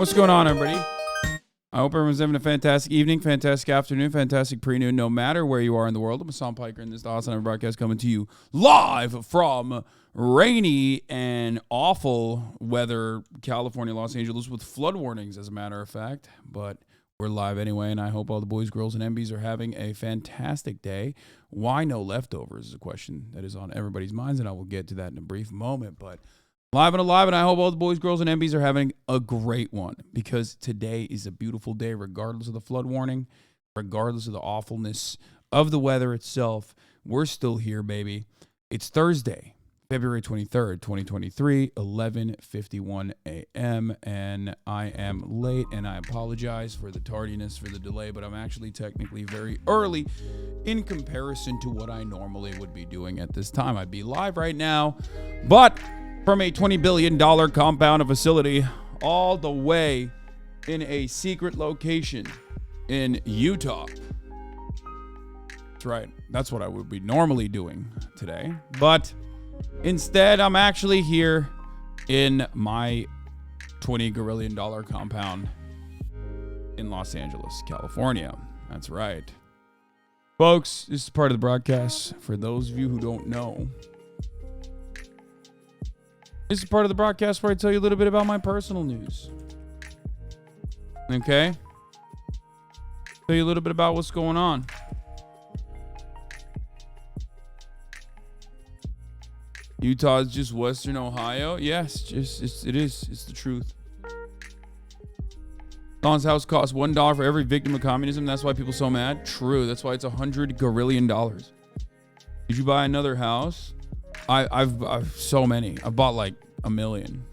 What's going on, everybody? I hope everyone's having a fantastic evening, fantastic afternoon, fantastic pre-noon, no matter where you are in the world. I'm Hassan Piker, and this is the Hasanabi broadcast coming to you live from rainy and awful weather, California, Los Angeles, with flood warnings, as a matter of fact. But we're live anyway, and I hope all the boys, girls, and MBs are having a fantastic day. Why no leftovers is a question that is on everybody's minds, and I will get to that in a brief moment. But live and alive, and I hope all the boys, girls, and MBs are having a great one, because today is a beautiful day regardless of the flood warning, regardless of the awfulness of the weather itself. We're still here, baby. It's Thursday, February 23rd, 2023, 11:51 a.m., and I am late, and I apologize for the tardiness, for the delay, but I'm actually technically very early in comparison to what I normally would be doing at this time. I'd be live right now, but from a $20 billion compound facility all the way in a secret location in Utah. That's right. That's what I would be normally doing today. But instead, I'm actually here in my $20 billion compound in Los Angeles, California. That's right. Folks, this is part of the broadcast. For those of you who don't know, this is part of the broadcast where I tell you a little bit about my personal news. Okay? Tell you a little bit about what's going on. Utah is just Western Ohio. Yes, it is. It's the truth. Don's house costs $1 for every victim of communism. That's why people are so mad. True. That's why it's $100 gazillion. Did you buy another house? I've so many. I bought like 1 million.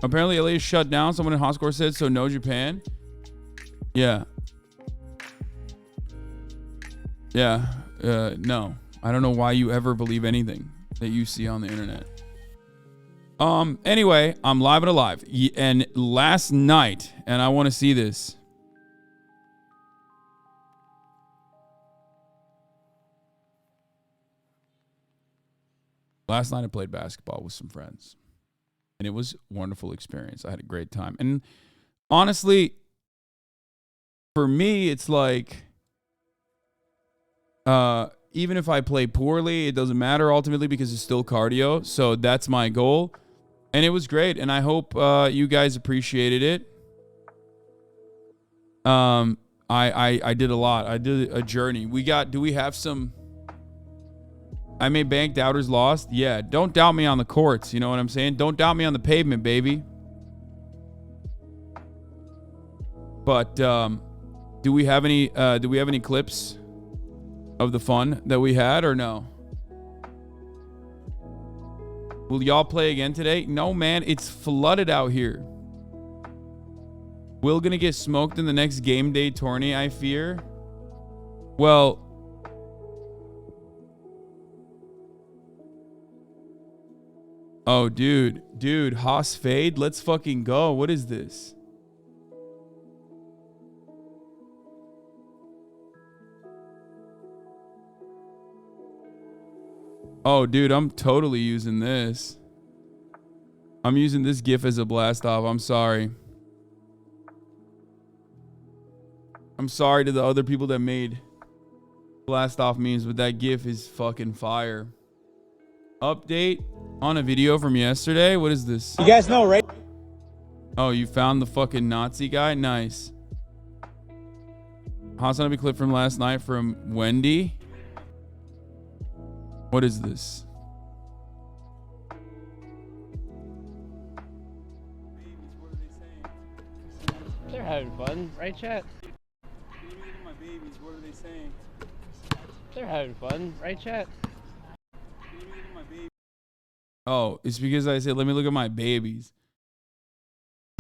Apparently LA is shut down. Someone in Hoscore said so. No, Japan. Yeah. No. I don't know why you ever believe anything that you see on the internet. Anyway, I'm live and alive. And last night, and I want to see this. Last night I played basketball with some friends, and it was a wonderful experience. I had a great time. And honestly, for me, it's like, even if I play poorly, it doesn't matter ultimately because it's still cardio. So that's my goal. And it was great. And I hope you guys appreciated it. I did a lot. I did a journey. Do we have some? I made bank, doubters lost. Yeah, don't doubt me on the courts. You know what I'm saying? Don't doubt me on the pavement, baby. But do we have any clips of the fun that we had or no? Will y'all play again today? No, man. It's flooded out here. Will gonna get smoked in the next game day tourney, I fear. Well, oh, dude. Dude, Haas Fade? Let's fucking go. What is this? Oh, dude, I'm totally using this. I'm using this GIF as a blast off. I'm sorry. I'm sorry to the other people that made blast off memes, but that GIF is fucking fire. Update on a video from yesterday. What is this? You guys know, right? Oh, you found the fucking Nazi guy? Nice. Hasanabi clip from last night from Wendy. What is this? They're having fun, right, chat? My babies, what are they saying? They're having fun, right, chat? Oh, it's because I said, let me look at my babies.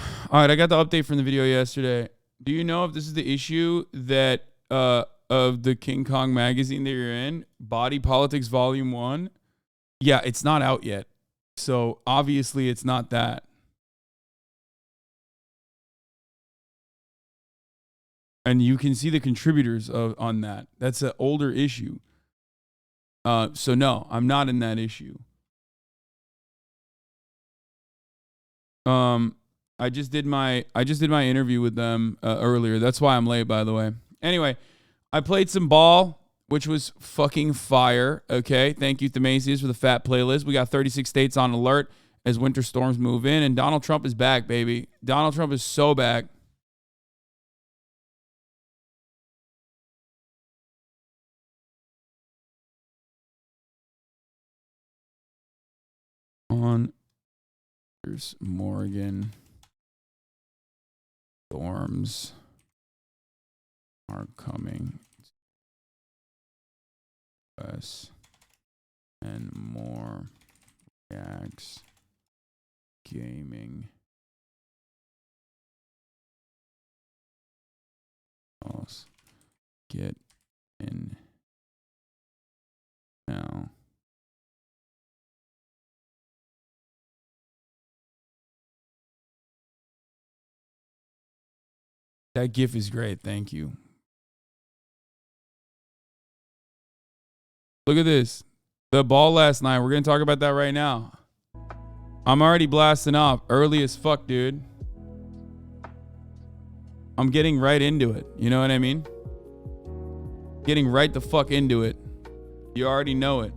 All right, I got the update from the video yesterday. Do you know if this is the issue that of the King Kong magazine that you're in? Body Politics Volume 1? Yeah, it's not out yet. So obviously it's not that. And you can see the contributors on that. That's an older issue. So no, I'm not in that issue. I just did my interview with them earlier. That's why I'm late, by the way. Anyway, I played some ball, which was fucking fire. Okay, thank you, Themasius, for the fat playlist. We got 36 states on alert as winter storms move in, and Donald Trump is back, baby. Donald Trump is so back. On there's Morgan. Storms are coming. Us and more reacts gaming. Else get in now. That GIF is great. Thank you. Look at this. The ball last night. We're going to talk about that right now. I'm already blasting off early as fuck, dude. I'm getting right into it. You know what I mean? Getting right the fuck into it. You already know it.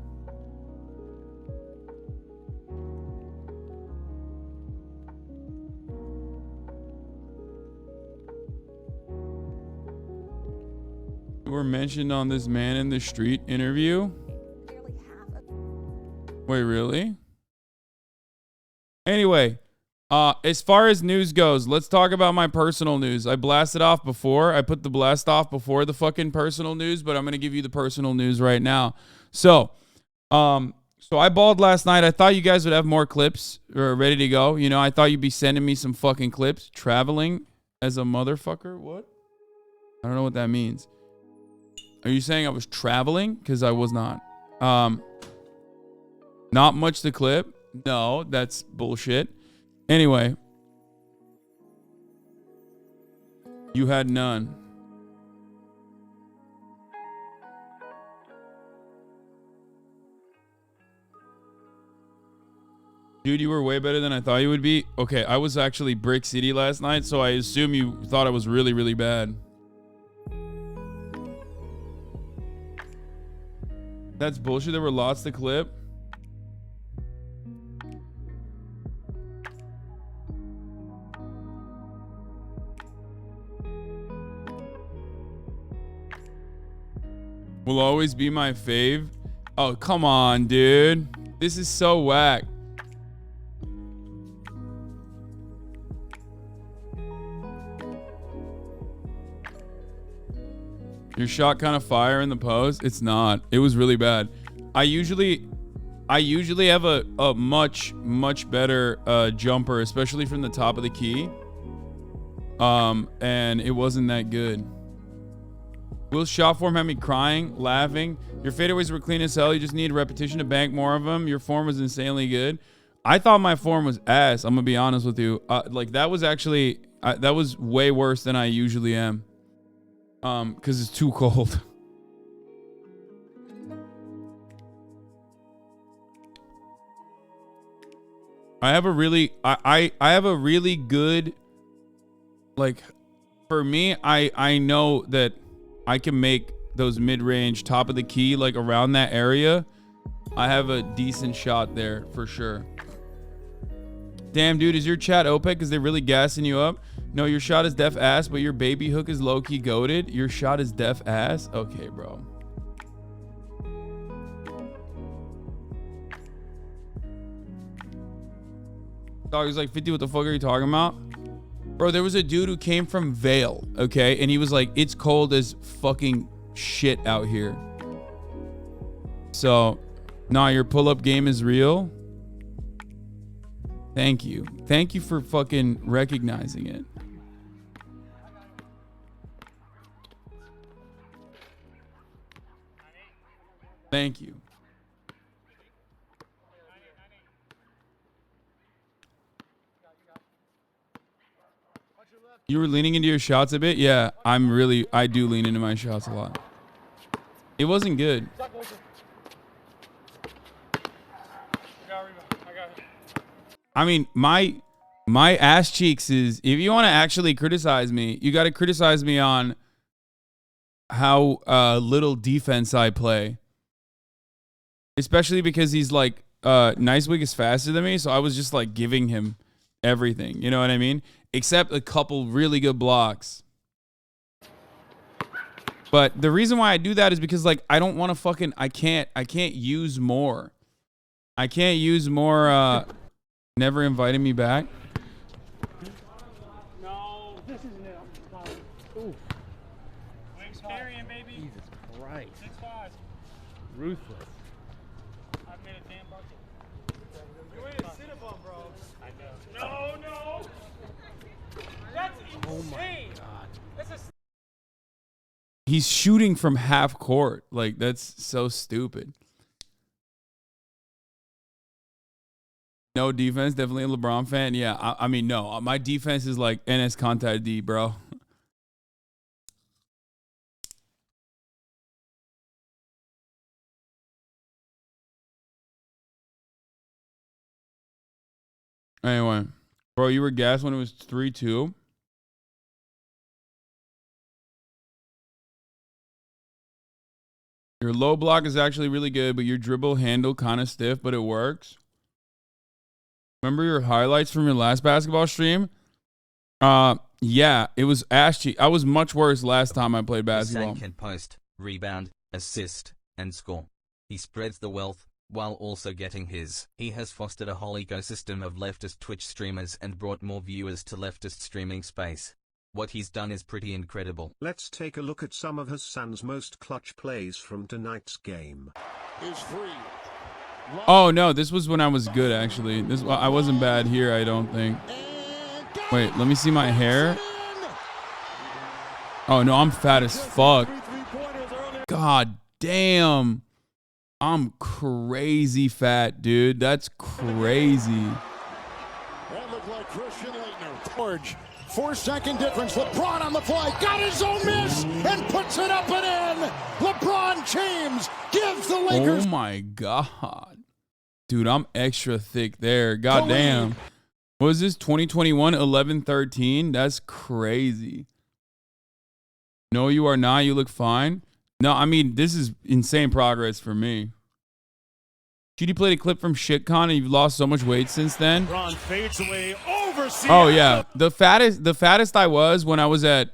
Were mentioned on this man in the street interview. Wait, really? Anyway, as far as news goes, let's talk about my personal news. I blasted off before. I put the blast off before the fucking personal news, but I'm gonna give you the personal news right now. So I balled last night. I thought you guys would have more clips ready to go. You know, I thought you'd be sending me some fucking clips. Traveling as a motherfucker? What? I don't know what that means. Are you saying I was traveling? Because I was not. Not much to clip. No, that's bullshit. Anyway. You had none. Dude, you were way better than I thought you would be. Okay, I was actually Brick City last night, so I assume you thought I was really, really bad. That's bullshit. There were lots to clip. Will always be my fave. Oh, come on, dude. This is so whack. Your shot kind of fire in the post? It's not. It was really bad. I usually I usually have a much better jumper, especially from the top of the key. And it wasn't that good. Will's shot form had me crying, laughing. Your fadeaways were clean as hell. You just need repetition to bank more of them. Your form was insanely good. I thought my form was ass. I'm gonna be honest with you. Like that was actually that was way worse than I usually am. Because it's too cold. I have a really I have a really good, like, for me, I know that I can make those mid-range top of the key, like around that area. I have a decent shot there for sure. Damn, dude, is your chat OPEC? Is they really gassing you up? No, your shot is def ass, but your baby hook is low-key goated. Your shot is def ass? Okay, bro. Dog is like 50. What the fuck are you talking about? Bro, there was a dude who came from Vale, okay? And he was like, it's cold as fucking shit out here. So, nah, your pull-up game is real. Thank you. Thank you for fucking recognizing it. Thank you. You were leaning into your shots a bit? Yeah, I do lean into my shots a lot. It wasn't good. I mean, my ass cheeks is, if you want to actually criticize me, you got to criticize me on how little defense I play. Especially because he's like, Nicewig is faster than me, so I was just like giving him everything. You know what I mean? Except a couple really good blocks. But the reason why I do that is because, like, I don't want to fucking, I can't use more. I can't use more, never invited me back. No, this isn't it. Ooh. Wings carrying, baby. Jesus Christ. 6'5". Ruthless. I've made a damn bucket. You ain't a Cinnabon, bro. I know. No. That's insane. Oh my God. That's a... He's shooting from half court. Like, that's so stupid. No defense, definitely a LeBron fan. Yeah, I mean, no. My defense is like NS Contact D, bro. Anyway, bro, you were gassed when it was 3-2. Your low block is actually really good, but your dribble handle kind of stiff, but it works. Remember your highlights from your last basketball stream? Yeah, it was ass cheek. I was much worse last time I played basketball. He can post, rebound, assist, and score. He spreads the wealth, while also getting his. He has fostered a whole ecosystem of leftist Twitch streamers and brought more viewers to leftist streaming space. What he's done is pretty incredible. Let's take a look at some of Hassan's most clutch plays from tonight's game. Is free. Oh no, this was when I was good actually. I wasn't bad here, I don't think. Wait, let me see my hair. Oh no, I'm fat as fuck. God damn. I'm crazy fat, dude. That's crazy. That looked like Christian Laettner. George, 4-second difference. LeBron on the fly, got his own miss and puts it up and in. LeBron James gives the Lakers. Oh my God. Dude, I'm extra thick there. God damn. What is this? 2021 11-13? That's crazy. No, you are not. You look fine. No, I mean, this is insane progress for me. GD played a clip from ShitCon and you've lost so much weight since then. LeBron fades away over Oh yeah. The fattest I was when I was at,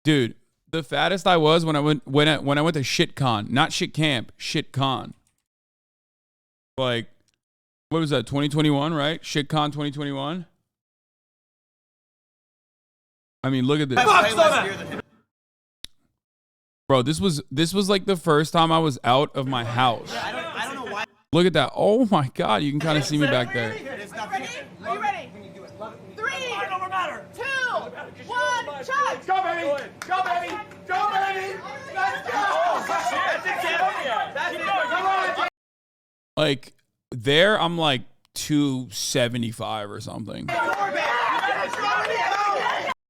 dude, the fattest I was when I went to ShitCon, not Shit Camp, ShitCon. Like, what was that? 2021, right? ShitCon 2021. I mean, look at this. Bro, this was like the first time I was out of my house. I don't know why. Look at that. Oh my God. You can kind of see me back there. Ready? Are you ready? 3, 2, 1, charge! Go, baby! Go, baby! Go, baby! Let's go! That's it, that's it. Come on. Like there, I'm like 275 or something.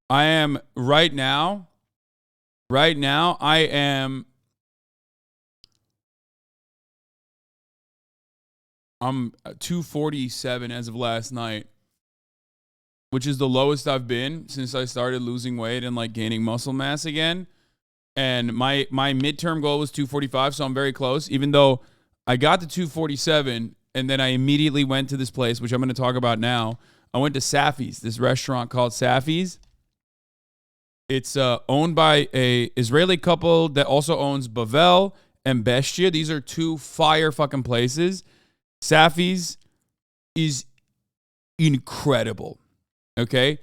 I am right now. Right now, I am. I'm 247 as of last night, which is the lowest I've been since I started losing weight and like gaining muscle mass again. And my midterm goal was 245, so I'm very close. Even though I got to 247, and then I immediately went to this place, which I'm going to talk about now. I went to Safi's, this restaurant called Safi's. It's owned by a Israeli couple that also owns Bavel and Bestia. These are two fire fucking places. Safi's is incredible. Okay?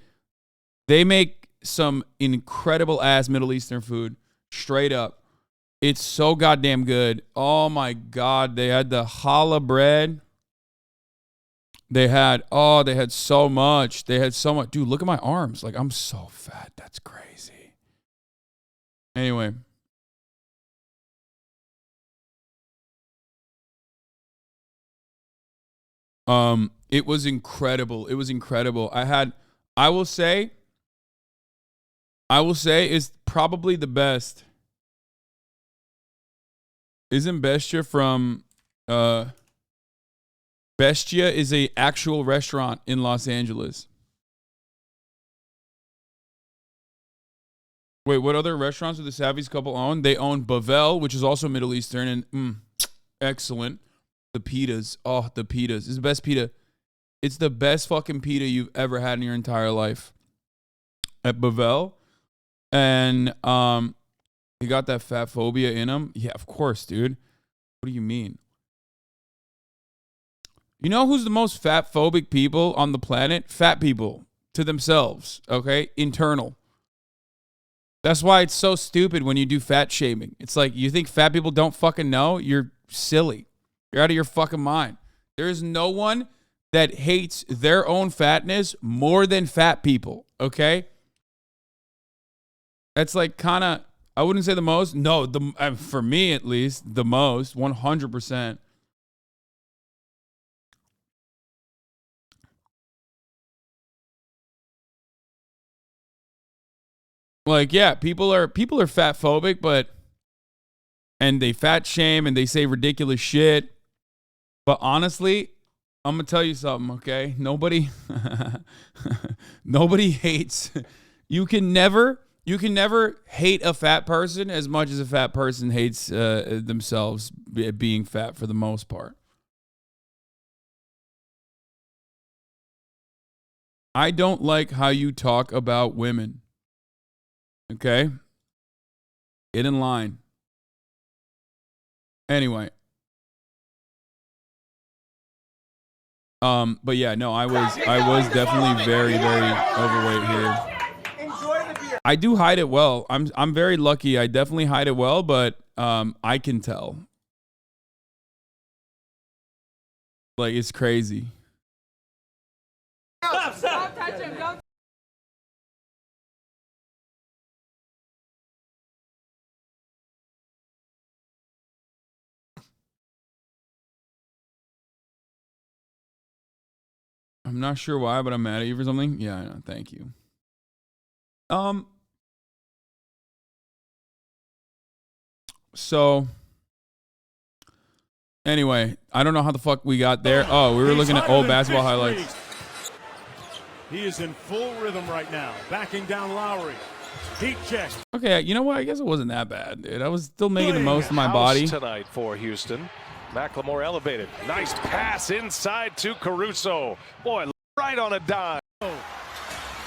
They make some incredible ass Middle Eastern food. Straight up. It's so goddamn good. Oh my God. They had the challah bread. They had so much. They had so much. Dude, look at my arms. Like, I'm so fat. That's crazy. Anyway. It was incredible. It was incredible. I will say it's probably the best. Isn't Bestia from Bestia is a actual restaurant in Los Angeles. Wait, what other restaurants do the Safi's couple own? They own Bavel, which is also Middle Eastern, and excellent. The pitas. Oh, the pitas. It's the best pita. It's the best fucking pita you've ever had in your entire life. At Bavel. And you got that fat phobia in them? Yeah, of course, dude. What do you mean? You know who's the most fat phobic people on the planet? Fat people to themselves, okay? Internal. That's why it's so stupid when you do fat shaming. It's like, you think fat people don't fucking know? You're silly. You're out of your fucking mind. There is no one that hates their own fatness more than fat people, okay? That's like kind of, I wouldn't say the most. No, for me at least, the most, 100%. Like, yeah, people are fat phobic, and they fat shame and they say ridiculous shit. But honestly, I'm gonna tell you something, okay? Nobody hates. You can never hate a fat person as much as a fat person hates themselves being fat for the most part. I don't like how you talk about women. Okay? Get in line. Anyway. But yeah, no, I was definitely very, very overweight here. I do hide it well. I'm very lucky. I definitely hide it well, but I can tell. Like, it's crazy. Stop touching him. Don't. I'm not sure why, but I'm mad at you for something. Yeah, I know. Thank you. So anyway, I don't know how the fuck we got there. Oh, we were looking at old basketball highlights. He is in full rhythm right now, backing down Lowry. Heat check. Okay, you know what? I guess it wasn't that bad, dude. I was still making the most of my body tonight for Houston. McLemore elevated. Nice pass inside to Caruso. Boy, right on a dime.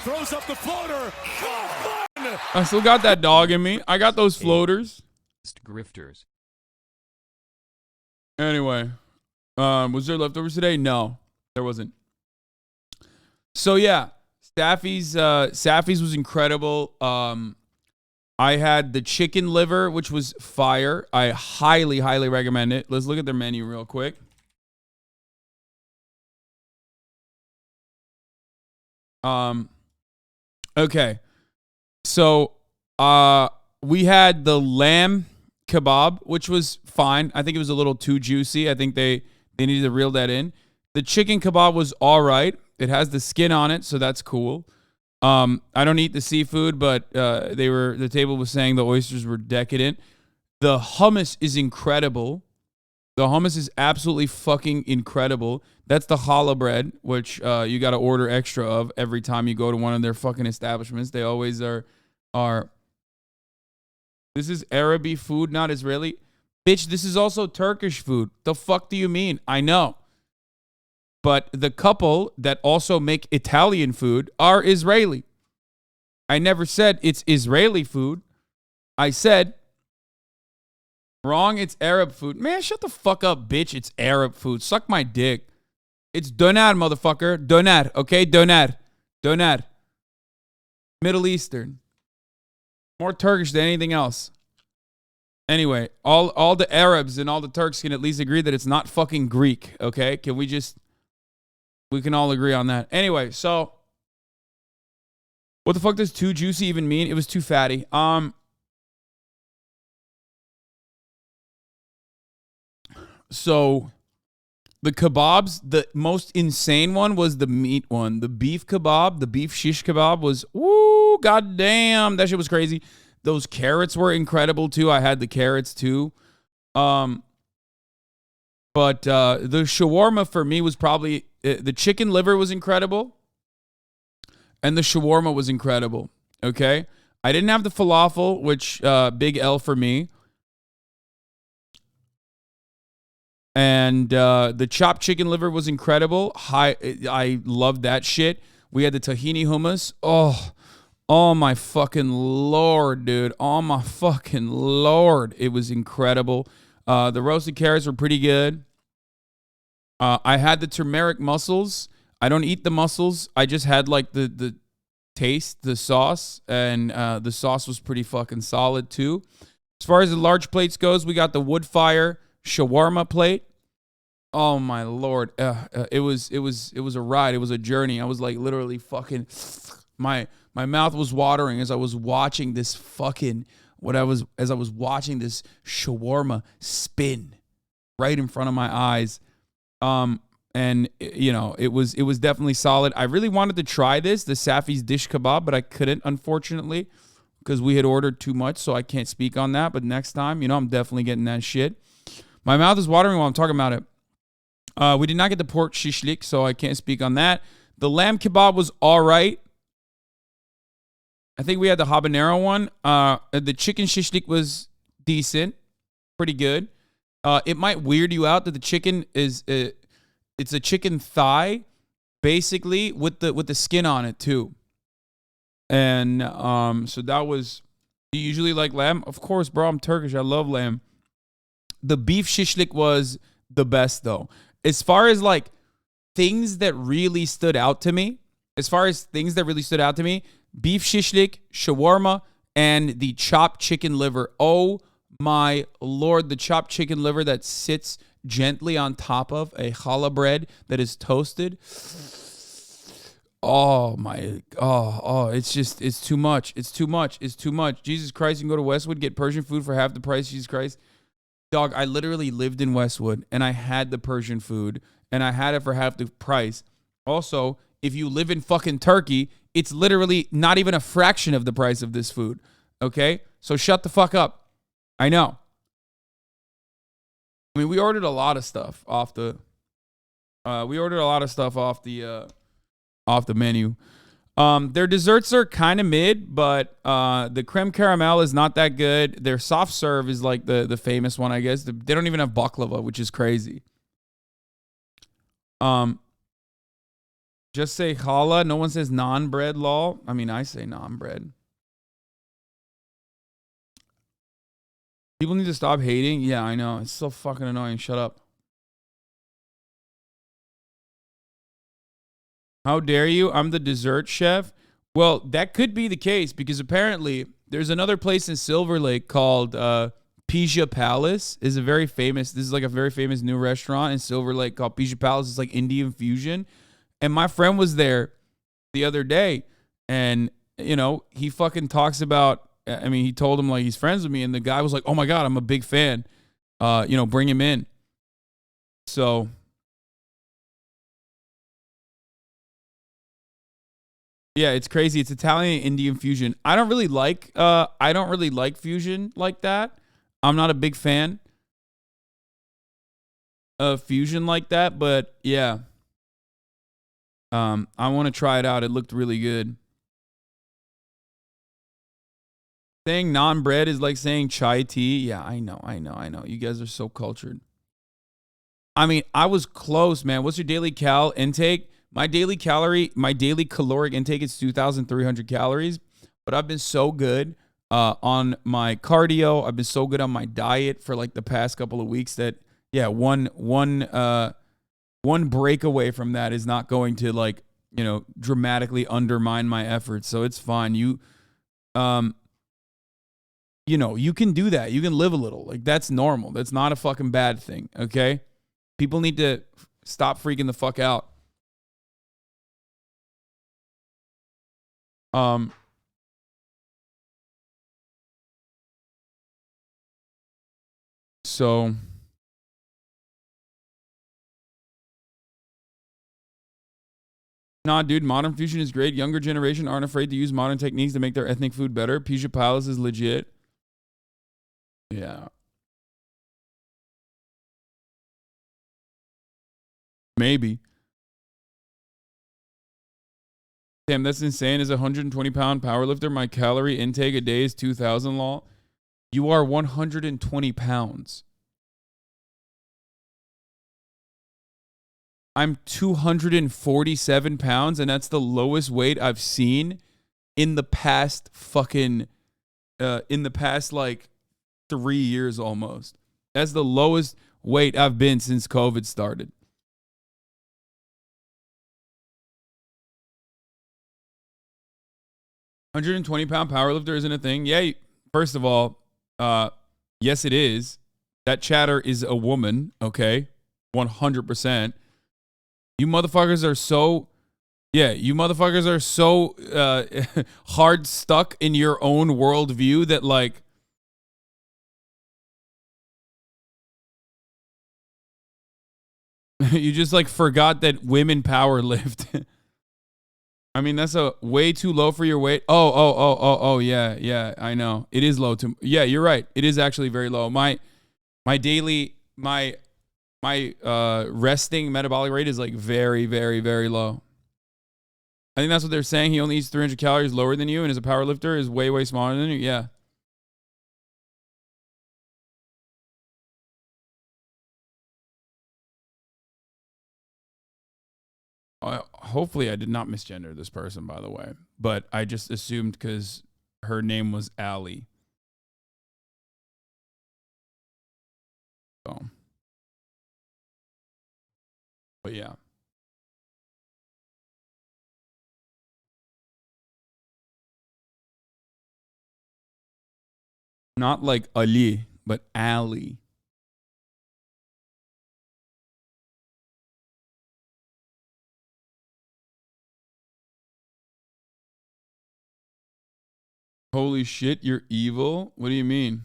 Throws up the floater. I still got that dog in me. I got those floaters. Grifters. Anyway, was there leftovers today? No, there wasn't. So yeah, Safi's was incredible. I had the chicken liver, which was fire. I highly, highly recommend it. Let's look at their menu real quick. Okay. So we had the lamb kebab, which was fine. I think it was a little too juicy. I think they needed to reel that in. The chicken kebab was all right. It has the skin on it, so that's cool. I don't eat the seafood, but the table was saying the oysters were decadent. The hummus is incredible. The hummus is absolutely fucking incredible. That's the challah bread, which you got to order extra of every time you go to one of their fucking establishments. They always are. This is Arabi food, not Israeli. Bitch, this is also Turkish food. The fuck do you mean? I know. But the couple that also make Italian food are Israeli. I never said it's Israeli food. I said, wrong, it's Arab food. Man, shut the fuck up, bitch. It's Arab food. Suck my dick. It's doner, motherfucker. Doner, okay? Doner. Doner. Middle Eastern. More Turkish than anything else. Anyway, all the Arabs and all the Turks can at least agree that it's not fucking Greek, okay? We can all agree on that. Anyway, so what the fuck does too juicy even mean? It was too fatty. So the kebabs, the most insane one was the meat one. The beef kebab, the beef shish kebab was, woo, goddamn, that shit was crazy. Those carrots were incredible too. I had the carrots too. But the shawarma for me was probably, the chicken liver was incredible. And the shawarma was incredible. Okay. I didn't have the falafel, which, big L for me. And the chopped chicken liver was incredible. I loved that shit. We had the tahini hummus. Oh my fucking Lord, dude. Oh my fucking Lord. It was incredible. The roasted carrots were pretty good. I had the turmeric mussels. I don't eat the mussels. I just had like the taste, the sauce, and the sauce was pretty fucking solid too. As far as the large plates goes, we got the wood fire shawarma plate. Oh my Lord. It was a ride. It was a journey. I was like literally fucking my mouth was watering as I was watching this fucking as I was watching this shawarma spin right in front of my eyes. And you know, it was definitely solid. I really wanted to try the Safi's dish kebab, but I couldn't, unfortunately, because we had ordered too much, so I can't speak on that. But next time, I'm definitely getting that shit. My mouth is watering while I'm talking about it. We did not get the pork shishlik, so I can't speak on that. The lamb kebab was all right. I think we had the habanero one. The chicken shishlik was decent, pretty good. It might weird you out that the chicken is it's a chicken thigh, basically with the skin on it too. And so that was. Do you usually like lamb? Of course, bro. I'm Turkish. I love lamb. The beef shishlik was the best though. As far as like things that really stood out to me, beef shishlik, shawarma, and the chopped chicken liver. Oh my Lord, the chopped chicken liver that sits gently on top of a challah bread that is toasted. It's too much. It's too much. Jesus Christ, you can go to Westwood, get Persian food for half the price. Jesus Christ. Dog, I literally lived in Westwood, and I had the Persian food, and I had it for half the price. Also, if you live in fucking Turkey, it's literally not even a fraction of the price of this food, okay? So shut the fuck up. I know. I mean, we ordered a lot of stuff off the menu. Their desserts are kind of mid, but the creme caramel is not that good. Their soft serve is like the famous one, I guess. They don't even have baklava, which is crazy. Just say challah. No one says non-bread, lol. I mean, I say non-bread. People need to stop hating. Yeah, I know. It's so fucking annoying. Shut up. How dare you? I'm the dessert chef. Well, that could be the case because apparently there's another place in Silver Lake called Pija Palace. This is a very famous new restaurant in Silver Lake called Pija Palace. It's like Indian fusion. And my friend was there the other day, and you know, he fucking talks about. I mean, he told him like he's friends with me, and the guy was like, "Oh my god, I'm a big fan. You know, bring him in." So. Yeah, it's crazy. It's Italian Indian fusion. I don't really like fusion like that. I'm not a big fan of fusion like that, but yeah. I want to try it out. It looked really good. Saying non-bread is like saying chai tea. Yeah, I know. You guys are so cultured. I mean, I was close, man. What's your daily cal intake? My daily caloric intake is 2,300 calories, but I've been so good on my cardio. I've been so good on my diet for like the past couple of weeks that, yeah, one break away from that is not going to like, you know, dramatically undermine my efforts. So it's fine. You know, you can do that. You can live a little. Like that's normal. That's not a fucking bad thing. Okay. People need to stop freaking the fuck out. So nah, dude, modern fusion is great. Younger generation aren't afraid to use modern techniques to make their ethnic food better. Pizza Palace is legit. Yeah. Maybe. Damn, that's insane. As a 120-pound powerlifter, my calorie intake a day is 2,000 law. You are 120 pounds. I'm 247 pounds, and that's the lowest weight I've seen in the past like 3 years almost. That's the lowest weight I've been since COVID started. £120 powerlifter isn't a thing. Yeah, first of all, yes, it is. That chatter is a woman, okay? 100%. You motherfuckers are so, hard stuck in your own worldview that like, you just like forgot that women power lift. I mean, that's a way too low for your weight. Oh, yeah, I know. It is low to, yeah, you're right. It is actually very low. My resting metabolic rate is like very, very, very low. I think that's what they're saying. He only eats 300 calories lower than you and is a power lifter, is way, way smaller than you. Yeah. Hopefully I did not misgender this person, by the way. But I just assumed because her name was Allie. So. But yeah. Not like Ali, but Allie. Holy shit, you're evil? What do you mean?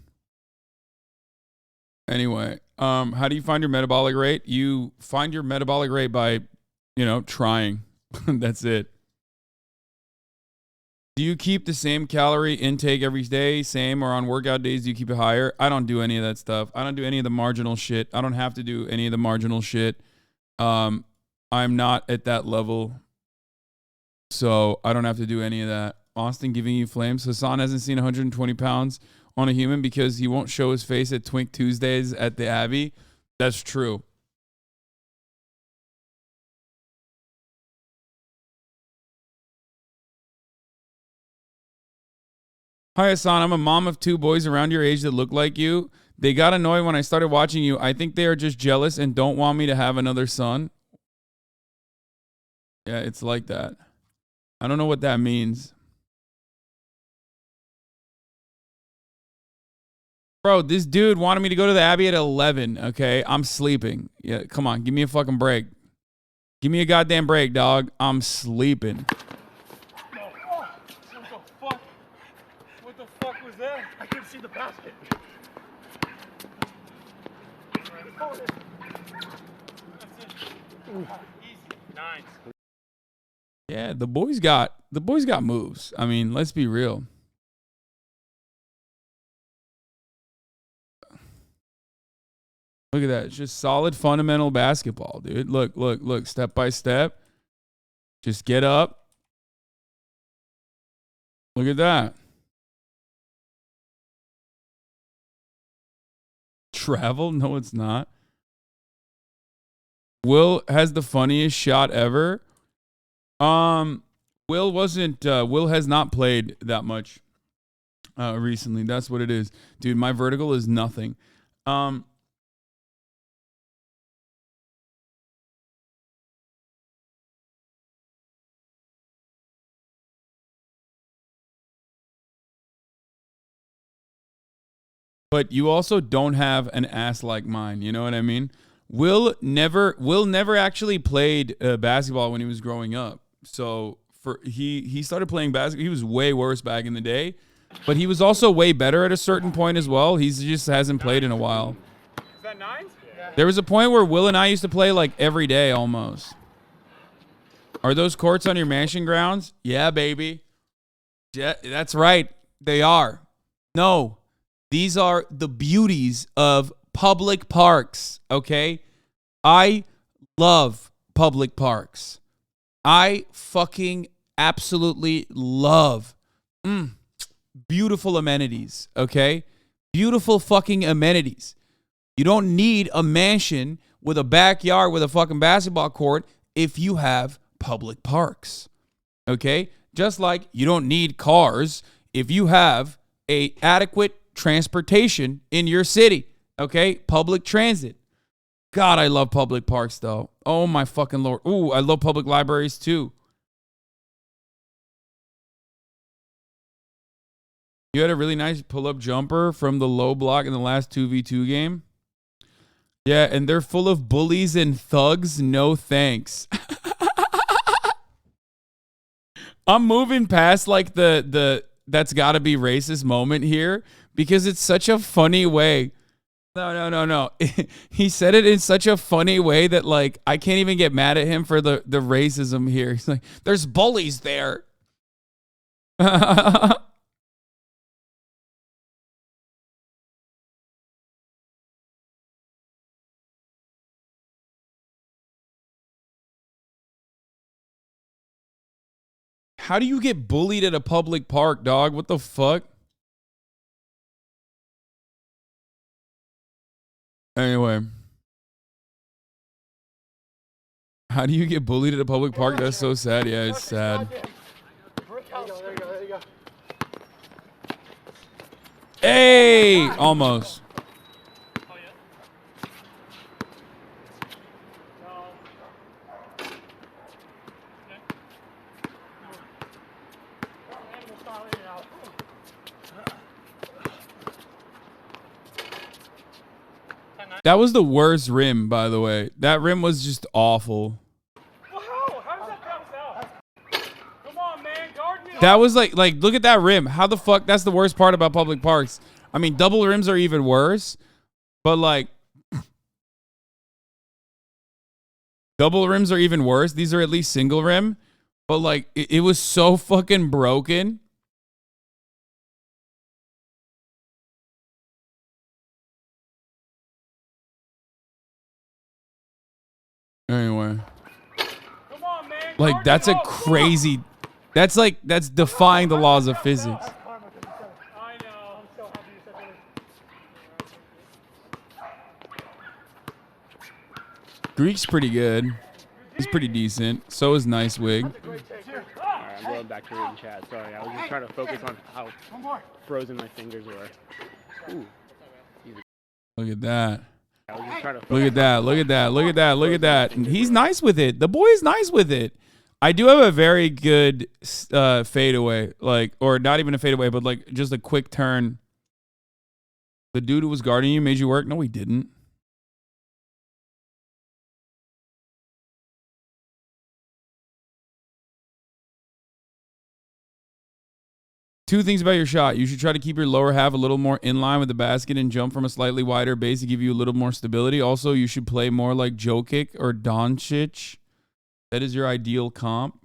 Anyway, how do you find your metabolic rate? You find your metabolic rate by, trying. That's it. Do you keep the same calorie intake every day, same, or on workout days do you keep it higher? I don't do any of that stuff. I don't do any of the marginal shit. I don't have to do any of the marginal shit. I'm not at that level, so I don't have to do any of that. Austin giving you flames. Hassan hasn't seen 120 pounds on a human because he won't show his face at Twink Tuesdays at the Abbey. That's true. Hi, Hassan. I'm a mom of 2 boys around your age that look like you. They got annoyed when I started watching you. I think they are just jealous and don't want me to have another son. Yeah, it's like that. I don't know what that means. Bro, this dude wanted me to go to the Abbey at 11, okay? I'm sleeping. Yeah, come on. Give me a fucking break. Give me a goddamn break, dog. I'm sleeping. was there. I couldn't see the basket. Easy. 9. Yeah, the boys got moves. I mean, let's be real. Look at that. It's just solid fundamental basketball, dude. Look, step by step. Just get up. Look at that. Travel? No, it's not. Will has the funniest shot ever. Will has not played that much recently. That's what it is. Dude, my vertical is nothing. But you also don't have an ass like mine. You know what I mean? Will never actually played basketball when he was growing up. So he started playing basketball. He was way worse back in the day, but he was also way better at a certain point as well. He just hasn't played in a while. Is that 9? Yeah. There was a point where Will and I used to play like every day almost. Are those courts on your mansion grounds? Yeah, baby. Yeah, that's right. They are. No. These are the beauties of public parks, okay? I love public parks. I fucking absolutely love beautiful amenities, okay? Beautiful fucking amenities. You don't need a mansion with a backyard with a fucking basketball court if you have public parks, okay? Just like you don't need cars if you have a adequate transportation in your city, okay? Public transit. God, I love public parks, though. Oh, my fucking Lord. Ooh, I love public libraries, too. You had a really nice pull-up jumper from the low block in the last 2v2 game. Yeah, and they're full of bullies and thugs. No thanks. I'm moving past, like, the that's gotta be racist moment here because it's such a funny way. No. He said it in such a funny way that, like, I can't even get mad at him for the racism here. He's like, there's bullies there. How do you get bullied at a public park, dog? What the fuck? Anyway. How do you get bullied at a public park? That's so sad. Yeah, it's sad. There you go. Hey! Almost. Oh, yeah? That was the worst rim, by the way. That rim was just awful. Well, how does that bounce out? Come on, man. Guard me. That was like, look at that rim. How the fuck? That's the worst part about public parks. I mean, double rims are even worse, but like, double rims are even worse. These are at least single rim, but like, it was so fucking broken. Anyway. Come on, man. Like, Guard that's me. a Oh, crazy, that's defying the laws of physics. I know. I'm so happy you said that. Greek's pretty good. He's pretty decent. So is Nice Wig. Alright, I'm going back to reading chat. Sorry, I was just trying to focus on how frozen my fingers were. Ooh. Look at that. I was just trying to Look at that. Look at that. Look at that. Look at that. And he's nice with it. The boy is nice with it. I do have a very good fadeaway, like, or not even a fadeaway, but like just a quick turn. The dude who was guarding you made you work? No, he didn't. 2 things about your shot. You should try to keep your lower half a little more in line with the basket and jump from a slightly wider base to give you a little more stability. Also, you should play more like Jokic or Doncic. That is your ideal comp.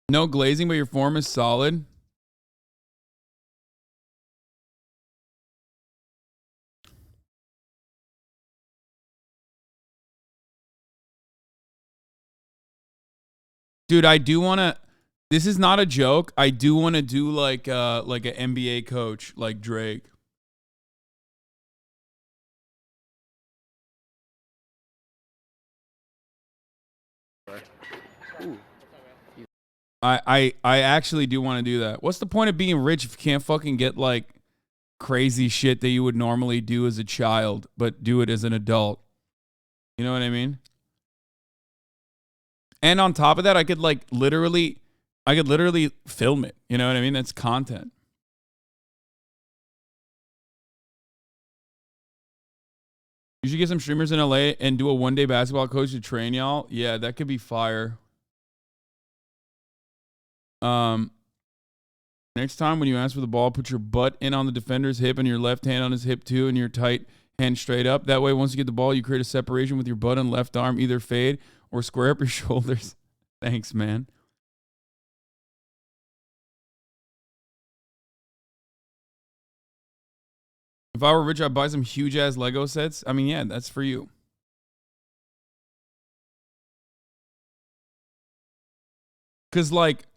No glazing, but your form is solid. Dude, I do want to, this is not a joke. I do want to do like an NBA coach like Drake. I actually do want to do that. What's the point of being rich if you can't fucking get like crazy shit that you would normally do as a child, but do it as an adult? You know what I mean? And on top of that, I could literally film it. You know what I mean? That's content. You should get some streamers in LA and do a one-day basketball coach to train y'all. Yeah, that could be fire. Next time when you ask for the ball, put your butt in on the defender's hip and your left hand on his hip too, and your tight hand straight up. That way, once you get the ball, you create a separation with your butt and left arm, either fade or square up your shoulders. Thanks, man. If I were rich, I'd buy some huge-ass Lego sets. I mean, yeah, that's for you. Because, like,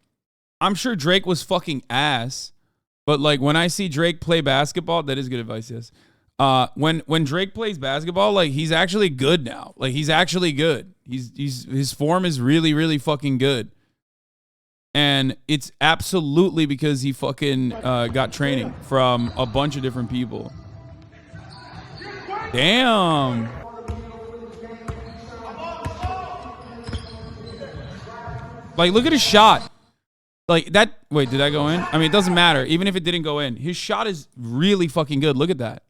I'm sure Drake was fucking ass. But, like, when I see Drake play basketball, that is good advice, yes. When Drake plays basketball, like, he's actually good now. Like, he's actually good. His form is really, really fucking good. And it's absolutely because he fucking got training from a bunch of different people. Damn. Like, look at his shot. Like, that. Wait, did that go in? I mean, it doesn't matter. Even if it didn't go in, his shot is really fucking good. Look at that.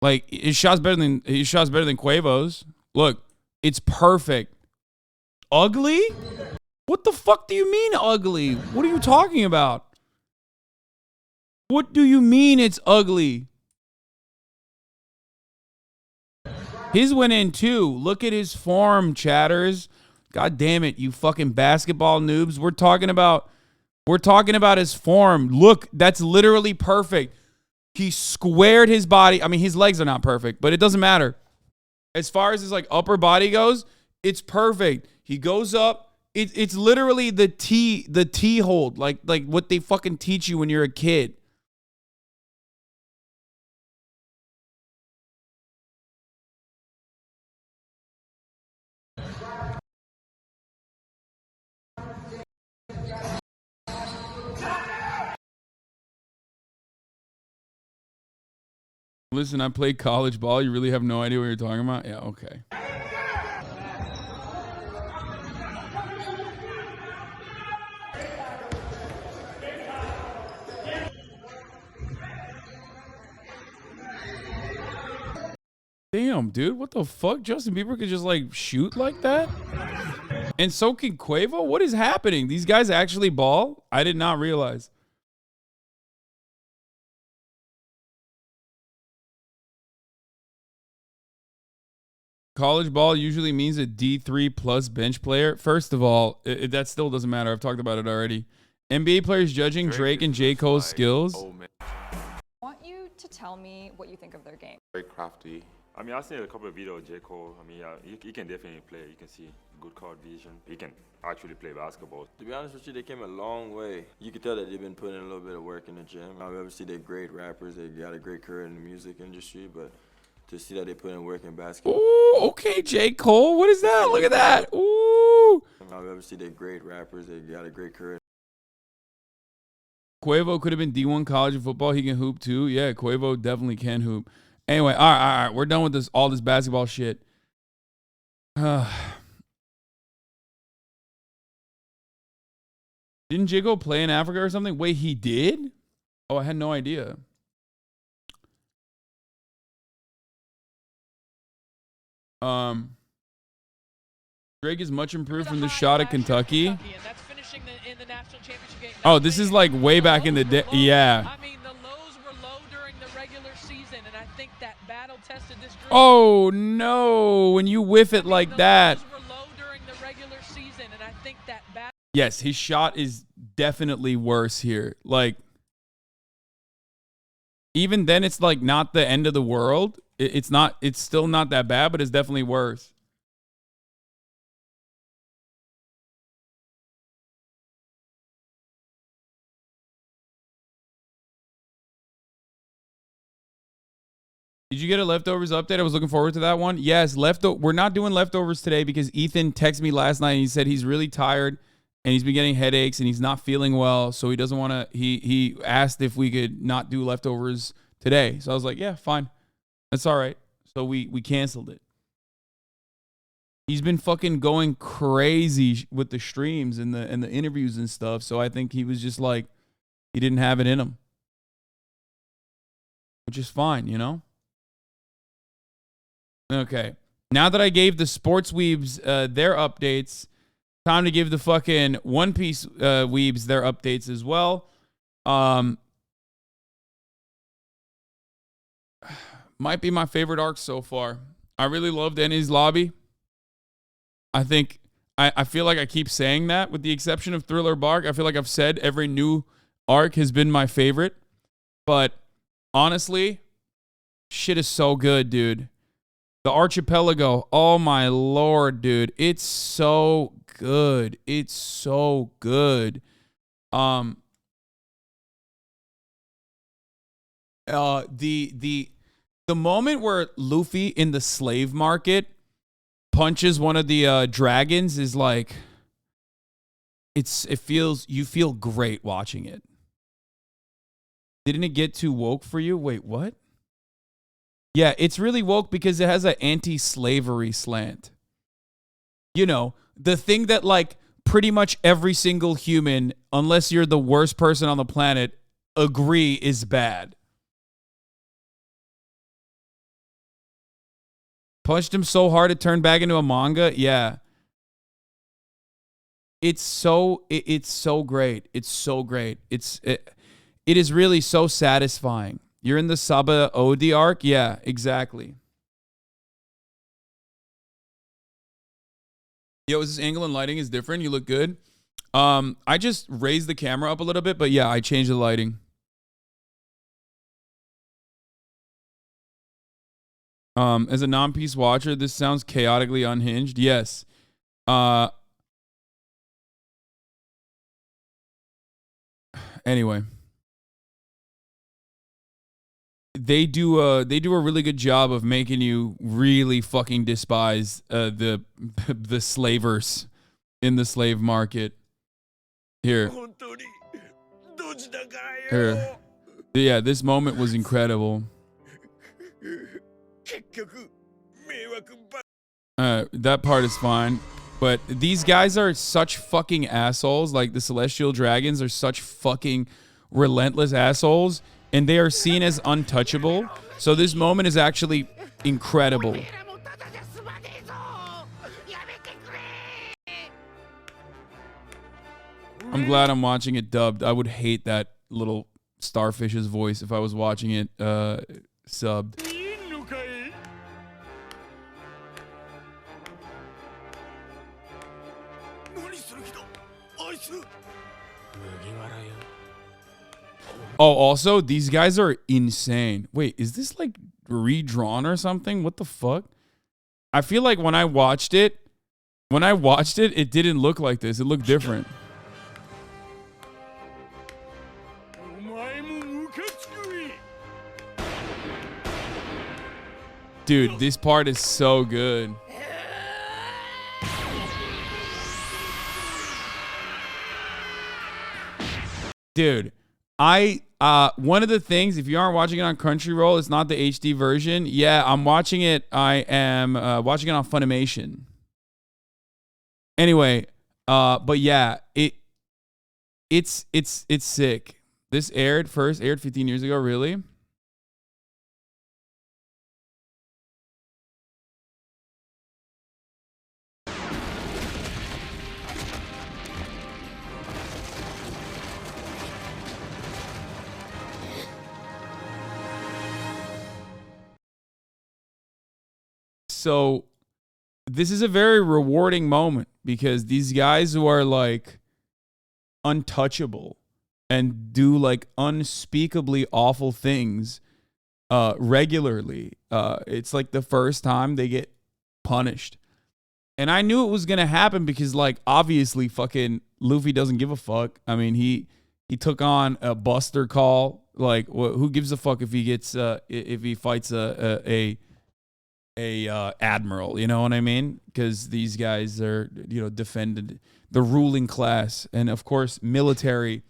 Like, his shot's better than Quavo's. Look, it's perfect. Ugly? What the fuck do you mean ugly? What are you talking about? What do you mean it's ugly? His went in too. Look at his form, chatters. God damn it, you fucking basketball noobs. We're talking about his form. Look, that's literally perfect. He squared his body. I mean, his legs are not perfect, but it doesn't matter. As far as his like upper body goes, it's perfect. He goes up. It's literally the T hold, like what they fucking teach you when you're a kid. Listen, I played college ball. You really have no idea what you're talking about? Yeah, okay. Damn, dude, what the fuck? Justin Bieber could just like shoot like that? And so can Quavo? What is happening? These guys actually ball? I did not realize. College ball usually means a D3 plus bench player. First of all, that still doesn't matter. I've talked about it already. NBA players judging Drake and J. Cole's skills. I want you to tell me what you think of their game. Very crafty. I mean, I've seen a couple of videos of J. Cole. I mean, he can definitely play. You can see good court vision. He can actually play basketball. To be honest with you, they came a long way. You can tell that they've been putting in a little bit of work in the gym. Obviously, they're great rappers. They got a great career in the music industry, but to see that they put in work in basketball. Ooh, okay, J. Cole. What is that? Look at that. Ooh. Obviously, they're great rappers. They got a great career. Quavo could have been D1 college football. He can hoop too. Yeah, Quavo definitely can hoop. Anyway, all right. We're done with all this basketball shit. Didn't J. Cole play in Africa or something? Wait, he did? Oh, I had no idea. Drake is much improved from the shot at Kentucky. Oh, this is like way back in the day. Yeah. I mean, the lows were low during the regular season, and I think that battle tested this. Oh no! When you whiff it like that. Yes, his shot is definitely worse here. Like, even then, it's like not the end of the world. It's not. It's still not that bad, but it's definitely worse. Did you get a leftovers update? I was looking forward to that one. Yes, we're not doing leftovers today because Ethan texted me last night and he said he's really tired and he's been getting headaches and he's not feeling well, so he doesn't want to. He asked if we could not do leftovers today. So I was like, yeah, fine, that's all right. So we canceled it. He's been fucking going crazy with the streams and the interviews and stuff. So I think he was just like, he didn't have it in him, which is fine, you know. Okay, now that I gave the sports weebs their updates, time to give the fucking One Piece weebs their updates as well. Might be my favorite arc so far. I really loved Eni's Lobby. I think I feel like I keep saying that with the exception of Thriller Bark. I feel like I've said every new arc has been my favorite. But honestly, shit is so good, dude. The Archipelago, oh my lord, dude. It's so good. It's so good. The moment where Luffy in the slave market punches one of the dragons is like, you feel great watching it. Didn't it get too woke for you? Wait, what? Yeah, it's really woke because it has an anti-slavery slant. You know, the thing that like pretty much every single human, unless you're the worst person on the planet, agree is bad. Punched him so hard it turned back into a manga. Yeah. It's so great. It's so great. It is really so satisfying. You're in the Saba Odi arc? Yeah, exactly. Yo, is this angle and lighting is different? You look good. I just raised the camera up a little bit, but yeah, I changed the lighting. As a non-piece watcher, this sounds chaotically unhinged. Yes. Anyway. They do a really good job of making you really fucking despise the slavers in the slave market. Here. Yeah, this moment was incredible. That part is fine. But these guys are such fucking assholes. Like the Celestial Dragons are such fucking relentless assholes. And they are seen as untouchable. So this moment is actually incredible. I'm glad I'm watching it dubbed. I would hate that little starfish's voice if I was watching it subbed. Oh, also, these guys are insane. Wait, is this like redrawn or something? What the fuck? I feel like when I watched it, it didn't look like this. It looked different. Dude, this part is so good. Dude, one of the things, if you aren't watching it on Crunchyroll, it's not the HD version. Yeah, I'm watching it. I am watching it on Funimation. Anyway, but yeah, it's sick. This aired 15 years ago, really? So this is a very rewarding moment because these guys who are like untouchable and do like unspeakably awful things regularly, it's like the first time they get punished. And I knew it was going to happen because, like, obviously fucking Luffy doesn't give a fuck. I mean, he took on a Buster Call. Like, who gives a fuck if he gets if he fights a admiral, you know what I mean? Because these guys are, you know, defended the ruling class. And of course, military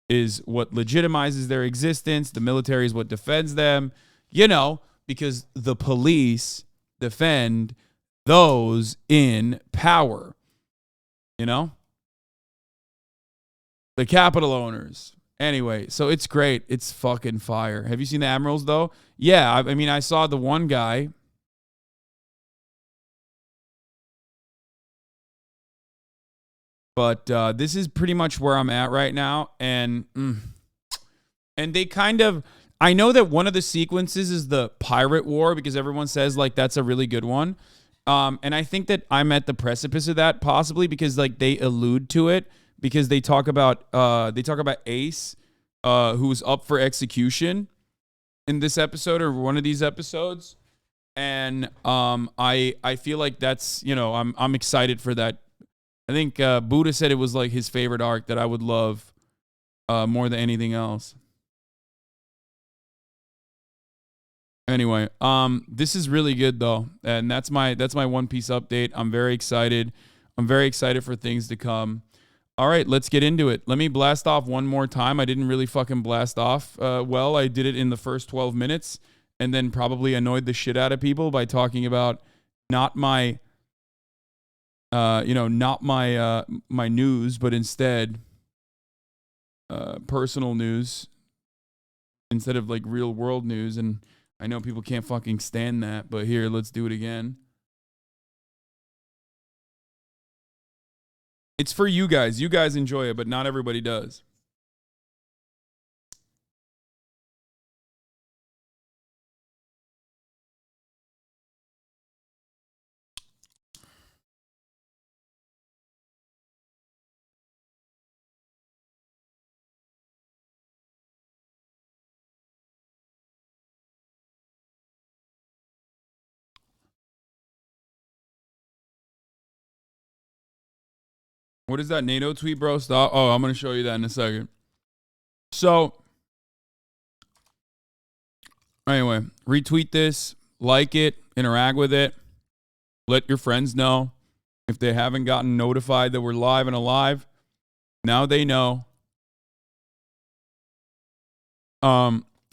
is what legitimizes their existence. The military is what defends them, you know, because the police defend those in power, you know, the capital owners. Anyway, so it's great. It's fucking fire. Have you seen the admirals though? Yeah. I mean, I saw the one guy. But this is pretty much where I'm at right now. And they kind of, I know that one of the sequences is the pirate war because everyone says like that's a really good one. And I think that I'm at the precipice of that possibly because like they allude to it because they talk about Ace, who's up for execution in this episode or one of these episodes. And I feel like that's, you know, I'm excited for that. I think Buddha said it was like his favorite arc that I would love more than anything else. Anyway, this is really good though, and that's my One Piece update. I'm very excited. I'm very excited for things to come. All right, let's get into it. Let me blast off one more time. I didn't really fucking blast off well. I did it in the first 12 minutes, and then probably annoyed the shit out of people by talking about not my, not my news, but instead personal news instead of like real world news. And I know people can't fucking stand that, but here, let's do it again. It's for you guys. You guys enjoy it, but not everybody does. What is that NATO tweet, bro? Stop. Oh, I'm going to show you that in a second. So, anyway, retweet this, like it, interact with it. Let your friends know. If they haven't gotten notified that we're live and alive, now they know.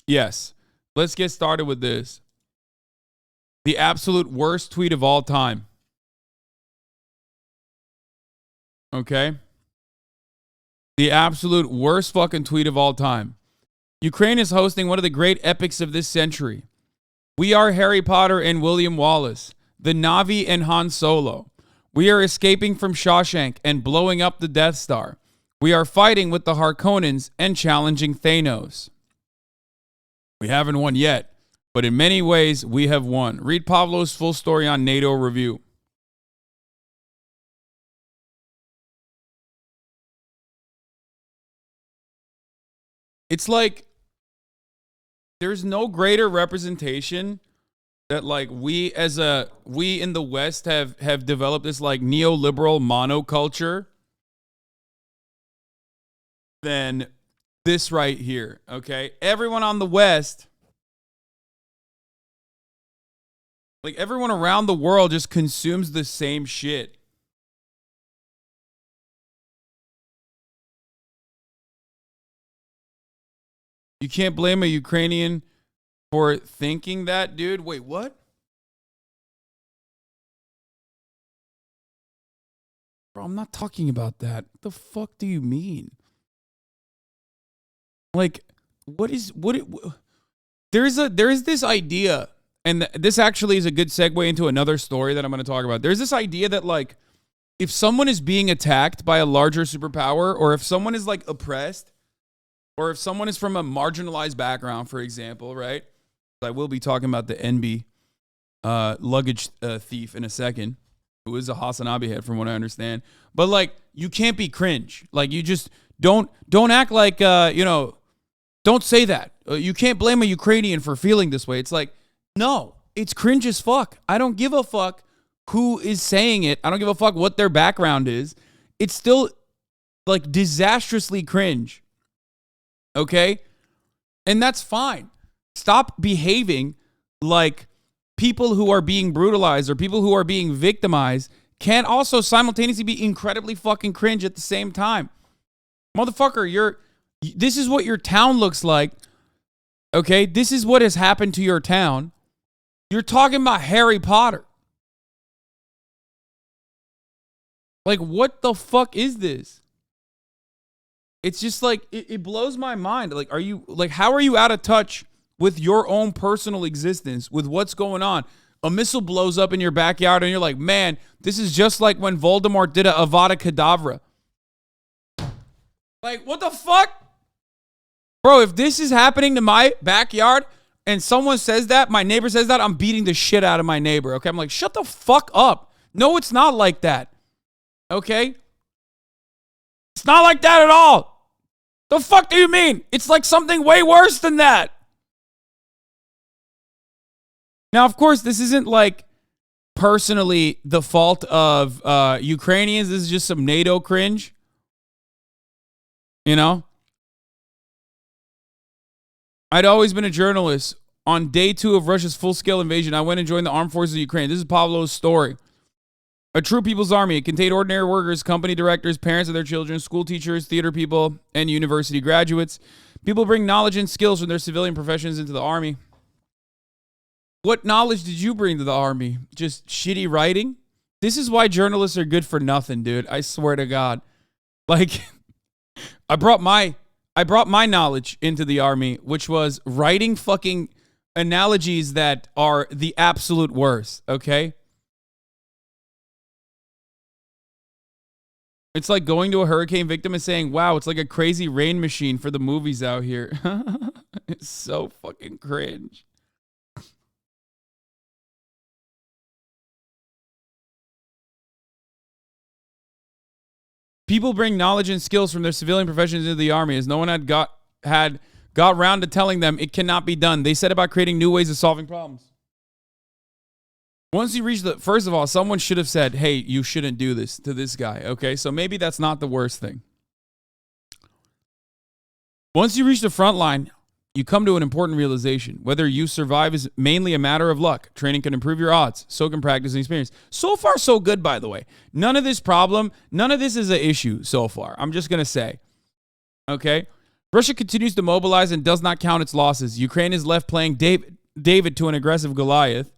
Yes. Let's get started with this. The absolute worst tweet of all time. Okay? The absolute worst fucking tweet of all time. Ukraine is hosting one of the great epics of this century. We are Harry Potter and William Wallace, the Na'vi and Han Solo. We are escaping from Shawshank and blowing up the Death Star. We are fighting with the Harkonnens and challenging Thanos. We haven't won yet, but in many ways we have won. Read Pablo's full story on NATO Review. It's like there's no greater representation that like we in the West have developed this like neoliberal monoculture than this right here, okay? Everyone on the West, like everyone around the world just consumes the same shit. You can't blame a Ukrainian for thinking that, dude. Wait, what? Bro, I'm not talking about that. What the fuck do you mean? Like, there is this idea, and this actually is a good segue into another story that I'm going to talk about. There's this idea that like, if someone is being attacked by a larger superpower, or if someone is like oppressed, or if someone is from a marginalized background, for example, right? I will be talking about the NB. luggage thief in a second, who is a Hasanabi head from what I understand. But like, you can't be cringe. Like, you just don't act like don't say that. You can't blame a Ukrainian for feeling this way. It's like, no, it's cringe as fuck. I don't give a fuck who is saying it. I don't give a fuck what their background is. It's still like disastrously cringe. Okay? And that's fine. Stop behaving like people who are being brutalized or people who are being victimized can also simultaneously be incredibly fucking cringe at the same time. Motherfucker, this is what your town looks like. Okay? This is what has happened to your town. You're talking about Harry Potter. Like, what the fuck is this? It's just like, it blows my mind. Like, how are you out of touch with your own personal existence, with what's going on? A missile blows up in your backyard and you're like, man, this is just like when Voldemort did a Avada Kedavra. Like, what the fuck? Bro, if this is happening to my backyard and someone says that, my neighbor says that, I'm beating the shit out of my neighbor, okay? I'm like, shut the fuck up. No, it's not like that. Okay? It's not like that at all. The fuck do you mean? It's like something way worse than that. Now, of course, this isn't like personally the fault of Ukrainians. This is just some NATO cringe. You know? I'd always been a journalist. On day 2 of Russia's full-scale invasion, I went and joined the armed forces of Ukraine. This is Pablo's story. A true people's army. It contained ordinary workers, company directors, parents of their children, school teachers, theater people, and university graduates. People bring knowledge and skills from their civilian professions into the army. What knowledge did you bring to the army? Just shitty writing? This is why journalists are good for nothing, dude. I swear to God. Like, I brought my knowledge into the army, which was writing fucking analogies that are the absolute worst, okay? It's like going to a hurricane victim and saying, wow, it's like a crazy rain machine for the movies out here. It's so fucking cringe. People bring knowledge and skills from their civilian professions into the army, as no one had got round to telling them it cannot be done. They said about creating new ways of solving problems. Once you reach first of all, someone should have said, hey, you shouldn't do this to this guy, okay? So maybe that's not the worst thing. Once you reach the front line, you come to an important realization. Whether you survive is mainly a matter of luck. Training can improve your odds. So can practice and experience. So far, so good, by the way. None of this is an issue so far. I'm just going to say. Okay? Russia continues to mobilize and does not count its losses. Ukraine is left playing David to an aggressive Goliath.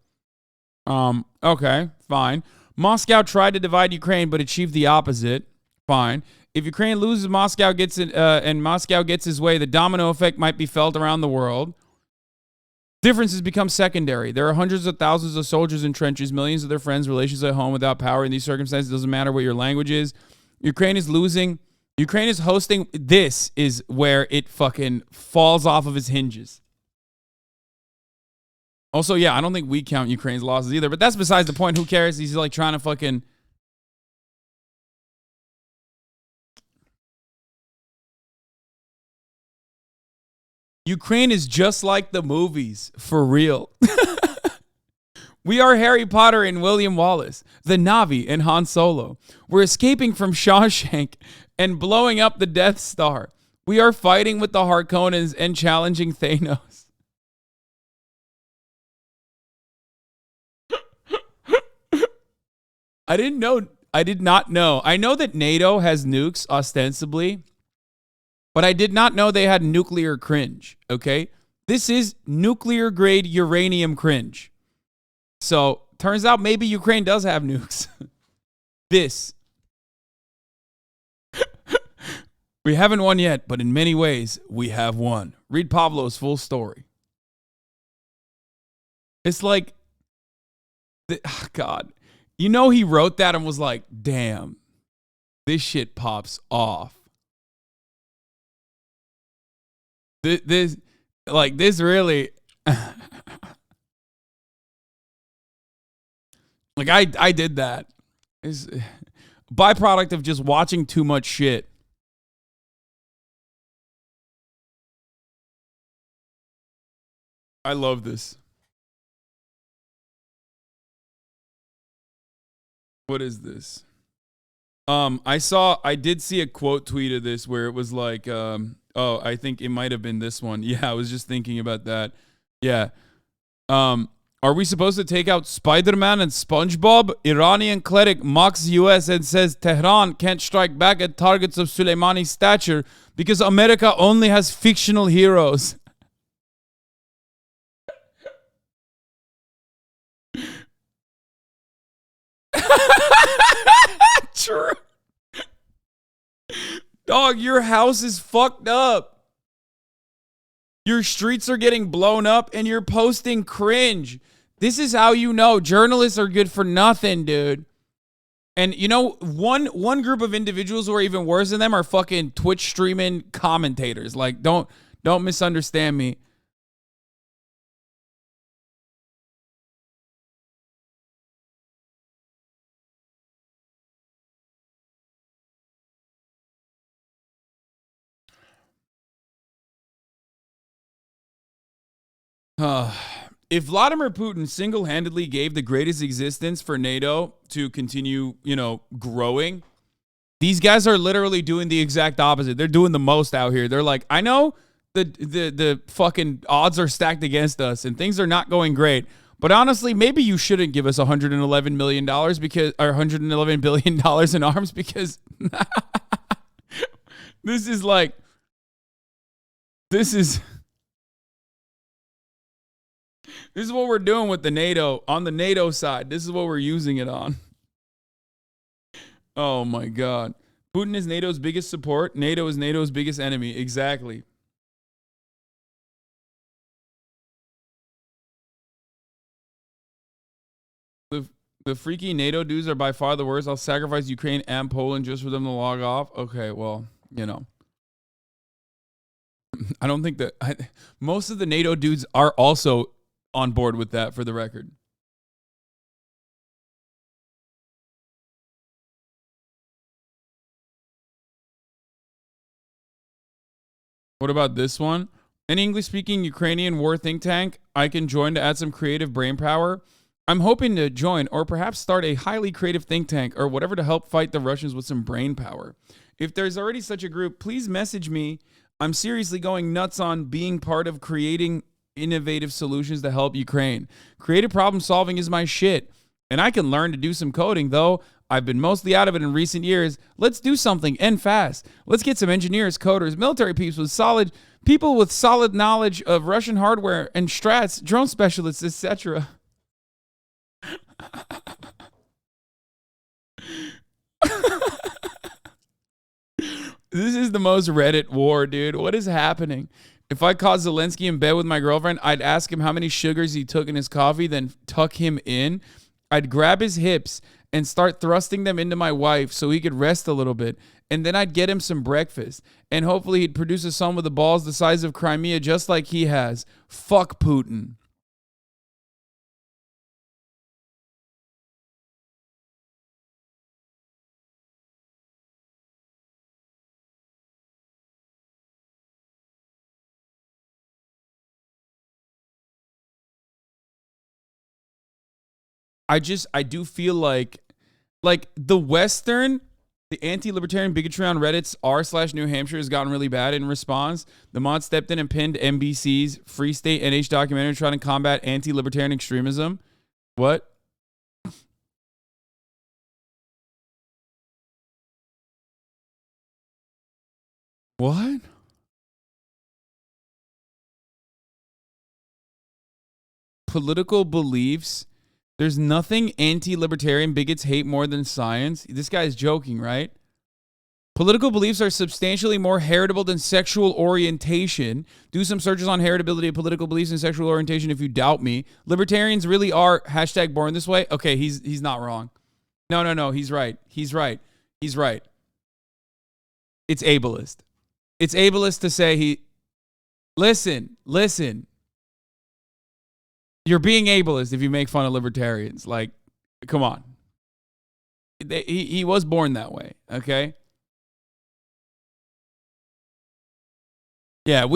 Okay, fine. Moscow tried to divide Ukraine, but achieved the opposite. Fine. If Ukraine loses, Moscow gets it, and Moscow gets his way, the domino effect might be felt around the world. Differences become secondary. There are hundreds of thousands of soldiers in trenches, millions of their friends, relations at home without power. In these circumstances, it doesn't matter what your language is. Ukraine is losing. Ukraine is hosting. This is where it fucking falls off of its hinges. Also, yeah, I don't think we count Ukraine's losses either, but that's besides the point. Who cares? He's like trying to fucking... Ukraine is just like the movies, for real. We are Harry Potter and William Wallace, the Na'vi and Han Solo. We're escaping from Shawshank and blowing up the Death Star. We are fighting with the Harkonnens and challenging Thanos. I did not know. I know that NATO has nukes ostensibly, but I did not know they had nuclear cringe, okay? This is nuclear grade uranium cringe. So, turns out maybe Ukraine does have nukes. This. We haven't won yet, but in many ways, we have won. Read Pablo's full story. It's like, oh God. You know he wrote that and was like, damn, this shit pops off. This really... Like I did that. It's byproduct of just watching too much shit. I love this. What is this? I did see a quote tweet of this where it was like, I think it might have been this one. Yeah, I was just thinking about that. Yeah. Are we supposed to take out Spider-Man and SpongeBob? Iranian cleric mocks US and says Tehran can't strike back at targets of Soleimani's stature because America only has fictional heroes. True. Dog, your house is fucked up. Your streets are getting blown up and you're posting cringe. This is how you know journalists are good for nothing, dude. And you know, one group of individuals who are even worse than them are fucking Twitch streaming commentators. Like, don't misunderstand me. If Vladimir Putin single-handedly gave the greatest existence for NATO to continue, growing, these guys are literally doing the exact opposite. They're doing the most out here. They're like, I know the fucking odds are stacked against us and things are not going great, but honestly, maybe you shouldn't give us $111 million because, or $111 billion in arms because this is what we're doing with the NATO, on the NATO side. This is what we're using it on. Oh my God. Putin is NATO's biggest support. NATO is NATO's biggest enemy. Exactly. The freaky NATO dudes are by far the worst. I'll sacrifice Ukraine and Poland just for them to log off. Okay, well, I don't think that most of the NATO dudes are also on board with that, for the record. What about this one? An English-speaking Ukrainian war think tank I can join to add some creative brain power. I'm hoping to join or perhaps start a highly creative think tank or whatever to help fight the Russians with some brain power. If there's already such a group, please message me. I'm seriously going nuts on being part of creating innovative solutions to help Ukraine. Creative problem solving is my shit. And I can learn to do some coding, though I've been mostly out of it in recent years. Let's do something and fast. Let's get some engineers, coders, military people with solid knowledge of Russian hardware and strats, drone specialists, etc. This is the most Reddit war, dude. What is happening? If I caught Zelensky in bed with my girlfriend, I'd ask him how many sugars he took in his coffee, then tuck him in. I'd grab his hips and start thrusting them into my wife so he could rest a little bit. And then I'd get him some breakfast. And hopefully he'd produce a son with the balls the size of Crimea just like he has. Fuck Putin. I do feel like the Western, the anti-libertarian bigotry on Reddit's r/New Hampshire has gotten really bad in response. The mod stepped in and pinned NBC's Free State NH documentary trying to combat anti-libertarian extremism. What? What? Political beliefs. There's nothing anti-libertarian bigots hate more than science. This guy's joking, right? Political beliefs are substantially more heritable than sexual orientation. Do some searches on heritability of political beliefs and sexual orientation if you doubt me. Libertarians really are #born this way. Okay, he's not wrong. No, he's right. He's right. It's ableist. It's ableist to say Listen. You're being ableist if you make fun of libertarians. Like, come on. He was born that way, okay? Yeah,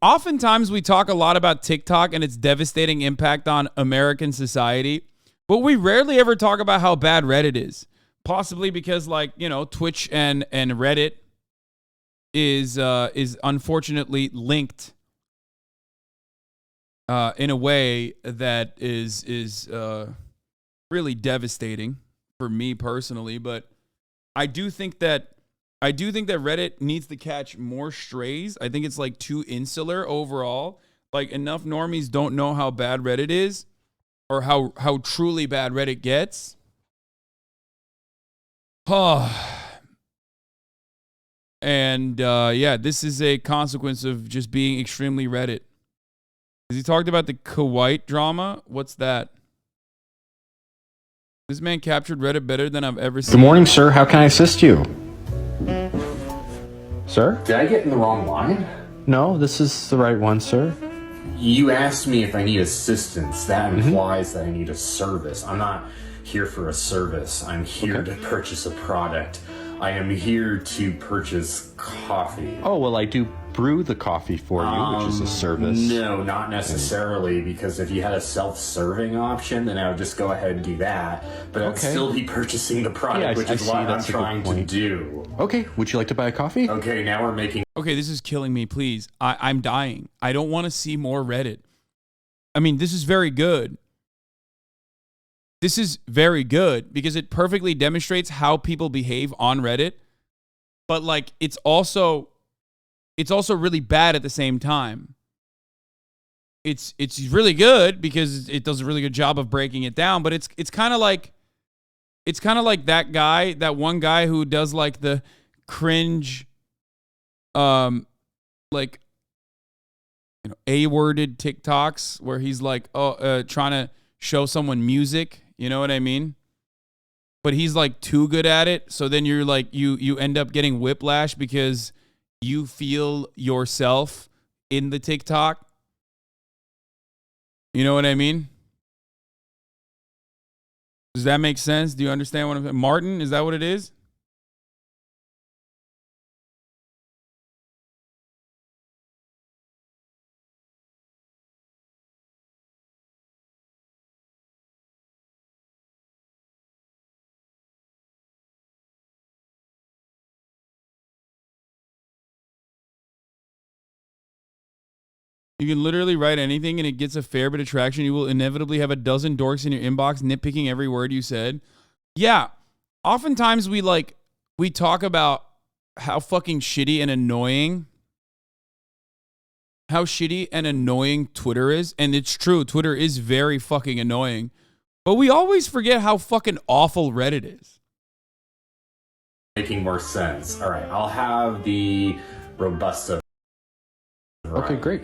oftentimes we talk a lot about TikTok and its devastating impact on American society, but we rarely ever talk about how bad Reddit is. Possibly because, like, you know, Twitch and Reddit is unfortunately linked in a way that is really devastating for me personally. But I do think that Reddit needs to catch more strays. I think it's like too insular overall. Like, enough normies don't know how bad Reddit is, or how truly bad Reddit gets. And yeah, this is a consequence of just being extremely Reddit. Has he talked about the Kuwait drama? What's that? This man captured Reddit better than I've ever seen. Good morning, sir. How can I assist you? Sir? Did I get in the wrong line? No, this is the right one, sir. You asked me if I need assistance. That implies that I need a service. I'm not here for a service. I'm here to purchase a product. I am here to purchase coffee. Oh, well, I do brew the coffee for you, which is a service. No, not necessarily, because if you had a self-serving option, then I would just go ahead and do that. But I'd still be purchasing the product, which is what I'm trying to do. Okay, would you like to buy a coffee? Okay, now we're making... Okay, this is killing me, please. I'm dying. I don't want to see more Reddit. I mean, this is very good. This is very good because it perfectly demonstrates how people behave on Reddit. But, like, it's also really bad at the same time. It's really good because it does a really good job of breaking it down, but it's kind of like that one guy who does like the cringe like, you know, A-worded TikToks where he's like trying to show someone music, you know what I mean? But he's like too good at it, so then you're like you end up getting whiplash because you feel yourself in the TikTok. You know what I mean? Does that make sense? Do you understand what I'm saying? Martin, is that what it is? You can literally write anything and it gets a fair bit of traction. You will inevitably have a dozen dorks in your inbox nitpicking every word you said. Yeah. Oftentimes we talk about how fucking shitty and annoying Twitter is. And it's true. Twitter is very fucking annoying. But we always forget how fucking awful Reddit is. Making more sense. All right, I'll have the Robusta. Okay, great.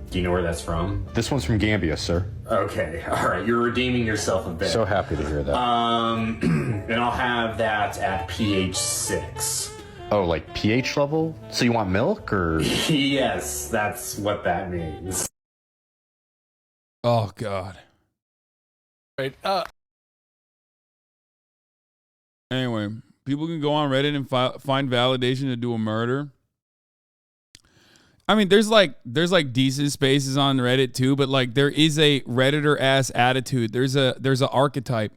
Do you know where that's from? This one's from Gambia, sir. Okay, all right. You're redeeming yourself a bit. So happy to hear that. And I'll have that at pH 6. Oh, like pH level? So you want milk or? Yes, that's what that means. Oh, God. Right. Anyway, people can go on Reddit and find validation to do a murder. I mean, there's like decent spaces on Reddit too, but like there is a Redditor ass attitude. There's a archetype.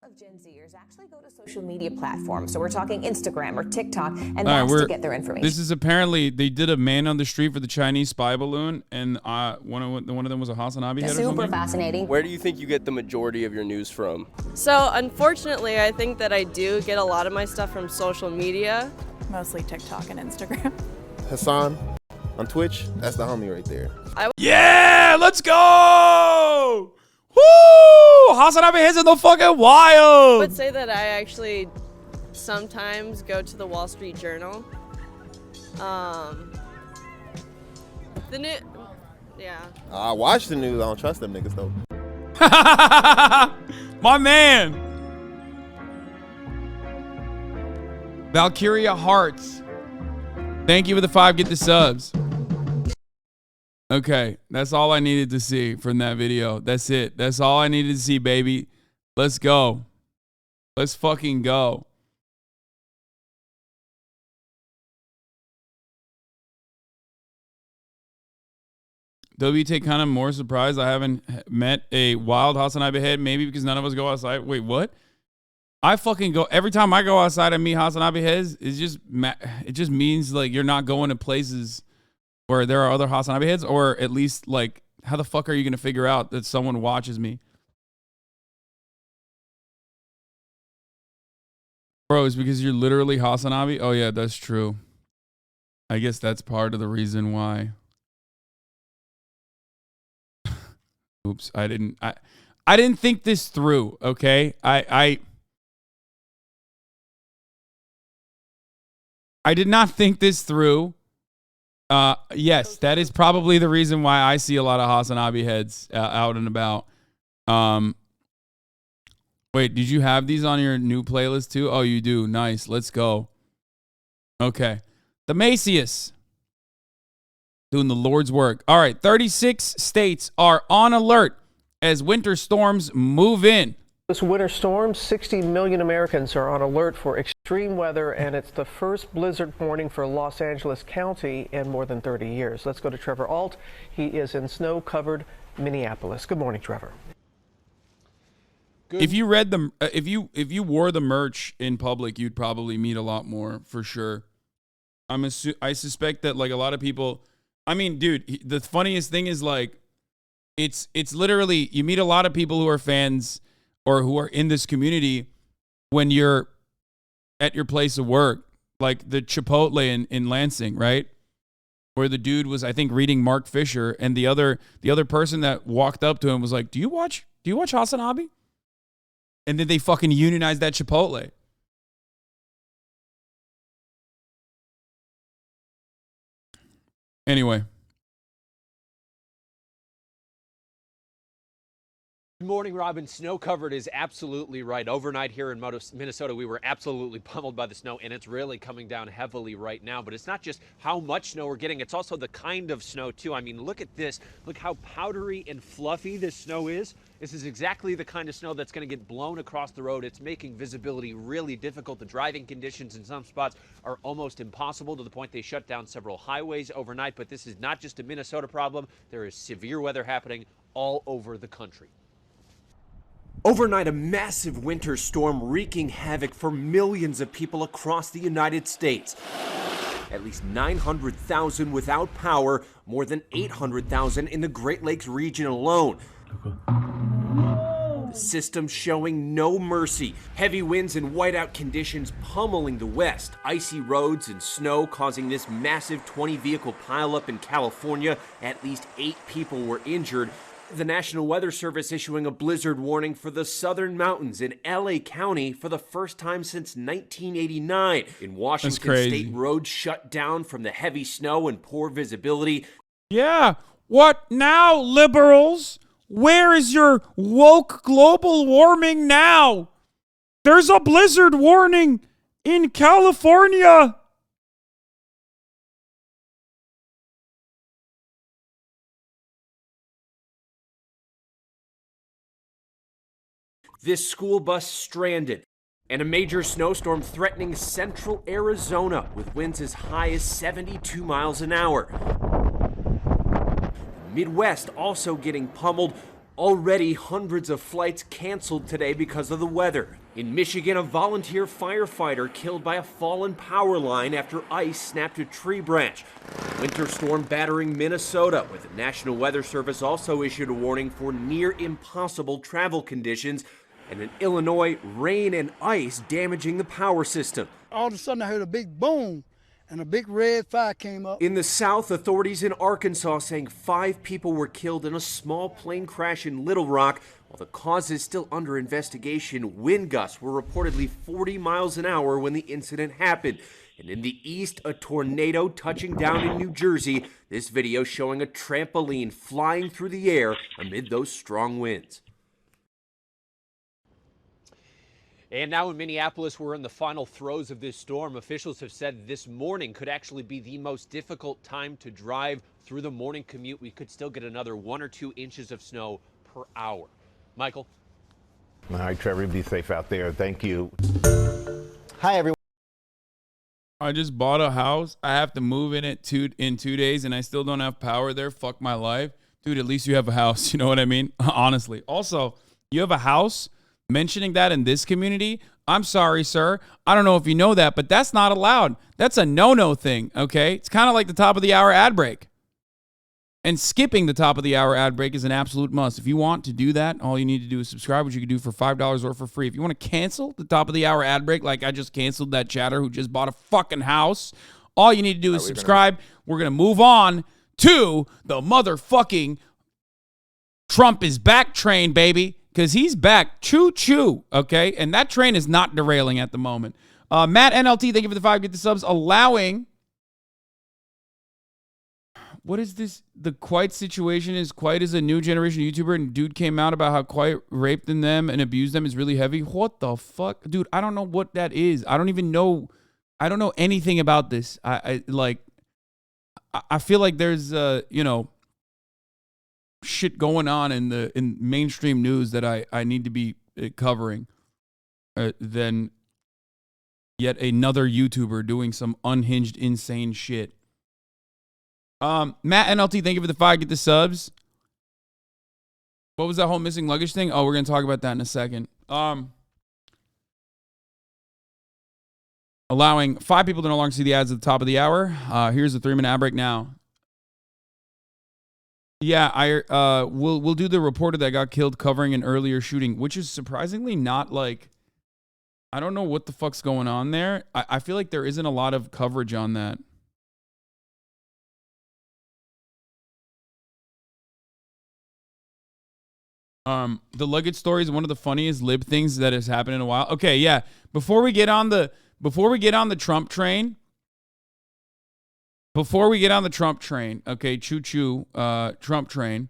Of Gen Zers actually go to social media platforms, so we're talking Instagram or TikTok, and that's to get their information. This is apparently they did a man on the street for the Chinese spy balloon, and one of them was a Hasanabi head or something. Super fascinating. Where do you think you get the majority of your news from? So unfortunately, I think that I do get a lot of my stuff from social media. Mostly TikTok and Instagram. Hassan on Twitch, that's the homie right there. Yeah, let's go! Woo! Hasanabi is in the fucking wild! I would say that I actually sometimes go to the Wall Street Journal. Yeah. I watch the news, I don't trust them niggas though. My man! Valkyria Hearts. Thank you for the 5, get the subs. Okay, that's all I needed to see from that video. That's it. That's all I needed to see, baby. Let's go. Let's fucking go. WT kind of more surprised I haven't met a wild Hasanabi head, maybe because none of us go outside. Wait, what? I fucking go every time I go outside and meet Hasanabi heads. It just means like you're not going to places where there are other Hasanabi heads, or at least like how the fuck are you gonna figure out that someone watches me? Bro, it's because you're literally Hasanabi. Oh yeah, that's true. I guess that's part of the reason why. Oops, I didn't think this through, okay? I did not think this through. Yes, that is probably the reason why I see a lot of Hasanabi heads out and about. Wait, did you have these on your new playlist too? Oh, you do. Nice. Let's go. Okay. The Macius. Doing the Lord's work. All right. 36 states are on alert as winter storms move in. This winter storm, 60 million Americans are on alert for extreme weather, and it's the first blizzard warning for Los Angeles County in more than 30 years. Let's go to Trevor Alt. He is in snow-covered Minneapolis. Good morning, Trevor. If you read the if you wore the merch in public, you'd probably meet a lot more for sure. I suspect that like a lot of people. I mean, dude, the funniest thing is like, it's literally you meet a lot of people who are fans or who are in this community when you're at your place of work, like the Chipotle in Lansing, right? Where the dude was, I think, reading Mark Fisher, and the other person that walked up to him was like, "Do you watch Hasanabi?" And then they fucking unionized that Chipotle. Anyway. Good morning, Robin. Snow covered is absolutely right. Overnight here in Minnesota, we were absolutely pummeled by the snow, and it's really coming down heavily right now. But it's not just how much snow we're getting, it's also the kind of snow, too. I mean, look at this. Look how powdery and fluffy this snow is. This is exactly the kind of snow that's going to get blown across the road. It's making visibility really difficult. The driving conditions in some spots are almost impossible, to the point they shut down several highways overnight. But this is not just a Minnesota problem. There is severe weather happening all over the country. Overnight, a massive winter storm wreaking havoc for millions of people across the United States. At least 900,000 without power, more than 800,000 in the Great Lakes region alone. The system showing no mercy. Heavy winds and whiteout conditions pummeling the west. Icy roads and snow causing this massive 20-vehicle pileup in California. At least 8 people were injured. The National Weather Service issuing a blizzard warning for the southern mountains in LA County for the first time since 1989. In Washington State, roads shut down from the heavy snow and poor visibility. Yeah, what now, liberals? Where is your woke global warming now? There's a blizzard warning in California. This school bus stranded, and a major snowstorm threatening central Arizona with winds as high as 72 miles an hour. The Midwest also getting pummeled. Already hundreds of flights canceled today because of the weather. In Michigan, a volunteer firefighter killed by a fallen power line after ice snapped a tree branch. Winter storm battering Minnesota, with the National Weather Service also issued a warning for near impossible travel conditions. And in Illinois, rain and ice damaging the power system. All of a sudden I heard a big boom and a big red fire came up. In the South, authorities in Arkansas saying 5 people were killed in a small plane crash in Little Rock. While the cause is still under investigation, wind gusts were reportedly 40 miles an hour when the incident happened. And in the east, a tornado touching down in New Jersey. This video showing a trampoline flying through the air amid those strong winds. And now in Minneapolis, we're in the final throes of this storm. Officials have said this morning could actually be the most difficult time to drive through the morning commute. We could still get another 1 or 2 inches of snow per hour. Michael? All right, Trevor, be safe out there. Thank you. Hi, everyone. I just bought a house. I have to move in it in 2 days, and I still don't have power there. Fuck my life. Dude, at least you have a house. You know what I mean? Honestly. Also, you have a house. Mentioning that in this community, I'm sorry, sir. I don't know if you know that, but that's not allowed. That's a no-no thing, okay? It's kind of like the top of the hour ad break. And skipping the top of the hour ad break is an absolute must. If you want to do that, all you need to do is subscribe, which you can do for $5 or for free. If you want to cancel the top of the hour ad break, like I just canceled that chatter who just bought a fucking house, all you need to do is subscribe. We're going to move on to the motherfucking Trump is back train, baby. Because he's back. Choo-choo, okay? And that train is not derailing at the moment. Matt NLT, thank you for the 5. Get the subs. Allowing... What is this? The Quiet situation is Quiet is a new generation YouTuber, and dude came out about how Quiet raped them and abused them is really heavy. What the fuck? Dude, I don't know what that is. I don't even know. I don't know anything about this. I feel like there's, shit going on in mainstream news that I need to be covering than yet another YouTuber doing some unhinged, insane shit. Matt NLT, thank you for the 5. Get the subs. What was that whole missing luggage thing? Oh, we're going to talk about that in a second. Allowing 5 people to no longer see the ads at the top of the hour. Here's the 3-minute ad break now. Yeah, we'll do the reporter that got killed covering an earlier shooting, which is surprisingly not like, I don't know what the fuck's going on there. I feel like there isn't a lot of coverage on that. The luggage story is one of the funniest lib things that has happened in a while. Okay, yeah. Before we get on the Trump train. Okay, choo-choo, Trump train.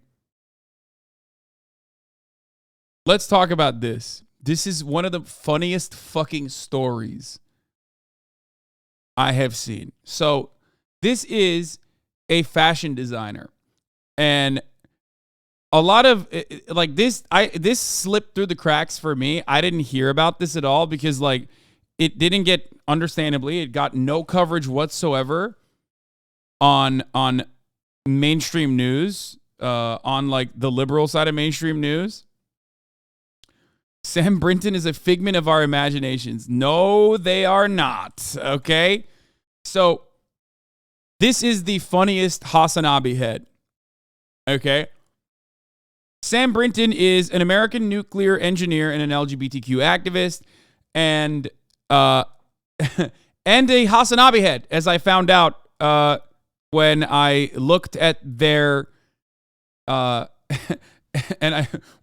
Let's talk about this. This is one of the funniest fucking stories I have seen. So, this is a fashion designer. And a lot of like this slipped through the cracks for me. I didn't hear about this at all because like it didn't get, understandably, it got no coverage whatsoever on mainstream news, on like the liberal side of mainstream news. Sam Brinton is a figment of our imaginations. No, they are not. Okay? So this is the funniest Hasanabi head. Okay? Sam Brinton is an American nuclear engineer and an LGBTQ activist, and a Hasanabi head, as I found out when I looked at their when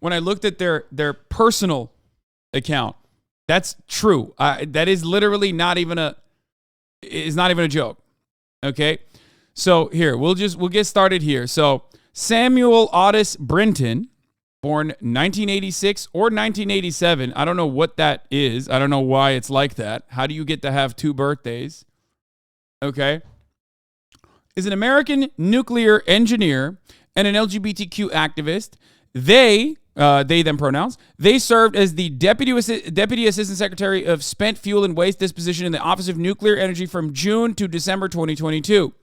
I looked at their personal account. That's true. That is literally not even a joke. Okay, so here we'll get started here. So Samuel Otis Brinton, born 1986 or 1987. I don't know what that is. I don't know why it's like that. How do you get to have 2 birthdays? Okay. Is an American nuclear engineer and an LGBTQ activist. They them pronouns. They served as the Deputy Assistant Secretary of Spent Fuel and Waste Disposition in the Office of Nuclear Energy from June to December 2022.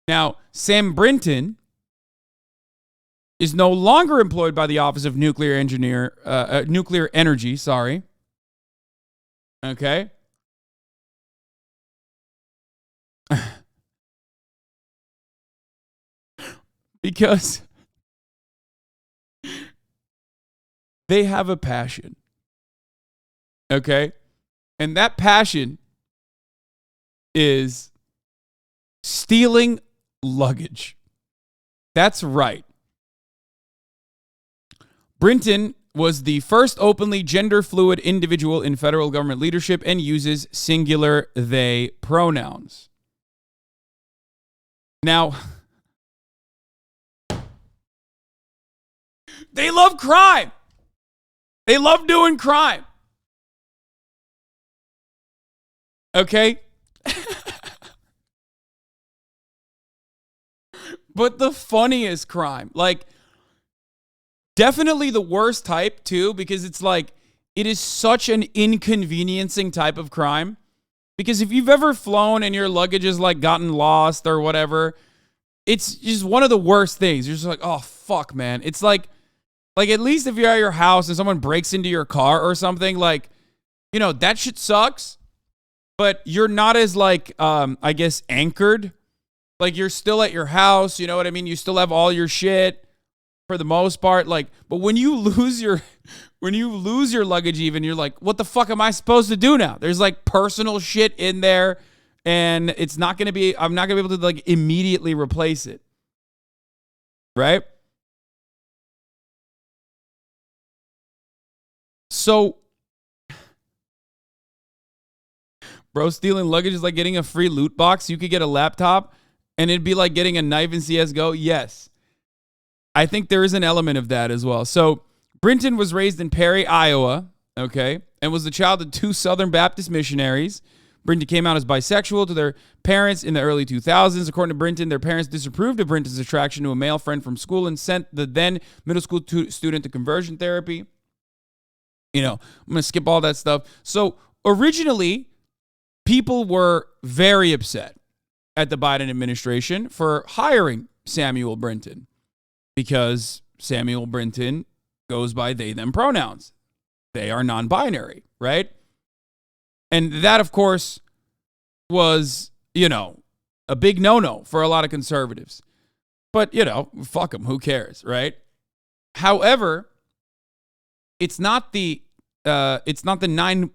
Now, Sam Brinton is no longer employed by the Office of Nuclear Energy, sorry. Okay. Because they have a passion. Okay? And that passion is stealing luggage. That's right. Brinton was the first openly gender-fluid individual in federal government leadership and uses singular they pronouns. Now, they love crime. They love doing crime. Okay? But the funniest crime, like, definitely the worst type, too, because it's like, it is such an inconveniencing type of crime. Because if you've ever flown and your luggage has like gotten lost or whatever, it's just one of the worst things. You're just like, oh, fuck, man. It's like at least if you're at your house and someone breaks into your car or something, like, you know, that shit sucks. But you're not as like, I guess, anchored. Like, you're still at your house. You know what I mean? You still have all your shit for the most part. Like, but when you lose your luggage, even, you're like, what the fuck am I supposed to do now? There's like personal shit in there. And it's not going to be, I'm not going to be able to like immediately replace it. Right? So, bro, stealing luggage is like getting a free loot box. You could get a laptop and it'd be like getting a knife in CSGO. Yes. I think there is an element of that as well. So, Brinton was raised in Perry, Iowa, okay, and was the child of 2 Southern Baptist missionaries. Brinton came out as bisexual to their parents in the early 2000s. According to Brinton, their parents disapproved of Brinton's attraction to a male friend from school and sent the then middle school student to conversion therapy. You know, I'm going to skip all that stuff. So originally, people were very upset at the Biden administration for hiring Samuel Brinton because Samuel Brinton goes by they, them pronouns. They are non-binary, right? And that, of course, was, you know, a big no-no for a lot of conservatives. But, you know, fuck them. Who cares, right? However, it's not the non-binary.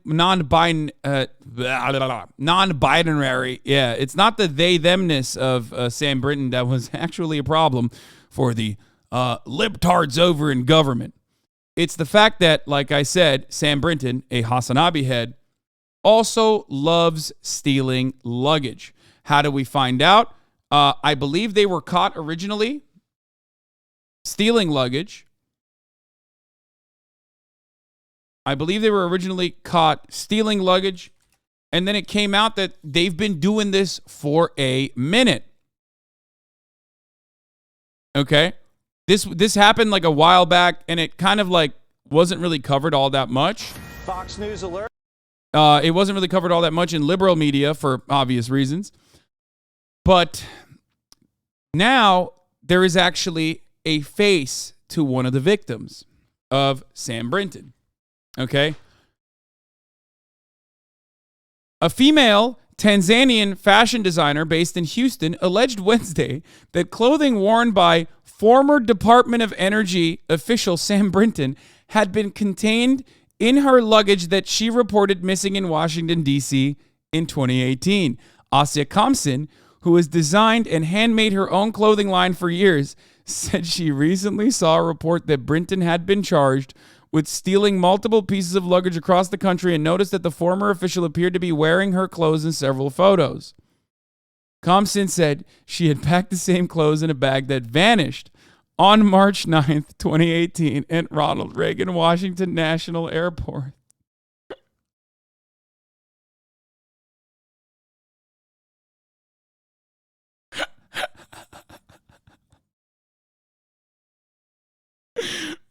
Yeah, it's not the they-themness of Sam Brinton that was actually a problem for the libtards over in government. It's the fact that, like I said, Sam Brinton, a Hasanabi head, also loves stealing luggage. How do we find out? I believe they were caught originally stealing luggage. And then it came out that they've been doing this for a minute. Okay? This happened like a while back, and it kind of like wasn't really covered all that much. Fox News alert. It wasn't really covered all that much in liberal media for obvious reasons. But now there is actually a face to one of the victims of Sam Brinton. Okay? A female Tanzanian fashion designer based in Houston alleged Wednesday that clothing worn by former Department of Energy official Sam Brinton had been contained in her luggage that she reported missing in Washington, D.C. in 2018. Asia Kamsin, who has designed and handmade her own clothing line for years, said she recently saw a report that Brinton had been charged with stealing multiple pieces of luggage across the country and noticed that the former official appeared to be wearing her clothes in several photos. Kamsin said she had packed the same clothes in a bag that vanished on March 9th, 2018 at Ronald Reagan Washington National Airport.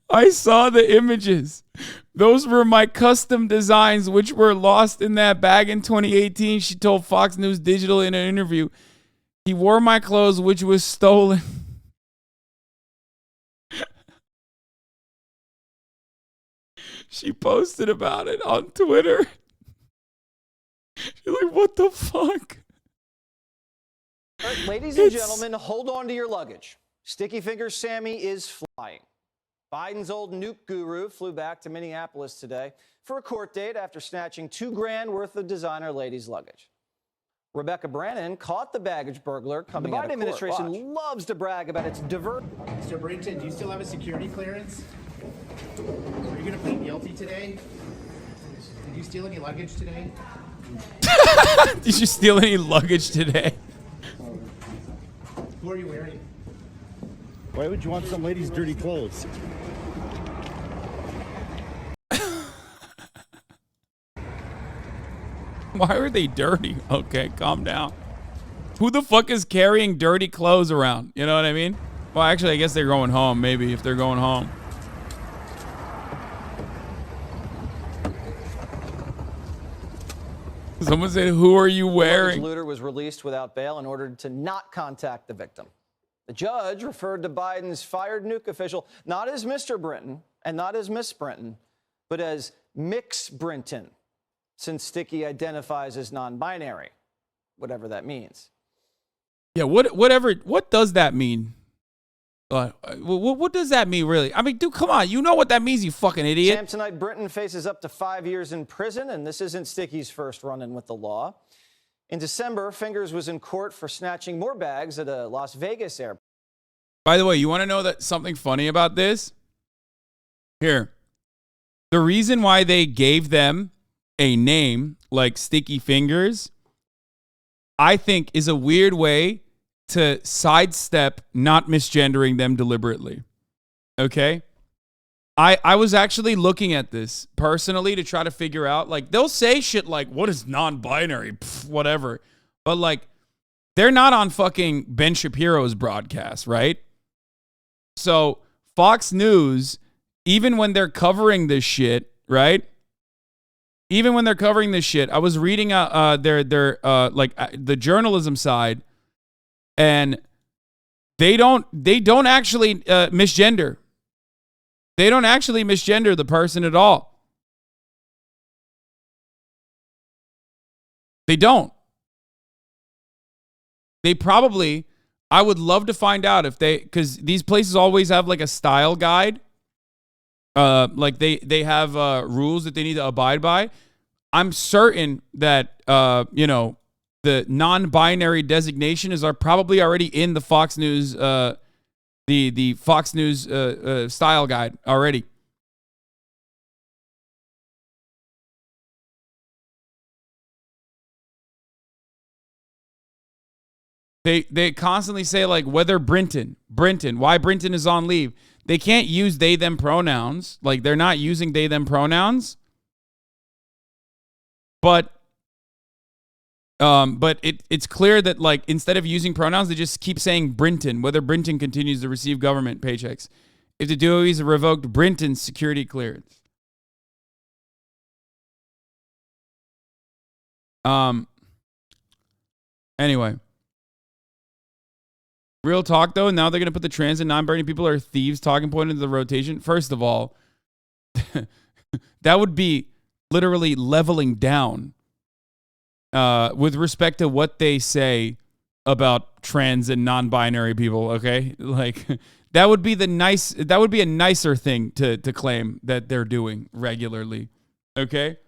I saw the images. Those were my custom designs, which were lost in that bag in 2018, she told Fox News Digital in an interview. He wore my clothes, which was stolen. She posted about it on Twitter. She's like, what the fuck? All right, ladies and gentlemen, hold on to your luggage. Sticky Fingers Sammy is flying. Biden's old nuke guru flew back to Minneapolis today for a court date after snatching $2,000 worth of designer ladies' luggage. Rebecca Brannon caught the baggage burglar coming out of court. The Biden administration loves to brag about its diverse. Mr. Brinton, do you still have a security clearance? Are you going to plead guilty today? Did you steal any luggage today? Did you steal any luggage today? Who are you wearing? Why would you want some lady's dirty clothes? Why are they dirty? Okay, calm down. Who the fuck is carrying dirty clothes around? You know what I mean? Well, actually, I guess they're going home, maybe, if they're going home. Someone said, "Who are you wearing?" The looter was released without bail and ordered to not contact the victim. The judge referred to Biden's fired nuke official not as Mr. Brinton and not as Miss Brinton, but as Mix Brinton, since Sticky identifies as non-binary, whatever that means. Yeah, what does that mean? What does that mean, really? I mean, dude, come on. You know what that means, you fucking idiot. Samsonite Brinton faces up to 5 years in prison, and this isn't Sticky's first run-in with the law. In December, Fingers was in court for snatching more bags at a Las Vegas airport. By the way, you want to know that something funny about this? Here. The reason why they gave them a name like Sticky Fingers, I think, is a weird way to sidestep not misgendering them deliberately. Okay? I was actually looking at this personally to try to figure out, like, they'll say shit like, what is non-binary? Pff, whatever. But, like, they're not on fucking Ben Shapiro's broadcast, right? So Fox News, even when they're covering this shit, right? Even when they're covering this shit, I was reading their the journalism side, and they don't actually misgender. They don't actually misgender the person at all. They don't. They probably, I would love to find out if they, because these places always have like a style guide. Like they have rules that they need to abide by. I'm certain that, you know, the non-binary designation is probably already in the Fox News, the Fox News style guide already. They constantly say, like, whether Brinton, why Brinton is on leave. They can't use they, them pronouns. Like, they're not using they, them pronouns. But it's clear that, like, instead of using pronouns, they just keep saying Brinton, whether Brinton continues to receive government paychecks. If the DOE's revoked Brinton's security clearance. Anyway. Real talk, though, now they're going to put the trans and non-binary people are thieves talking point into the rotation. First of all, that would be literally leveling down with respect to what they say about trans and non-binary people, okay? Like, that would be a nicer thing to claim that they're doing regularly, okay?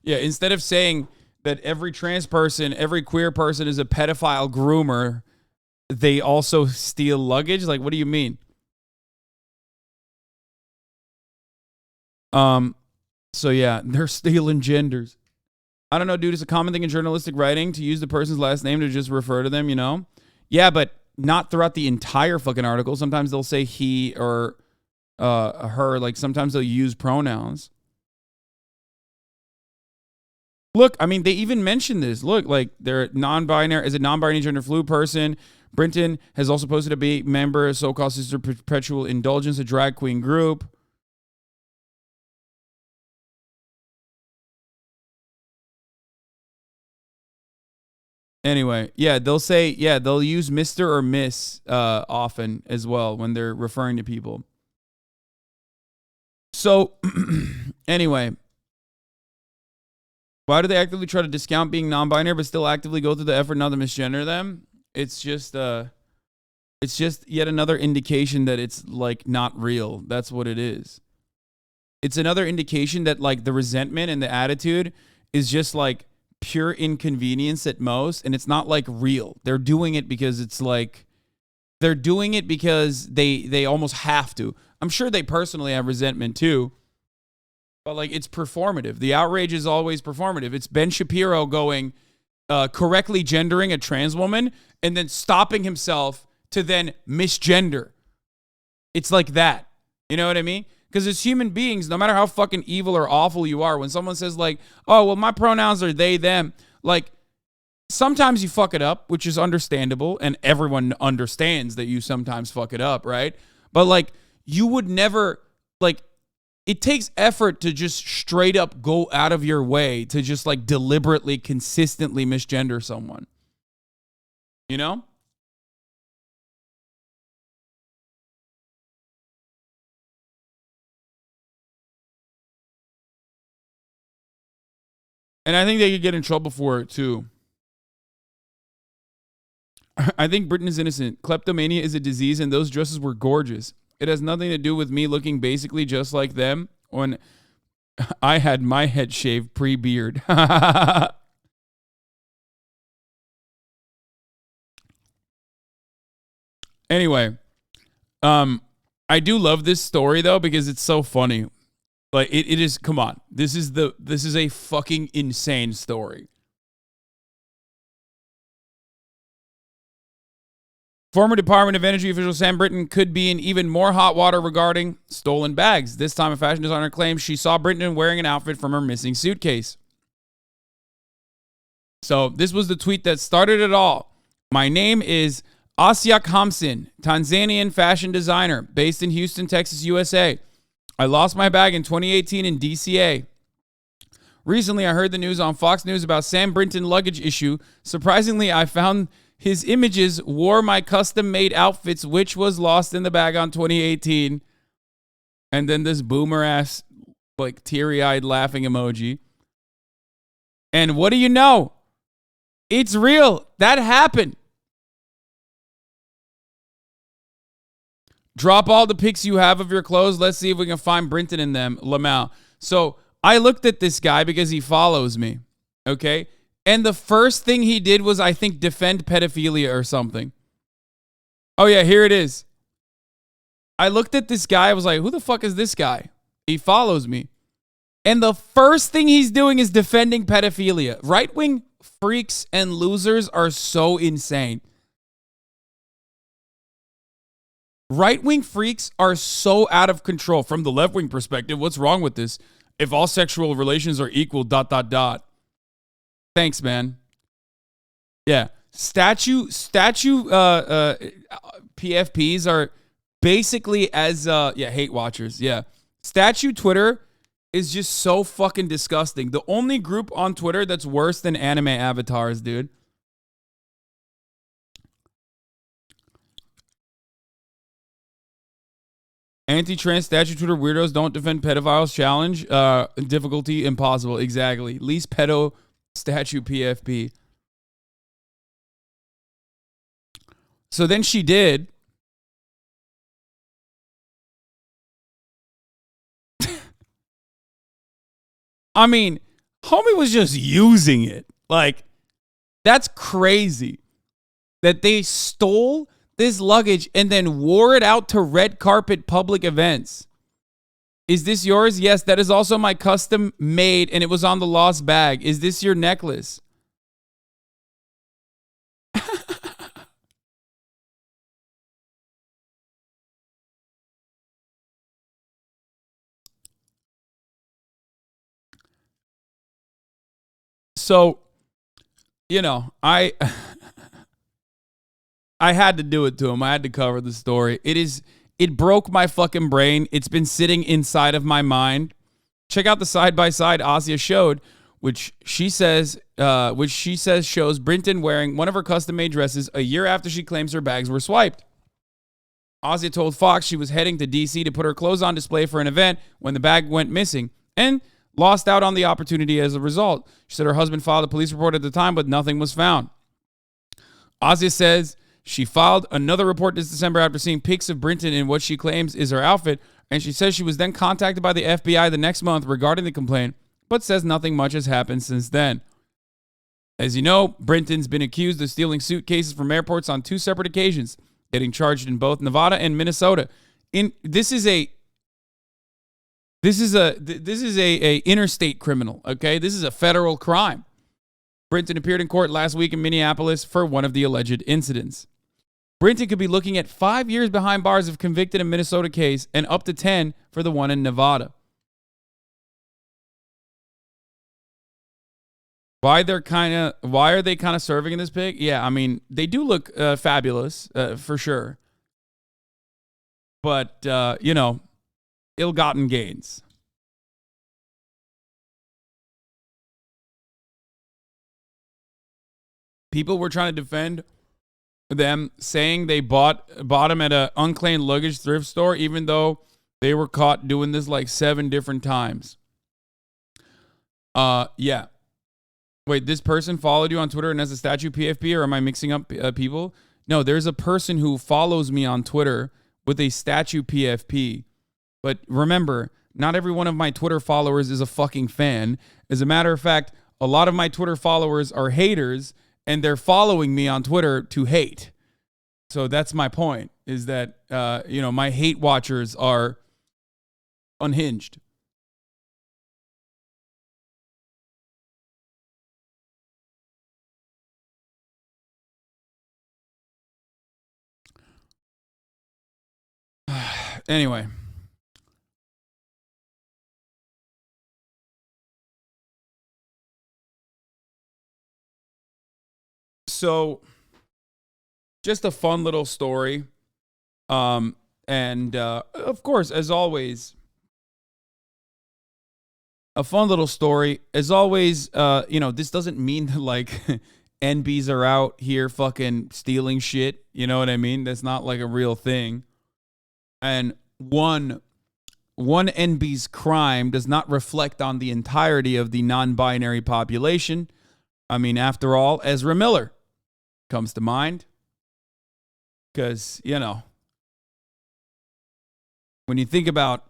Yeah, instead of saying that every trans person, every queer person is a pedophile groomer, they also steal luggage? Like, what do you mean? So yeah, they're stealing genders. I don't know, dude. It's a common thing in journalistic writing to use the person's last name to just refer to them, you know? Yeah, but not throughout the entire fucking article. Sometimes they'll say he or her. Like, sometimes they'll use pronouns. Look, I mean, they even mentioned this. Look, like, they're non-binary, as a non-binary gender fluid person. Brinton has also posted to be member of so-called Sister Perpetual Indulgence, a drag queen group. Anyway, yeah, they'll use Mr. or Miss often as well when they're referring to people. So, anyway. Why do they actively try to discount being non-binary but still actively go through the effort not to misgender them? It's just yet another indication that it's, like, not real. That's what it is. It's another indication that, like, the resentment and the attitude is just, like, pure inconvenience at most, and it's not, like, real. They're doing it because it's, like, they're doing it because they almost have to. I'm sure they personally have resentment too. But, like, it's performative. The outrage is always performative. It's Ben Shapiro going, correctly gendering a trans woman and then stopping himself to then misgender. It's like that. You know what I mean? Because as human beings, no matter how fucking evil or awful you are, when someone says, like, oh, well, my pronouns are they, them, like, sometimes you fuck it up, which is understandable, and everyone understands that you sometimes fuck it up, right? But, like, you would never, like, it takes effort to just straight up go out of your way to just like deliberately, consistently misgender someone. You know? And I think they could get in trouble for it too. I think Britain is innocent. Kleptomania is a disease and those dresses were gorgeous. It has nothing to do with me looking basically just like them when I had my head shaved pre-beard. Anyway, I do love this story though because it's so funny. Like it is. Come on, this is a fucking insane story. Former Department of Energy official Sam Brinton could be in even more hot water regarding stolen bags. This time, a fashion designer claims she saw Brinton wearing an outfit from her missing suitcase. So this was the tweet that started it all. My name is Asyak Hamsin, Tanzanian fashion designer based in Houston, Texas, USA. I lost my bag in 2018 in DCA. Recently, I heard the news on Fox News about Sam Brinton luggage issue. Surprisingly, I found his images wore my custom-made outfits, which was lost in the bag on 2018. And then this boomer-ass, like, teary-eyed laughing emoji. And what do you know? It's real. That happened. Drop all the pics you have of your clothes. Let's see if we can find Brinton in them. Lamau. So I looked at this guy because he follows me. Okay? And the first thing he did was, I think, defend pedophilia or something. Oh, yeah, here it is. I looked at this guy. I was like, who the fuck is this guy? He follows me. And the first thing he's doing is defending pedophilia. Right-wing freaks and losers are so insane. Right-wing freaks are so out of control. From the left-wing perspective, what's wrong with this? If all sexual relations are equal, ... Thanks, man. Yeah. Statue PFPs are basically as, hate watchers. Yeah. Statue Twitter is just so fucking disgusting. The only group on Twitter that's worse than anime avatars, dude. Anti-trans statue Twitter weirdos don't defend pedophiles challenge. Difficulty impossible. Exactly. Least pedo statue PFP. So then she did. I mean, homie was just using it. Like, that's crazy that they stole this luggage and then wore it out to red carpet public events. Is this yours? Yes, that is also my custom made and it was on the lost bag. Is this your necklace? So, you know, I had to do it to him. I had to cover the story. It broke my fucking brain. It's been sitting inside of my mind. Check out the side-by-side Asia showed, which she says shows Brinton wearing one of her custom-made dresses a year after she claims her bags were swiped. Asia told Fox she was heading to D.C. to put her clothes on display for an event when the bag went missing and lost out on the opportunity as a result. She said her husband filed a police report at the time, but nothing was found. Asia says she filed another report this December after seeing pics of Brinton in what she claims is her outfit, and she says she was then contacted by the FBI the next month regarding the complaint, but says nothing much has happened since then. As you know, Brinton's been accused of stealing suitcases from airports on 2 separate occasions, getting charged in both Nevada and Minnesota. This is a interstate criminal, okay? This is a federal crime. Brinton appeared in court last week in Minneapolis for one of the alleged incidents. Brinton could be looking at 5 years behind bars if convicted in Minnesota case and up to 10 for the one in Nevada. Why are they kind of serving in this pic? Yeah, I mean, they do look fabulous, for sure. but, you know, ill-gotten gains. People were trying to defend them, saying they bought them at an unclaimed luggage thrift store, even though they were caught doing this like 7 different times. Yeah. Wait, this person followed you on Twitter and has a statue PFP, or am I mixing up people? No, there's a person who follows me on Twitter with a statue PFP. But remember, not every one of my Twitter followers is a fucking fan. As a matter of fact, a lot of my Twitter followers are haters, and they're following me on Twitter to hate. So that's my point, is that, you know, my hate watchers are unhinged. Anyway. So, just a fun little story. And of course, as always, a fun little story. As always, you know, this doesn't mean that, like, NBs are out here fucking stealing shit. You know what I mean? That's not like a real thing. And one NB's crime does not reflect on the entirety of the non-binary population. I mean, after all, Ezra Miller comes to mind. Because, you know, when you think about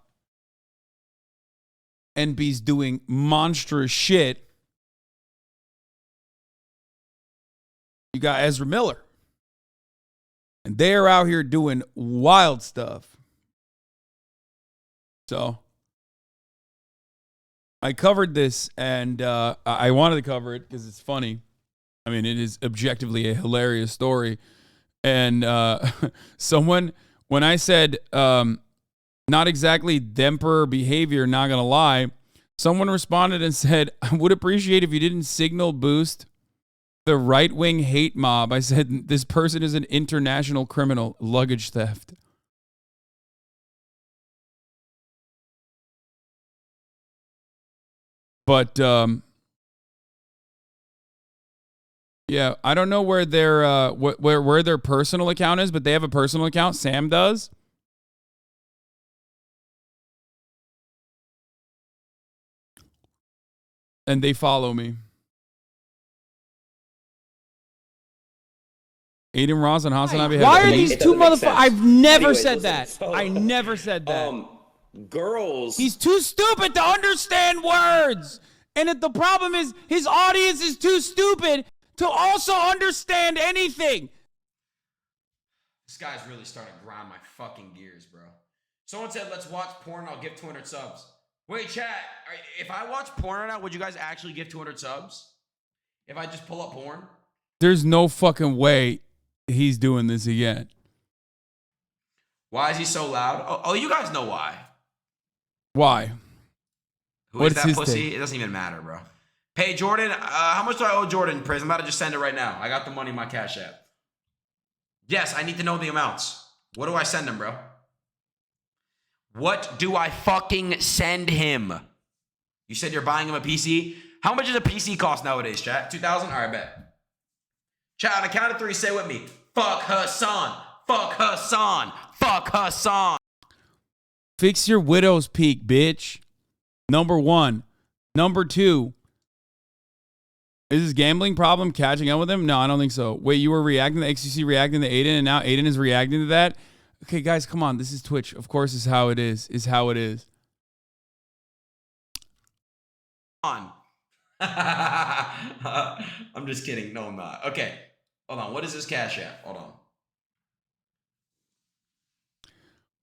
NBs doing monstrous shit, you got Ezra Miller. And they're out here doing wild stuff. So, I covered this, and I wanted to cover it because it's funny. I mean, it is objectively a hilarious story. And someone, when I said not exactly Demper behavior, not going to lie, someone responded and said, I would appreciate if you didn't signal boost the right-wing hate mob. I said, this person is an international criminal, luggage theft. But, yeah, I don't know where their where their personal account is, but they have a personal account. Sam does. And they follow me. Aiden Ross and Hasanabi. Why are these two motherfuckers? I've never said that. I never said that. Girls. He's too stupid to understand words. And if the problem is his audience is too stupid to also understand anything. This guy's really starting to grind my fucking gears, bro. Someone said, let's watch porn, I'll give 200 subs. Wait, chat, if I watch porn right now, would you guys actually give 200 subs? If I just pull up porn? There's no fucking way he's doing this again. Why is he so loud? Oh, you guys know why. Why? Who is that pussy? It doesn't even matter, bro. Pay Jordan. How much do I owe Jordan, Priz? I'm about to just send it right now. I got the money in my Cash App. Yes, I need to know the amounts. What do I send him, bro? What do I fucking send him? You said you're buying him a PC? How much does a PC cost nowadays, chat? 2,000? All right, bet. Chat, on the count of 3, say with me. Fuck Hassan. Fuck Hassan. Fuck Hassan. Fix your widow's peak, bitch. Number 1. Number 2. Is this gambling problem catching up with him? No, I don't think so. Wait, you were reacting to XQC reacting to Aiden, and now Aiden is reacting to that? Okay, guys, come on. This is Twitch. Of course, is how it is. Is how it is. On. I'm just kidding. No, I'm not. Okay. Hold on. What is this Cash App? Hold on.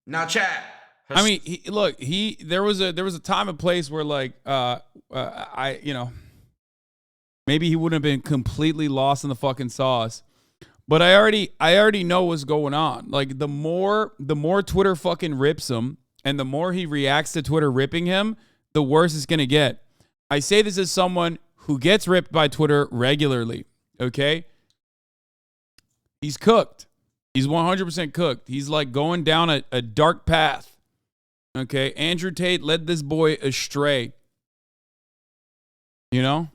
Now, chat. I mean, there was a time and place where, like, you know, maybe he wouldn't have been completely lost in the fucking sauce. But I already know what's going on. Like, the more Twitter fucking rips him, and the more he reacts to Twitter ripping him, the worse it's gonna get. I say this as someone who gets ripped by Twitter regularly. Okay, he's cooked. He's 100% cooked. He's like going down a dark path. Okay, Andrew Tate led this boy astray. You know?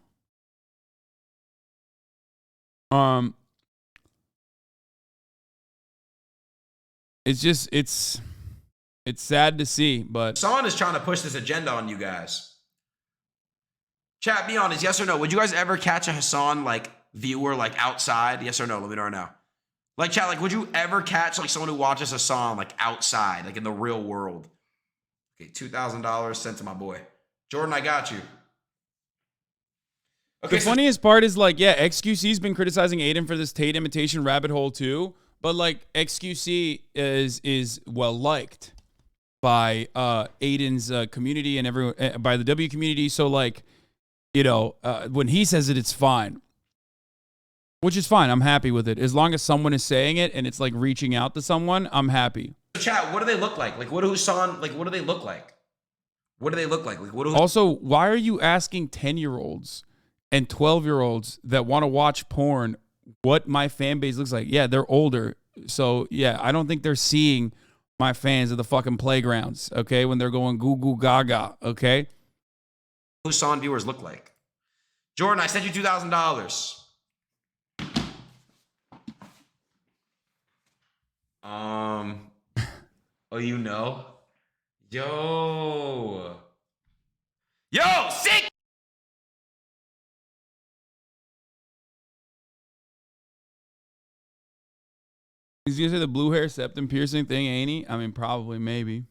It's just it's sad to see, but Hassan is trying to push this agenda on you guys. Chat, be honest, yes or no? Would you guys ever catch a Hassan like viewer like outside? Yes or no? Let me know right now. Like chat, like would you ever catch like someone who watches Hassan like outside, like in the real world? Okay, $2,000 sent to my boy. Jordan, I got you. Okay, the funniest part is like, yeah, XQC's been criticizing Aiden for this Tate imitation rabbit hole too, but like XQC is well liked by Aiden's community and everyone by the W community. So like, you know, when he says it, it's fine, which is fine. I'm happy with it as long as someone is saying it and it's like reaching out to someone. I'm happy. Chat, what do they look like? Like, what do Hassan, like, what do they look like? What do they look like? Like, what do Also, why are you asking 10-year-olds and 12-year-olds that want to watch porn what my fan base looks like? Yeah, they're older. So, yeah, I don't think they're seeing my fans at the fucking playgrounds, okay, when they're going goo goo gaga, okay? Hassan viewers look like? Jordan, I sent you $2,000. Oh, you know? Yo, sick! He's gonna say the blue hair septum piercing thing, ain't he? I mean, probably, maybe.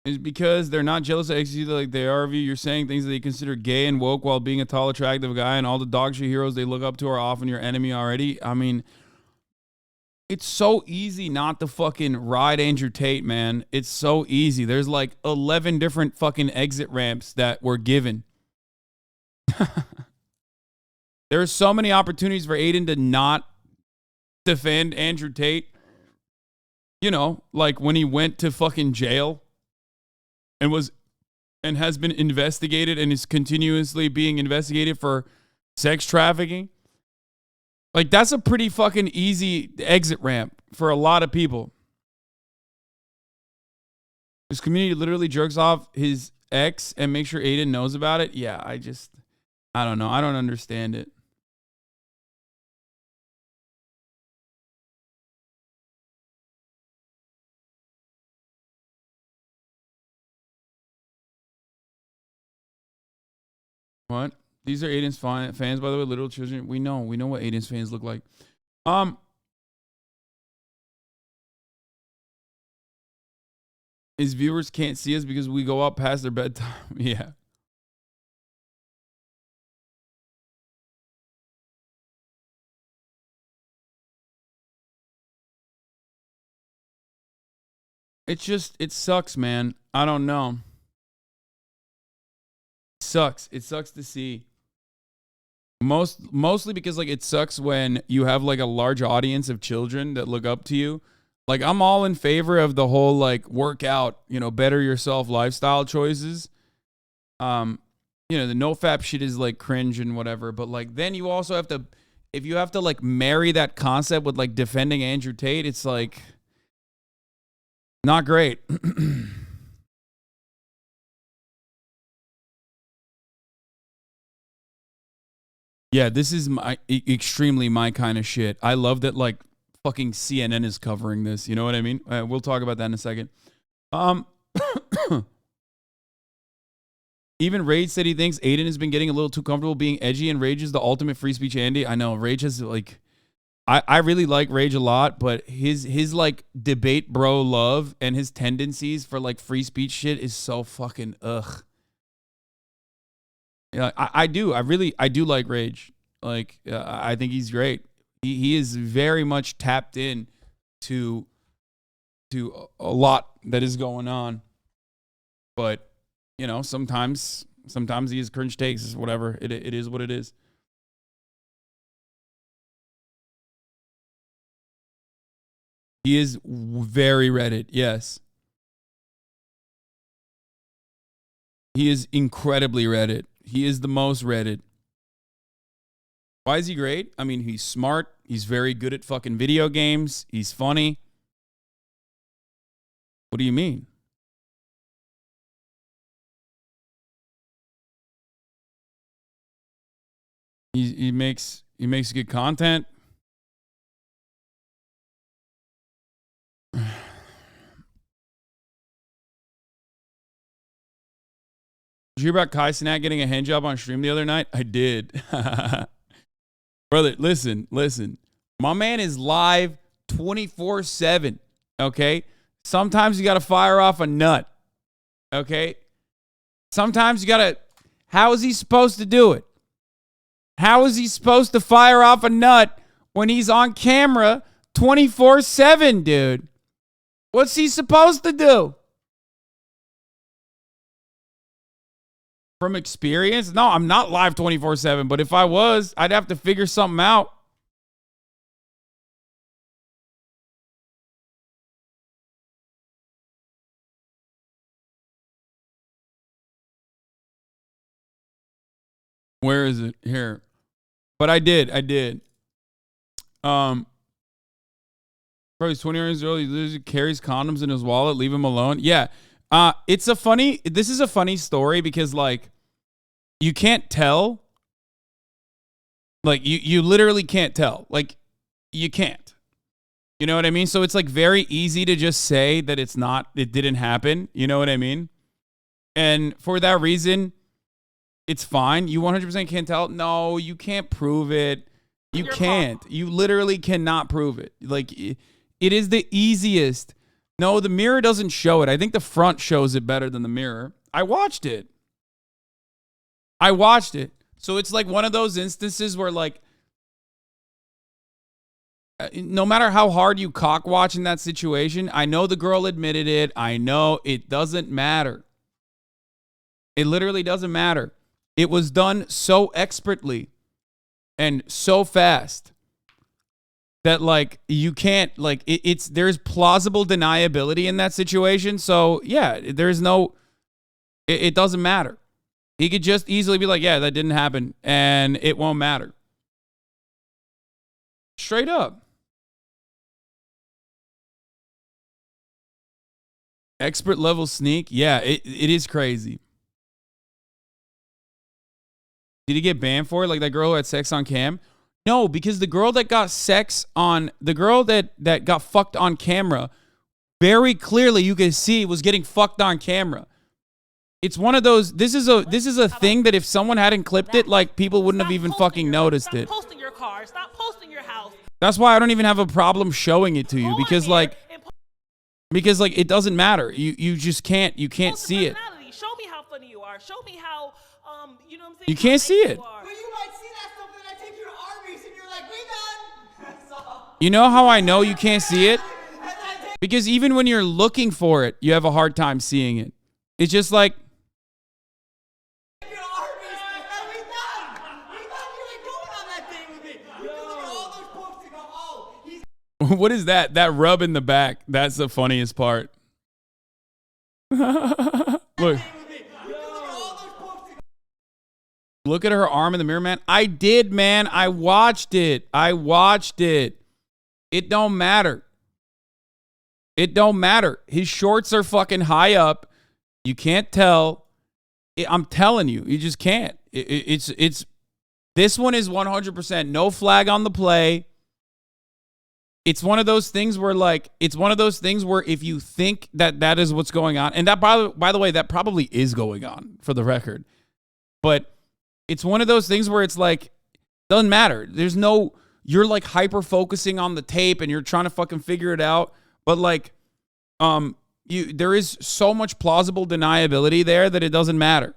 Is because they're not jealous of XQC like they are of you. You're saying things that they consider gay and woke while being a tall, attractive guy, and all the dog shit heroes they look up to are often your enemy already. I mean, it's so easy not to fucking ride Andrew Tate, man. It's so easy. There's like 11 different fucking exit ramps that were given. There are so many opportunities for Aiden to not defend Andrew Tate. You know, like when he went to fucking jail and has been investigated and is continuously being investigated for sex trafficking. Like, that's a pretty fucking easy exit ramp for a lot of people. His community literally jerks off his ex and makes sure Aiden knows about it. Yeah, I don't know. I don't understand it. What? These are Aiden's fans, by the way, little children. We know what Aiden's fans look like. His viewers can't see us because we go up past their bedtime. Yeah. It sucks, man. I don't know. Sucks. It sucks to see. Mostly because like it sucks when you have like a large audience of children that look up to you. Like I'm all in favor of the whole like workout, you know, better yourself lifestyle choices. You know, the no-fap shit is like cringe and whatever, but like then you also have to, if you have to like marry that concept with like defending Andrew Tate, it's like not great. Yeah, this is extremely my kind of shit. I love that like fucking CNN is covering this. You know what I mean? We'll talk about that in a second. Even Rage said he thinks Aiden has been getting a little too comfortable being edgy, and Rage is the ultimate free speech Andy. I know Rage has like, I really like Rage a lot, but his like debate bro love and his tendencies for like free speech shit is so fucking ugh. Yeah, I do like Rage. Like, I think he's great. He is very much tapped in to a lot that is going on. But, you know, sometimes he has cringe takes, whatever. It is what it is. He is very Reddit, yes. He is incredibly Reddit. He is the most Reddit. Why is he great? I mean, he's smart. He's very good at fucking video games. He's funny. What do you mean? He makes good content. Did you hear about Kai Cenat getting a hand job on stream the other night? I did. Brother, listen. My man is live 24/7, okay? Sometimes you got to fire off a nut, okay? Sometimes you got to... How is he supposed to do it? How is he supposed to fire off a nut when he's on camera 24/7, dude? What's he supposed to do? From experience? No, I'm not live 24/7, but if I was, I'd have to figure something out. Where is it? Here. But I did. Bro, he's 20 years old. He carries condoms in his wallet. Leave him alone. Yeah. This is a funny story because, like, you can't tell. Like, you literally can't tell. Like, you can't. You know what I mean? So it's, like, very easy to just say that it didn't happen. You know what I mean? And for that reason, it's fine. You 100% can't tell. No, you can't prove it. You can't. You literally cannot prove it. Like, it is the easiest. No, the mirror doesn't show it. I think the front shows it better than the mirror. I watched it. So it's like one of those instances where, like, no matter how hard you cock watch in that situation, I know the girl admitted it. I know it doesn't matter. It literally doesn't matter. It was done so expertly and so fast that, like, you can't, like, there's plausible deniability in that situation. So yeah, there's no, it doesn't matter. He could just easily be like, yeah, that didn't happen, and it won't matter. Straight up. Expert level sneak. Yeah, it is crazy. Did he get banned for it? Like that girl who had sex on cam? No, because the girl that got got fucked on camera, very clearly you can see was getting fucked on camera. It's one of those, this is a thing that if someone hadn't clipped it, like, people wouldn't have even fucking noticed it. Stop posting your car. Stop posting your house. That's why I don't even have a problem showing it to you, because like it doesn't matter. You just can't see it. Show me how funny you are. Show me how you know what I'm saying? You can't see it. But you might see that stuff and I take you to Arby's and you're like, we done. You know how I know you can't see it? Because even when you're looking for it, you have a hard time seeing it. It's just like, what is that? That rub in the back. That's the funniest part. Look at her arm in the mirror, man. I did, man. I watched it. It don't matter. His shorts are fucking high up. You can't tell. I'm telling you, you just can't. It's this one is 100% no flag on the play. It's one of those things where, like, if you think that is what's going on, and that, by the way, that probably is going on, for the record. But it's one of those things where it's like, doesn't matter. You're like hyper focusing on the tape and you're trying to fucking figure it out. But like, there is so much plausible deniability there that it doesn't matter.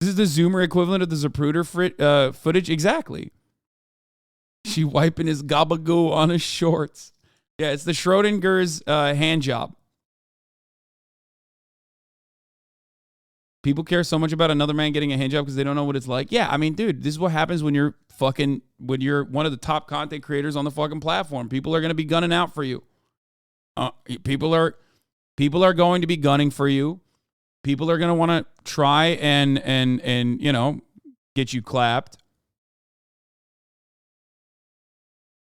This is the Zoomer equivalent of the Zapruder footage. Exactly. She wiping his gabagoo on his shorts. Yeah, it's the Schrodinger's hand job. People care so much about another man getting a hand job because they don't know what it's like. Yeah, I mean, dude, this is what happens when you're one of the top content creators on the fucking platform. People are going to be gunning out for you. People are going to be gunning for you. people are gonna want to try and you know, get you clapped.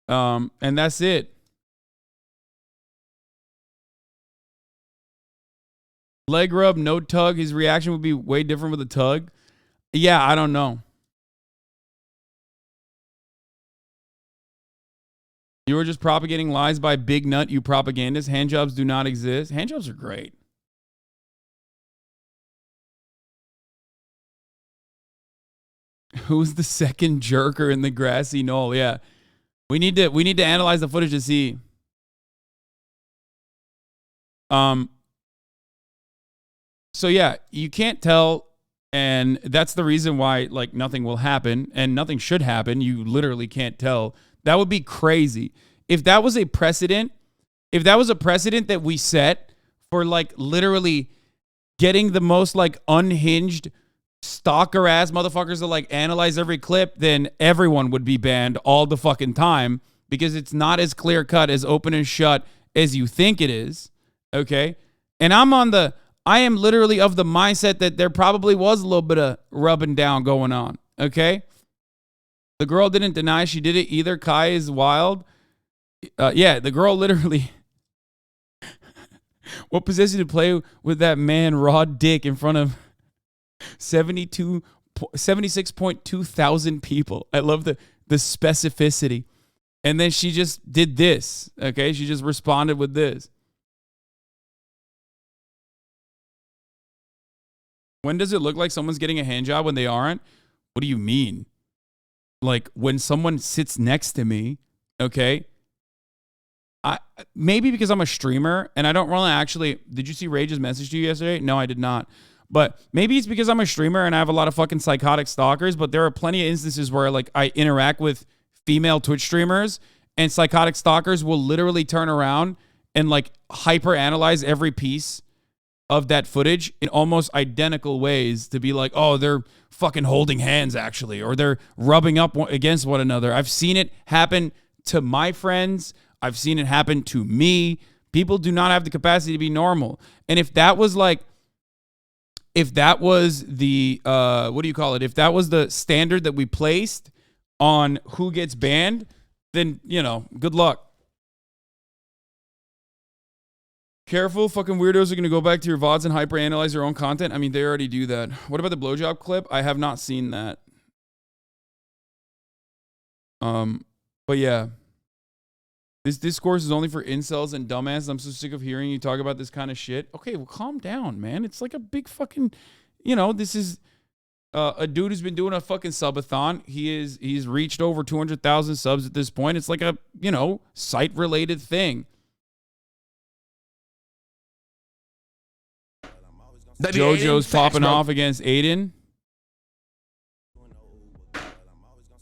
And that's it. Leg rub, no tug. His reaction would be way different with a tug. Yeah, I don't know. You were just propagating lies by Big Nut, you propagandists. Handjobs do not exist. Handjobs are great. Who's the second jerker in the grassy knoll? Yeah. We need to analyze the footage to see. So yeah, you can't tell, and that's the reason why like nothing will happen and nothing should happen. You literally can't tell. That would be crazy. If that was a precedent, that we set for like literally getting the most like unhinged stalker ass motherfuckers to like analyze every clip, then everyone would be banned all the fucking time because it's not as clear cut, as open and shut as you think it is. Okay. And I am literally of the mindset that there probably was a little bit of rubbing down going on. Okay. The girl didn't deny she did it either. Kai is wild. Yeah, the girl literally. What possessed you to play with that man raw dick in front of 76.2 thousand people? I love the specificity. And then she just did this. Okay, she just responded with this. When does it look like someone's getting a hand job when they aren't? What do you mean? Like when someone sits next to me, okay? Maybe because I'm a streamer and I don't really actually. Did you see Rage's message to you yesterday? No, I did not. But maybe it's because I'm a streamer and I have a lot of fucking psychotic stalkers. But there are plenty of instances where like I interact with female Twitch streamers and psychotic stalkers will literally turn around and like hyper analyze every piece of that footage in almost identical ways to be like, oh, they're fucking holding hands actually, or they're rubbing up against one another. I've seen it happen to my friends. I've seen it happen to me. People do not have the capacity to be normal. And if that was the, what do you call it? If that was the standard that we placed on who gets banned, then, you know, good luck. Careful, fucking weirdos are going to go back to your VODs and hyperanalyze their own content. I mean, they already do that. What about the blowjob clip? I have not seen that. But yeah. This discourse is only for incels and dumbasses. I'm so sick of hearing you talk about this kind of shit. Okay, well, calm down, man. It's like a big fucking, you know, this is a dude who's been doing a fucking subathon. He's reached over 200,000 subs at this point. It's like a, you know, site-related thing. JoJo's popping off against Aiden.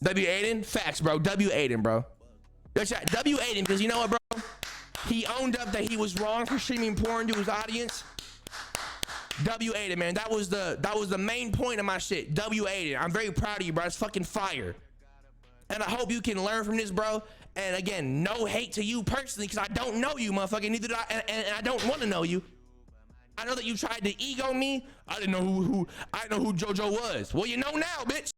W Aiden, facts, bro. W Aiden, bro. W Aiden, because you know what, bro? He owned up that he was wrong for streaming porn to his audience. W Aiden, man. That was the main point of my shit. W Aiden. I'm very proud of you, bro. It's fucking fire. And I hope you can learn from this, bro. And again, no hate to you personally, because I don't know you, motherfucker. Neither do I, and I don't want to know you. I know that you tried to ego me. I didn't know who JoJo was. Well, you know now, bitch.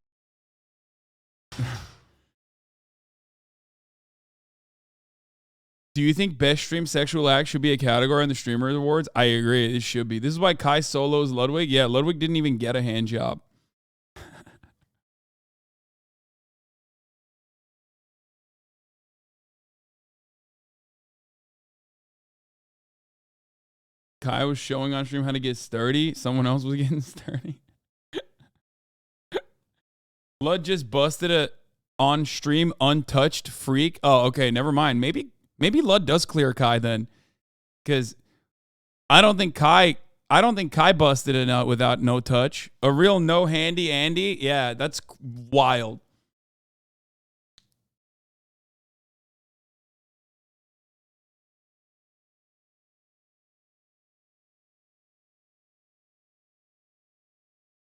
Do you think best stream sexual act should be a category on the Streamer Awards? I agree. It should be. This is why Kai solos Ludwig. Yeah, Ludwig didn't even get a hand job. Kai was showing on stream how to get sturdy. Someone else was getting sturdy. Lud just busted a on stream untouched freak. Oh, okay, never mind. Maybe Lud does clear Kai then, because I don't think Kai busted it out without no touch. A real no handy Andy. Yeah, that's wild.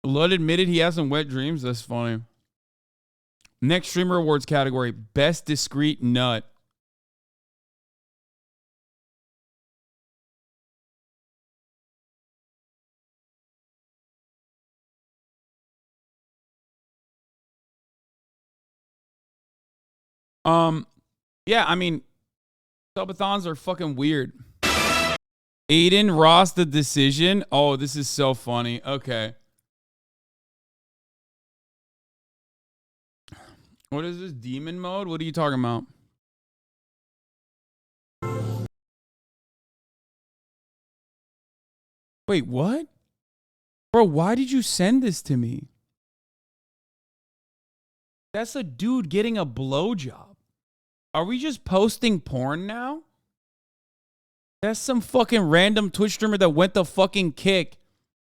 Lud admitted he has some wet dreams. That's funny. Next Streamer Awards category, Best Discreet Nut. Yeah, I mean, subathons are fucking weird. Aiden Ross, the decision. Oh, this is so funny. Okay. What is this? Demon mode? What are you talking about? Wait, what? Bro, why did you send this to me? That's a dude getting a blowjob. Are we just posting porn now? That's some fucking random Twitch streamer that went the fucking kick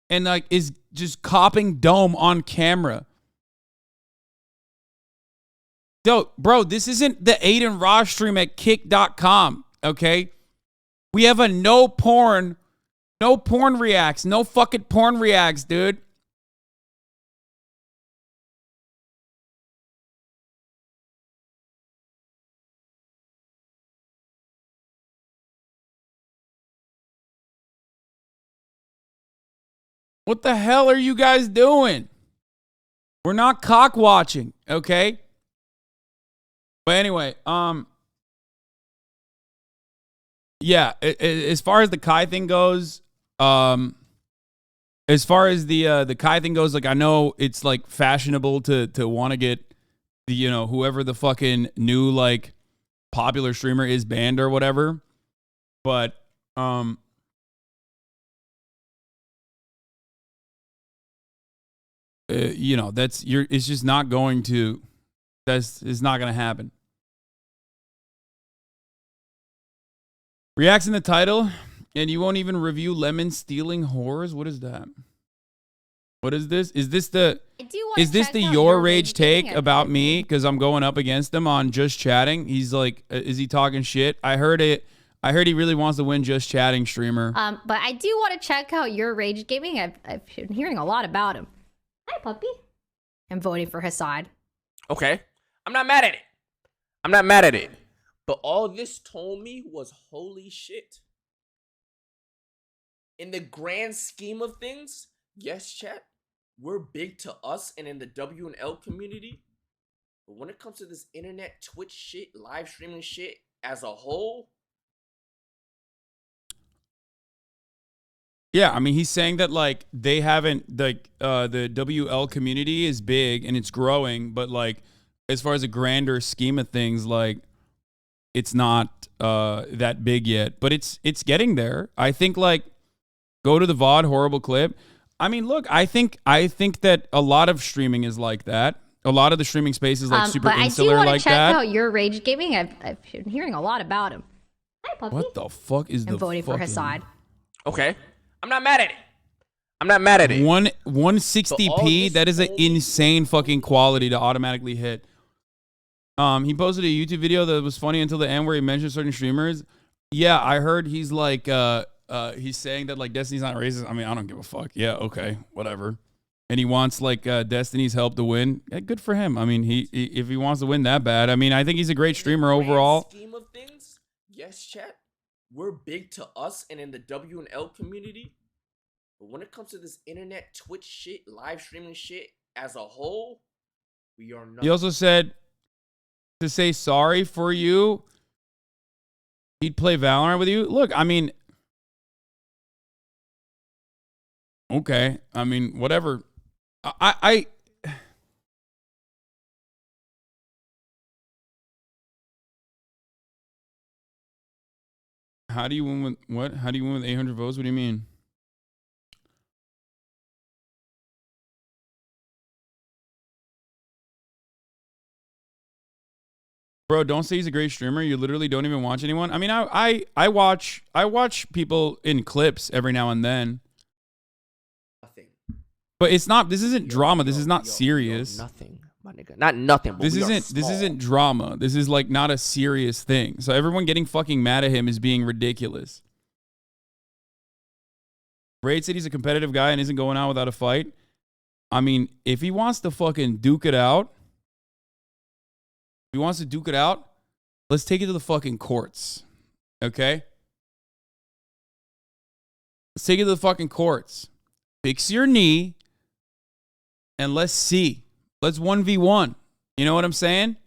and like is just copping dome on camera. Yo, bro, this isn't the Aiden Ross stream at kick.com, okay? We have a no porn reacts, no fucking porn reacts, dude. What the hell are you guys doing? We're not cock watching, okay? But anyway, yeah, as far as the Kai thing goes, like I know it's like fashionable to want to get the, you know, whoever the fucking new like popular streamer is banned or whatever. But you know, it's just not going to, it's not going to happen. Reacts in the title, and you won't even review lemon stealing whores? What is that? What is this? Is this the your rage take about me because I'm going up against him on just chatting? He's like, is he talking shit? I heard it. I heard he really wants to win just chatting streamer. But I do want to check out your rage gaming. I've been hearing a lot about him. Hi, puppy. I'm voting for his side. Okay. I'm not mad at it. But all this told me was holy shit. In the grand scheme of things, yes, chat, we're big to us and in the W and L community. But when it comes to this internet Twitch shit, live streaming shit as a whole. Yeah, I mean, he's saying that like they haven't, like the WL community is big and it's growing, but like as far as a grander scheme of things, like it's not that big yet, but it's getting there. I think like go to the VOD horrible clip. I mean, look, I think that a lot of streaming is like that. A lot of the streaming space is like super insular like that. But I do want to check out your rage gaming. I've been hearing a lot about him. Hi, puppy. What the fuck is I'm voting for his side. Okay. I'm not mad at it. 160p, that is an insane fucking quality to automatically hit. He posted a YouTube video that was funny until the end where he mentioned certain streamers. Yeah, I heard he's like he's saying that like Destiny's not racist. I mean, I don't give a fuck. Yeah, okay, whatever. And he wants like Destiny's help to win. Yeah, good for him. I mean, he if he wants to win that bad, I mean, I think he's a great streamer overall. Scheme of things, yes, chat. We're big to us and in the W and L community. But when it comes to this internet Twitch shit, live streaming shit as a whole, we are not. He also said to say sorry for you. He'd play Valorant with you. Look, I mean, okay. I mean, whatever. I How do you win with what? How do you win with 800 votes? What do you mean? Bro, don't say he's a great streamer. You literally don't even watch anyone. I mean, I watch people in clips every now and then. Nothing. But it's not. This isn't drama. This is not serious. Nothing, my nigga. Not nothing. But this isn't drama. This is like not a serious thing. So everyone getting fucking mad at him is being ridiculous. Raid said he's a competitive guy and isn't going out without a fight. I mean, if he wants to fucking duke it out. If he wants to duke it out, let's take it to the fucking courts. Okay? Let's take it to the fucking courts. Fix your knee and let's see. Let's 1v1. You know what I'm saying?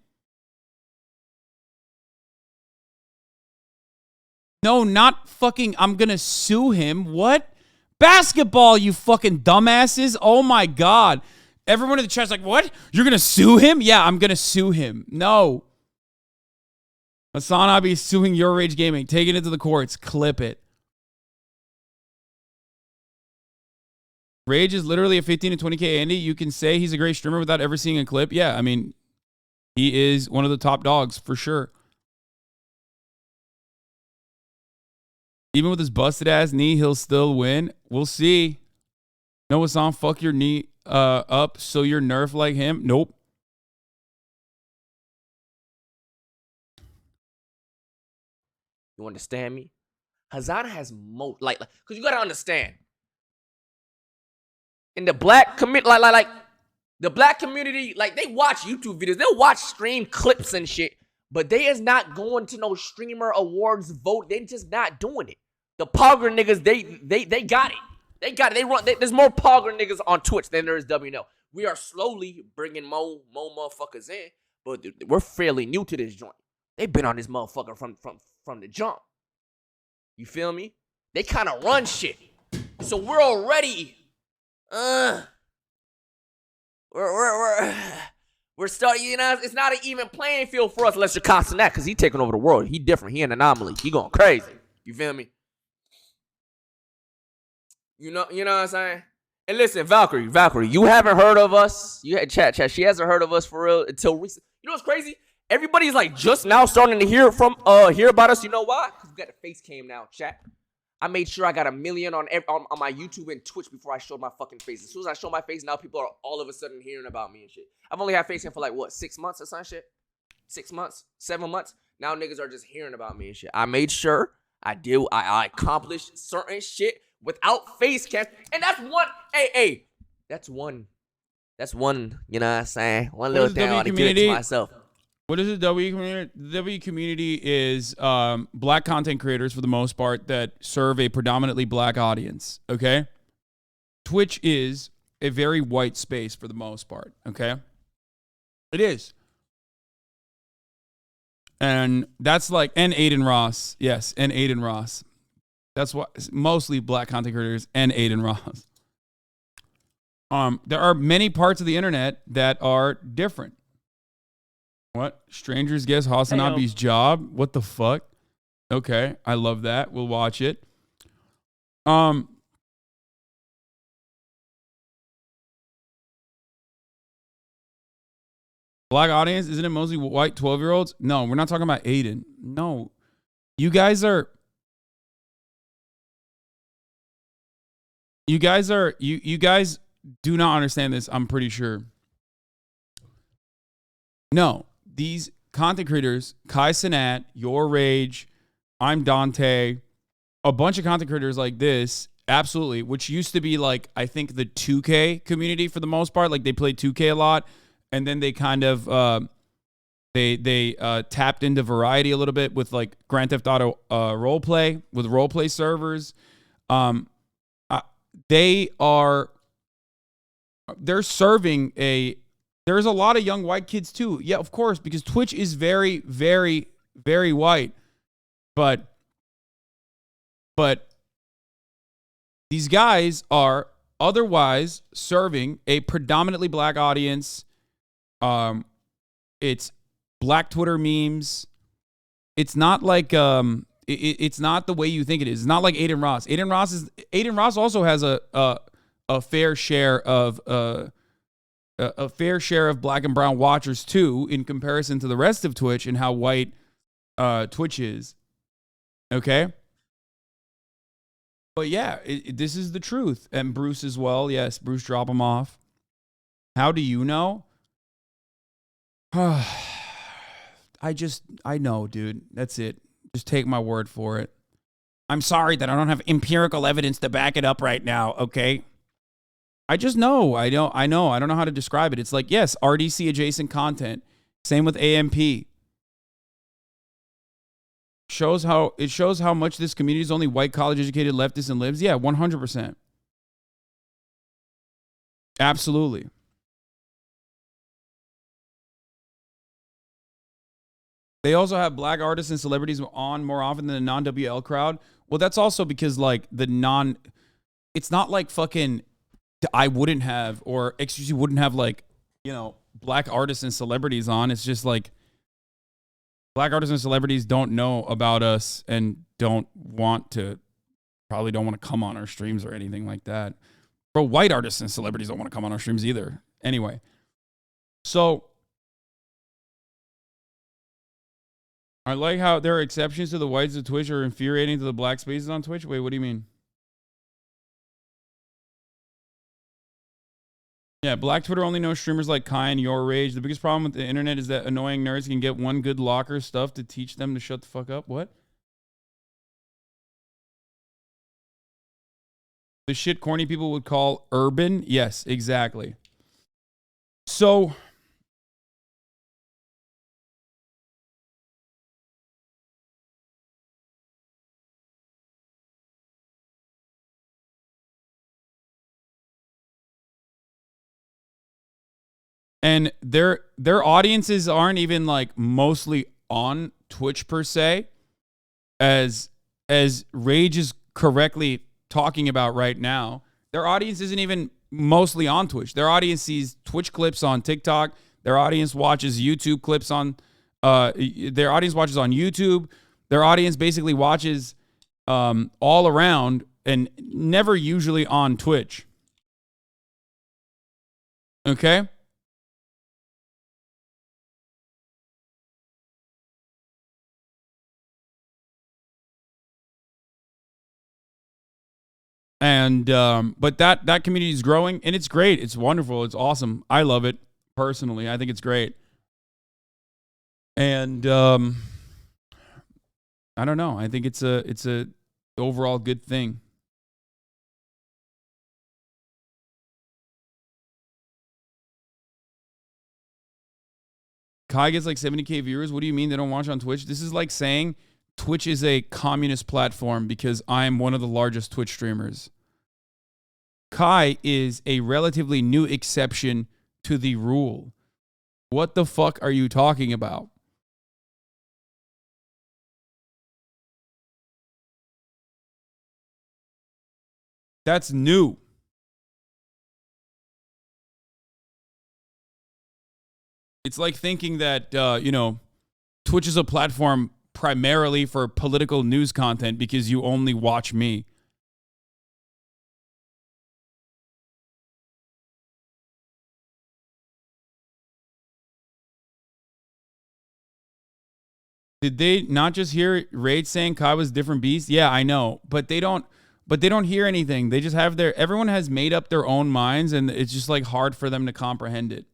No, not fucking, I'm gonna sue him. What? Basketball, you fucking dumbasses. Oh my God. Everyone in the chat's like, what? You're gonna sue him? Yeah, I'm gonna sue him. No. Hasanabi is suing Your Rage Gaming. Take it into the courts. Clip it. Rage is literally a 15 to 20K Andy. You can say he's a great streamer without ever seeing a clip. Yeah, I mean, he is one of the top dogs for sure. Even with his busted ass knee, he'll still win. We'll see. Noah San, fuck your knee up so you're nerfed like him. Nope. You understand me? Hazana has like, because you gotta understand. In the black community, like the black community, like they watch YouTube videos, they'll watch stream clips and shit, but they is not going to no streamer awards vote. They just not doing it. The Pogger niggas, they got it. They got it. They run. There's more Pogger niggas on Twitch than there is WNO. We are slowly bringing more motherfuckers in, but we're fairly new to this joint. They've been on this motherfucker from the jump. You feel me? They kind of run shit. So we're already, we're starting, you know, it's not an even playing field for us unless you're Hasanabi, because he taking over the world. He different. He an anomaly. He going crazy. You feel me? You know what I'm saying? And listen, Valkyrie, you haven't heard of us. You had chat. She hasn't heard of us for real until recent. You know what's crazy? Everybody's like just now starting to hear about us. You know why? Because we got a face cam now, chat. I made sure I got 1 million on my YouTube and Twitch before I showed my fucking face. As soon as I show my face, now people are all of a sudden hearing about me and shit. I've only had face cam for like what, 6 months or some shit? 6 months, 7 months. Now niggas are just hearing about me and shit. I made sure I accomplished certain shit without face cam, and that's one. Hey, that's one. You know what I'm saying? One little thing I want to give it to myself. What is the W community? The W community is black content creators for the most part that serve a predominantly black audience, okay? Twitch is a very white space for the most part, okay? It is. And that's like, and Aiden Ross. Yes, and Aiden Ross. That's what, mostly black content creators and Aiden Ross. There are many parts of the internet that are different. What? Strangers guess Hasanabi's job? What the fuck? Okay, I love that. We'll watch it. Black audience, isn't it mostly white 12-year-olds? No, we're not talking about Aiden. No. You guys do not understand this, I'm pretty sure. No. These content creators, Kai Cenat, Your Rage, I'm Dante, a bunch of content creators like this, absolutely, which used to be like, I think the 2K community for the most part, like they played 2K a lot, and then they kind of, they tapped into variety a little bit with like Grand Theft Auto roleplay, with roleplay servers. They're serving there's a lot of young white kids too. Yeah, of course, because Twitch is very, very, very white. But these guys are otherwise serving a predominantly black audience. It's black Twitter memes. It's not like it's not the way you think it is. It's not like Aiden Ross. Aiden Ross also has a fair share of black and brown watchers too, in comparison to the rest of Twitch and how white Twitch is. Okay? But yeah, this is the truth. And Bruce as well. Yes, Bruce, drop him off. How do you know? I know, dude. That's it. Just take my word for it. I'm sorry that I don't have empirical evidence to back it up right now, okay? I just know. I don't know how to describe it. It's like, yes, RDC adjacent content. Same with AMP. It shows how much this community is only white, college educated leftists and libs. Yeah, 100%. Absolutely. They also have black artists and celebrities on more often than the non-WL crowd. Well, that's also because like it's not like fucking I wouldn't have, or excuse you wouldn't have like, you know, black artists and celebrities on. It's just like black artists and celebrities don't know about us and probably don't want to come on our streams or anything like that. Bro, white artists and celebrities don't want to come on our streams either. Anyway, so I like how there are exceptions to the whites of Twitch are infuriating to the black spaces on Twitch. Wait, what do you mean? Yeah, black Twitter only knows streamers like Kai and Your Rage. The biggest problem with the internet is that annoying nerds can get one good locker stuff to teach them to shut the fuck up. What? The shit corny people would call urban? Yes, exactly. So and their audiences aren't even like mostly on Twitch per se, as Rage is correctly talking about right now. Their audience isn't even mostly on Twitch. Their audience sees Twitch clips on TikTok. Their audience watches YouTube clips on their audience watches on YouTube. Their audience basically watches all around and never usually on Twitch. Okay? And but that community is growing, and it's great. It's wonderful. It's awesome. I love it personally. I think it's great. And I don't know. I think it's a overall good thing. Kai gets like 70K viewers. What do you mean they don't watch on Twitch? This is like saying Twitch is a communist platform because I'm one of the largest Twitch streamers. Kai is a relatively new exception to the rule. What the fuck are you talking about? That's new. It's like thinking that, you know, Twitch is a platform primarily for political news content because you only watch me. Did they not just hear Rage saying Kai was a different beast? Yeah, I know, but they don't hear anything. They just have everyone has made up their own minds, and it's just like hard for them to comprehend it.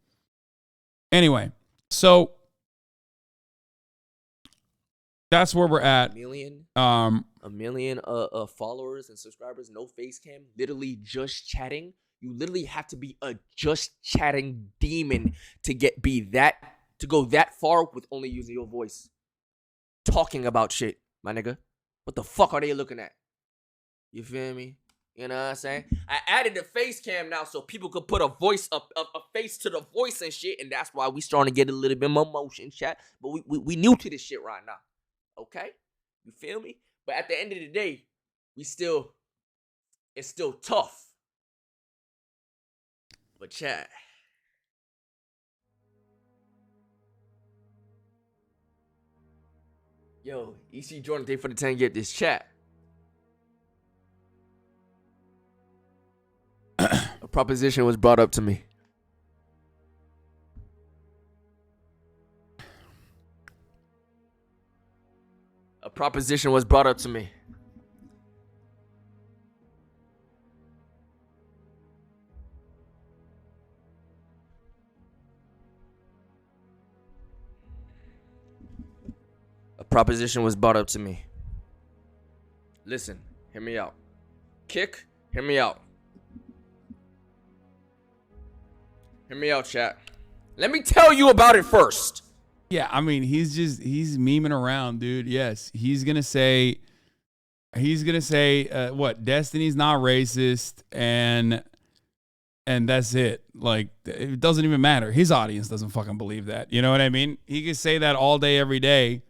Anyway, so that's where we're at. A million followers and subscribers, no face cam, literally just chatting. You literally have to be a just chatting demon to go that far with only using your voice. Talking about shit, my nigga. What the fuck are they looking at? You feel me? You know what I'm saying? I added the face cam now so people could put a face to the voice and shit, and that's why we starting to get a little bit more motion chat. But we new to this shit right now. Okay? You feel me? But at the end of the day, it's still tough. But chat. Yo, EC Jordan, thank you for the 10. Get this chat. A proposition was brought up to me. A proposition was brought up to me. A proposition was brought up to me. Listen, hear me out. Kick, hear me out. Hear me out, chat. Let me tell you about it first. Yeah, I mean, he's memeing around, dude. Yes, he's gonna say what? Destiny's not racist, and and that's it. Like, it doesn't even matter. His audience doesn't fucking believe that. You know what I mean? He could say that all day, every day.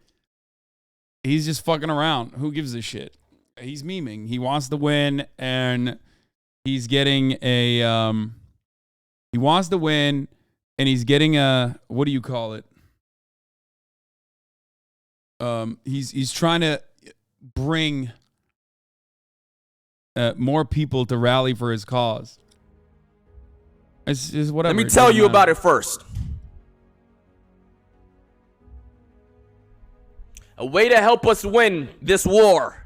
He's just fucking around. Who gives a shit? He's memeing. He wants to win, and he's getting a he wants to win, and he's getting a, what do you call it? He's trying to bring more people to rally for his cause. It's just whatever. Let me tell you about it first. A way to help us win this war.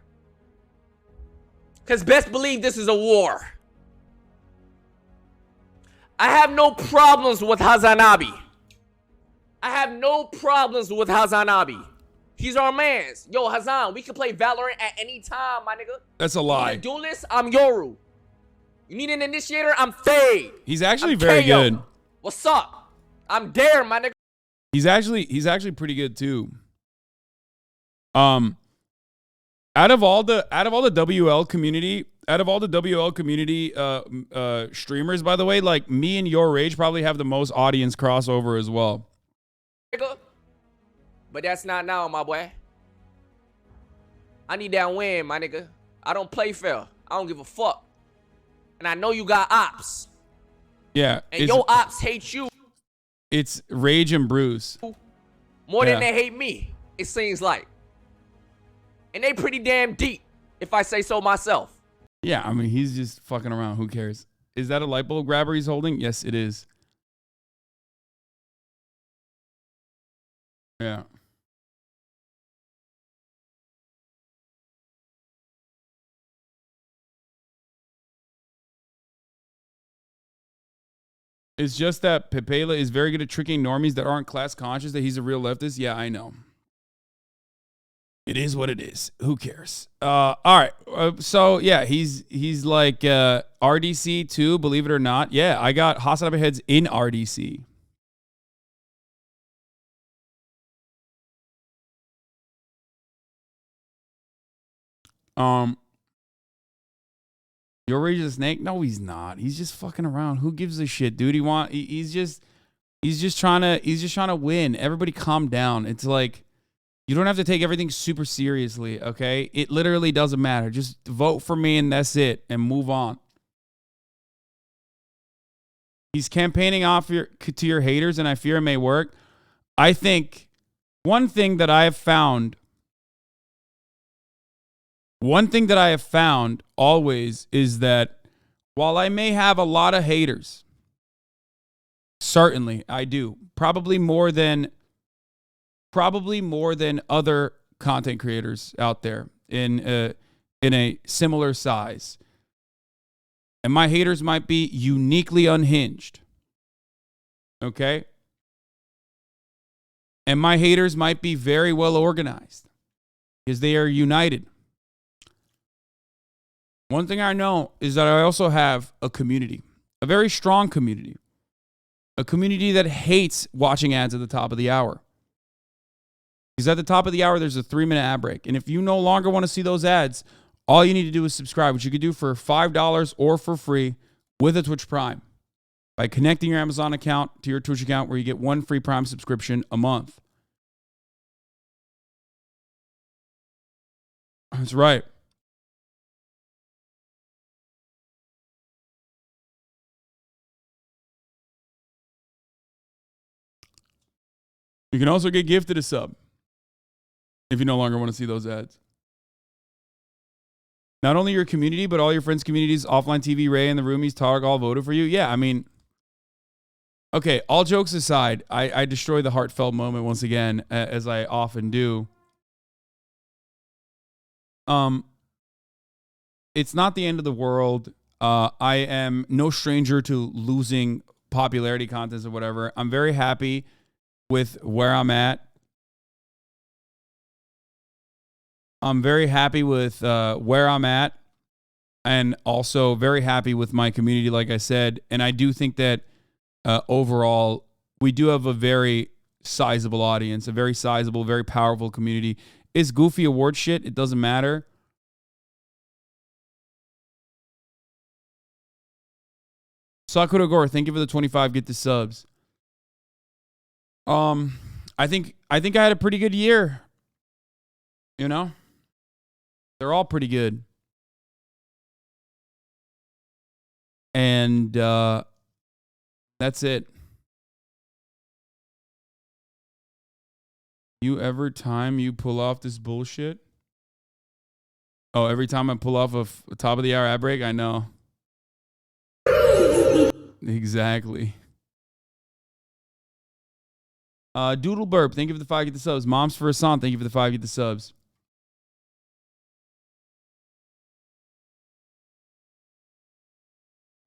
Because best believe this is a war. I have no problems with Hasanabi. I have no problems with Hasanabi. He's our mans. Yo, Hazan, we can play Valorant at any time, my nigga. That's a lie. You need a duelist? I'm Yoru. You need an initiator? I'm Fade. He's actually very good. What's up? I'm Dare, my nigga. He's actually pretty good too. Out of all the WL community, streamers, by the way, like me and Your Rage probably have the most audience crossover as well. But that's not now, my boy. I need that win, my nigga. I don't play fair. I don't give a fuck. And I know you got ops. Yeah. And your ops hate you. It's Rage and Bruce. More than they hate me, it seems like. And they pretty damn deep, if I say so myself. Yeah, I mean, he's just fucking around. Who cares? Is that a light bulb grabber he's holding? Yes, it is. Yeah. It's just that Pepela is very good at tricking normies that aren't class conscious that he's a real leftist. Yeah, I know. It is what it is. Who cares? All right. So yeah, he's like RDC too. Believe it or not. Yeah, I got Hasanabi heads in RDC. Your Rage is a snake? No, he's not. He's just fucking around. Who gives a shit, dude? He's just trying to win. Everybody calm down. It's like, you don't have to take everything super seriously, okay? It literally doesn't matter. Just vote for me and that's it, and move on. He's campaigning off to your haters, and I fear it may work. I think one thing that I have found always is that while I may have a lot of haters, certainly I do, probably more than other content creators out there in a similar size. And my haters might be uniquely unhinged. Okay? And my haters might be very well organized because they are united. One thing I know is that I also have a community, a very strong community, a community that hates watching ads at the top of the hour. Because at the top of the hour, there's a 3-minute ad break. And if you no longer want to see those ads, all you need to do is subscribe, which you could do for $5 or for free with a Twitch Prime by connecting your Amazon account to your Twitch account, where you get 1 free Prime subscription a month. That's right. You can also get gifted a sub if you no longer want to see those ads. Not only your community, but all your friends' communities, Offline TV, Ray, and the Roomies, Targ, all voted for you. Yeah, I mean, okay, all jokes aside, I destroy the heartfelt moment once again, as I often do. It's not the end of the world. I am no stranger to losing popularity contests or whatever. I'm very happy with where I'm at. I'm very happy with where I'm at, and also very happy with my community, like I said. And I do think that overall, we do have a very sizable audience, a very sizable, very powerful community. Is Goofy award shit? It doesn't matter. Sakura Gore, thank you for the 25 get the subs. I think I had a pretty good year. You know? They're all pretty good. And that's it. Every time you pull off this bullshit? Oh, every time I pull off a top of the hour ad break, I know. Exactly. Doodle Burp, thank you for the 5 get the subs. Moms for Hassan, thank you for the 5 get the subs.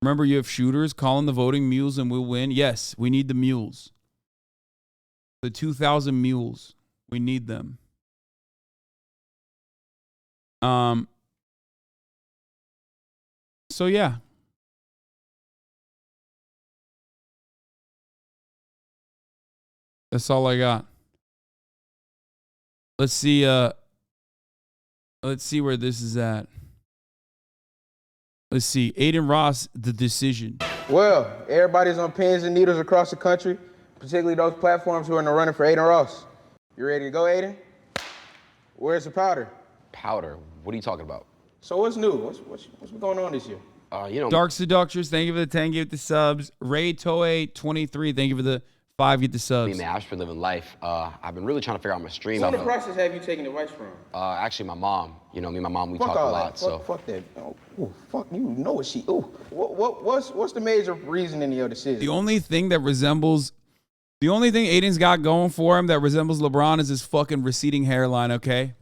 Remember, you have shooters. Call in the voting mules and we'll win. Yes, we need the mules. The 2,000 mules. We need them. So yeah. That's all I got. Let's see where this is at. Let's see. Aiden Ross, The Decision. Well, everybody's on pins and needles across the country, particularly those platforms who are in the running for Aiden Ross. You ready to go, Aiden? Where's the powder? Powder? What are you talking about? So what's new? What's going on this year? Dark Seductress, thank you for the 10 get the subs. Ray Toei 23, thank you for the 5 get the subs. Man, I've just been living life. I've been really trying to figure out my stream. Who in the process have you taken advice from? Actually, my mom. You know, me and my mom, we Fuck talk a all lot. that. So Fuck that. Oh, fuck, you know what she. Oh, what's the major reasoning in your decision? The only thing Aiden's got going for him that resembles LeBron is his fucking receding hairline, okay?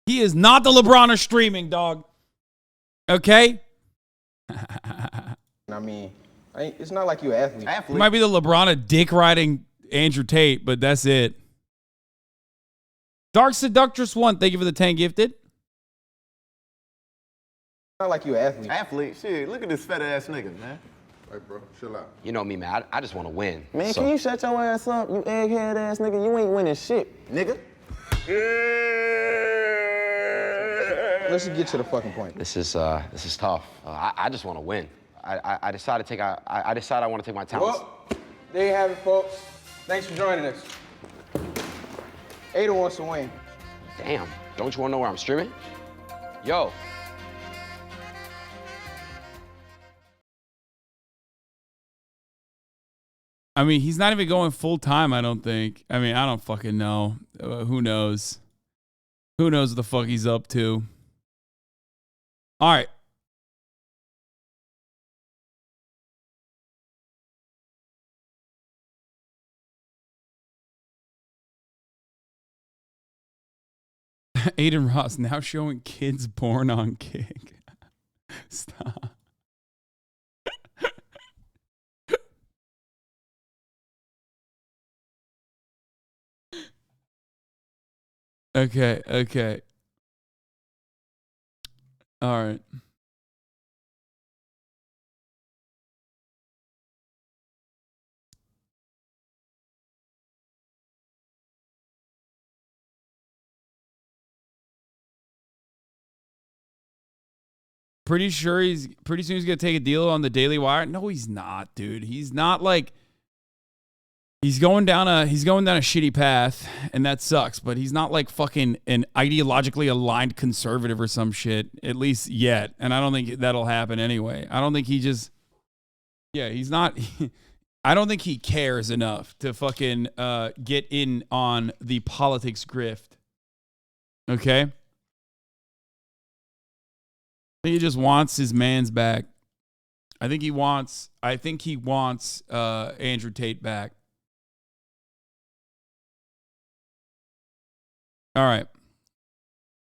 He is not the LeBron of streaming, dog. Okay? I mean, it's not like you're an athlete. He might be the LeBron of dick riding Andrew Tate, but that's it. Dark Seductress 1, thank you for the 10 gifted. Not like you're an athlete. Athlete? Shit, look at this fat ass nigga, man. Hey, bro, chill out. you know me, man. I just want to win. Man, So- can you shut your ass up, you egghead ass nigga? You ain't winning shit, nigga. Let's just get to the fucking point. This is tough. I just want to win. I decided I want to take my talents. Well, there you have it, folks. Thanks for joining us. Aiden wants to win. Damn, don't you want to know where I'm streaming? Yo. I mean, he's not even going full time, I don't think. I mean, I don't fucking know. Who knows? Who knows what the fuck he's up to? All right. Aiden Ross now showing kids born on Kick. Stop. Okay. All right. Pretty sure pretty soon he's gonna take a deal on the Daily Wire. No, he's not, dude. He's not like he's going down a shitty path, and that sucks. But he's not like fucking an ideologically aligned conservative or some shit, at least yet. And I don't think that'll happen anyway. I don't think he just, yeah, he's not. I don't think he cares enough to fucking get in on the politics grift. Okay. I think he just wants his man's back. I think he wants Andrew Tate back. All right.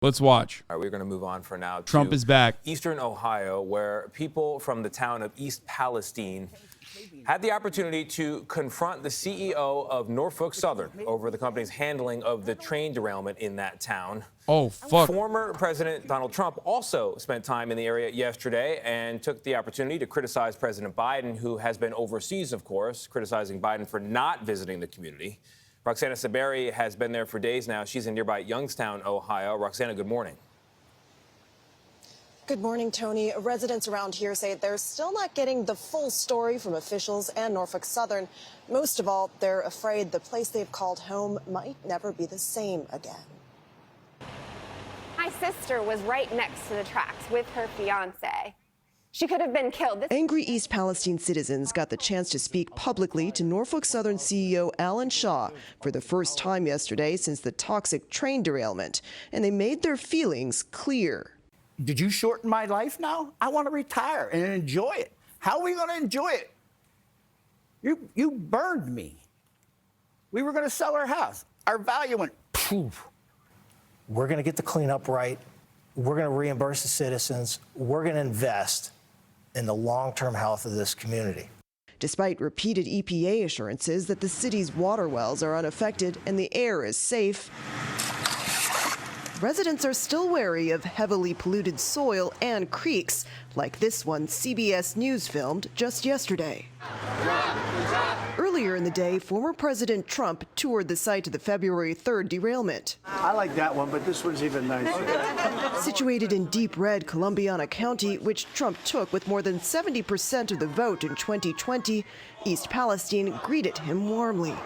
Let's watch. All right, we're going to move on for now. Trump is back. Eastern Ohio, where people from the town of East Palestine had the opportunity to confront the CEO of Norfolk Southern over the company's handling of the train derailment in that town. Oh, fuck. Former President Donald Trump also spent time in the area yesterday and took the opportunity to criticize President Biden, who has been overseas, of course, criticizing Biden for not visiting the community. Roxana Saberi has been there for days now. She's in nearby Youngstown, Ohio. Roxana, good morning. Good morning, Tony. Residents around here say they're still not getting the full story from officials and Norfolk Southern. Most of all, they're afraid the place they've called home might never be the same again. My sister was right next to the tracks with her fiance. She could have been killed. Angry East Palestine citizens got the chance to speak publicly to Norfolk Southern CEO Alan Shaw for the first time yesterday since the toxic train derailment, and they made their feelings clear. Did you shorten my life now? I want to retire and enjoy it. How are we going to enjoy it? You burned me. We were going to sell our house. Our value went poof. We're going to get the cleanup right. We're going to reimburse the citizens. We're going to invest in the long-term health of this community. Despite repeated EPA assurances that the city's water wells are unaffected and the air is safe, residents are still wary of heavily polluted soil and creeks, like this one CBS News filmed just yesterday. Earlier in the day, former President Trump toured the site of the February 3rd derailment. I like that one, but this one's even nicer. Situated in deep red Columbiana County, which Trump took with more than 70% of the vote in 2020, East Palestine greeted him warmly.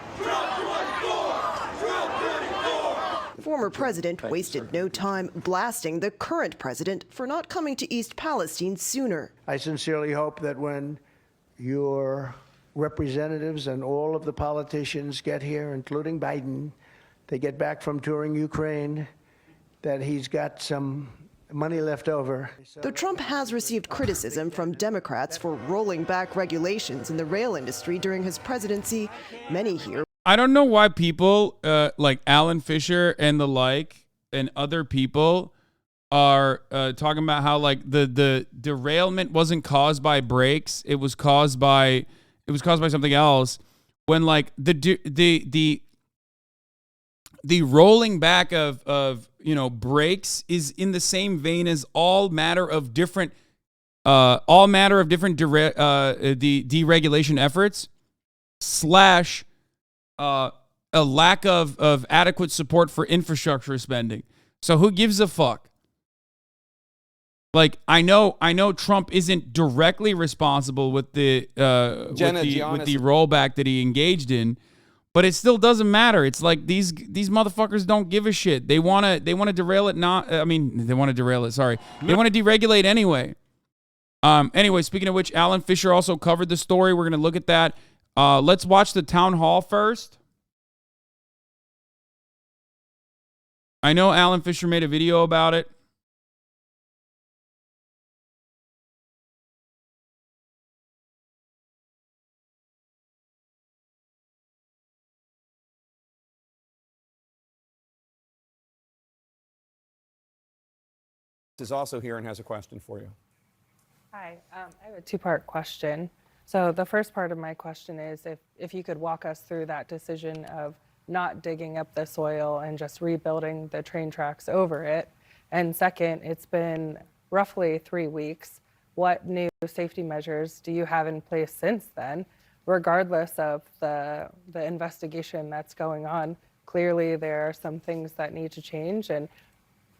Former president wasted no time blasting the current president for not coming to East Palestine sooner. I sincerely hope that when your representatives and all of the politicians get here, including Biden, they get back from touring Ukraine, that he's got some money left over. Though Trump has received criticism from Democrats for rolling back regulations in the rail industry during his presidency, many here. I don't know why people like Alan Fisher and the like and other people are talking about how like the derailment wasn't caused by brakes. It was caused by something else. When like the rolling back of brakes is in the same vein as all matter of different deregulation efforts / a lack of adequate support for infrastructure spending. So who gives a fuck? Like I know Trump isn't directly responsible with the rollback that he engaged in, but it still doesn't matter. It's like these motherfuckers don't give a shit. They want to derail it. They want to derail it. Sorry, they want to deregulate anyway. Anyway, speaking of which, Alan Fisher also covered the story. We're gonna look at that. Let's watch the town hall first. I know Alan Fisher made a video about it. Is also here and has a question for you. Hi, I have a two-part question. So the first part of my question is if you could walk us through that decision of not digging up the soil and just rebuilding the train tracks over it. And second, it's been roughly 3 weeks. What new safety measures do you have in place since then, regardless of the investigation that's going on? Clearly, there are some things that need to change. And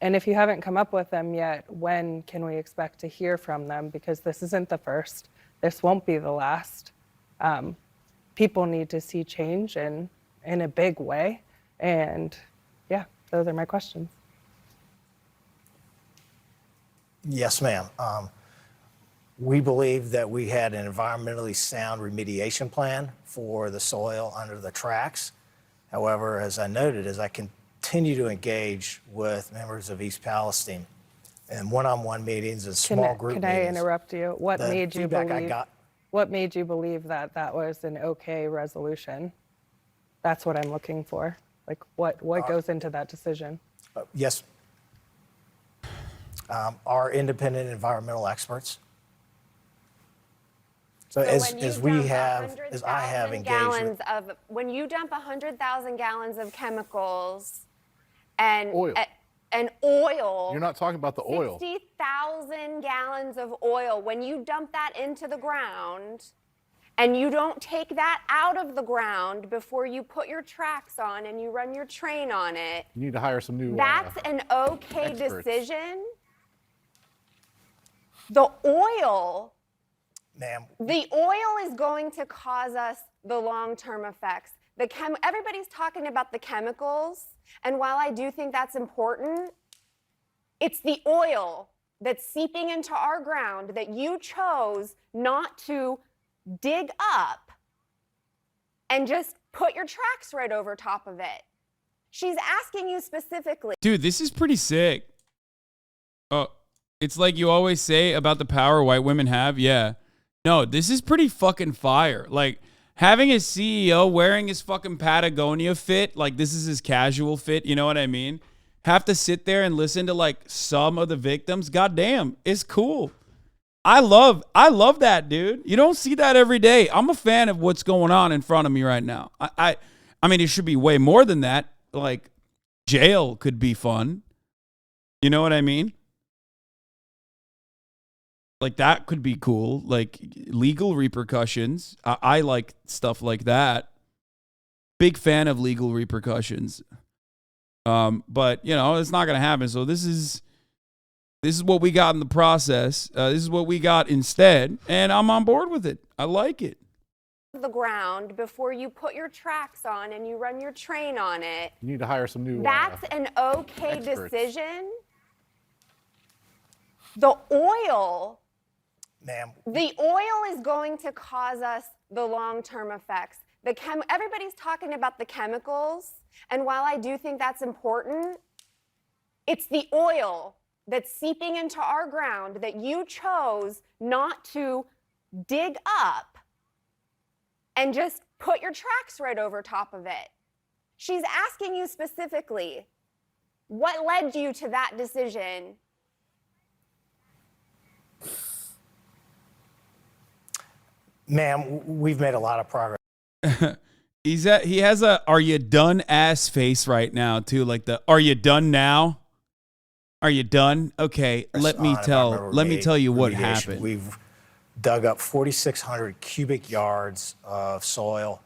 if you haven't come up with them yet, when can we expect to hear from them? Because this isn't the first. This won't be the last. People need to see change in a big way. And yeah, those are my questions. Yes, ma'am. We believe that we had an environmentally sound remediation plan for the soil under the tracks. However, as I noted, as I continue to engage with members of East Palestine in one-on-one meetings and small group meetings. Can I interrupt you? What made you believe that that was an okay resolution? That's what I'm looking for. Like what goes into that decision? Yes. Our independent environmental experts. So as I have engaged with, when you dump 100,000 gallons of chemicals and oil. You're not talking about the oil. 60,000 gallons of oil. When you dump that into the ground and you don't take that out of the ground before you put your tracks on and you run your train on it. You need to hire some new That's an okay experts. decision. The oil, Ma'am, the oil is going to cause us the long-term effects. Everybody's talking about the chemicals, and while I do think that's important, it's the oil that's seeping into our ground that you chose not to dig up and just put your tracks right over top of it. She's asking you specifically. Dude, this is pretty sick. Oh, it's like you always say about the power white women have. Yeah. No, this is pretty fucking fire. Like, having a CEO wearing his fucking Patagonia fit, like this is his casual fit, you know what I mean? Have to sit there and listen to like some of the victims. Goddamn, it's cool. I love that, dude. You don't see that every day. I'm a fan of what's going on in front of me right now. I mean, it should be way more than that. Like, jail could be fun. You know what I mean? Like, that could be cool. Like, legal repercussions. I like stuff like that. Big fan of legal repercussions. But, you know, it's not going to happen. So this is what we got in the process. This is what we got instead. And I'm on board with it. I like it. The ground before you put your tracks on and you run your train on it. You need to hire some new. That's an okay experts. decision. The oil. Ma'am. The oil is going to cause us the long-term effects. Everybody's talking about the chemicals, and while I do think that's important, it's the oil that's seeping into our ground that you chose not to dig up and just put your tracks right over top of it. She's asking you specifically, what led you to that decision? Ma'am, we've made a lot of progress. He has a "Are you done?" ass face right now too, like the "Are you done now? Are you done?" Okay, let me tell you what happened. We've dug up 4,600 cubic yards of soil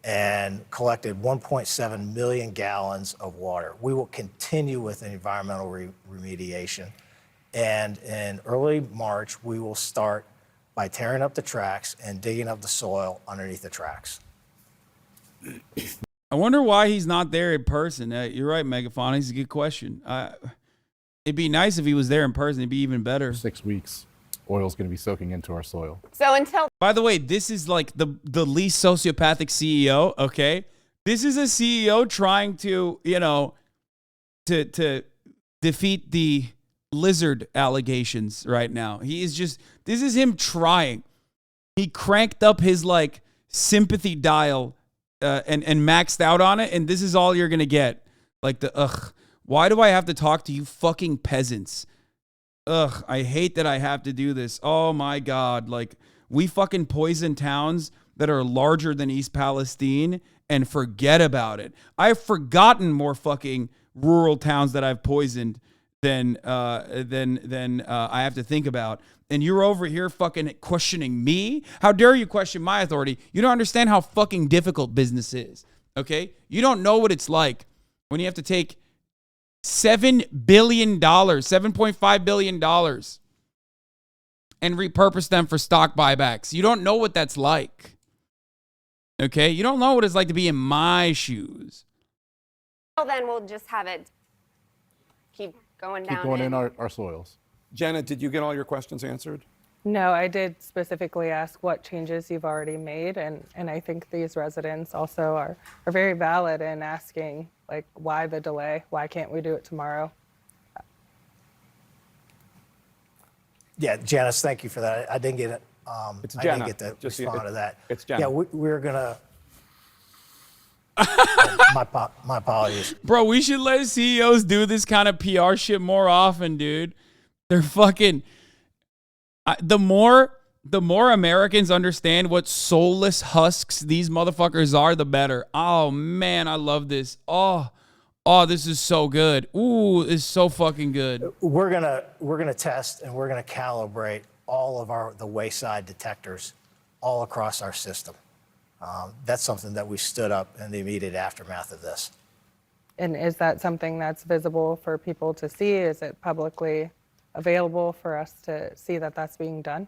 and collected 1.7 million gallons of water. We will continue with environmental remediation, and in early March we will start by tearing up the tracks and digging up the soil underneath the tracks. I wonder why he's not there in person. You're right, Megaphon. It's a good question. It'd be nice if he was there in person. It'd be even better. 6 weeks, oil's going to be soaking into our soil. So until. By the way, this is like the least sociopathic CEO. Okay, this is a CEO trying to, you know, to defeat the lizard allegations right now. He is just. This is him trying. He cranked up his like sympathy dial. And maxed out on it, and this is all you're gonna get. Like why do I have to talk to you fucking peasants? I hate that I have to do this. Oh my God, like we fucking poison towns that are larger than East Palestine and forget about it. I've forgotten more fucking rural towns that I've poisoned than I have to think about. And you're over here fucking questioning me? How dare you question my authority? You don't understand how fucking difficult business is, okay? You don't know what it's like when you have to take $7 billion, $7.5 billion and repurpose them for stock buybacks. You don't know what that's like, okay? You don't know what it's like to be in my shoes. Well, then we'll just have it keep going down. Keep going in our soils. Janet, did you get all your questions answered? No, I did specifically ask what changes you've already made, and I think these residents also are very valid in asking, like, why the delay? Why can't we do it tomorrow? Yeah, Janice, thank you for that. I didn't get it. It's I Jenna. didn't get to Just respond to that. It's Jenna. Yeah, we're gonna. My apologies. Bro, we should let CEOs do this kind of PR shit more often, dude. They're fucking. The more Americans understand what soulless husks these motherfuckers are, the better. Oh man, I love this. Oh, this is so good. Ooh, it's so fucking good. We're gonna test and we're gonna calibrate all of the wayside detectors all across our system. That's something that we stood up in the immediate aftermath of this. And is that something that's visible for people to see? Is it publicly available for us to see that that's being done?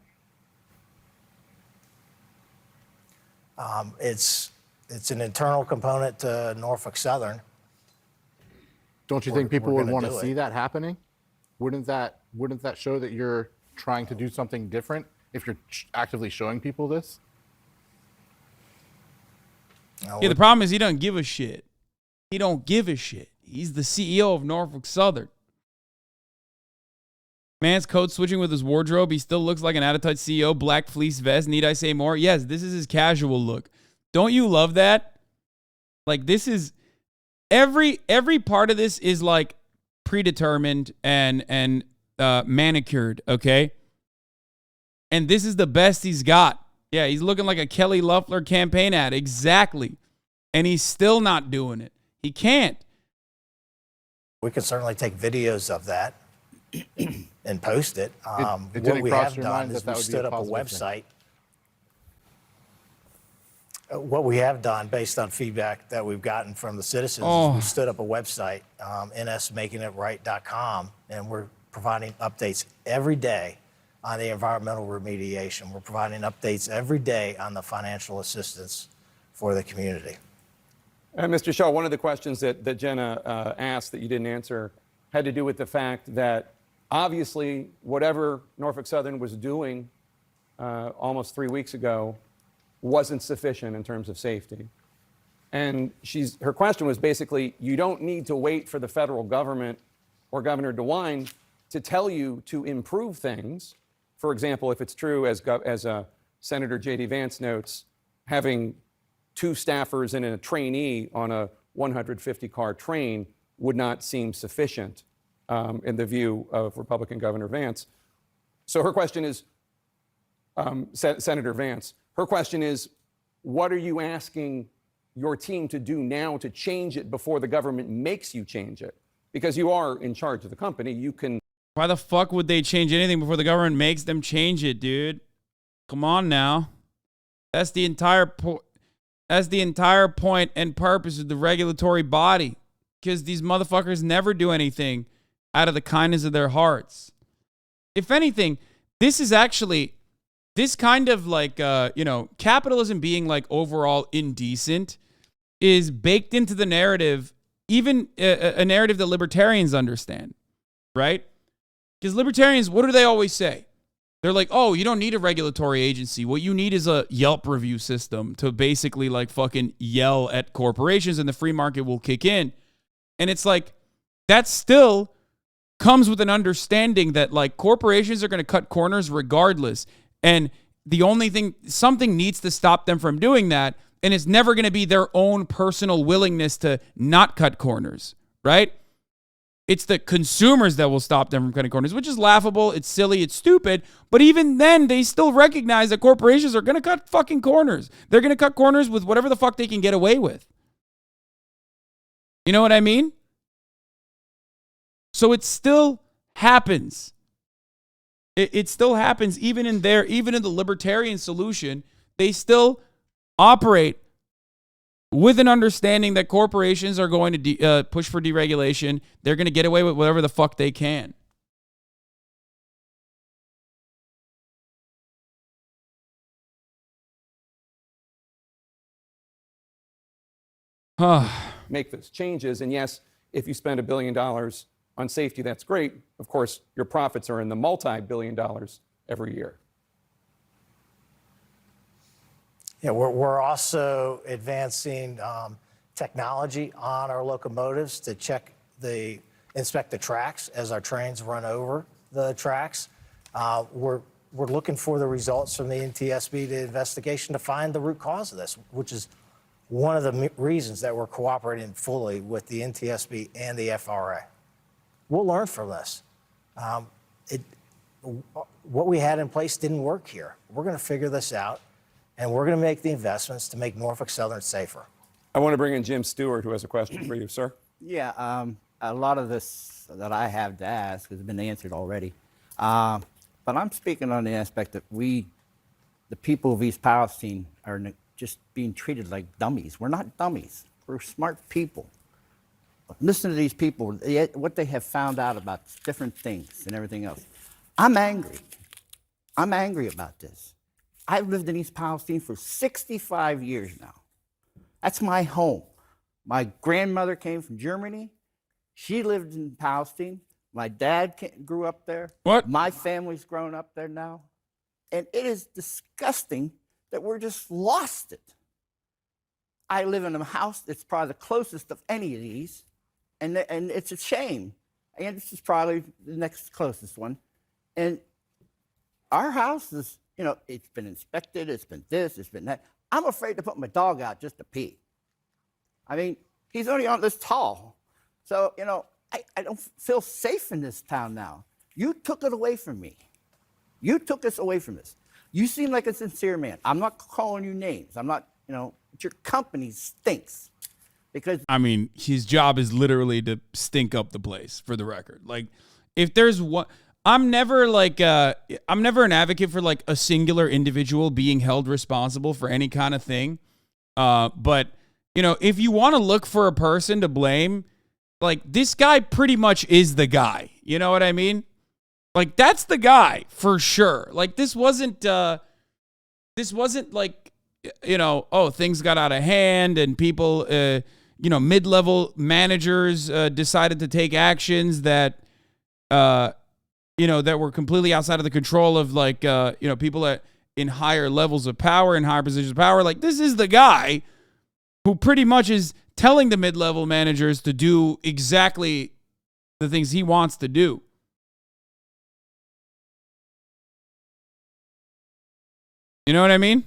It's an internal component to Norfolk Southern. Don't you think people would want to do see it. that happening? Wouldn't that show that you're trying to do something different if you're actively showing people this? Yeah, the problem is he doesn't give a shit. He don't give a shit. He's the CEO of Norfolk Southern. Man's code switching with his wardrobe. He still looks like an out-of-touch CEO. Black fleece vest. Need I say more? Yes, this is his casual look. Don't you love that? Like, this is every part of this is like predetermined and manicured, okay? And this is the best he's got. Yeah, he's looking like a Kelly Loeffler campaign ad. Exactly. And he's still not doing it. He can't. We can certainly take videos of that and post it. It What didn't we cross have your done mind is that that we would be stood a up a positive website. What we have done, based on feedback that we've gotten from the citizens, is we stood up a website, nsmakingitright.com, and we're providing updates every day on the environmental remediation. We're providing updates every day on the financial assistance for the community. Mr. Shaw, one of the questions that Jenna asked that you didn't answer had to do with the fact that obviously whatever Norfolk Southern was doing almost 3 weeks ago wasn't sufficient in terms of safety. And her question was basically, you don't need to wait for the federal government or Governor DeWine to tell you to improve things. For example, if it's true, as Senator J.D. Vance notes, having 2 staffers and a trainee on a 150-car train would not seem sufficient in the view of Republican Governor Vance. So her question is, Senator Vance, her question is, what are you asking your team to do now to change it before the government makes you change it? Because you are in charge of the company. You can. Why the fuck would they change anything before the government makes them change it, dude? Come on now. That's the entire point and purpose of the regulatory body. Because these motherfuckers never do anything out of the kindness of their hearts. If anything, this is actually, this kind of like, capitalism being like overall indecent is baked into the narrative, even a narrative that libertarians understand, right? Because libertarians, what do they always say? They're like, oh, you don't need a regulatory agency. What you need is a Yelp review system to basically like fucking yell at corporations and the free market will kick in. And it's like, that still comes with an understanding that like corporations are going to cut corners regardless. And the only thing, something needs to stop them from doing that. And it's never going to be their own personal willingness to not cut corners, right? It's the consumers that will stop them from cutting corners, which is laughable. It's silly. It's stupid. But even then, they still recognize that corporations are going to cut fucking corners. They're going to cut corners with whatever the fuck they can get away with. You know what I mean? So it still happens. It still happens even in the libertarian solution. They still operate with an understanding that corporations are going to push for deregulation. They're going to get away with whatever the fuck they can. Make those changes. And yes, if you spend $1 billion on safety, that's great. Of course, your profits are in the multi-billion dollars every year. Yeah, we're also advancing technology on our locomotives to inspect the tracks as our trains run over the tracks. We're looking for the results from the NTSB, the investigation, to find the root cause of this, which is one of the reasons that we're cooperating fully with the NTSB and the FRA. We'll learn from this. What we had in place didn't work here. We're going to figure this out. And we're going to make the investments to make Norfolk Southern safer. I want to bring in Jim Stewart, who has a question for you, sir. Yeah, a lot of this that I have to ask has been answered already. But I'm speaking on the aspect that the people of East Palestine, are just being treated like dummies. We're not dummies. We're smart people. Listen to these people, what they have found out about different things and everything else. I'm angry. I'm angry about this. I've lived in East Palestine for 65 years now. That's my home. My grandmother came from Germany. She lived in Palestine. My dad grew up there. What? My family's grown up there now. And it is disgusting that we're just lost it. I live in a house that's probably the closest of any of these, and it's a shame. And this is probably the next closest one. And our house is, you know, it's been inspected, it's been this, it's been that. I'm afraid to put my dog out just to pee. I mean, he's only on this tall. So, you know, I don't feel safe in this town now. You took it away from me. You took us away from this. You seem like a sincere man. I'm not calling you names. I'm not, you know, but your company stinks. Because I mean, his job is literally to stink up the place, for the record. Like, if there's one, I'm never an advocate for like a singular individual being held responsible for any kind of thing. But you know, if you want to look for a person to blame, like, this guy pretty much is the guy. You know what I mean? Like, that's the guy for sure. Like, this wasn't like, you know, oh, things got out of hand and people, you know, mid-level managers decided to take actions that, you know, that were completely outside of the control of, like, you know, people in higher levels of power, in higher positions of power. Like, this is the guy who pretty much is telling the mid-level managers to do exactly the things he wants to do. You know what I mean?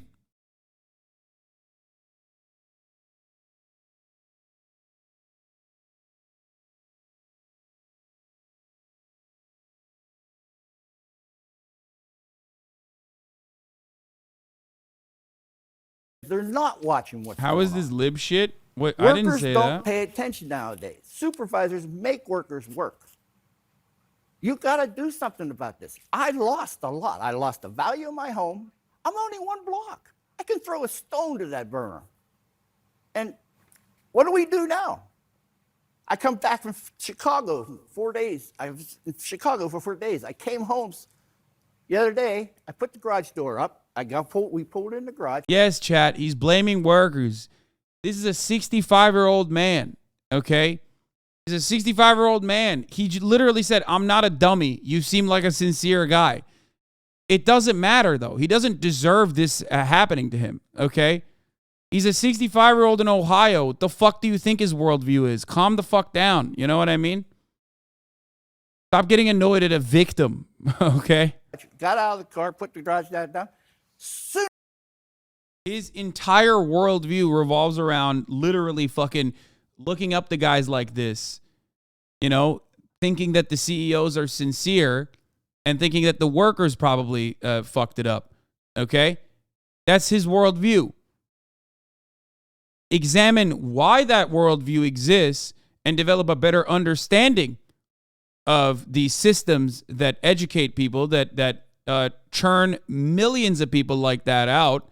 they're not watching what's How going is this on. lib shit? What? Workers I didn't say don't that. pay attention nowadays. Supervisors make workers work. You got to do something about this. I lost a lot. I lost the value of my home. I'm only one block. I can throw a stone to that burner. And what do we do now? I come back from Chicago 4 days. I was in Chicago for 4 days. I came home the other day. I put the garage door up. We pulled in the garage. Yes, chat. He's blaming workers. This is a 65-year-old man, okay? He's a 65-year-old man. He literally said, I'm not a dummy. You seem like a sincere guy. It doesn't matter, though. He doesn't deserve this happening to him, okay? He's a 65-year-old in Ohio. What the fuck do you think his worldview is? Calm the fuck down. You know what I mean? Stop getting annoyed at a victim, okay? Got out of the car, put the garage down. His entire worldview revolves around literally fucking looking up to guys like this, you know, thinking that the CEOs are sincere and thinking that the workers probably fucked it up, okay? That's his worldview. Examine why that worldview exists and develop a better understanding of the systems that educate people, that churn millions of people like that out.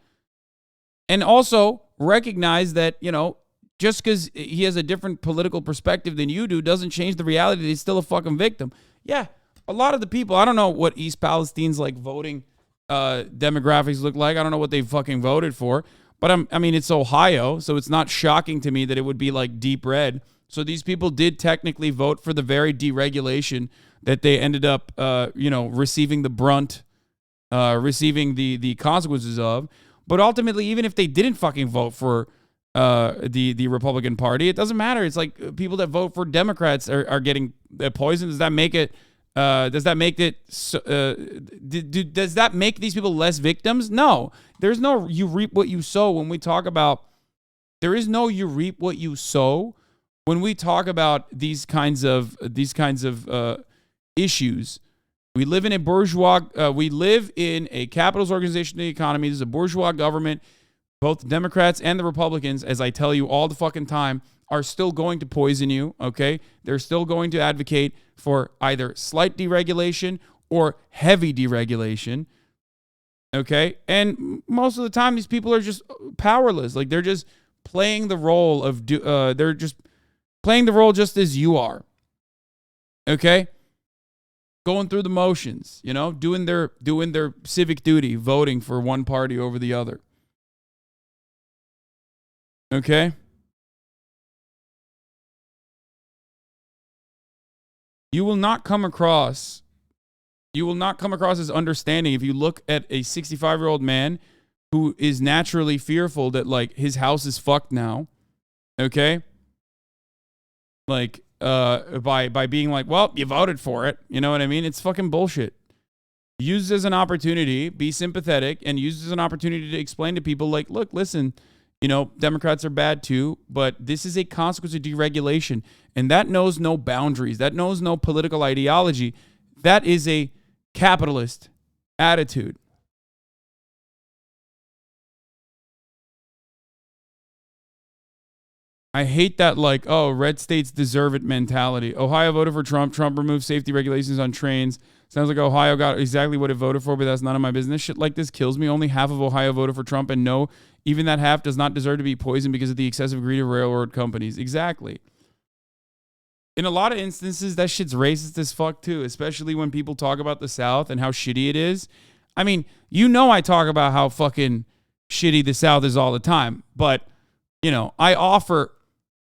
And also recognize that, you know, just because he has a different political perspective than you do doesn't change the reality that he's still a fucking victim. Yeah, a lot of the people, I don't know what East Palestine's like voting demographics look like. I don't know what they fucking voted for. But I mean, it's Ohio, so it's not shocking to me that it would be like deep red. So these people did technically vote for the very deregulation that they ended up, you know, receiving the brunt, receiving the consequences of. But ultimately, even if they didn't fucking vote for the Republican Party, it doesn't matter. It's like people that vote for Democrats are getting poisoned. Does that make it? Does that make these people less victims? No. There's no you reap what you sow when we talk about. There is no you reap what you sow when we talk about these kinds of issues. We live in a bourgeois. We live in a capitalist organization of the economy. This is a bourgeois government. Both the Democrats and the Republicans, as I tell you all the fucking time, are still going to poison you, okay? They're still going to advocate for either slight deregulation or heavy deregulation, okay? And most of the time, these people are just powerless. Like, they're just playing the role of, they're just playing the role just as you are, okay? going through the motions, you know, doing their civic duty, voting for one party over the other. Okay? You will not come across as understanding if you look at a 65-year-old man who is naturally fearful that, like, his house is fucked now. Okay? Like, by being like, well, you voted for it. You know what I mean? It's fucking bullshit. Use it as an opportunity, be sympathetic, and use it as an opportunity to explain to people, like, look, listen, you know, Democrats are bad too, but this is a consequence of deregulation. And that knows no boundaries. That knows no political ideology. That is a capitalist attitude. I hate that, like, oh, red states deserve it mentality. Ohio voted for Trump. Trump removed safety regulations on trains. Sounds like Ohio got exactly what it voted for, but that's none of my business. Shit like this kills me. Only half of Ohio voted for Trump, and no, even that half does not deserve to be poisoned because of the excessive greed of railroad companies. Exactly. In a lot of instances, that shit's racist as fuck too, especially when people talk about the South and how shitty it is. I mean, you know I talk about how fucking shitty the South is all the time, but, you know, I offer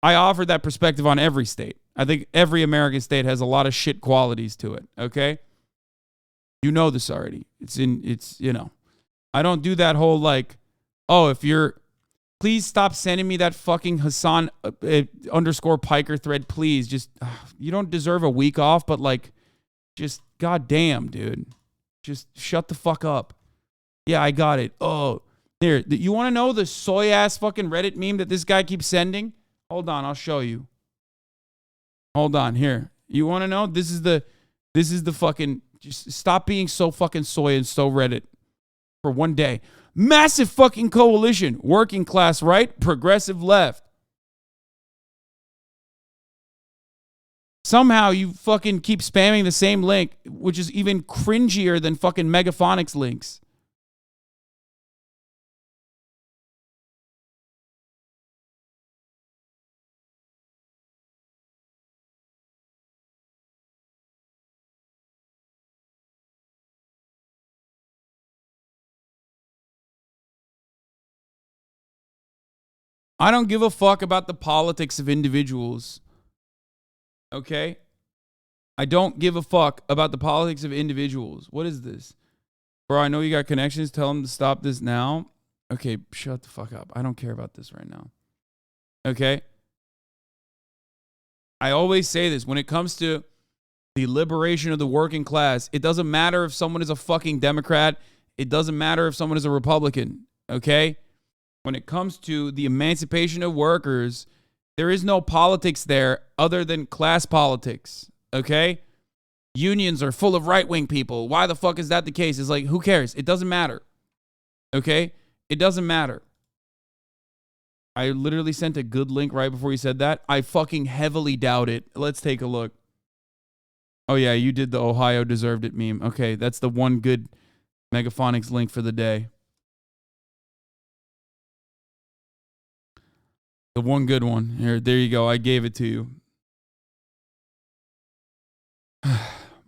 that perspective on every state. I think every American state has a lot of shit qualities to it, okay? You know this already. It's, you know. I don't do that whole, like, oh, please stop sending me that fucking Hassan underscore Piker thread, please. Just, you don't deserve a week off, but, like, just, goddamn, dude. Just shut the fuck up. Yeah, I got it. Oh, here, you want to know the soy-ass fucking Reddit meme that this guy keeps sending? Hold on, I'll show you. Hold on, here. You want to know? This is the fucking, just stop being so fucking soy and so Reddit for one day. Massive fucking coalition. Working class right, progressive left. Somehow you fucking keep spamming the same link, which is even cringier than fucking Megaphonics links. I don't give a fuck about the politics of individuals. Okay? I don't give a fuck about the politics of individuals. What is this? Bro, I know you got connections. Tell them to stop this now. Okay, shut the fuck up. I don't care about this right now. Okay? I always say this. When it comes to the liberation of the working class, it doesn't matter if someone is a fucking Democrat. It doesn't matter if someone is a Republican. Okay? When it comes to the emancipation of workers, there is no politics there other than class politics, okay? Unions are full of right-wing people. Why the fuck is that the case? It's like, who cares? It doesn't matter, okay? It doesn't matter. I literally sent a good link right before you said that. I fucking heavily doubt it. Let's take a look. Oh, yeah, you did the Ohio deserved it meme. Okay, that's the one good Megaphonics link for the day. The one good one. Here, there you go. I gave it to you.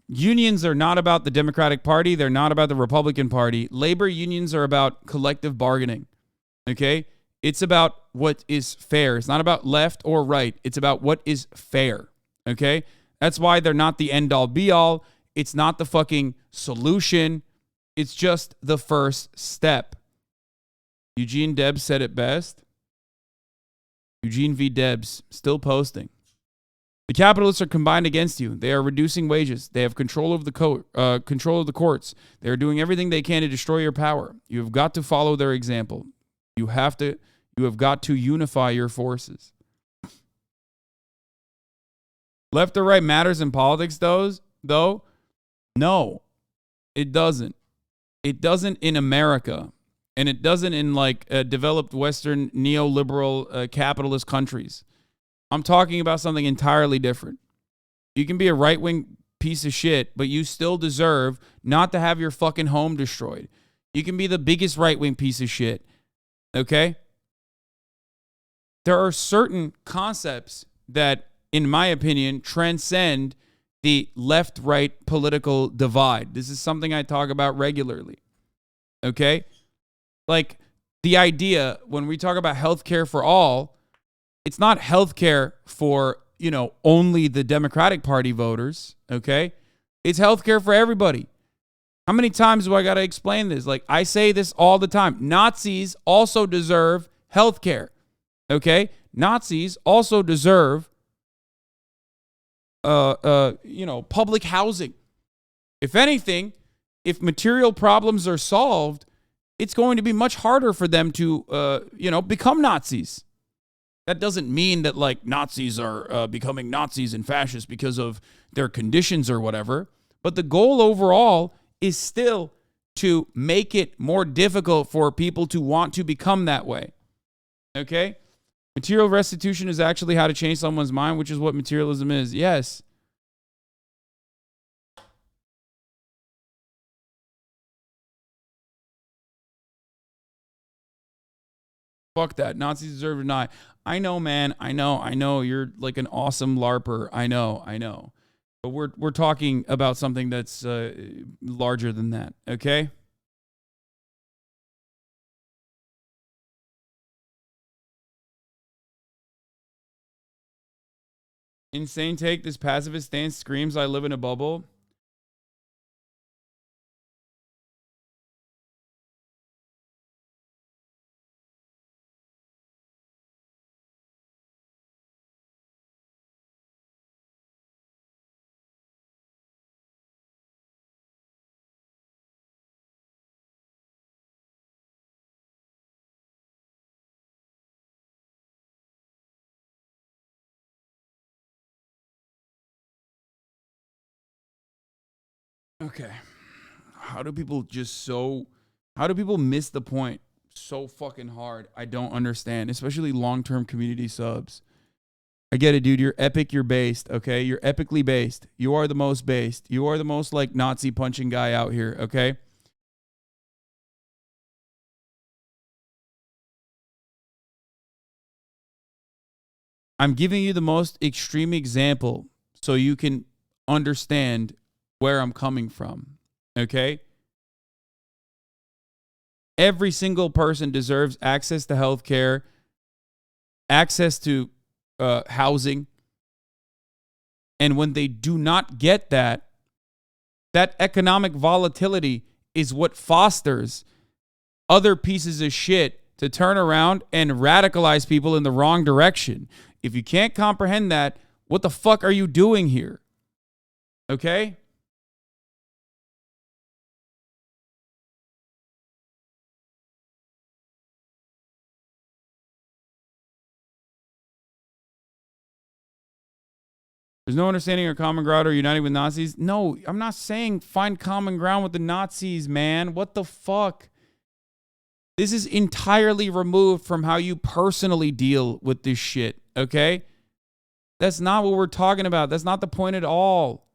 Unions are not about the Democratic Party. They're not about the Republican Party. Labor unions are about collective bargaining. Okay? It's about what is fair. It's not about left or right. It's about what is fair. Okay? That's why they're not the end-all be-all. It's not the fucking solution. It's just the first step. Eugene Debs said it best. Eugene V. Debs, still posting. The capitalists are combined against you. They are reducing wages. They have control of the courts. They are doing everything they can to destroy your power. You have got to follow their example. You have got to unify your forces. Left or right matters in politics, though? No, it doesn't. It doesn't in America. And it doesn't in like developed Western neoliberal capitalist countries. I'm talking about something entirely different. You can be a right-wing piece of shit, but you still deserve not to have your fucking home destroyed. You can be the biggest right-wing piece of shit. Okay? There are certain concepts that, in my opinion, transcend the left-right political divide. This is something I talk about regularly. Okay? Like, the idea when we talk about healthcare for all, it's not healthcare for, only the Democratic Party voters, okay? It's healthcare for everybody. How many times do I got to explain this? Like, I say this all the time. Nazis also deserve healthcare, okay? Nazis also deserve, public housing. If anything, if material problems are solved, it's going to be much harder for them to, become Nazis. That doesn't mean that, like, Nazis are becoming Nazis and fascists because of their conditions or whatever. But the goal overall is still to make it more difficult for people to want to become that way. Okay? Material restitution is actually how to change someone's mind, which is what materialism is. Yes. Fuck that. Nazis deserve to die. I know, man. I know. You're like an awesome LARPer. I know. But we're talking about something that's larger than that. Okay? Insane take. This pacifist stance screams, I live in a bubble. Okay. How do people miss the point so fucking hard? I don't understand, especially long-term community subs. I get it, dude. You're epic. You're based. Okay. You're epically based. You are the most based. You are the most like Nazi punching guy out here. Okay. I'm giving you the most extreme example so you can understand where I'm coming from. Okay. Every single person deserves access to healthcare, access to housing. And when they do not get that, that economic volatility is what fosters other pieces of shit to turn around and radicalize people in the wrong direction. If you can't comprehend that, what the fuck are you doing here? Okay? There's no understanding or common ground or uniting with Nazis. No, I'm not saying find common ground with the Nazis, man. What the fuck? This is entirely removed from how you personally deal with this shit, okay? That's not what we're talking about. That's not the point at all.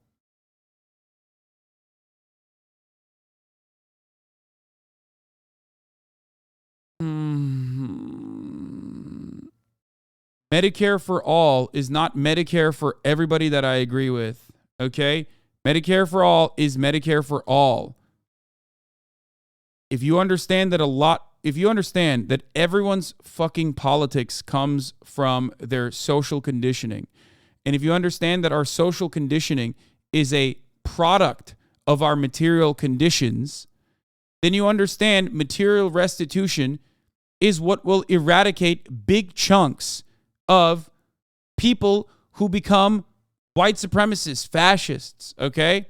Medicare for all is not Medicare for everybody that I agree with, okay? Medicare for all is Medicare for all. If you understand that everyone's fucking politics comes from their social conditioning, and if you understand that our social conditioning is a product of our material conditions, then you understand material restitution is what will eradicate big chunks of people who become white supremacists, fascists, okay?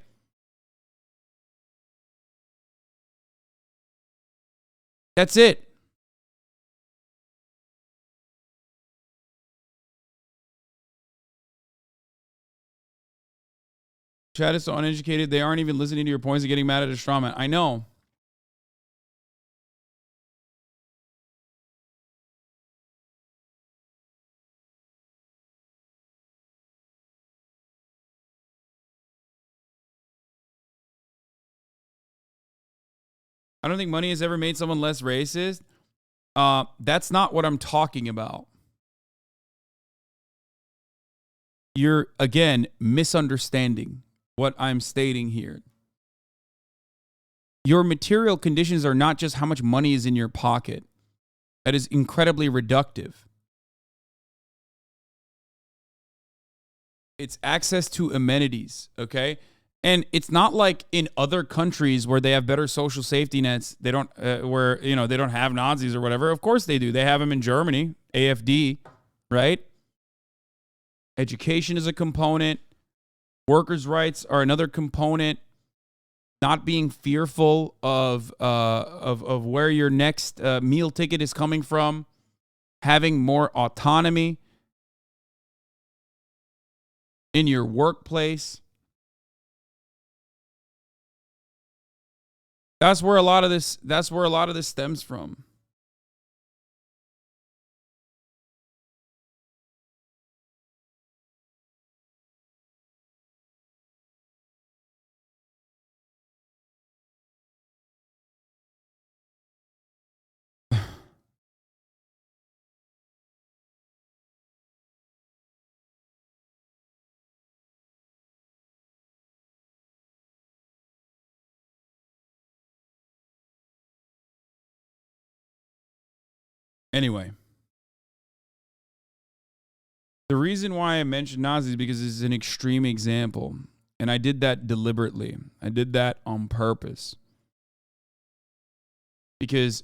That's it. Chat is so uneducated, they aren't even listening to your points and getting mad at a straw man. I know. I don't think money has ever made someone less racist. That's not what I'm talking about. You're, again, misunderstanding. what I'm stating here. Your material conditions are not just how much money is in your pocket. That is incredibly reductive. It's access to amenities, okay? And it's not like in other countries where they have better social safety nets. They don't, where, you know, they don't have Nazis or whatever. Of course they do. They have them in Germany, AFD, right? Education is a component. Workers' rights are another component. Not being fearful of where your next meal ticket is coming from. Having more autonomy in your workplace. That's where a lot of this stems from. Anyway, the reason why I mentioned Nazis is because this is an extreme example. And I did that deliberately. I did that on purpose. Because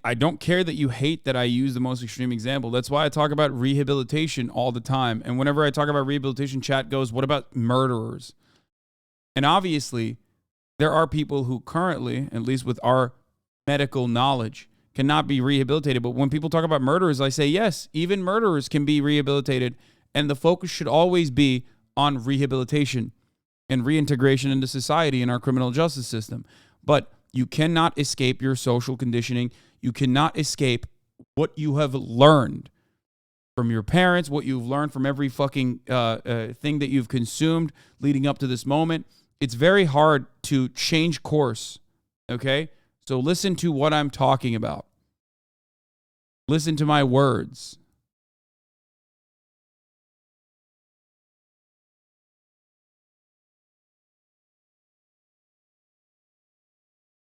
I don't care that you hate that I use the most extreme example. That's why I talk about rehabilitation all the time. And whenever I talk about rehabilitation, chat goes, what about murderers? And obviously, there are people who currently, at least with our medical knowledge, cannot be rehabilitated. But when people talk about murderers, I say, yes, even murderers can be rehabilitated. And the focus should always be on rehabilitation and reintegration into society in our criminal justice system. But you cannot escape your social conditioning. You cannot escape what you have learned from your parents, what you've learned from every fucking thing that you've consumed leading up to this moment. It's very hard to change course, okay? So listen to what I'm talking about. Listen to my words.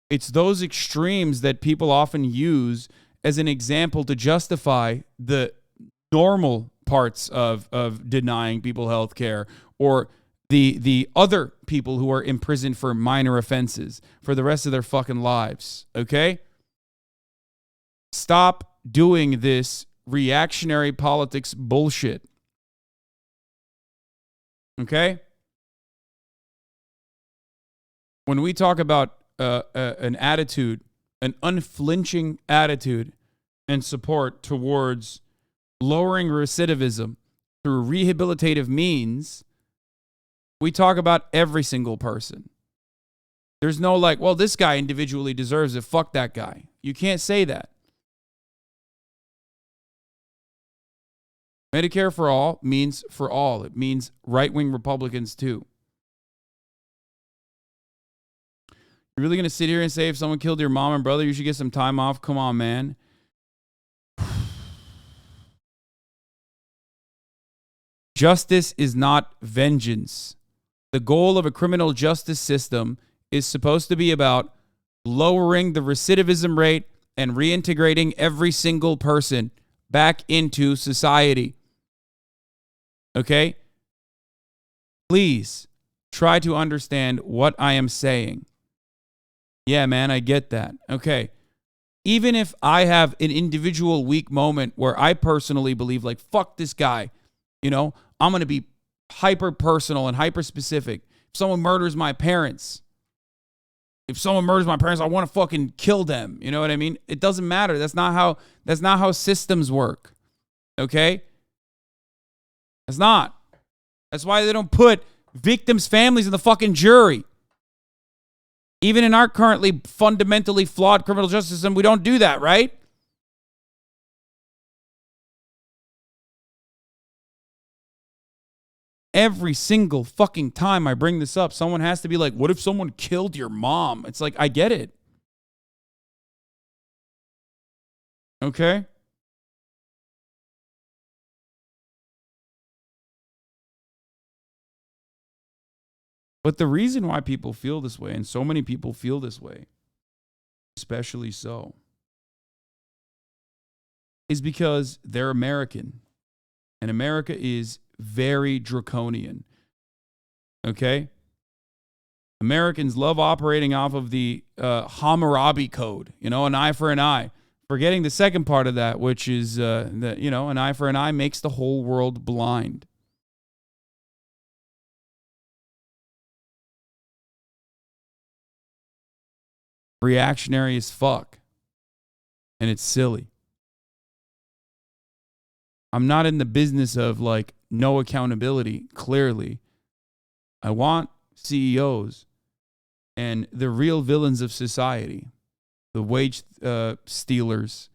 It's those extremes that people often use as an example to justify the normal parts of denying people health care, or the other people who are imprisoned for minor offenses for the rest of their fucking lives, okay? Stop doing this reactionary politics bullshit, okay? When we talk about an attitude, an unflinching attitude and support towards lowering recidivism through rehabilitative means, we talk about every single person. There's no like, well, this guy individually deserves it. Fuck that guy. You can't say that. Medicare for all means for all. It means right-wing Republicans too. You're really going to sit here and say if someone killed your mom and brother, you should get some time off? Come on, man. Justice is not vengeance. The goal of a criminal justice system is supposed to be about lowering the recidivism rate and reintegrating every single person back into society. Okay? Please try to understand what I am saying. Yeah, man, I get that. Okay. Even if I have an individual weak moment where I personally believe, like, fuck this guy, you know, I'm going to be hyper personal and hyper specific. If someone murders my parents, I want to fucking kill them. You know what I mean? It doesn't matter. That's not how systems work. Okay? That's not. That's why they don't put victims' families in the fucking jury. Even in our currently fundamentally flawed criminal justice system, we don't do that, right? Every single fucking time I bring this up, someone has to be like, what if someone killed your mom? It's like, I get it. Okay? But the reason why people feel this way, and so many people feel this way, especially so, is because they're American. And America is very draconian. Okay? Americans love operating off of the Hammurabi code, an eye for an eye. Forgetting the second part of that, which is that, an eye for an eye makes the whole world blind. Reactionary as fuck. And it's silly. I'm not in the business of no accountability, clearly. I want CEOs and the real villains of society, the wage stealers,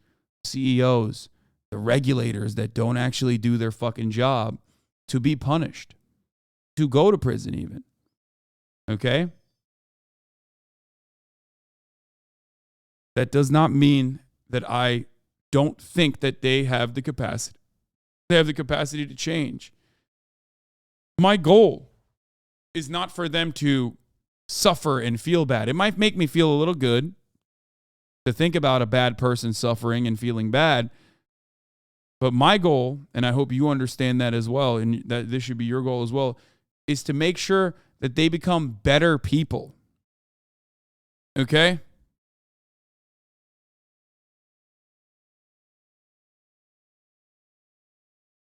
CEOs, the regulators that don't actually do their fucking job, to be punished, to go to prison even. Okay? That does not mean that I don't think that they have the capacity. They have the capacity to change. My goal is not for them to suffer and feel bad. It might make me feel a little good to think about a bad person suffering and feeling bad. But my goal, and I hope you understand that as well, and that this should be your goal as well, is to make sure that they become better people. Okay?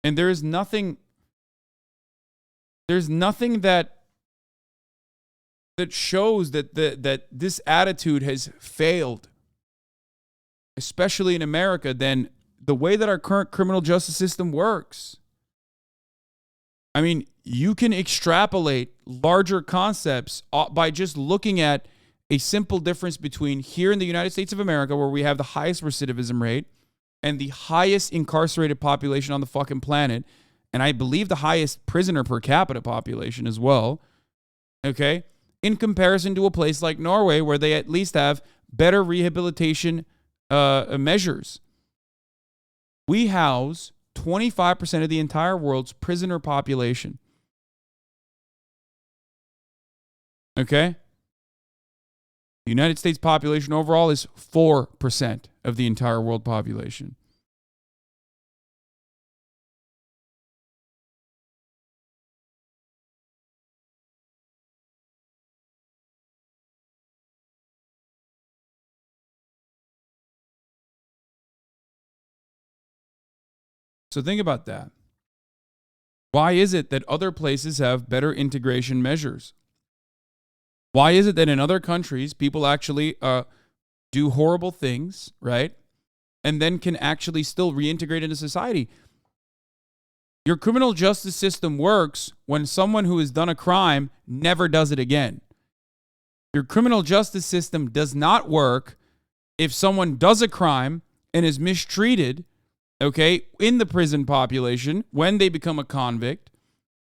And there's nothing that shows that this attitude has failed, especially in America, than the way that our current criminal justice system works. I mean, you can extrapolate larger concepts by just looking at a simple difference between here in the United States of America, where we have the highest recidivism rate and the highest incarcerated population on the fucking planet, and I believe the highest prisoner per capita population as well, okay, in comparison to a place like Norway, where they at least have better rehabilitation measures. We house 25% of the entire world's prisoner population. Okay? The United States population overall is 4% of the entire world population. So think about that. Why is it that other places have better integration measures? Why is it that in other countries, people actually do horrible things, right? And then can actually still reintegrate into society? Your criminal justice system works when someone who has done a crime never does it again. Your criminal justice system does not work if someone does a crime and is mistreated, okay, in the prison population when they become a convict,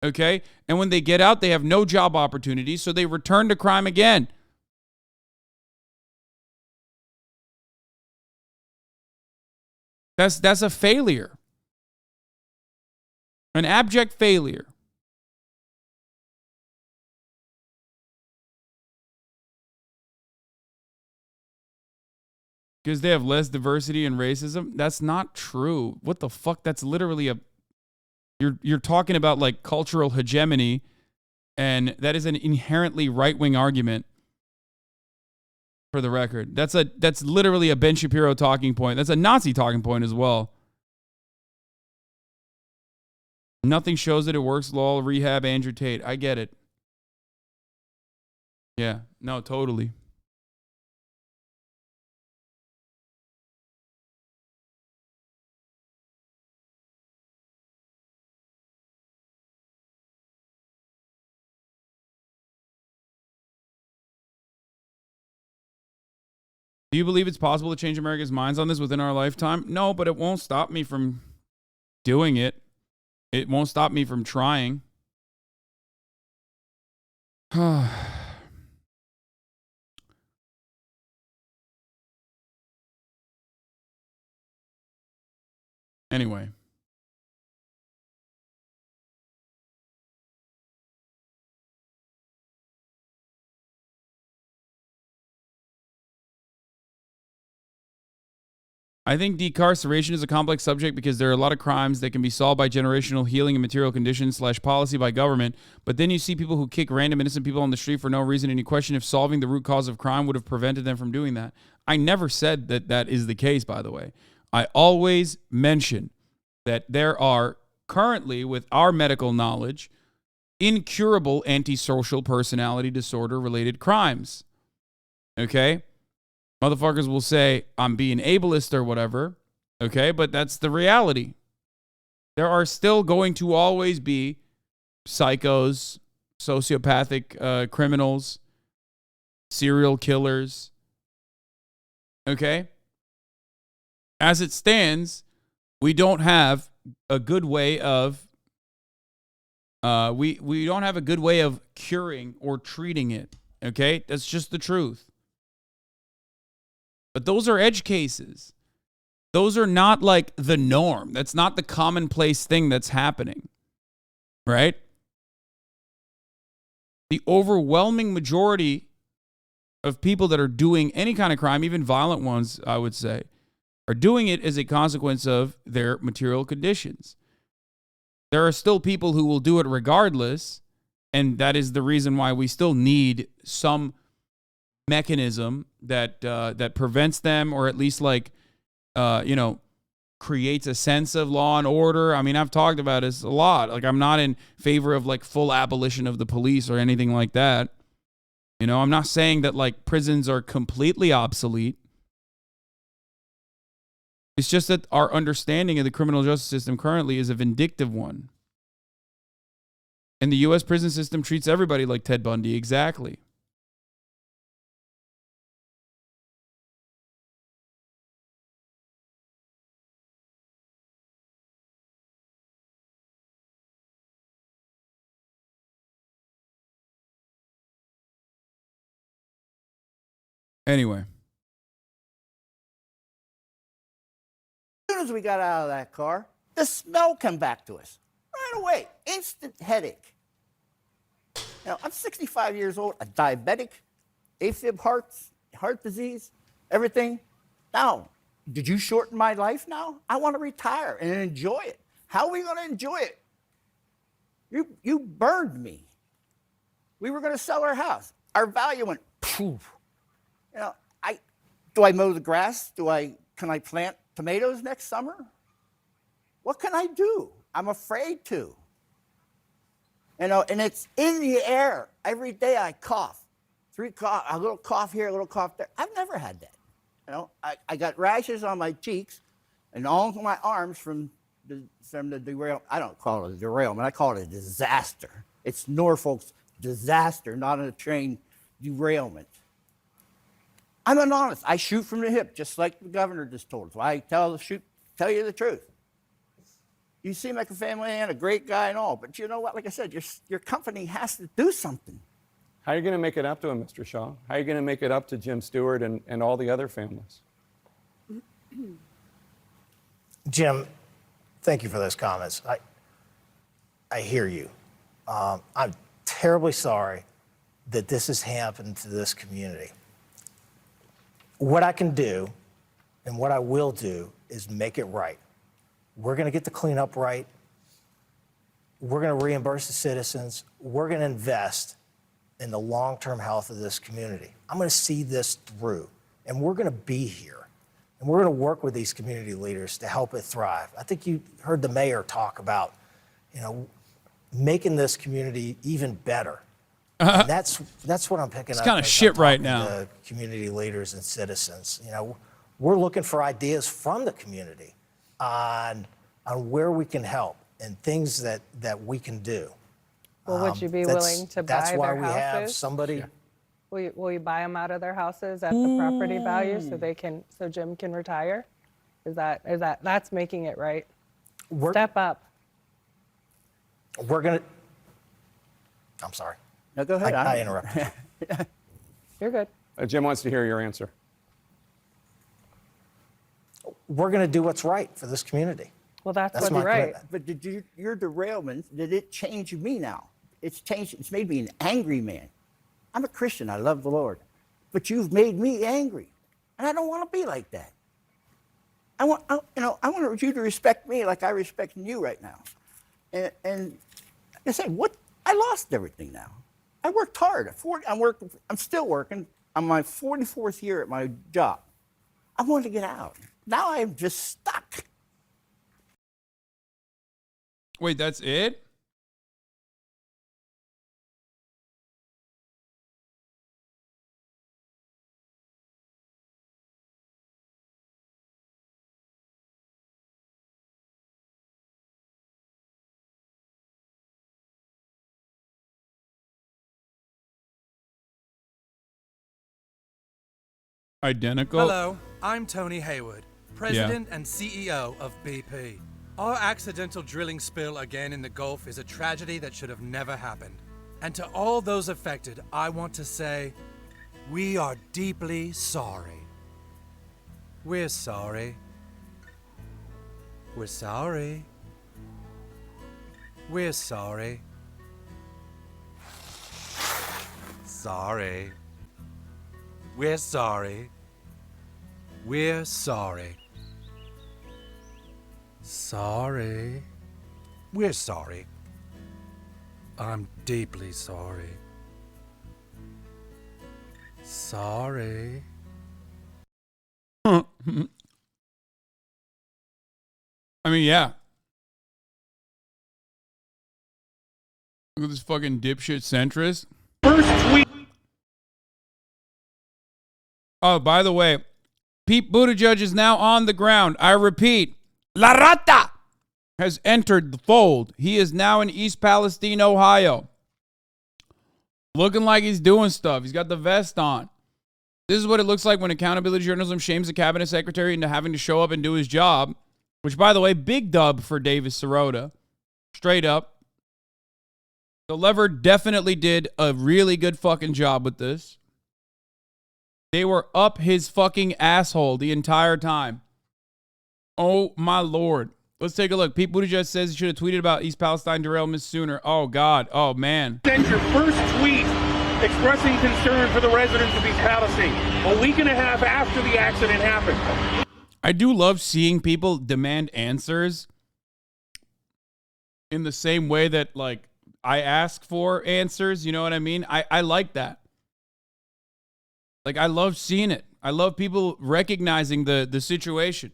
okay? And when they get out, they have no job opportunities, so they return to crime again. That's a failure. An abject failure. Because they have less diversity and racism? That's not true. What the fuck? That's literally you're talking about like cultural hegemony, and that is an inherently right-wing argument, for the record. That's literally a Ben Shapiro talking point. That's a Nazi talking point as well. Nothing shows that it works. Lol, rehab, Andrew Tate. I get it. Yeah, no, totally. Do you believe it's possible to change America's minds on this within our lifetime? No, but it won't stop me from doing it. It won't stop me from trying. Anyway. I think decarceration is a complex subject because there are a lot of crimes that can be solved by generational healing and material conditions / policy by government. But then you see people who kick random innocent people on the street for no reason, and you question if solving the root cause of crime would have prevented them from doing that. I never said that that is the case, by the way. I always mention that there are currently, with our medical knowledge, incurable antisocial personality disorder related crimes. Okay? Motherfuckers will say, I'm being ableist or whatever, okay? But that's the reality. There are still going to always be psychos, sociopathic criminals, serial killers, okay? As it stands, we don't have a good way of, we don't have a good way of curing or treating it, okay? That's just the truth. But those are edge cases. Those are not like the norm. That's not the commonplace thing that's happening, right? The overwhelming majority of people that are doing any kind of crime, even violent ones, I would say, are doing it as a consequence of their material conditions. There are still people who will do it regardless, and that is the reason why we still need some mechanism that that prevents them, or at least creates a sense of law and order. I mean, I've talked about this a lot. Like, I'm not in favor of like full abolition of the police or anything like that. You know, I'm not saying that like prisons are completely obsolete. It's just that our understanding of the criminal justice system currently is a vindictive one. And the U.S. prison system treats everybody like Ted Bundy. Exactly. Anyway. As soon as we got out of that car, the smell came back to us right away. Instant headache. Now, I'm 65 years old, a diabetic, AFib heart disease, everything. Now, did you shorten my life now? I want to retire and enjoy it. How are we going to enjoy it? You burned me. We were going to sell our house. Our value went poof. You know, do I mow the grass? Can I plant tomatoes next summer? What can I do? I'm afraid to. You know, and it's in the air. Every day I cough. A little cough here, a little cough there. I've never had that. You know, I got rashes on my cheeks and all my arms from the derailment. I don't call it a derailment. I call it a disaster. It's Norfolk's disaster, not a train derailment. I'm an honest. I shoot from the hip, just like the governor just told us. I tell you the truth. You seem like a family man, a great guy and all, but you know what? Like I said, your company has to do something. How are you going to make it up to him, Mr. Shaw? How are you going to make it up to Jim Stewart and all the other families? Jim, thank you for those comments. I hear you. I'm terribly sorry that this has happened to this community. What I can do and what I will do is make it right. We're going to get the cleanup right. We're going to reimburse the citizens. We're going to invest in the long-term health of this community. I'm going to see this through, and we're going to be here. And we're going to work with these community leaders to help it thrive. I think you heard the mayor talk about, making this community even better. And that's what I'm picking up. It's kind of shit right now. The community leaders and citizens. We're looking for ideas from the community on where we can help and things that we can do. Well, would you be willing to buy their houses? That's why we have somebody. Yeah. Will you buy them out of their houses at the property value so Jim can retire? That's making it right? Step up. We're gonna. I'm sorry. No, go ahead. I interrupted you. You're good. Jim wants to hear your answer. We're going to do what's right for this community. Well, that's what's right. But did your derailment, did it change me now? It's made me an angry man. I'm a Christian. I love the Lord. But you've made me angry. And I don't want to be like that. I want you to respect me like I respect you right now. And like I said, I lost everything now. I worked hard. I'm still working. I'm my 44th year at my job. I wanted to get out. Now I'm just stuck. Wait, that's it? Identical? Hello, I'm Tony Hayward, President and CEO of BP. Our accidental drilling spill again in the Gulf is a tragedy that should have never happened. And to all those affected, I want to say, we are deeply sorry. We're sorry. We're sorry. We're sorry. Sorry. We're sorry. We're sorry. Sorry. We're sorry. I'm deeply sorry. Sorry. I mean, yeah. Look at this fucking dipshit centrist. First tweet. Oh, by the way, Pete Buttigieg is now on the ground. I repeat, La Rata has entered the fold. He is now in East Palestine, Ohio. Looking like he's doing stuff. He's got the vest on. This is what it looks like when accountability journalism shames the cabinet secretary into having to show up and do his job. Which, by the way, big dub for David Sirota. Straight up. The Lever definitely did a really good fucking job with this. They were up his fucking asshole the entire time. Oh, my Lord. Let's take a look. Pete Buttigieg says he should have tweeted about East Palestine derailment sooner. Oh, God. Oh, man. Sent your first tweet expressing concern for the residents of East Palestine a week and a half after the accident happened. I do love seeing people demand answers in the same way that, like, I ask for answers. You know what I mean? I like that. Like, I love seeing it. I love people recognizing the situation.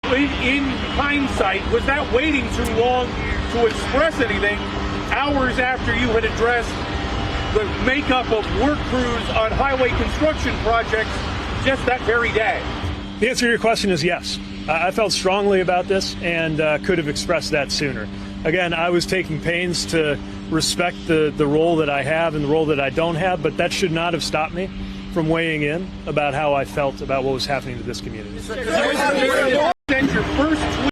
In hindsight, was that waiting too long to express anything hours after you had addressed the makeup of work crews on highway construction projects just that very day? The answer to your question is yes. I felt strongly about this and could have expressed that sooner. Again, I was taking pains to respect the role that I have and the role that I don't have, but that should not have stopped me from weighing in about how I felt about what was happening to this community. Send your first tweet.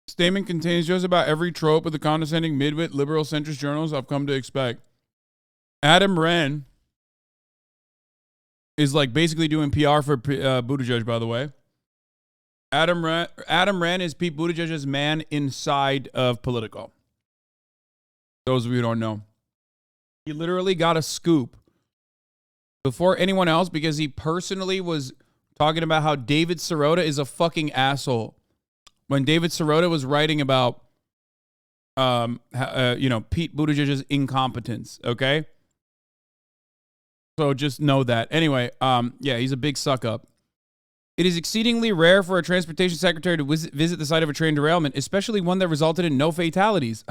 Statement contains just about every trope of the condescending midwit liberal centrist journals I've come to expect. Adam Wren is like basically doing PR for Buttigieg, by the way. Adam Wren is Pete Buttigieg's man inside of Politico. Those of you who don't know. He literally got a scoop before anyone else because he personally was talking about how David Sirota is a fucking asshole. When David Sirota was writing about, Pete Buttigieg's incompetence, okay? So just know that. Anyway, he's a big suck up. It is exceedingly rare for a transportation secretary to visit the site of a train derailment, especially one that resulted in no fatalities.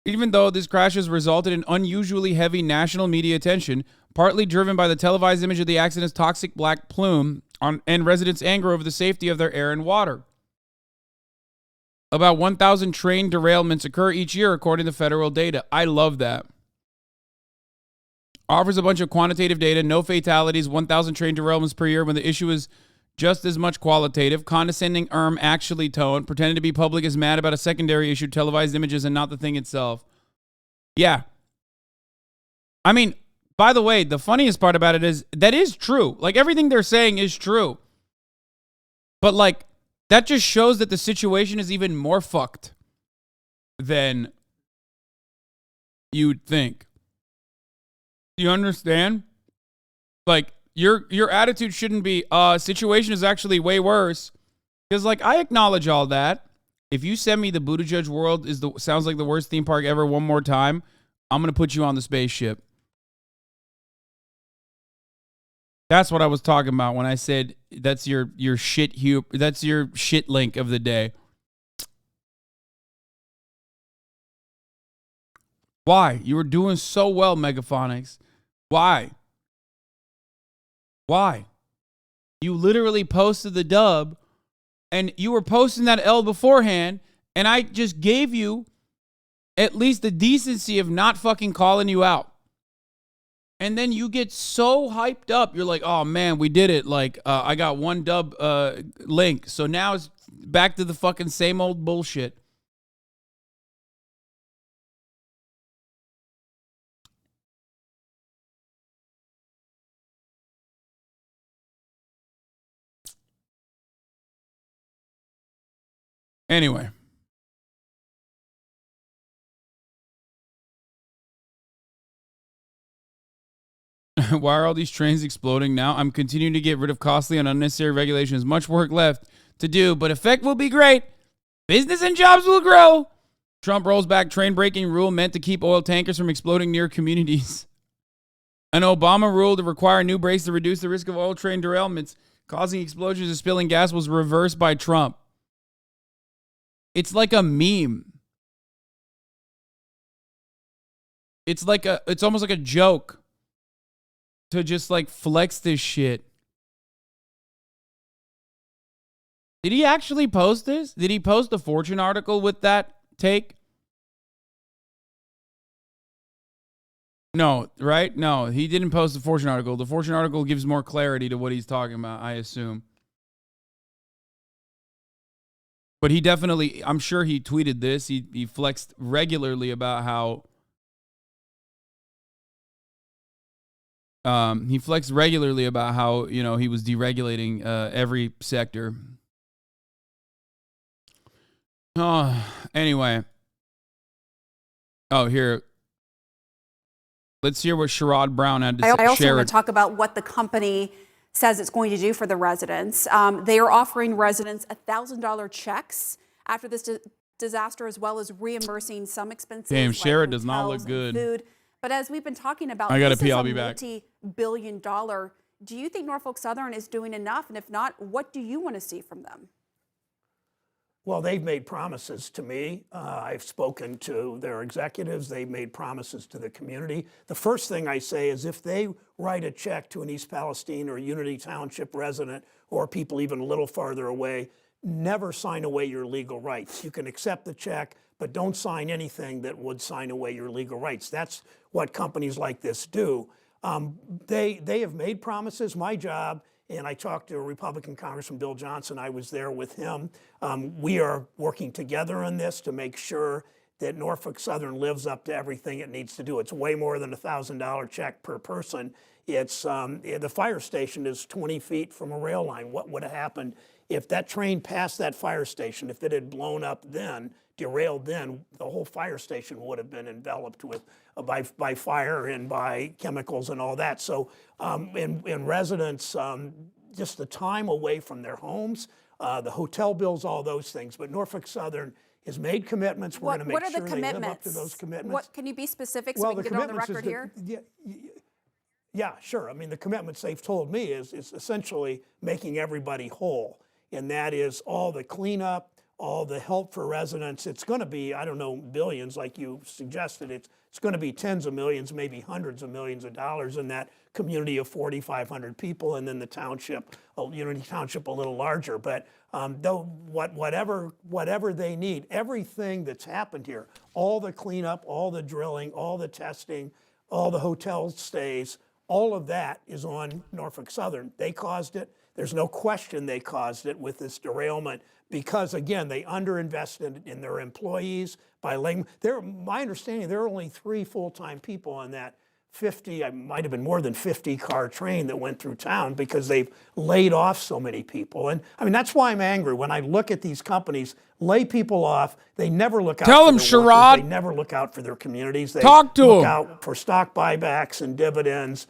Even though this crash has resulted in unusually heavy national media attention, partly driven by the televised image of the accident's toxic black plume and residents' anger over the safety of their air and water. About 1,000 train derailments occur each year, according to federal data. I love that. Offers a bunch of quantitative data, no fatalities, 1,000 train derailments per year when the issue is just as much qualitative. Condescending actually tone, pretending to be public is mad about a secondary issue, televised images, and not the thing itself. Yeah. I mean, By the way, the funniest part about it is that is true. Like, everything they're saying is true. But, like, that just shows that the situation is even more fucked than you'd think. You understand? Like, your attitude shouldn't be, situation is actually way worse. Because, like, I acknowledge all that. If you send me the Buttigieg World sounds like the worst theme park ever one more time, I'm going to put you on the spaceship. That's what I was talking about when I said that's your shit that's your shit link of the day. Why? You were doing so well, Megaphonics. Why? Why? You literally posted the dub, and you were posting that L beforehand, and I just gave you at least the decency of not fucking calling you out. And then you get so hyped up. You're like, oh, man, we did it. Like, I got one dub link. So now it's back to the fucking same old bullshit. Anyway. Why are all these trains exploding now? I'm continuing to get rid of costly and unnecessary regulations. Much work left to do, but effect will be great. Business and jobs will grow. Trump rolls back train braking rule meant to keep oil tankers from exploding near communities. An Obama rule to require new brakes to reduce the risk of oil train derailments causing explosions and spilling gas was reversed by Trump. It's like a meme. It's almost like a joke to just like flex this shit. Did he actually post this? Did he post the Fortune article with that take? No, right? No, he didn't post the Fortune article. The Fortune article gives more clarity to what he's talking about, I assume. But he definitely, I'm sure he tweeted this. He flexed regularly about how he flexed regularly about how, you know, he was deregulating every sector. Oh, anyway. Oh, here. Let's hear what Sherrod Brown had to say. I also want to talk about what the company says it's going to do for the residents. They are offering residents $1,000 checks after this disaster, as well as reimbursing some expenses. Damn, like Sherrod does not look hotels good. and food. But as we've been talking about, I gotta this pee, is I'll a be back. multi-billion-dollar. Do you think Norfolk Southern is doing enough? And if not, what do you want to see from them? Well, they've made promises to me. I've spoken to their executives. They've made promises to the community. The first thing I say is if they write a check to an East Palestine or Unity Township resident or people even a little farther away, never sign away your legal rights. You can accept the check, but don't sign anything that would sign away your legal rights. That's what companies like this do. They have made promises. My job, and I talked to Republican Congressman Bill Johnson, I was there with him. We are working together on this to make sure that Norfolk Southern lives up to everything it needs to do. It's way more than a $1,000 check per person. It's the fire station is 20 feet from a rail line. What would have happened if that train passed that fire station, if it had blown up then, derailed then, the whole fire station would have been enveloped with by fire and by chemicals and all that. So in residents, just the time away from their homes, the hotel bills, all those things. But Norfolk Southern has made commitments. We're going to make sure they live up to those commitments. What can you be specific so we can get it on the record here? Yeah, sure. I mean, the commitments they've told me is essentially making everybody whole. And that is all the cleanup, all the help for residents. It's going to be, I don't know, billions like you suggested. It's going to be tens of millions, maybe hundreds of millions of dollars in that community of 4,500 people, and then the township, Unity Township, a little larger. But whatever they need, everything that's happened here, all the cleanup, all the drilling, all the testing, all the hotel stays, all of that is on Norfolk Southern. They caused it. There's no question they caused it with this derailment because, again, they underinvested in their employees by laying. My understanding, there are only 3 full-time people on that 50, it might have been more than 50 car train that went through town because they've laid off so many people. And I mean, that's why I'm angry when I look at these companies lay people off. They never look out Tell for them, their Sherrod. workers. They never look out for their communities. They Talk to look them. out for stock buybacks and dividends.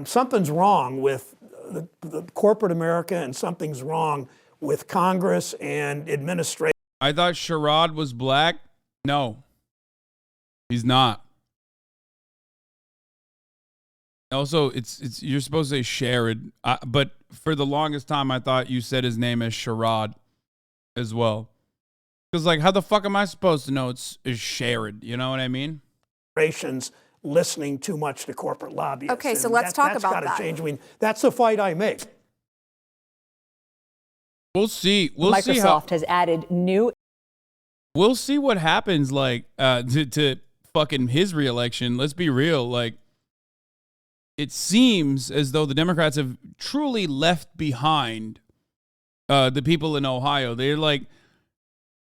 Something's wrong with the corporate America, and something's wrong with Congress and administration. I thought Sherrod was black. No, he's not. Also, it's you're supposed to say Sherrod, but for the longest time, I thought you said his name as Sherrod as well. Because, like, how the fuck am I supposed to know it's Sherrod? You know what I mean? Listening too much to corporate lobbyists. Okay, so And let's talk that's about gotta that. change. I mean, that's the fight I make. We'll see. We'll see Microsoft has added new. We'll see what happens. Like to fucking his reelection. Let's be real. Like, it seems as though the Democrats have truly left behind the people in Ohio. They're like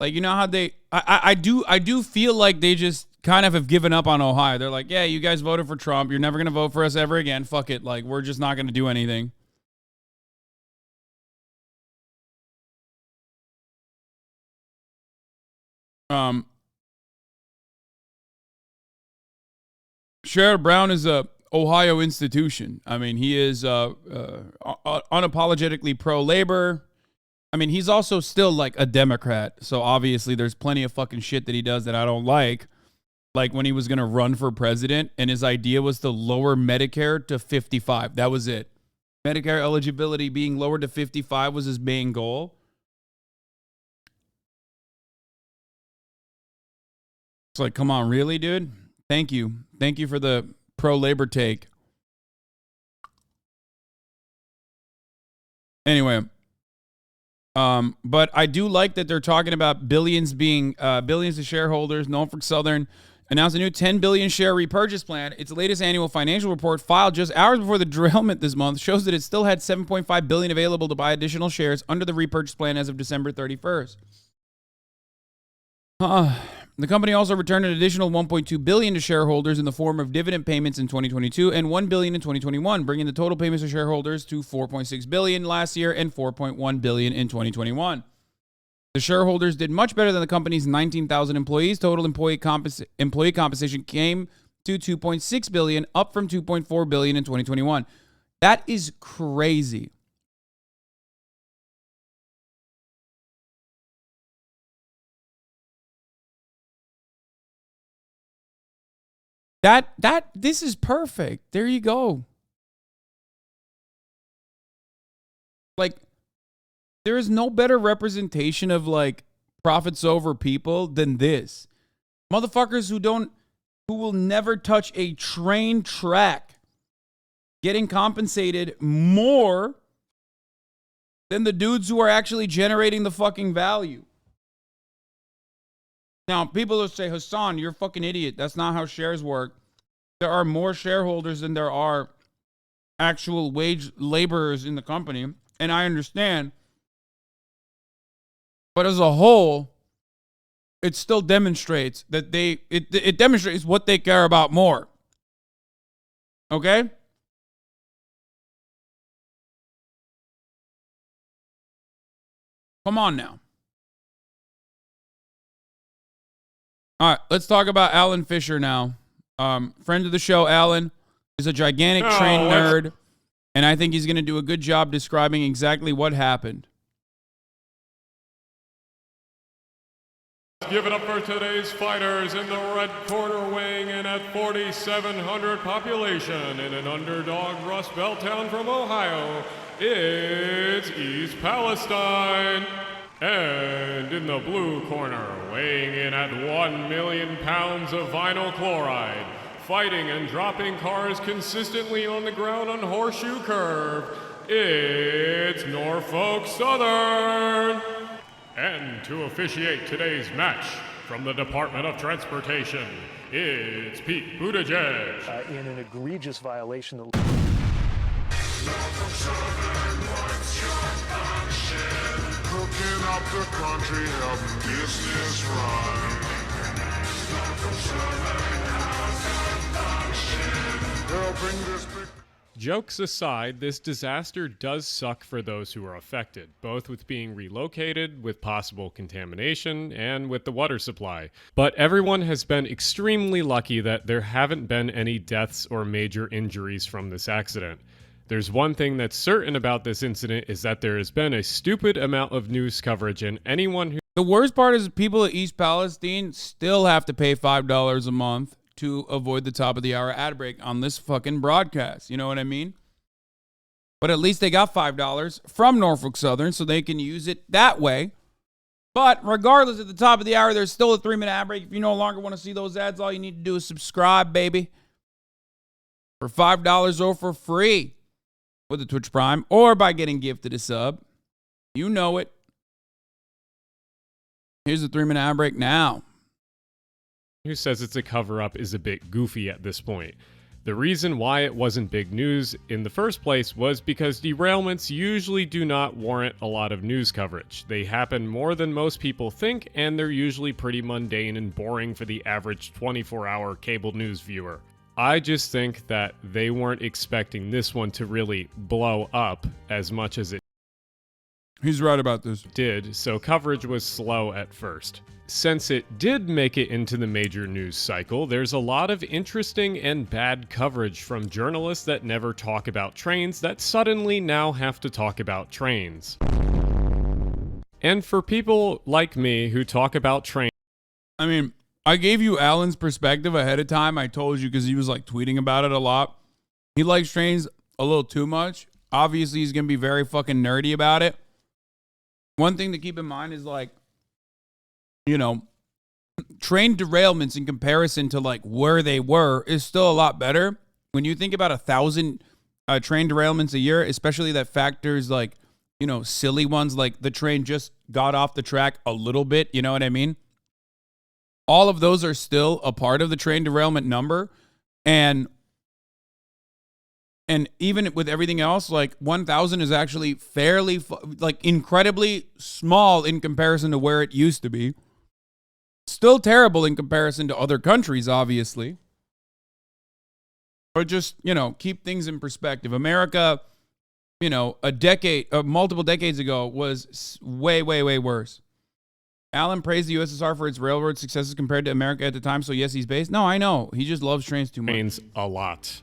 you know how they. I do feel like they just kind of have given up on Ohio. They're like, yeah, you guys voted for Trump. You're never gonna vote for us ever again. Fuck it. Like, we're just not gonna do anything. Sherrod Brown is a Ohio institution. I mean, he is unapologetically pro-labor. I mean, he's also still like a Democrat. So obviously there's plenty of fucking shit that he does that I don't like. Like when he was going to run for president and his idea was to lower Medicare to 55. That was it. Medicare eligibility being lowered to 55 was his main goal. It's like, come on, really, dude? Thank you. Thank you for the pro-labor take. Anyway, but I do like that they're talking about billions being billions to shareholders. Norfolk Southern announced a new 10 billion share repurchase plan. Its latest annual financial report, filed just hours before the derailment this month, shows that it still had 7.5 billion available to buy additional shares under the repurchase plan as of December 31st. The company also returned an additional 1.2 billion to shareholders in the form of dividend payments in 2022 and 1 billion in 2021, bringing the total payments to shareholders to 4.6 billion last year and 4.1 billion in 2021. The shareholders did much better than the company's 19,000 employees. Total employee compensation came to 2.6 billion, up from 2.4 billion in 2021. That is crazy. This is perfect. There you go. Like, there is no better representation of like profits over people than this. Motherfuckers who will never touch a train track getting compensated more than the dudes who are actually generating the fucking value. Now, people will say, Hassan, you're a fucking idiot. That's not how shares work. There are more shareholders than there are actual wage laborers in the company. And I understand. But as a whole, it still demonstrates that it demonstrates what they care about more. Okay? Come on now. All right, let's talk about Alan Fisher now. Friend of the show, Alan, is a gigantic train nerd, and I think he's going to do a good job describing exactly what happened. Give it up for today's fighters in the red corner, weighing in at 4,700 population in an underdog Rust Belt town from Ohio. It's East Palestine. And in the blue corner, weighing in at 1 million pounds of vinyl chloride, fighting and dropping cars consistently on the ground on Horseshoe Curve, it's Norfolk Southern. And to officiate today's match, from the Department of Transportation, it's Pete Buttigieg. In an egregious violation of... Hooking up the country, helping business run. They'll bring this big. Jokes aside, this disaster does suck for those who are affected, both with being relocated, with possible contamination, and with the water supply. But everyone has been extremely lucky that there haven't been any deaths or major injuries from this accident. There's one thing that's certain about this incident is that there has been a stupid amount of news coverage, and anyone who... The worst part is people at East Palestine still have to pay $5 a month to avoid the top of the hour ad break on this fucking broadcast. You know what I mean? But at least they got $5 from Norfolk Southern, so they can use it that way. But regardless, at the top of the hour, there's still a 3-minute ad break. If you no longer want to see those ads, all you need to do is subscribe, baby. For $5 or for free with the Twitch Prime or by getting gifted a sub. You know it. Here's the 3-minute ad break now. who says it's a cover-up is a bit goofy at this point. The reason why it wasn't big news in the first place was because derailments usually do not warrant a lot of news coverage. They happen more than most people think, and they're usually pretty mundane and boring for the average 24-hour cable news viewer. I just think that they weren't expecting this one to really blow up as much as it He's right about this. did, so coverage was slow at first. Since it did make it into the major news cycle, there's a lot of interesting and bad coverage from journalists that never talk about trains that suddenly now have to talk about trains. And for people like me who talk about trains... I mean, I gave you Alan's perspective ahead of time. I told you because he was like tweeting about it a lot. He likes trains a little too much. Obviously, he's going to be very fucking nerdy about it. One thing to keep in mind is like, you know, train derailments in comparison to like where they were is still a lot better. When you think about 1,000 train derailments a year, especially that factors like, you know, silly ones like the train just got off the track a little bit, you know what I mean? All of those are still a part of the train derailment number. And even with everything else, like 1,000 is actually fairly, like incredibly small in comparison to where it used to be. Still terrible in comparison to other countries, obviously. But just, you know, keep things in perspective. America, you know, multiple decades ago was way, way, way worse. Alan praised the USSR for its railroad successes compared to America at the time, so yes, he's based. No, I know. He just loves trains too much. Trains a lot.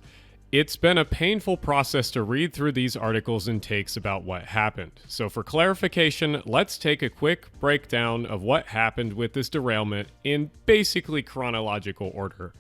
It's been a painful process to read through these articles and takes about what happened. So for clarification, let's take a quick breakdown of what happened with this derailment in basically chronological order.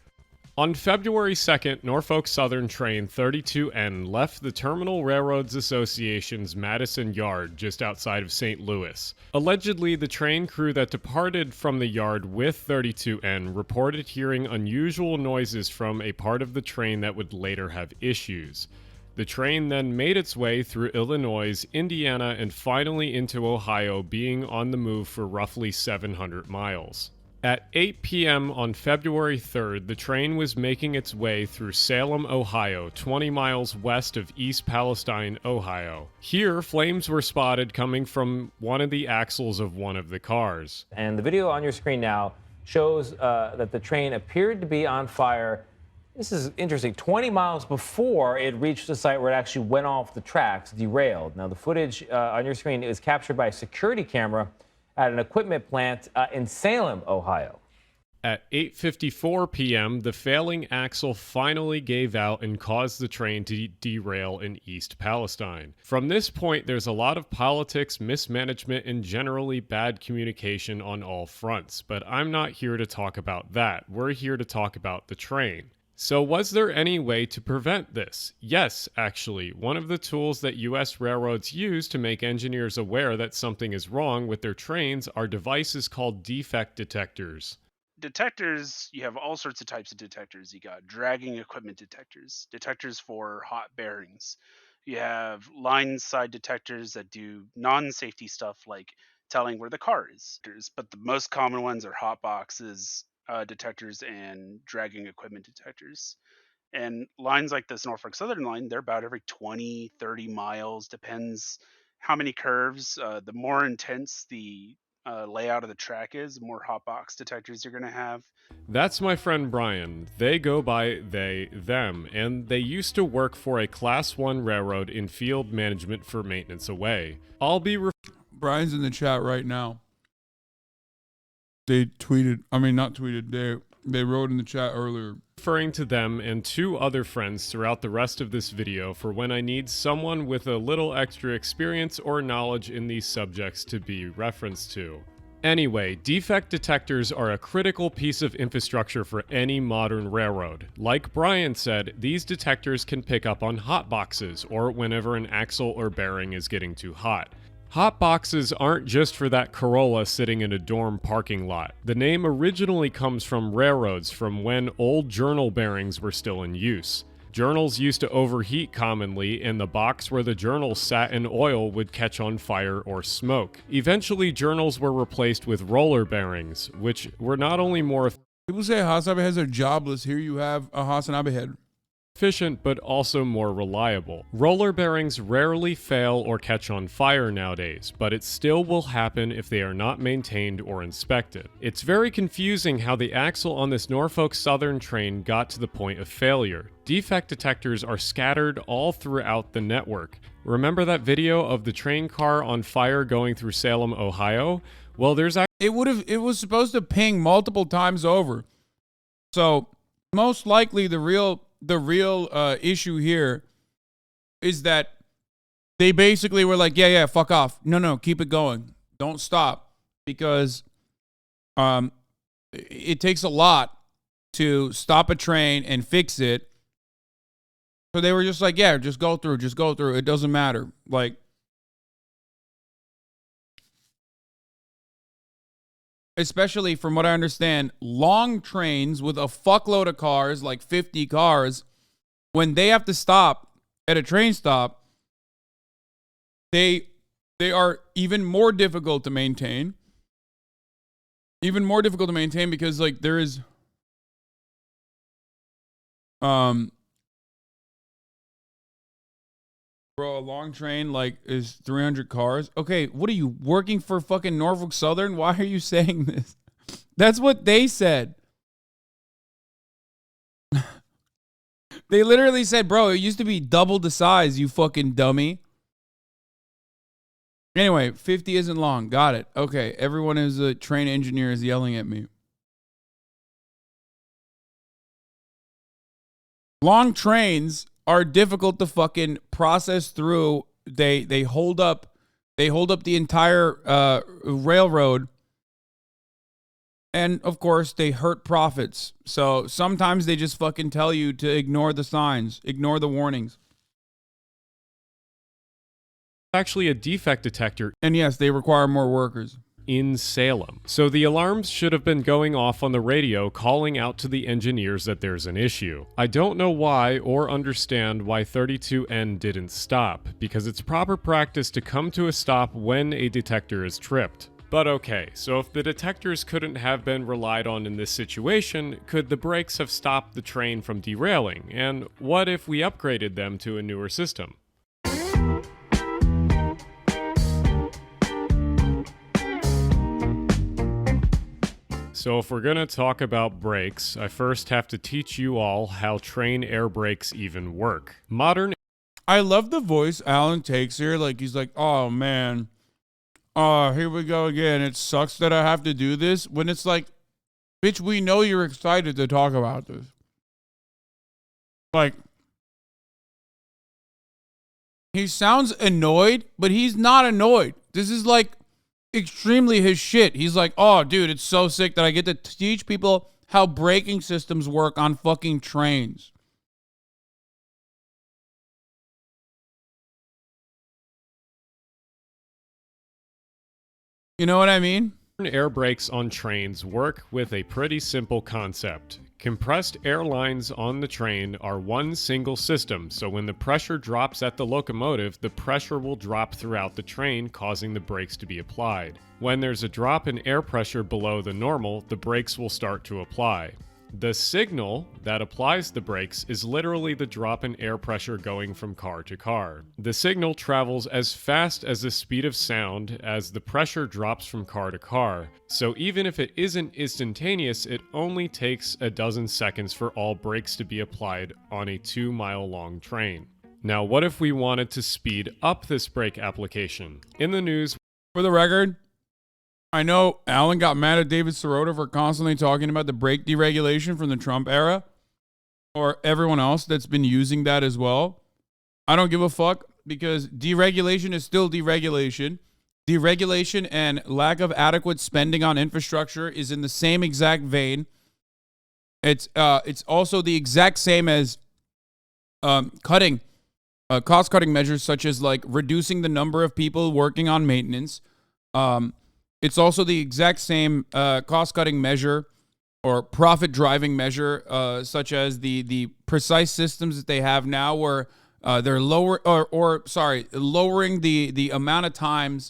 On February 2nd, Norfolk Southern Train 32N left the Terminal Railroads Association's Madison Yard just outside of St. Louis. Allegedly, the train crew that departed from the yard with 32N reported hearing unusual noises from a part of the train that would later have issues. The train then made its way through Illinois, Indiana, and finally into Ohio, being on the move for roughly 700 miles. At 8 p.m. on February 3rd, the train was making its way through Salem, Ohio, 20 miles west of East Palestine, Ohio. Here, flames were spotted coming from one of the axles of one of the cars. And the video on your screen now shows that the train appeared to be on fire. This is interesting. 20 miles before it reached the site where it actually went off the tracks, derailed. Now, the footage on your screen is captured by a security camera at an equipment plant in Salem, Ohio. At 8:54 p.m., the failing axle finally gave out and caused the train to derail in East Palestine. From this point, there's a lot of politics, mismanagement, and generally bad communication on all fronts. But I'm not here to talk about that. We're here to talk about the train. So was there any way to prevent this? Yes, actually. One of the tools that U.S. railroads use to make engineers aware that something is wrong with their trains are devices called defect detectors. Detectors, you have all sorts of types of detectors. You got dragging equipment detectors, detectors for hot bearings. You have line side detectors that do non-safety stuff like telling where the car is. But the most common ones are hot boxes, detectors, and dragging equipment detectors. And lines like this Norfolk Southern line, they're about every 20, 30 miles, depends how many curves. The more intense the layout of the track is, the more hot box detectors you're going to have. That's my friend Brian. They go by they, them, and they used to work for a Class 1 railroad in field management for maintenance away. I'll be Brian's in the chat right now. They tweeted, I mean, not tweeted, they wrote in the chat earlier. Referring to them and 2 other friends throughout the rest of this video for when I need someone with a little extra experience or knowledge in these subjects to be referenced to. Anyway, defect detectors are a critical piece of infrastructure for any modern railroad. Like Brian said, these detectors can pick up on hot boxes or whenever an axle or bearing is getting too hot. Hot boxes aren't just for that Corolla sitting in a dorm parking lot. The name originally comes from railroads from when old journal bearings were still in use. Journals used to overheat commonly, and the box where the journals sat in oil would catch on fire or smoke. Eventually, journals were replaced with roller bearings, which were not only more People say Hasanabi has a jobless. Here you have a Hasanabi head. efficient but also more reliable. Roller bearings rarely fail or catch on fire nowadays, but it still will happen if they are not maintained or inspected. It's very confusing how the axle on this Norfolk Southern train got to the point of failure. Defect detectors are scattered all throughout the network. Remember that video of the train car on fire going through Salem, Ohio? Well, there's it was supposed to ping multiple times over. So most likely the real issue here is that they basically were like, yeah, fuck off. No, keep it going. Don't stop, because it takes a lot to stop a train and fix it. So they were just like, yeah, just go through. It doesn't matter. Like, especially from what I understand, long trains with a fuckload of cars, like 50 cars, when they have to stop at a train stop, they are even more difficult to maintain. Because like there is bro, a long train like is 300 cars. Okay, what are you working for fucking Norfolk Southern? Why are you saying this? That's what they said. They literally said, bro, it used to be double the size, you fucking dummy. Anyway, 50 isn't long. Got it. Okay, everyone who's a train engineer is yelling at me. Long trains are difficult to fucking process through. They hold up the entire railroad, and of course they hurt profits. So sometimes they just fucking tell you to ignore the signs, ignore the warnings. actually a defect detector. And yes, they require more workers. In Salem. So the alarms should have been going off on the radio calling out to the engineers that there's an issue. I don't know why or understand why 32N didn't stop, because it's proper practice to come to a stop when a detector is tripped. But okay, so if the detectors couldn't have been relied on in this situation, could the brakes have stopped the train from derailing? And what if we upgraded them to a newer system? So if we're going to talk about brakes, I first have to teach you all how train air brakes even work. I love the voice Alan takes here. Like, he's like, oh man, here we go again. It sucks that I have to do this. When it's like, bitch, we know you're excited to talk about this. Like, he sounds annoyed, but he's not annoyed. This is like extremely his shit. He's like, oh, dude, it's so sick that I get to teach people how braking systems work on fucking trains. You know what I mean? Air brakes on trains work with a pretty simple concept. Compressed air lines on the train are one single system, so when the pressure drops at the locomotive, the pressure will drop throughout the train, causing the brakes to be applied. When there's a drop in air pressure below the normal, the brakes will start to apply. The signal that applies the brakes is literally the drop in air pressure going from car to car. The signal travels as fast as the speed of sound as the pressure drops from car to car. So even if it isn't instantaneous, it only takes a dozen seconds for all brakes to be applied on a 2-mile long train. Now, what if we wanted to speed up this brake application? In the news, For the record, I know Alan got mad at David Sirota for constantly talking about the brake deregulation from the Trump era, or everyone else that's been using that as well. I don't give a fuck, because deregulation is still deregulation. Deregulation and lack of adequate spending on infrastructure is in the same exact vein. It's also the exact same as cost-cutting measures, such as like reducing the number of people working on maintenance. It's also the exact same cost-cutting measure or profit-driving measure, such as the precise systems that they have now, where they're lowering the amount of time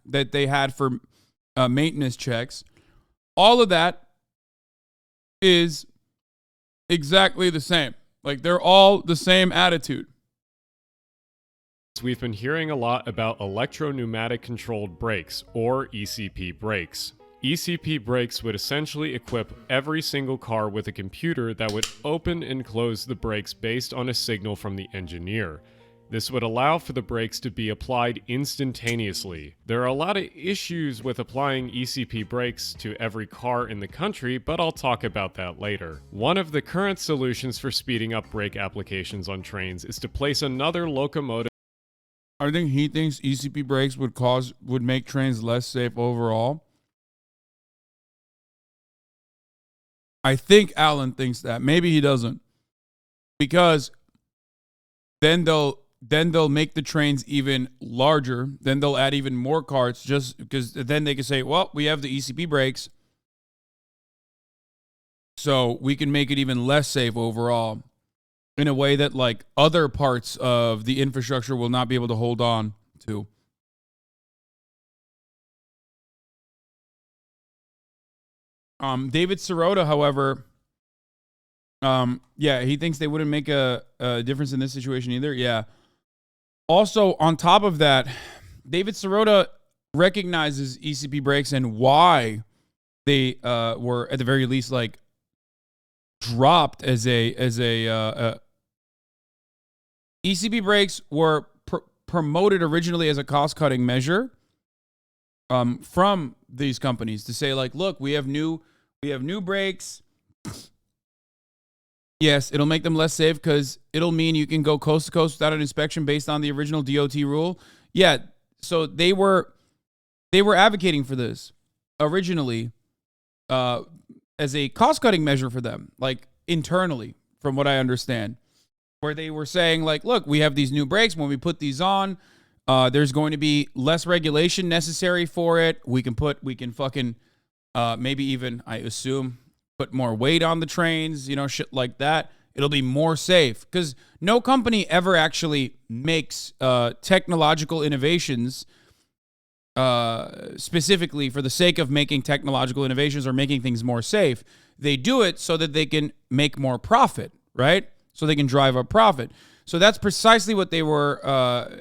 that they had for maintenance checks. All of that is exactly the same. Like, they're all the same attitude. we've been hearing a lot about electro-pneumatic controlled brakes, or ECP brakes. ECP brakes would essentially equip every single car with a computer that would open and close the brakes based on a signal from the engineer. This would allow for the brakes to be applied instantaneously. There are a lot of issues with applying ECP brakes to every car in the country, but I'll talk about that later. One of the current solutions for speeding up brake applications on trains is to place another locomotive. I think he thinks ECP brakes would make trains less safe overall. I think Alan thinks that. Maybe he doesn't. Because then they'll make the trains even larger. Then they'll add even more carts, just because then they can say, well, we have the ECP brakes, so we can make it even less safe overall, in a way that like other parts of the infrastructure will not be able to hold on to. David Sirota, however, he thinks they wouldn't make a difference in this situation either. Yeah. Also, on top of that, David Sirota recognizes ECP brakes and why they were at the very least like dropped as a ECP brakes were promoted originally as a cost-cutting measure from these companies to say like, look, we have new brakes. Yes, it'll make them less safe because it'll mean you can go coast to coast without an inspection based on the original DOT rule. Yeah, so they were advocating for this originally as a cost-cutting measure for them, like internally, from what I understand, where they were saying like, look, we have these new brakes. When we put these on, there's going to be less regulation necessary for it. We can fucking maybe even, I assume, put more weight on the trains, shit like that. It'll be more safe because no company ever actually makes technological innovations specifically for the sake of making technological innovations or making things more safe. They do it so that they can make more profit, right? So they can drive up profit. So that's precisely what they were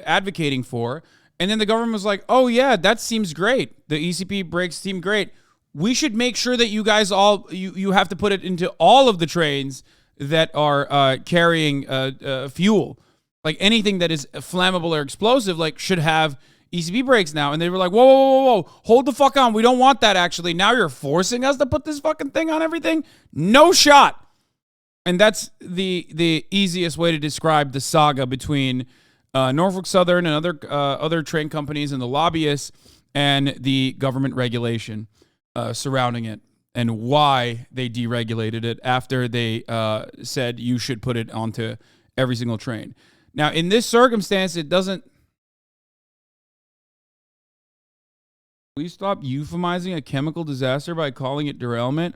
advocating for. And then the government was like, oh yeah, that seems great. The ECP brakes seem great. We should make sure that you guys you have to put it into all of the trains that are carrying fuel. Like anything that is flammable or explosive, like should have ECP brakes now. And they were like, whoa, hold the fuck on. We don't want that actually. Now you're forcing us to put this fucking thing on everything? No shot. And that's the easiest way to describe the saga between Norfolk Southern and other train companies and the lobbyists and the government regulation surrounding it, and why they deregulated it after they said you should put it onto every single train. Now, in this circumstance, it doesn't... Please stop euphemizing a chemical disaster by calling it derailment.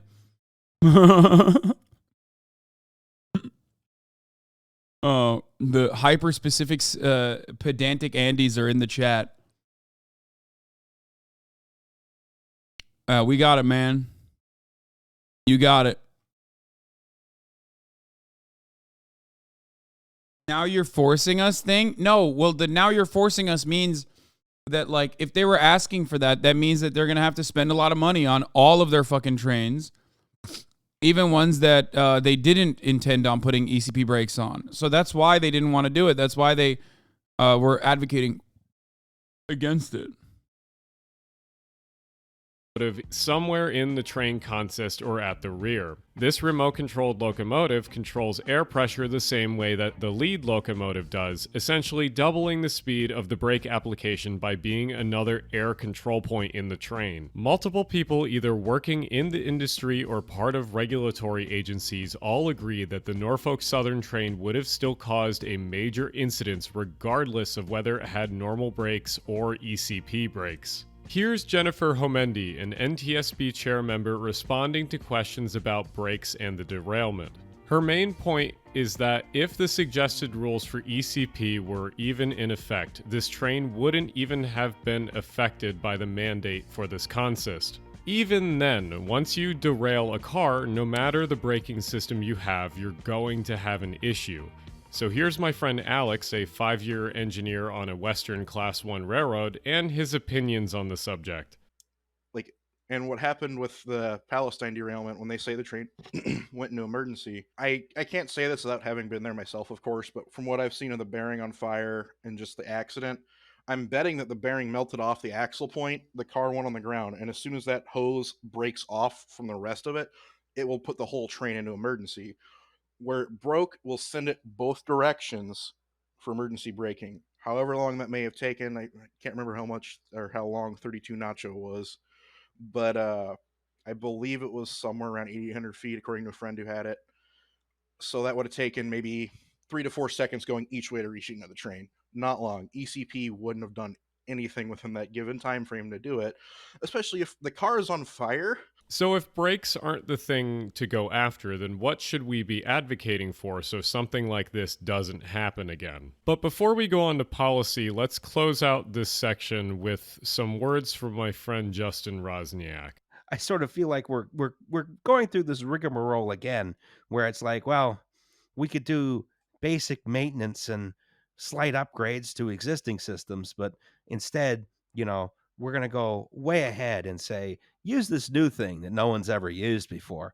The hyper-specific pedantic Andes are in the chat. We got it, man. You got it. Now you're forcing us thing? No, well, the now you're forcing us means that, like, if they were asking for that, that means that they're going to have to spend a lot of money on all of their fucking trains, even ones that they didn't intend on putting ECP brakes on. So that's why they didn't want to do it. That's why they were advocating against it. Somewhere in the train consist or at the rear. This remote-controlled locomotive controls air pressure the same way that the lead locomotive does, essentially doubling the speed of the brake application by being another air control point in the train. Multiple people either working in the industry or part of regulatory agencies all agree that the Norfolk Southern train would have still caused a major incident regardless of whether it had normal brakes or ECP brakes. Here's Jennifer Homendi, an NTSB chair member, responding to questions about brakes and the derailment. Her main point is that if the suggested rules for ECP were even in effect, this train wouldn't even have been affected by the mandate for this consist. Even then, once you derail a car, no matter the braking system you have, you're going to have an issue. So here's my friend Alex, a 5-year engineer on a Western Class 1 railroad, and his opinions on the subject. And what happened with the Palestine derailment when they say the train went into emergency, I can't say this without having been there myself, of course, but from what I've seen of the bearing on fire and just the accident, I'm betting that the bearing melted off the axle point, the car went on the ground, and as soon as that hose breaks off from the rest of it, it will put the whole train into emergency. Where it broke, we'll send it both directions for emergency braking. However long that may have taken, I can't remember how much or how long 32 Nacho was, but I believe it was somewhere around 8,800 feet, according to a friend who had it. So that would have taken maybe 3 to 4 seconds going each way to reach the train. Not long. ECP wouldn't have done anything within that given time frame to do it, especially if the car is on fire. So if brakes aren't the thing to go after, then what should we be advocating for so something like this doesn't happen again? But before we go on to policy, let's close out this section with some words from my friend Justin Rosniak. I sort of feel like we're going through this rigmarole again, where it's like, well, we could do basic maintenance and slight upgrades to existing systems, but instead, we're going to go way ahead and say, use this new thing that no one's ever used before.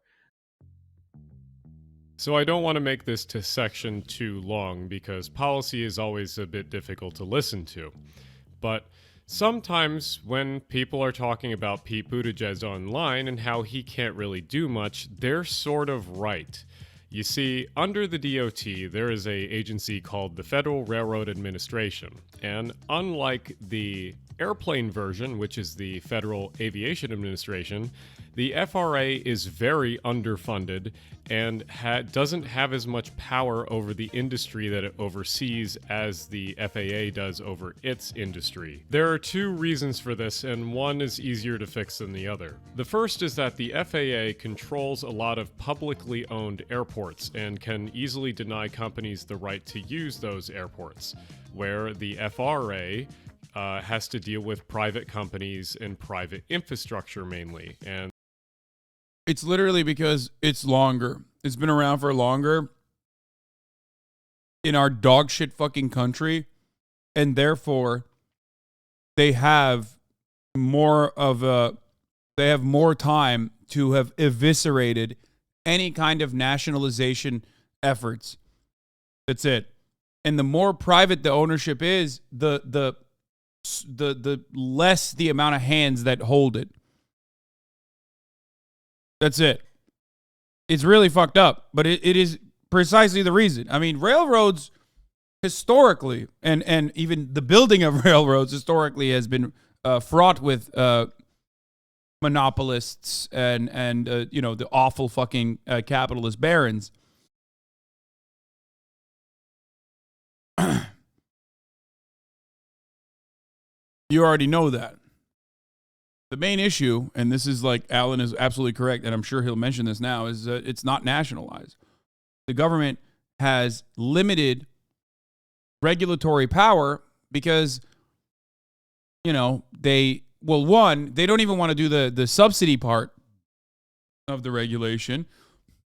So I don't want to make this section too long because policy is always a bit difficult to listen to. But sometimes when people are talking about Pete Buttigieg online and how he can't really do much, they're sort of right. You see, under the DOT, there is an agency called the Federal Railroad Administration. And unlike the airplane version, which is the Federal Aviation Administration, the FRA is very underfunded and doesn't have as much power over the industry that it oversees as the FAA does over its industry. There are two reasons for this, and one is easier to fix than the other. The first is that the FAA controls a lot of publicly owned airports and can easily deny companies the right to use those airports, where the FRA has to deal with private companies and private infrastructure mainly. And it's literally because it's longer. It's been around for longer in our dog shit fucking country, and therefore they have more time to have eviscerated any kind of nationalization efforts. That's it. And the more private the ownership is, the less the amount of hands that hold it. That's it. It's really fucked up, but it is precisely the reason. I mean, railroads historically, and even the building of railroads historically has been fraught with monopolists and the awful fucking capitalist barons. You already know that. The main issue, and this is like Alan is absolutely correct, and I'm sure he'll mention this now, is that it's not nationalized. The government has limited regulatory power because, they don't even want to do the subsidy part of the regulation.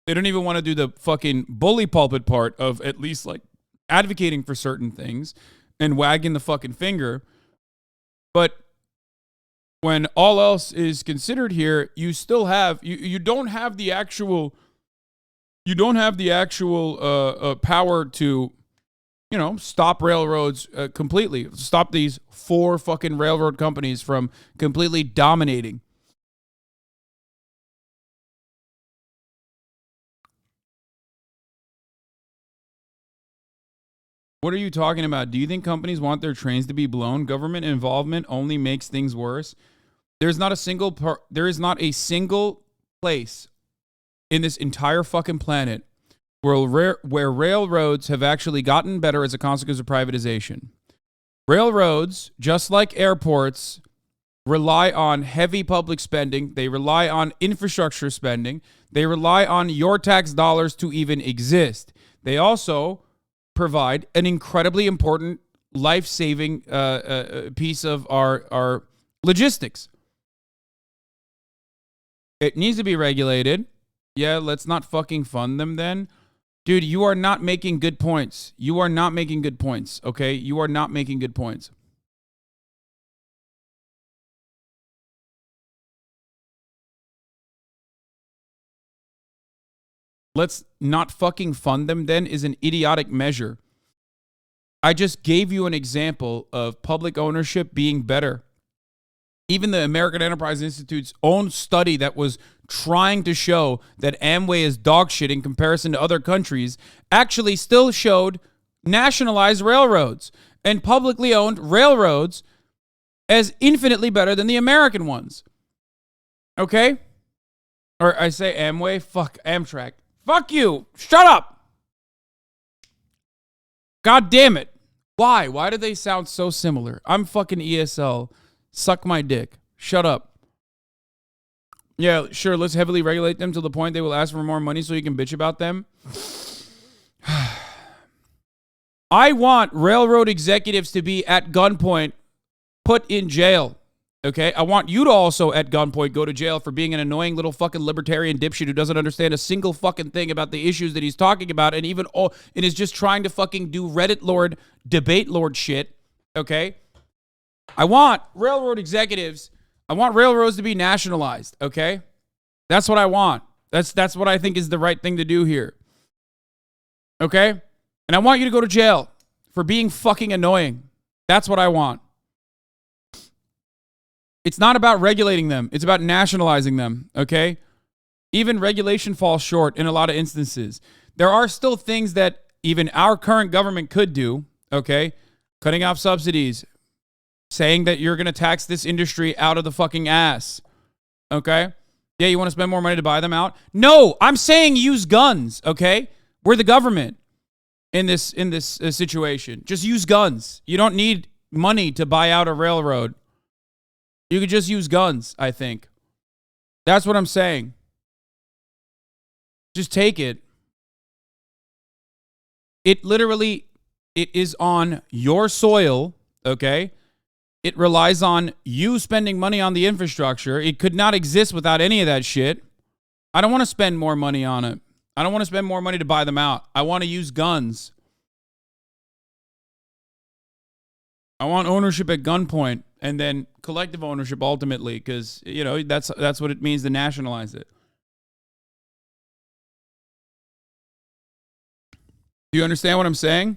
They don't even want to do the fucking bully pulpit part of at least like advocating for certain things and wagging the fucking finger. But when all else is considered here, you still have, you don't have the actual, power to, you know, stop railroads completely. Stop these 4 fucking railroad companies from completely dominating. What are you talking about? Do you think companies want their trains to be blown? Government involvement only makes things worse. There is not a single place in this entire fucking planet where railroads have actually gotten better as a consequence of privatization. Railroads, just like airports, rely on heavy public spending. They rely on infrastructure spending. They rely on your tax dollars to even exist. They also provide an incredibly important life-saving piece of our logistics. It needs to be regulated. Yeah, let's not fucking fund them then. Dude, you are not making good points. You are not making good points, okay? You are not making good points. Let's not fucking fund them then is an idiotic measure. I just gave you an example of public ownership being better. Even the American Enterprise Institute's own study that was trying to show that Amway is dog shit in comparison to other countries actually still showed nationalized railroads and publicly owned railroads as infinitely better than the American ones. Okay? Or I say Amway, fuck Amtrak. Fuck you. Shut up. God damn it. Why? Why do they sound so similar? I'm fucking ESL. Suck my dick. Shut up. Yeah, sure, let's heavily regulate them to the point they will ask for more money so you can bitch about them. I want railroad executives to be at gunpoint, put in jail. Okay? I want you to also at gunpoint go to jail for being an annoying little fucking libertarian dipshit who doesn't understand a single fucking thing about the issues that he's talking about and and is just trying to fucking do Reddit Lord, debate Lord shit. Okay? I want railroad executives, I want railroads to be nationalized, okay? That's what I want. That's what I think is the right thing to do here. Okay? And I want you to go to jail for being fucking annoying. That's what I want. It's not about regulating them. It's about nationalizing them, okay? Even regulation falls short in a lot of instances. There are still things that even our current government could do, okay? Cutting off subsidies, saying that you're going to tax this industry out of the fucking ass, okay? Yeah, you want to spend more money to buy them out? No, I'm saying use guns, okay? We're the government in this situation. Just use guns. You don't need money to buy out a railroad. You could just use guns, I think. That's what I'm saying. Just take it. It is on your soil, okay? It relies on you spending money on the infrastructure. It could not exist without any of that shit. I don't want to spend more money on it. I don't want to spend more money to buy them out. I want to use guns. I want ownership at gunpoint and then collective ownership ultimately, because, you know, that's what it means to nationalize it. Do you understand what I'm saying?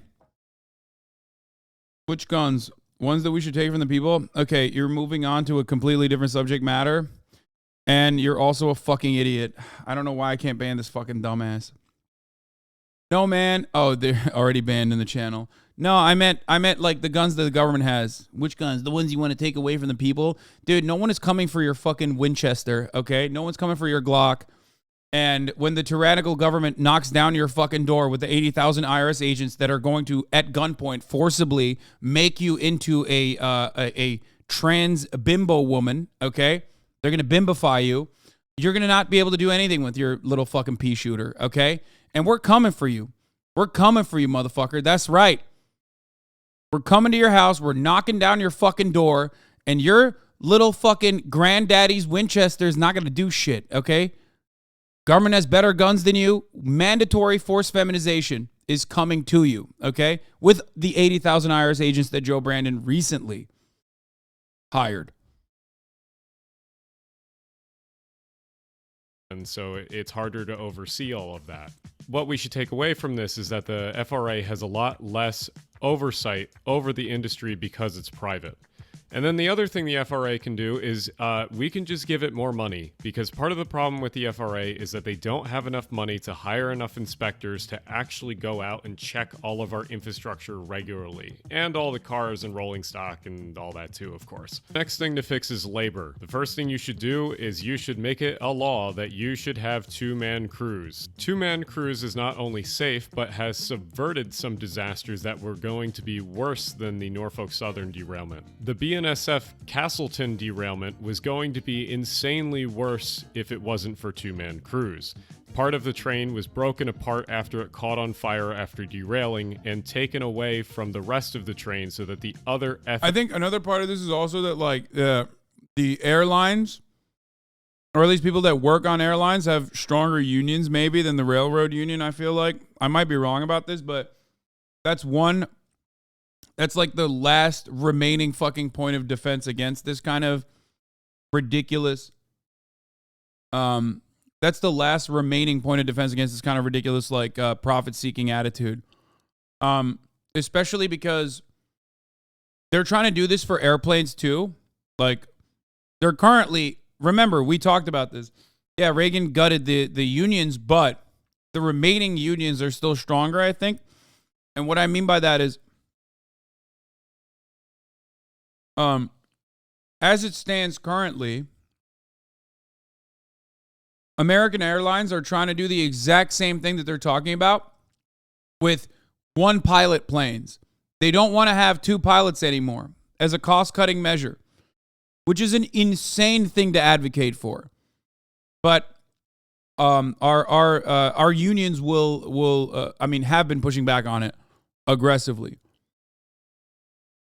Which guns? Ones that we should take from the people? Okay, you're moving on to a completely different subject matter. And you're also a fucking idiot. I don't know why I can't ban this fucking dumbass. No, man. Oh, they're already banned in the channel. No, I meant like the guns that the government has. Which guns? The ones you want to take away from the people? Dude, no one is coming for your fucking Winchester, okay? No one's coming for your Glock. And when the tyrannical government knocks down your fucking door with the 80,000 IRS agents that are going to, at gunpoint, forcibly make you into a trans bimbo woman, okay? They're going to bimbify you. You're going to not be able to do anything with your little fucking pea shooter, okay? And we're coming for you. We're coming for you, motherfucker. That's right. We're coming to your house. We're knocking down your fucking door. And your little fucking granddaddy's Winchester is not going to do shit, okay? Government has better guns than you. Mandatory forced feminization is coming to you, okay? With the 80,000 IRS agents that Joe Brandon recently hired. And so it's harder to oversee all of that. What we should take away from this is that the FRA has a lot less oversight over the industry because it's private. And then the other thing the FRA can do is we can just give it more money, because part of the problem with the FRA is that they don't have enough money to hire enough inspectors to actually go out and check all of our infrastructure regularly, and all the cars and rolling stock and all that too, of course. Next thing to fix is labor. The first thing you should do is you should make it a law that you should have two-man crews. Two-man crews is not only safe, but has subverted some disasters that were going to be worse than the Norfolk Southern derailment. The BNSF Castleton derailment was going to be insanely worse if it wasn't for two-man crews. Part of the train was broken apart after it caught on fire after derailing and taken away from the rest of the train so that the other... I think another part of this is also that, like, the airlines, or at least people that work on airlines, have stronger unions maybe than the railroad union, I feel like. I might be wrong about this, but that's like the last remaining fucking point of defense against this kind of ridiculous, that's the last remaining point of defense against this kind of ridiculous, like, profit-seeking attitude. Especially because they're trying to do this for airplanes too. Like, they're currently, remember, we talked about this. Yeah, Reagan gutted the unions, but the remaining unions are still stronger, I think. And what I mean by that is, as it stands currently, American Airlines are trying to do the exact same thing that they're talking about with one pilot planes. They don't want to have two pilots anymore as a cost-cutting measure, which is an insane thing to advocate for. But our unions will have been pushing back on it aggressively.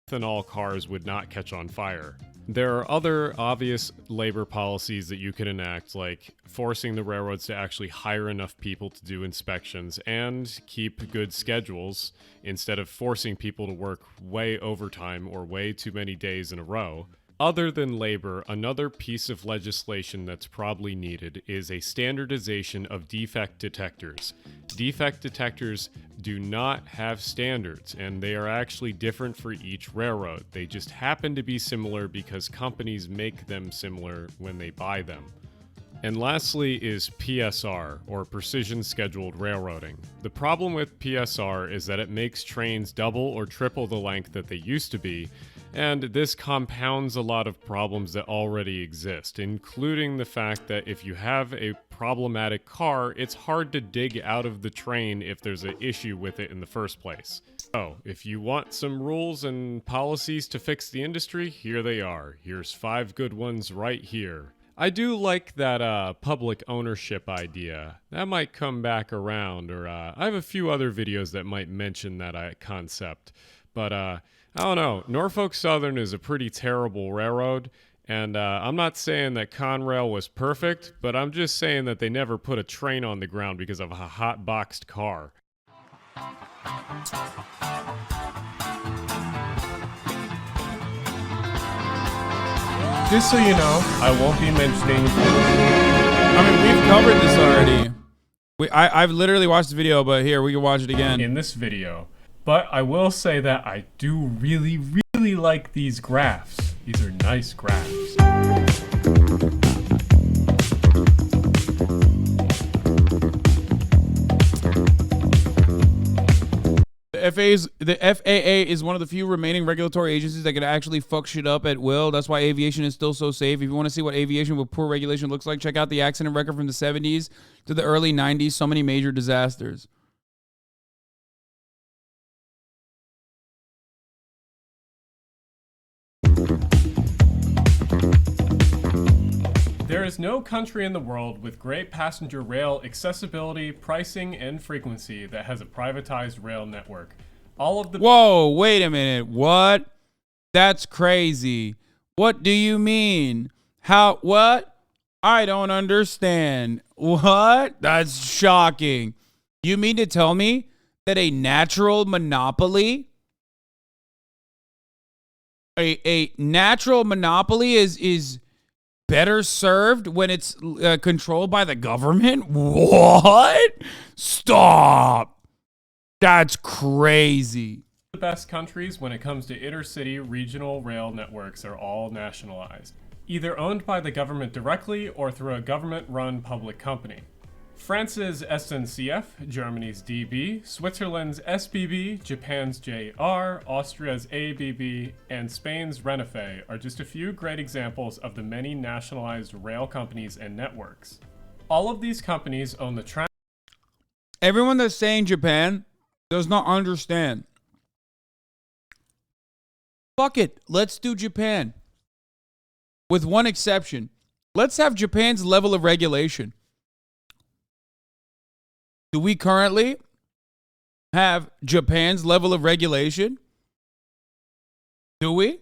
Ethanol cars would not catch on fire. There are other obvious labor policies that you can enact, like forcing the railroads to actually hire enough people to do inspections and keep good schedules instead of forcing people to work way overtime or way too many days in a row. Other than labor, another piece of legislation that's probably needed is a standardization of defect detectors. Defect detectors do not have standards, and they are actually different for each railroad. They just happen to be similar because companies make them similar when they buy them. And lastly is PSR, or Precision Scheduled Railroading. The problem with PSR is that it makes trains double or triple the length that they used to be, and this compounds a lot of problems that already exist, including the fact that if you have a problematic car, it's hard to dig out of the train if there's an issue with it in the first place. So, if you want some rules and policies to fix the industry, here they are. Here's 5 good ones right here. I do like that public ownership idea. That might come back around, or I have a few other videos that might mention that concept. But I don't know. Norfolk Southern is a pretty terrible railroad, and I'm not saying that Conrail was perfect, but I'm just saying that they never put a train on the ground because of a hot-boxed car. Just so you know, I won't be mentioning... I mean, we've covered this already. I've literally watched the video, but here, we can watch it again. In this video. But I will say that I do really, really like these graphs. These are nice graphs. The FAA is one of the few remaining regulatory agencies that can actually fuck shit up at will. That's why aviation is still so safe. If you want to see what aviation with poor regulation looks like, check out the accident record from the 70s to the early 90s. So many major disasters. There is no country in the world with great passenger rail accessibility, pricing, and frequency that has a privatized rail network. All of the... Whoa, wait a minute. What? That's crazy. What do you mean? How? What? I don't understand. What? That's shocking. You mean to tell me that a natural monopoly, a natural monopoly is better served when it's controlled by the government? What? Stop. That's crazy. The best countries when it comes to intercity regional rail networks are all nationalized, either owned by the government directly or through a government-run public company. France's SNCF, Germany's DB, Switzerland's SBB, Japan's JR, Austria's ABB, and Spain's Renfe are just a few great examples of the many nationalized rail companies and networks. All of these companies own the Everyone that's saying Japan does not understand. Fuck it. Let's do Japan. With one exception. Let's have Japan's level of regulation. Do we currently have Japan's level of regulation? Do we?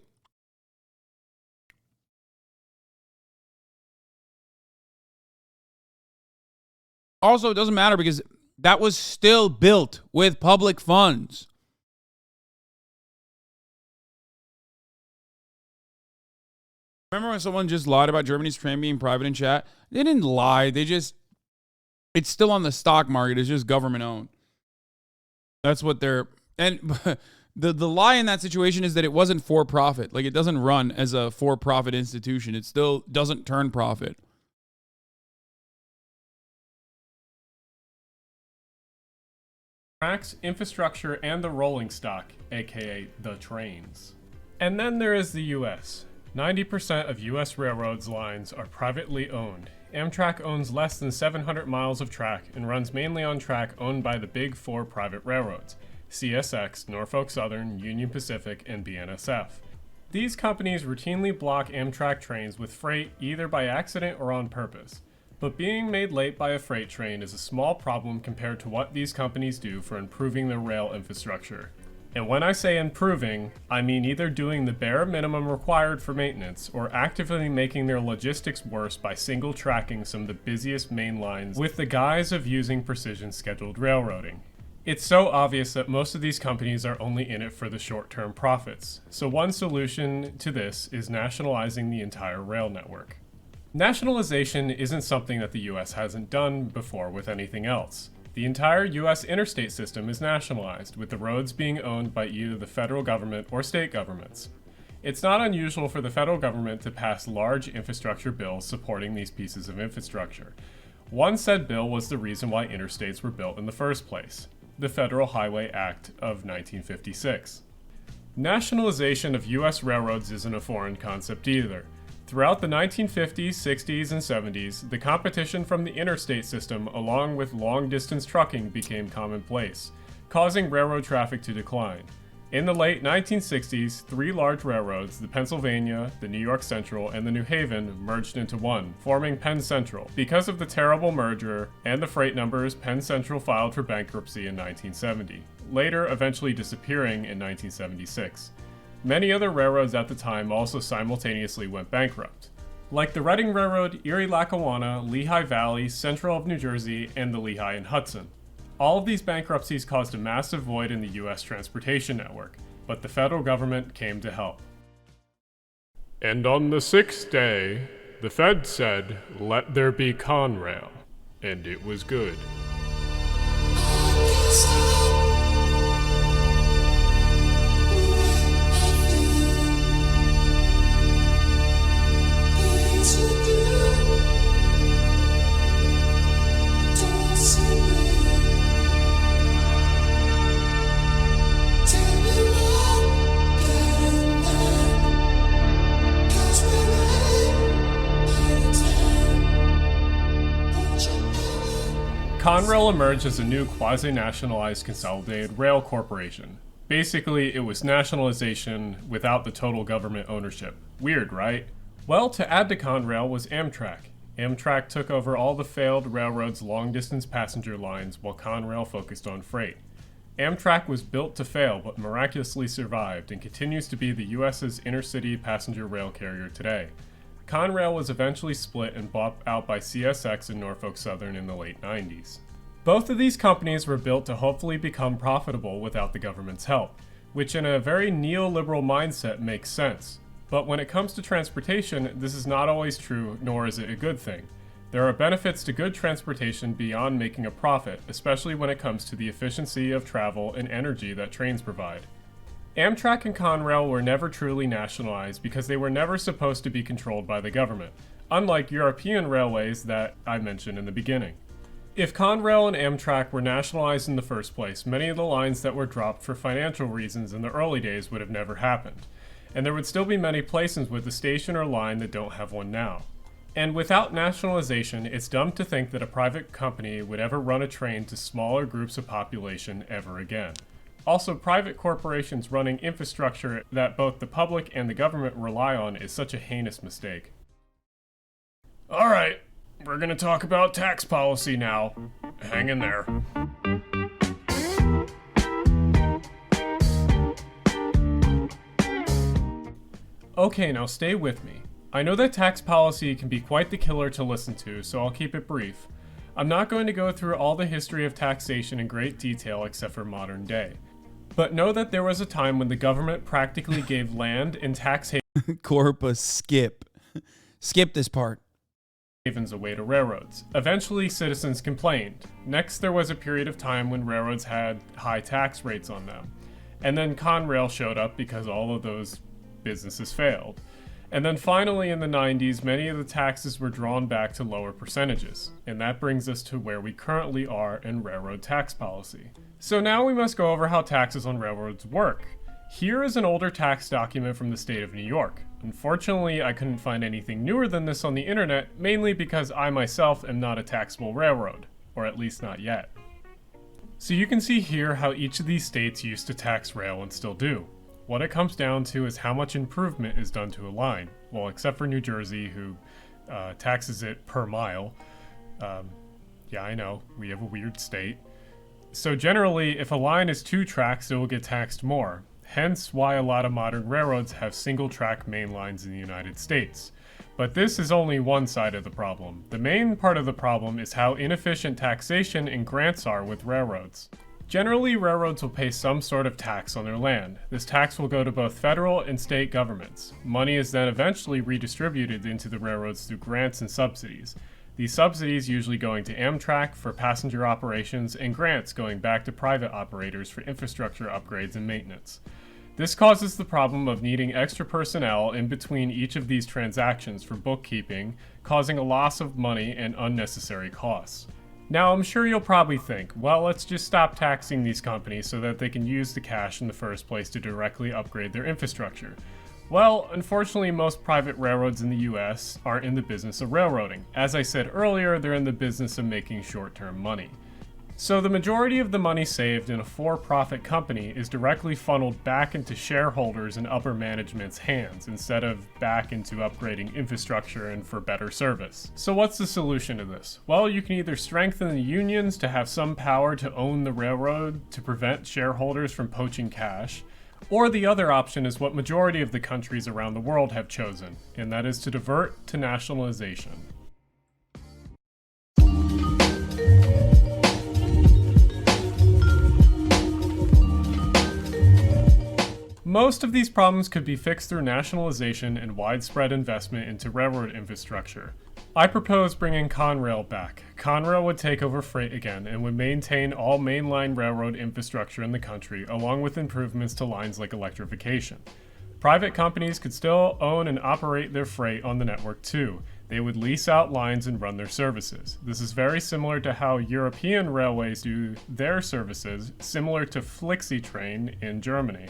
Also, it doesn't matter because that was still built with public funds. Remember when someone just lied about Germany's train being private in chat? They didn't lie. It's still on the stock market. It's just government owned. That's what they're... And the lie in that situation is that it wasn't for profit. Like, it doesn't run as a for-profit institution. It still doesn't turn profit. tracks, infrastructure, and the rolling stock, aka the trains. And then there is the US. 90% of US railroads lines are privately owned. Amtrak owns less than 700 miles of track and runs mainly on track owned by the big four private railroads: CSX, Norfolk Southern, Union Pacific, and BNSF. These companies routinely block Amtrak trains with freight either by accident or on purpose. But being made late by a freight train is a small problem compared to what these companies do for improving the rail infrastructure. And when I say improving, I mean either doing the bare minimum required for maintenance or actively making their logistics worse by single tracking some of the busiest main lines with the guise of using precision scheduled railroading. It's so obvious that most of these companies are only in it for the short-term profits. So one solution to this is nationalizing the entire rail network. Nationalization isn't something that the US hasn't done before with anything else. The entire US interstate system is nationalized, with the roads being owned by either the federal government or state governments. It's not unusual for the federal government to pass large infrastructure bills supporting these pieces of infrastructure. One said bill was the reason why interstates were built in the first place: the Federal Highway Act of 1956. Nationalization of US railroads isn't a foreign concept either. Throughout the 1950s, 60s, and 70s, the competition from the interstate system along with long-distance trucking became commonplace, causing railroad traffic to decline. In the late 1960s, three large railroads, the Pennsylvania, the New York Central, and the New Haven, merged into one, forming Penn Central. Because of the terrible merger and the freight numbers, Penn Central filed for bankruptcy in 1970, later eventually disappearing in 1976. Many other railroads at the time also simultaneously went bankrupt, like the Reading Railroad, Erie-Lackawanna, Lehigh Valley, Central of New Jersey, and the Lehigh and Hudson. All of these bankruptcies caused a massive void in the US transportation network, but the federal government came to help. And on the sixth day, the Fed said, "Let there be Conrail," and it was good. Conrail emerged as a new quasi-nationalized consolidated rail corporation. Basically, it was nationalization without the total government ownership. Weird, right? Well, to add to Conrail was Amtrak. Amtrak took over all the failed railroads' long-distance passenger lines while Conrail focused on freight. Amtrak was built to fail but miraculously survived and continues to be the US's intercity passenger rail carrier today. Conrail was eventually split and bought out by CSX and Norfolk Southern in the late 90s. Both of these companies were built to hopefully become profitable without the government's help, which in a very neoliberal mindset makes sense. But when it comes to transportation, this is not always true, nor is it a good thing. There are benefits to good transportation beyond making a profit, especially when it comes to the efficiency of travel and energy that trains provide. Amtrak and Conrail were never truly nationalized because they were never supposed to be controlled by the government, unlike European railways that I mentioned in the beginning. If Conrail and Amtrak were nationalized in the first place, many of the lines that were dropped for financial reasons in the early days would have never happened, and there would still be many places with a station or line that don't have one now. And without nationalization, it's dumb to think that a private company would ever run a train to smaller groups of population ever again. Also, private corporations running infrastructure that both the public and the government rely on is such a heinous mistake. Alright, we're gonna talk about tax policy now. Hang in there. Okay, now stay with me. I know that tax policy can be quite the killer to listen to, so I'll keep it brief. I'm not going to go through all the history of taxation in great detail except for modern day. But know that there was a time when the government practically gave land and tax Corpus, skip. Skip this part. havens away to railroads. Eventually, citizens complained. Next, there was a period of time when railroads had high tax rates on them. And then Conrail showed up because all of those businesses failed. And then finally in the 90s, many of the taxes were drawn back to lower percentages. And that brings us to where we currently are in railroad tax policy. So now we must go over how taxes on railroads work. Here is an older tax document from the state of New York. Unfortunately, I couldn't find anything newer than this on the internet, mainly because I myself am not a taxable railroad, or at least not yet. So you can see here how each of these states used to tax rail and still do. What it comes down to is how much improvement is done to a line. Well, except for New Jersey, who taxes it per mile. Yeah, I know, we have a weird state. So generally, if a line is 2 tracks, it will get taxed more. Hence why a lot of modern railroads have single-track main lines in the United States. But this is only one side of the problem. The main part of the problem is how inefficient taxation and grants are with railroads. Generally, railroads will pay some sort of tax on their land. This tax will go to both federal and state governments. Money is then eventually redistributed into the railroads through grants and subsidies. These subsidies usually going to Amtrak for passenger operations and grants going back to private operators for infrastructure upgrades and maintenance. This causes the problem of needing extra personnel in between each of these transactions for bookkeeping, causing a loss of money and unnecessary costs. Now, I'm sure you'll probably think, well, let's just stop taxing these companies so that they can use the cash in the first place to directly upgrade their infrastructure. Well, unfortunately, most private railroads in the US aren't in the business of railroading. As I said earlier, they're in the business of making short-term money. So the majority of the money saved in a for-profit company is directly funneled back into shareholders and upper management's hands instead of back into upgrading infrastructure and for better service. So what's the solution to this? Well, you can either strengthen the unions to have some power to own the railroad to prevent shareholders from poaching cash, or the other option is what majority of the countries around the world have chosen, and that is to divert to nationalization. Most of these problems could be fixed through nationalization and widespread investment into railroad infrastructure. I propose bringing Conrail back. Conrail would take over freight again and would maintain all mainline railroad infrastructure in the country, along with improvements to lines like electrification. Private companies could still own and operate their freight on the network too. They would lease out lines and run their services. This is very similar to how European railways do their services, similar to FlexiTrain in Germany.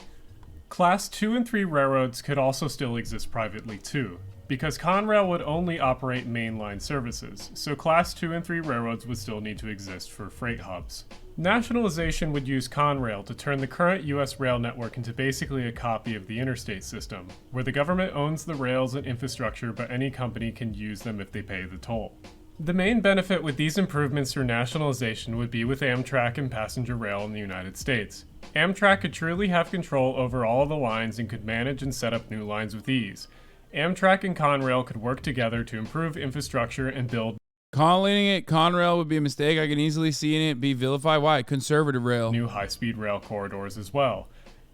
Class 2 and 3 railroads could also still exist privately too, because Conrail would only operate mainline services, so Class 2 and 3 railroads would still need to exist for freight hubs. Nationalization would use Conrail to turn the current US rail network into basically a copy of the interstate system, where the government owns the rails and infrastructure but any company can use them if they pay the toll. The main benefit with these improvements through nationalization would be with Amtrak and passenger rail in the United States. Amtrak could truly have control over all of the lines and could manage and set up new lines with ease. Amtrak and Conrail could work together to improve infrastructure and build. Calling it Conrail would be a mistake. I can easily see it be vilified. Why? Conservative rail. New high-speed rail corridors as well.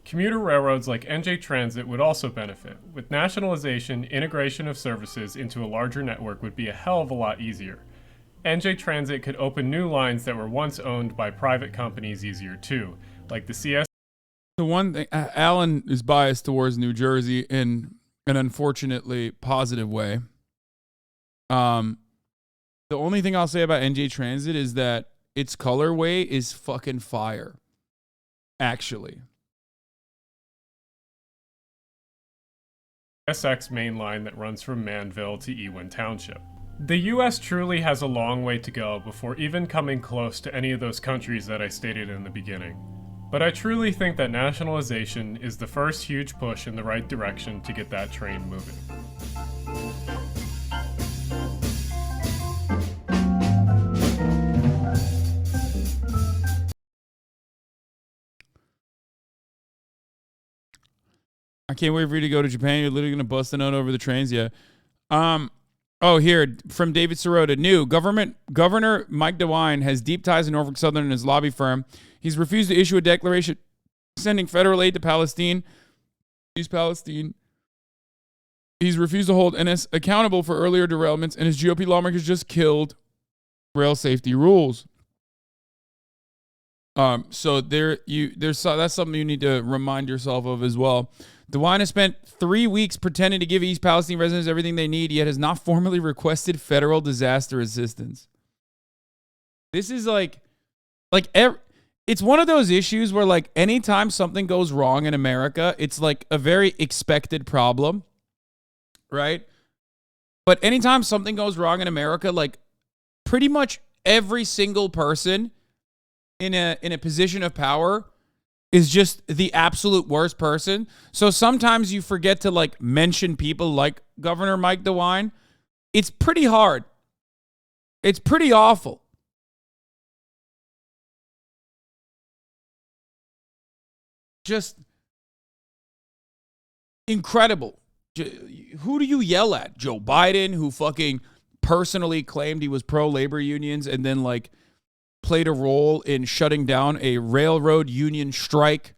Commuter railroads like NJ Transit would also benefit. With nationalization, integration of services into a larger network would be a hell of a lot easier. NJ Transit could open new lines that were once owned by private companies easier too, like the CS. The one thing, Alan is biased towards New Jersey in an unfortunately positive way. The only thing I'll say about NJ Transit is that its colorway is fucking fire. Actually. SX main line that runs from Manville to Ewing Township. The US truly has a long way to go before even coming close to any of those countries that I stated in the beginning. But I truly think that nationalization is the first huge push in the right direction to get that train moving. I can't wait for you to go to Japan. You're literally going to bust a nut over the trains. Yeah. Oh, here, from David Sirota. New Governor Mike DeWine has deep ties in Norfolk Southern and his lobby firm. He's refused to issue a declaration sending federal aid to Palestine. East Palestine. He's refused to hold NS accountable for earlier derailments, and his GOP lawmakers just killed rail safety rules. So that's something you need to remind yourself of as well. DeWine has spent 3 weeks pretending to give East Palestine residents everything they need, yet has not formally requested federal disaster assistance. This is it's one of those issues where like anytime something goes wrong in America, it's like a very expected problem, right? But anytime something goes wrong in America, like pretty much every single person in a position of power is just the absolute worst person. So sometimes you forget to like mention people like Governor Mike DeWine. It's pretty hard. It's pretty awful. Just incredible. Who do you yell at? Joe Biden, who fucking personally claimed he was pro-labor unions and then like played a role in shutting down a railroad union strike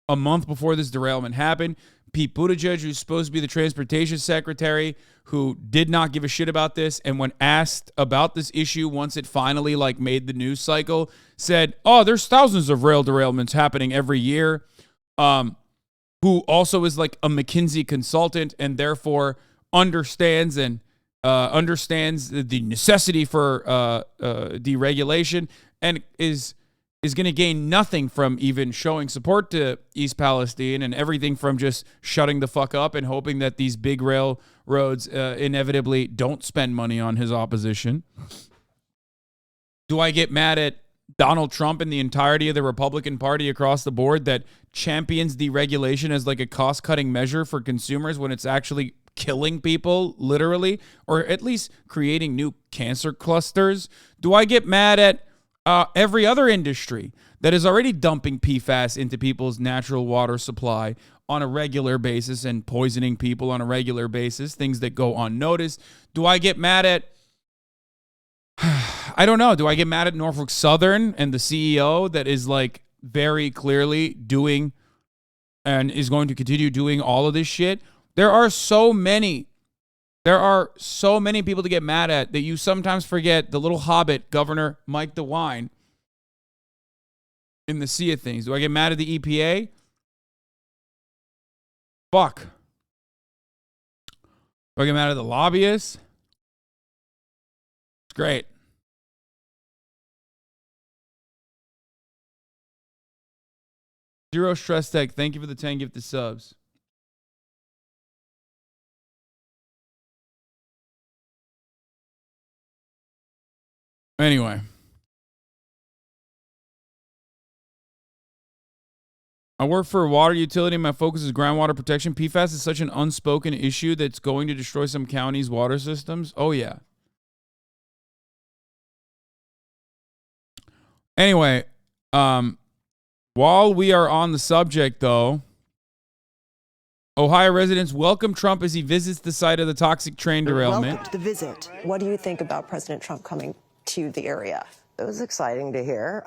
a month before this derailment happened. Pete Buttigieg, who's supposed to be the transportation secretary, who did not give a shit about this, and when asked about this issue once it finally like made the news cycle, said, "Oh, there's thousands of rail derailments happening every year." Who also is like a McKinsey consultant and therefore understands the necessity for deregulation, and is going to gain nothing from even showing support to East Palestine, and everything from just shutting the fuck up and hoping that these big railroads inevitably don't spend money on his opposition. Do I get mad at Donald Trump and the entirety of the Republican Party across the board that champions deregulation as like a cost-cutting measure for consumers when it's actually killing people, literally, or at least creating new cancer clusters? Do I get mad at every other industry that is already dumping PFAS into people's natural water supply on a regular basis and poisoning people on a regular basis, things that go unnoticed? Do I get mad at I don't know. Do I get mad at Norfolk Southern and the CEO that is like very clearly doing and is going to continue doing all of this shit? There are so many people to get mad at that you sometimes forget the little hobbit, Governor Mike DeWine, in the sea of things. Do I get mad at the EPA? Fuck. Do I get mad at the lobbyists? It's great. Zero Stress Tech, thank you for the 10 gifted subs. Anyway. I work for a water utility. My focus is groundwater protection. PFAS is such an unspoken issue that's going to destroy some counties' water systems. Oh, yeah. Anyway, while we are on the subject, though, Ohio residents welcome Trump as he visits the site of the toxic train derailment. Welcome to the visit. What do you think about President Trump coming to the area? It was exciting to hear.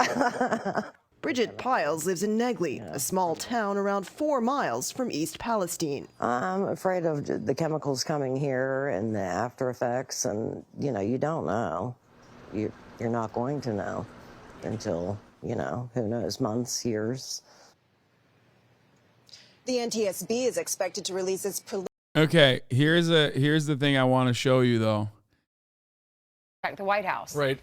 Bridget Piles lives in Negley, a small town around 4 miles from East Palestine. I'm afraid of the chemicals coming here and the after effects, and, you don't know. You're not going to know until, who knows, months, years. The NTSB is expected to release its Okay, here's the thing I want to show you though. The White House. Right.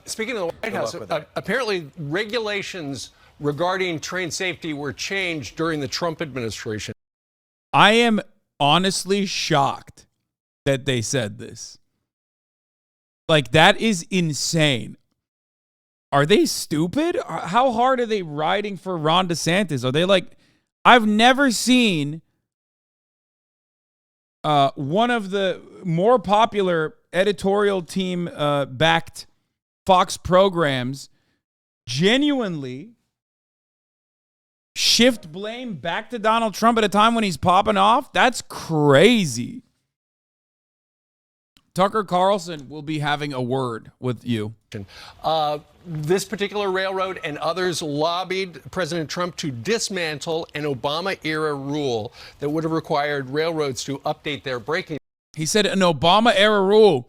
Speaking of the White House, apparently regulations regarding train safety were changed during the Trump administration. I am honestly shocked that they said this. Like, that is insane. Are they stupid? How hard are they riding for Ron DeSantis? Are they like, I've never seen one of the more popular editorial team backed Fox programs genuinely shift blame back to Donald Trump at a time when he's popping off. That's crazy. Tucker Carlson will be having a word with you. This particular railroad and others lobbied President Trump to dismantle an Obama-era rule that would have required railroads to update their braking. He said an Obama-era rule.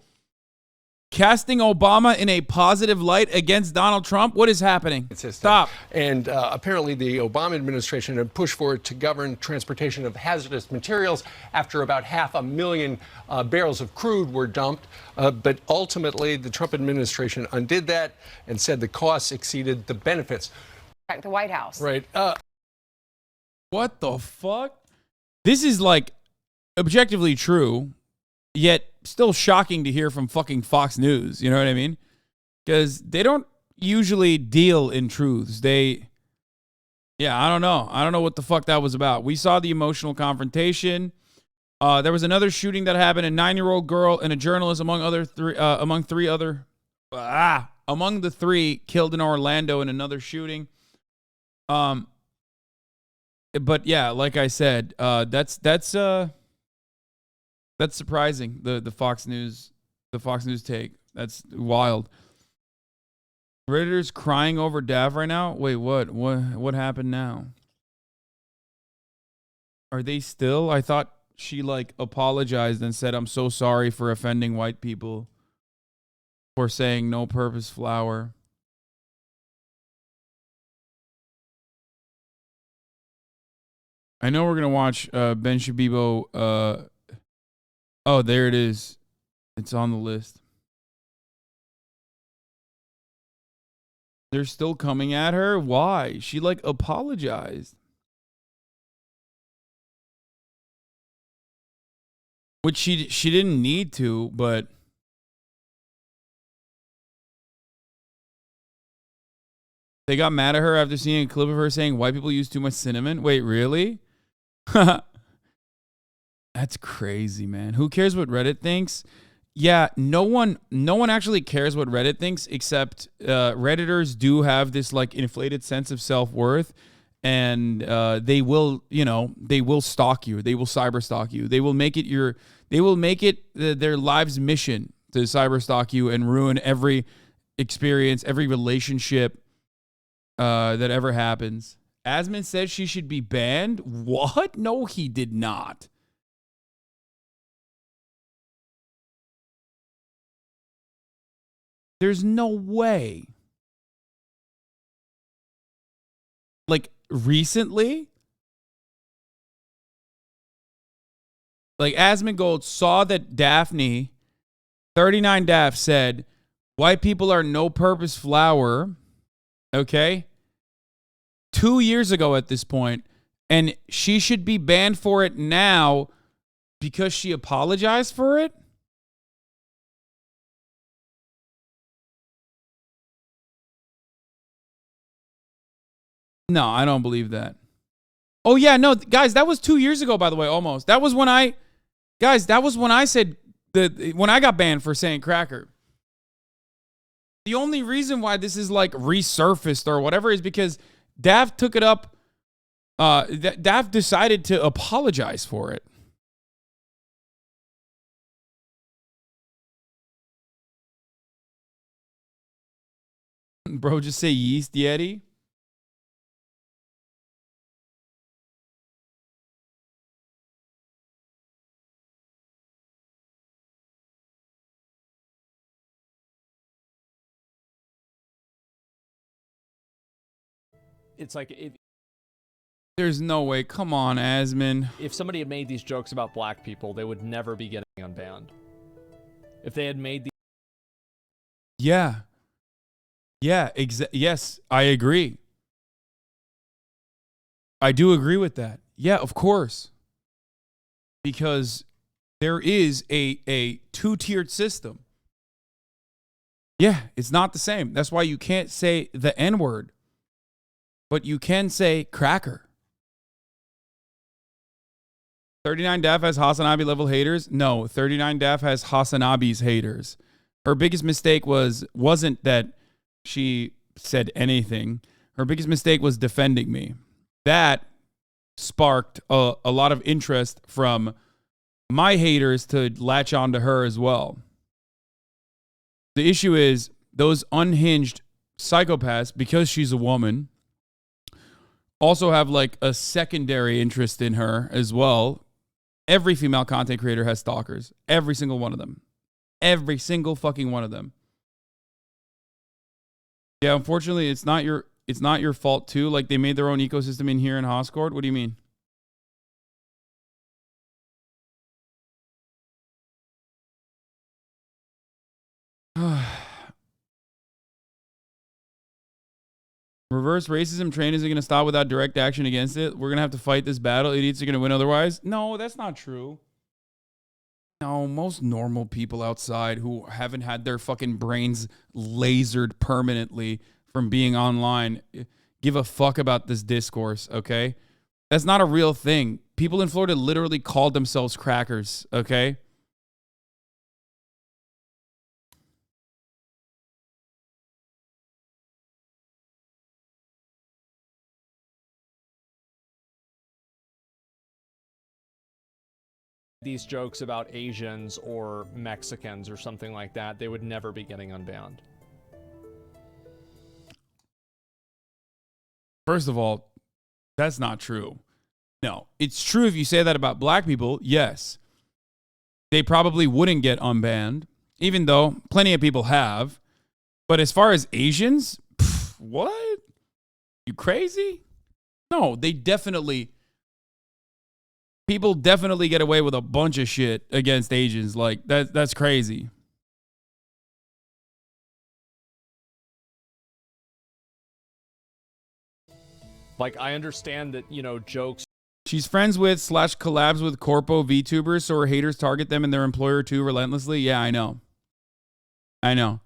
Casting Obama in a positive light against Donald Trump? What is happening? Stop. And apparently the Obama administration had pushed for it to govern transportation of hazardous materials after about 500,000 barrels of crude were dumped. But ultimately, the Trump administration undid that and said the costs exceeded the benefits. The White House. Right. What the fuck? This is like objectively true, yet still shocking to hear from fucking Fox News. You know what I mean? Because they don't usually deal in truths. I don't know. I don't know what the fuck that was about. We saw the emotional confrontation. There was another shooting that happened. A 9-year-old girl and a journalist among the three killed in Orlando in another shooting. But yeah, like I said, that's surprising. The Fox News take. That's wild. Redditors crying over Dav right now. Wait, what happened now? Are they still? I thought she apologized and said, "I'm so sorry for offending white people for saying no purpose flower." I know we're gonna watch Ben Shabibo. Oh, there it is. It's on the list. They're still coming at her? Why? She apologized. Which she didn't need to, but they got mad at her after seeing a clip of her saying white people use too much cinnamon. Wait, really? That's crazy, man. Who cares what Reddit thinks? Yeah, no one actually cares what Reddit thinks, except Redditors do have this inflated sense of self-worth, and they will stalk you. They will cyber stalk you. They will make it their life's mission to cyber stalk you and ruin every experience, every relationship that ever happens. Asman says she should be banned. What? No, he did not. There's no way. Recently? Asmongold saw that Daphne, 39 Daph, said, white people are no purpose flower. Okay? 2 years ago at this point, and she should be banned for it now because she apologized for it? No, I don't believe that. Oh, yeah, no, guys, that was 2 years ago, by the way, almost. That was when I said, when I got banned for saying cracker. The only reason why this is resurfaced or whatever is because Dav took it up Daft decided to apologize for it. Bro, just say yeast Yeti. It's like There's no way. Come on, Asman. if somebody had made these jokes about black people, they would never be getting unbanned. If they had made these. Yeah. Yeah, yes, I agree. I do agree with that. Yeah, of course. Because there is a two-tiered system. Yeah, it's not the same. That's why you can't say the N-word. But you can say cracker. 39 Daff has Hasanabi level haters? No, 39 Daff has Hasanabi's haters. Her biggest mistake wasn't that she said anything. Her biggest mistake was defending me. That sparked a lot of interest from my haters to latch on to her as well. The issue is those unhinged psychopaths, because she's a woman, also have like a secondary interest in her as well. Every female content creator has stalkers. Every single one of them. Every single fucking one of them. Yeah, unfortunately, it's not your fault too. Like, they made their own ecosystem in here in Hoscord. What do you mean? Reverse racism train isn't going to stop without direct action against it. We're going to have to fight this battle. Idiots are going to win otherwise. No, that's not true. No, most normal people outside who haven't had their fucking brains lasered permanently from being online give a fuck about this discourse, okay? That's not a real thing. People in Florida literally called themselves crackers, okay? These jokes about Asians or Mexicans or something like that, they would never be getting unbanned. First of all, that's not true. No, it's true if you say that about black people, yes. They probably wouldn't get unbanned, even though plenty of people have. But as far as Asians, what? You crazy? No, they definitely... People definitely get away with a bunch of shit against Asians. Like, that's crazy. Like, I understand that, you know, jokes. She's friends with / collabs with corpo VTubers, so her haters target them and their employer too relentlessly. Yeah, I know. I know.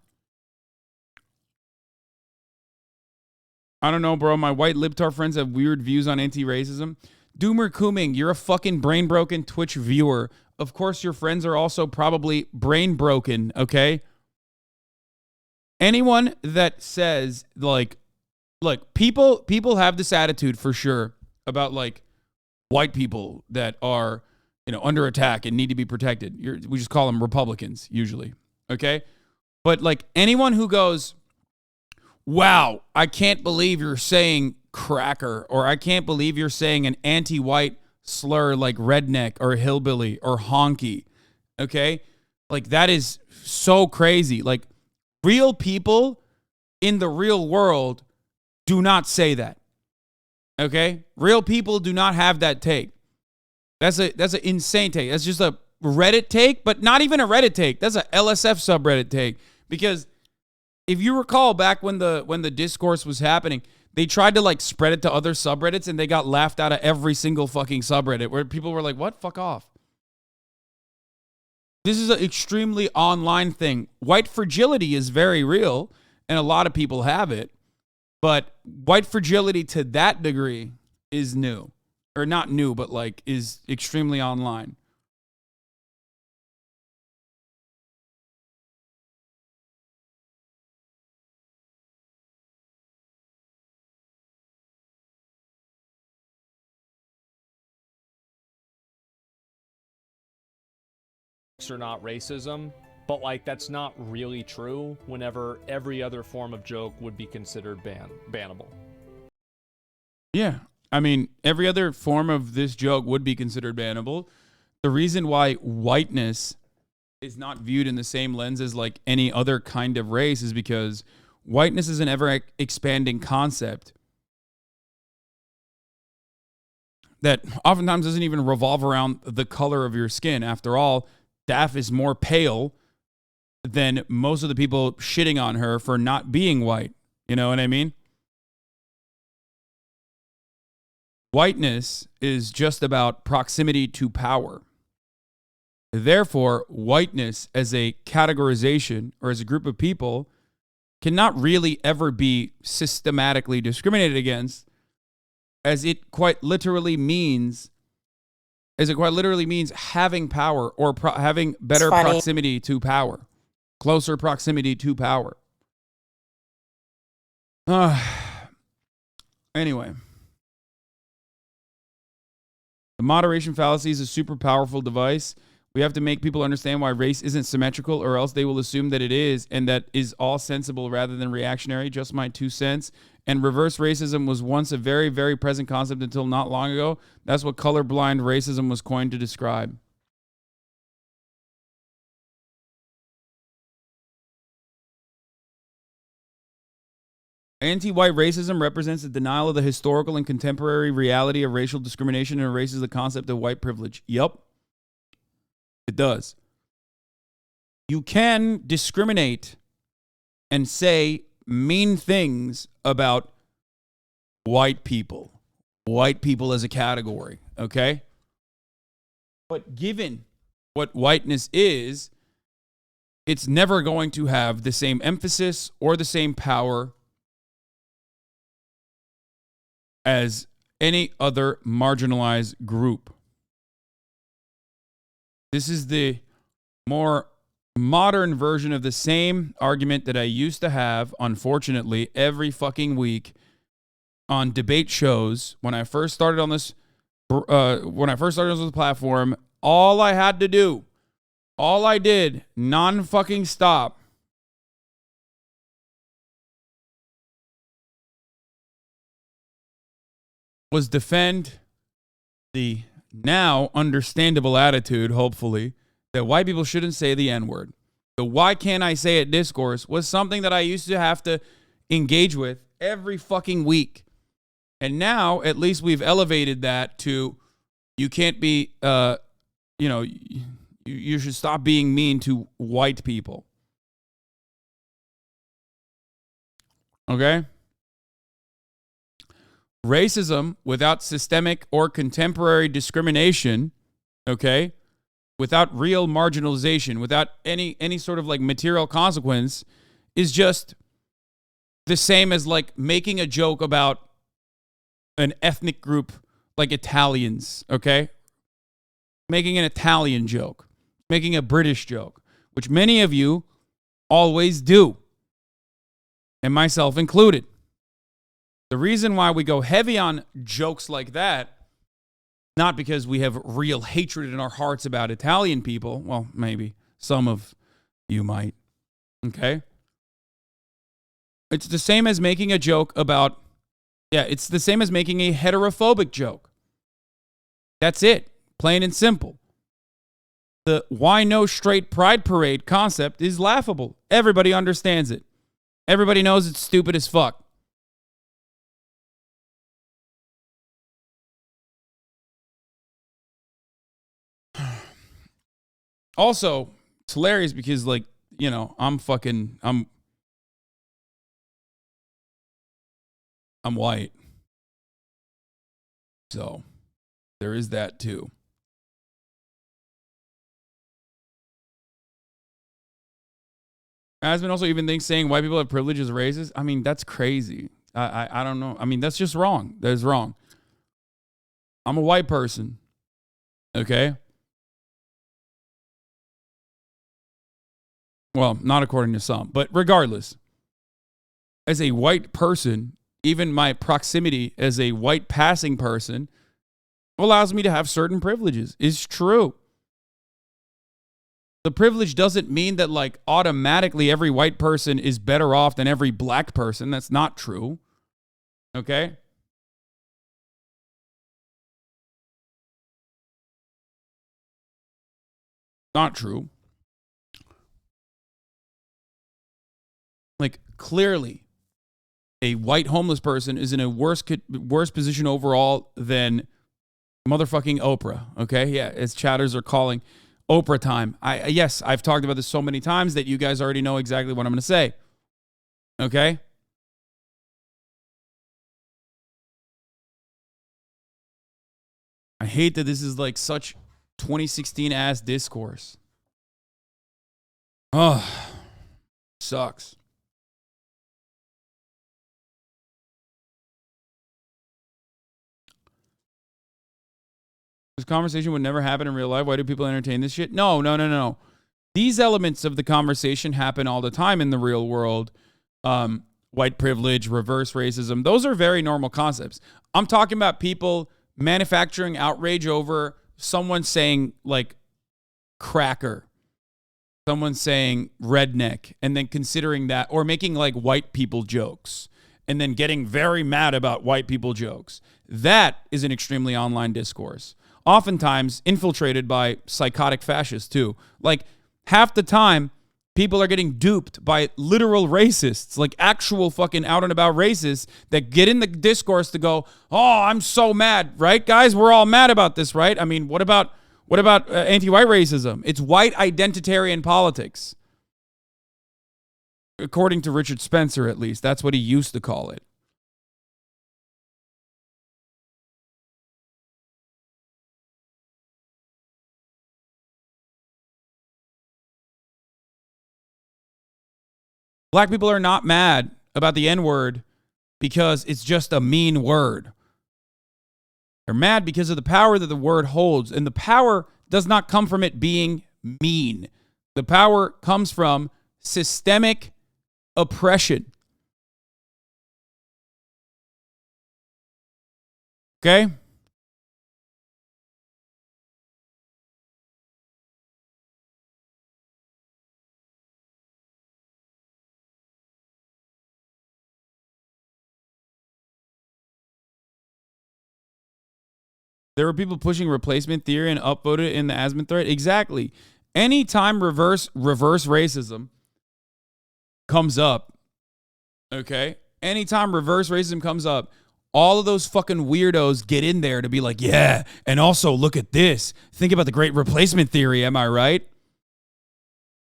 I don't know, bro. My white libtard friends have weird views on anti-racism. Doomer Kooming, you're a fucking brain-broken Twitch viewer. Of course, your friends are also probably brain-broken, okay? Anyone that says, like, look, people have this attitude for sure about, like, white people that are, you know, under attack and need to be protected. We just call them Republicans, usually, okay? But, like, anyone who goes, wow, I can't believe you're saying cracker, or I can't believe you're saying an anti-white slur like redneck or hillbilly or honky, okay? Like, that is so crazy. Like, real people in the real world do not say that, okay? Real people do not have that take. That's an insane take. That's just a Reddit take, but not even a Reddit take. That's a LSF subreddit take. Because if you recall back when the discourse was happening, they tried to like spread it to other subreddits and they got laughed out of every single fucking subreddit where people were like, what? Fuck off. This is an extremely online thing. White fragility is very real and a lot of people have it, but white fragility to that degree is new. Or not new, but like is extremely online. are not racism, but like that's not really true whenever every other form of joke would be considered bannable. Yeah. I mean, every other form of this joke would be considered bannable. The reason why whiteness is not viewed in the same lens as like any other kind of race is because whiteness is an ever expanding concept that oftentimes doesn't even revolve around the color of your skin. After all, Daff is more pale than most of the people shitting on her for not being white. You know what I mean? Whiteness is just about proximity to power. Therefore, whiteness as a categorization or as a group of people cannot really ever be systematically discriminated against, as it quite literally means having power or having better proximity to power, closer proximity to power. Anyway, the moderation fallacy is a super powerful device. We have to make people understand why race isn't symmetrical, or else they will assume that it is, and that is all sensible rather than reactionary. Just my 2 cents. And reverse racism was once a very, very present concept until not long ago. That's what colorblind racism was coined to describe. Anti-white racism represents the denial of the historical and contemporary reality of racial discrimination and erases the concept of white privilege. Yup. It does. You can discriminate and say mean things about white people as a category, okay? But given what whiteness is, it's never going to have the same emphasis or the same power as any other marginalized group. This is the more modern version of the same argument that I used to have, unfortunately, every fucking week on debate shows. When I first started on this platform, all I had to do, all I did, non-fucking stop, was defend the now understandable attitude, hopefully, that white people shouldn't say the N-word. The why can't I say it discourse was something that I used to have to engage with every fucking week. And now, at least we've elevated that to, you can't be, you should stop being mean to white people. Okay? Racism without systemic or contemporary discrimination, okay, without real marginalization, without any sort of like material consequence, is just the same as like making a joke about an ethnic group like Italians, okay? Making an Italian joke, making a British joke, which many of you always do, and myself included. The reason why we go heavy on jokes like that, not because we have real hatred in our hearts about Italian people. Well, maybe some of you might. Okay? It's the same as making a joke about, it's the same as making a heterophobic joke. That's it. Plain and simple. The why no straight pride parade concept is laughable. Everybody understands it. Everybody knows it's stupid as fuck. Also, it's hilarious because, like, I'm white. So, there is that too. Asman also even thinks saying white people have privilege is racist. I mean, that's crazy. I don't know. I mean, that's just wrong. That's wrong. I'm a white person. Okay? Well, not according to some, but regardless, as a white person, even my proximity as a white passing person allows me to have certain privileges. It's true. The privilege doesn't mean that like automatically every white person is better off than every black person. That's not true. Okay? Not true. Like, clearly, a white homeless person is in a worse position overall than motherfucking Oprah. Okay? Yeah, as chatters are calling Oprah time. Yes, I've talked about this so many times that you guys already know exactly what I'm going to say. Okay? I hate that this is like such 2016 ass discourse. Oh, sucks. This conversation would never happen in real life. Why do people entertain this shit? No. These elements of the conversation happen all the time in the real world. White privilege, reverse racism. Those are very normal concepts. I'm talking about people manufacturing outrage over someone saying like cracker, someone saying redneck, and then considering that, or making like white people jokes and then getting very mad about white people jokes. That is an extremely online discourse. Oftentimes infiltrated by psychotic fascists too. Like half the time, people are getting duped by literal racists, like actual fucking out and about racists that get in the discourse to go, oh, I'm so mad, right? Guys, we're all mad about this, right? I mean, what about anti-white racism? It's white identitarian politics. According to Richard Spencer, at least. That's what he used to call it. Black people are not mad about the N-word because it's just a mean word. They're mad because of the power that the word holds. And the power does not come from it being mean. The power comes from systemic oppression. Okay? There were people pushing replacement theory and upvoted in the Asman thread. Exactly. Anytime reverse racism comes up, okay? Anytime reverse racism comes up, all of those fucking weirdos get in there to be like, yeah, and also look at this. Think about the great replacement theory, am I right?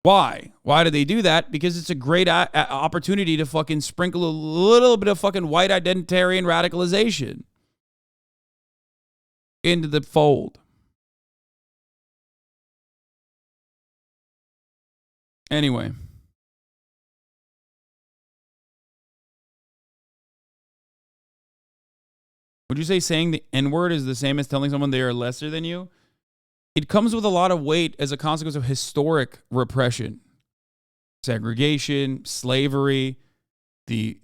Why? Why do they do that? Because it's a great opportunity to fucking sprinkle a little bit of fucking white identitarian radicalization into the fold. Anyway. Would you say saying the N-word is the same as telling someone they are lesser than you? It comes with a lot of weight as a consequence of historic repression, segregation, slavery, the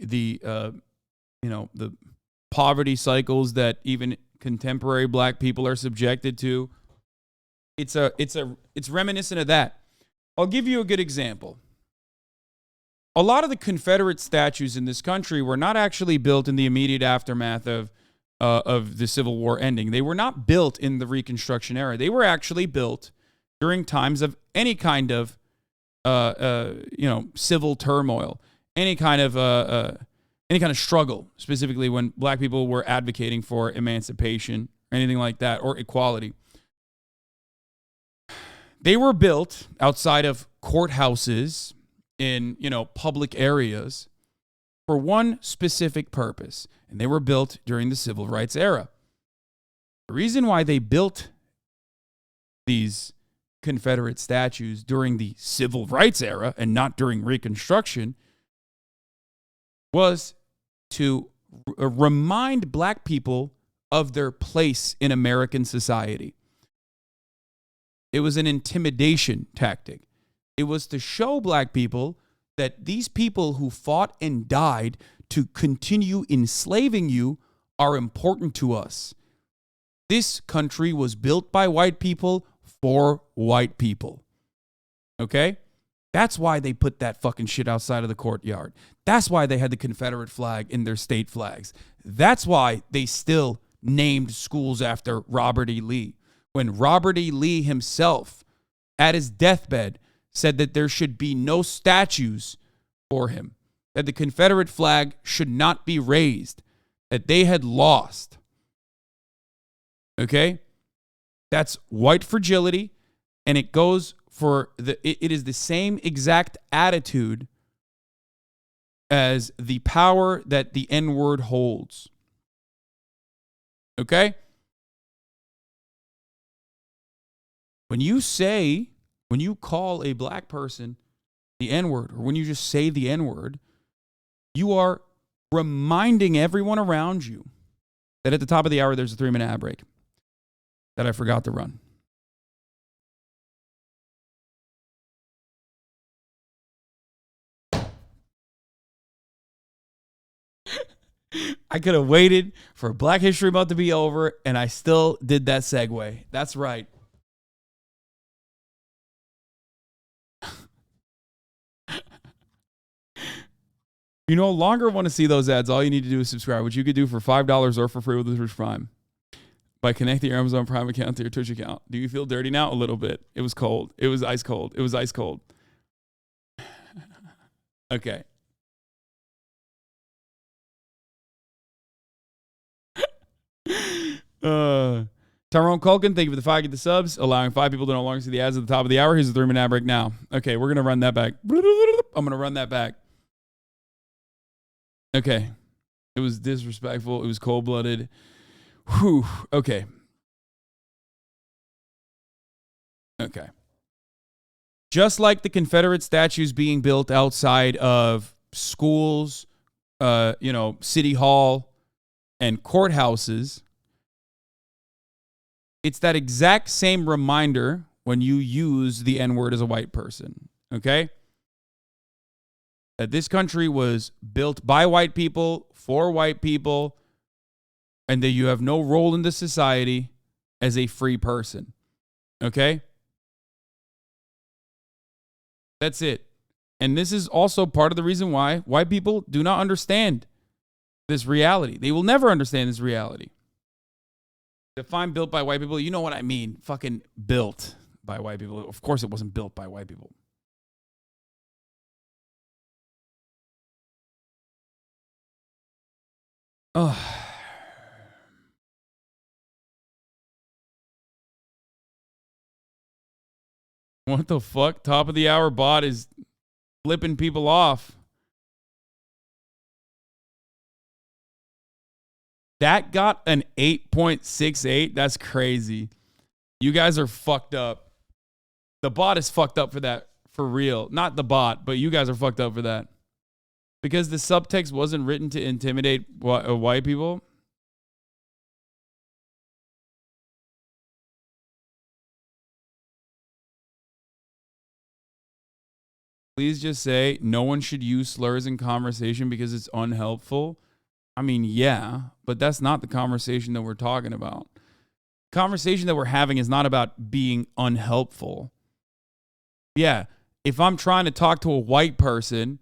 poverty cycles that even contemporary black people are subjected to. It's reminiscent of that. I'll give you a good example. A lot of the Confederate statues in this country were not actually built in the immediate aftermath of the Civil War ending. They were not built in the Reconstruction era. They were actually built during times of any kind of civil turmoil, any kind of struggle, specifically when black people were advocating for emancipation or anything like that, or equality. They were built outside of courthouses in, public areas for one specific purpose, and they were built during the Civil Rights era. The reason why they built these Confederate statues during the Civil Rights era and not during Reconstruction was to remind black people of their place in American society. It was an intimidation tactic. It was to show black people that these people who fought and died to continue enslaving you are important to us. This country was built by white people for white people. Okay? That's why they put that fucking shit outside of the courtyard. That's why they had the Confederate flag in their state flags. That's why they still named schools after Robert E. Lee. When Robert E. Lee himself, at his deathbed, said that there should be no statues for him, that the Confederate flag should not be raised, that they had lost. Okay? That's white fragility, and it goes for it is the same exact attitude as the power that the N-word holds. Okay? When you call a black person the N-word, or when you just say the N-word, you are reminding everyone around you that at the top of the hour, there's a 3-minute ad break that I forgot to run. I could have waited for Black History Month to be over, and I still did that segue. That's right. You no longer want to see those ads. All you need to do is subscribe, which you could do for $5 or for free with the Twitch Prime by connecting your Amazon Prime account to your Twitch account. Do you feel dirty now? A little bit. It was cold. It was ice cold. It was ice cold. Okay. Tyrone Culkin, thank you for the 5 get the subs, allowing 5 people to no longer see the ads at the top of the hour. Here's a 3-minute ad break now. Okay, we're going to run that back. I'm going to run that back. Okay. It was disrespectful. It was cold-blooded. Whew. Okay. Okay. Just like the Confederate statues being built outside of schools, City Hall, and courthouses, it's that exact same reminder when you use the N-word as a white person, okay? That this country was built by white people, for white people, and that you have no role in the society as a free person, okay? That's it. And this is also part of the reason why white people do not understand this reality. They will never understand this reality. Define built by white people. You know what I mean. Fucking built by white people. Of course it wasn't built by white people. Oh. What the fuck? Top of the hour bot is flipping people off. That got an 8.68. That's crazy. You guys are fucked up. The bot is fucked up for that, for real. Not the bot, but you guys are fucked up for that. Because the subtext wasn't written to intimidate white people. Please just say no one should use slurs in conversation because it's unhelpful. I mean, yeah, but that's not the conversation that we're talking about. Conversation that we're having is not about being unhelpful. Yeah, if I'm trying to talk to a white person,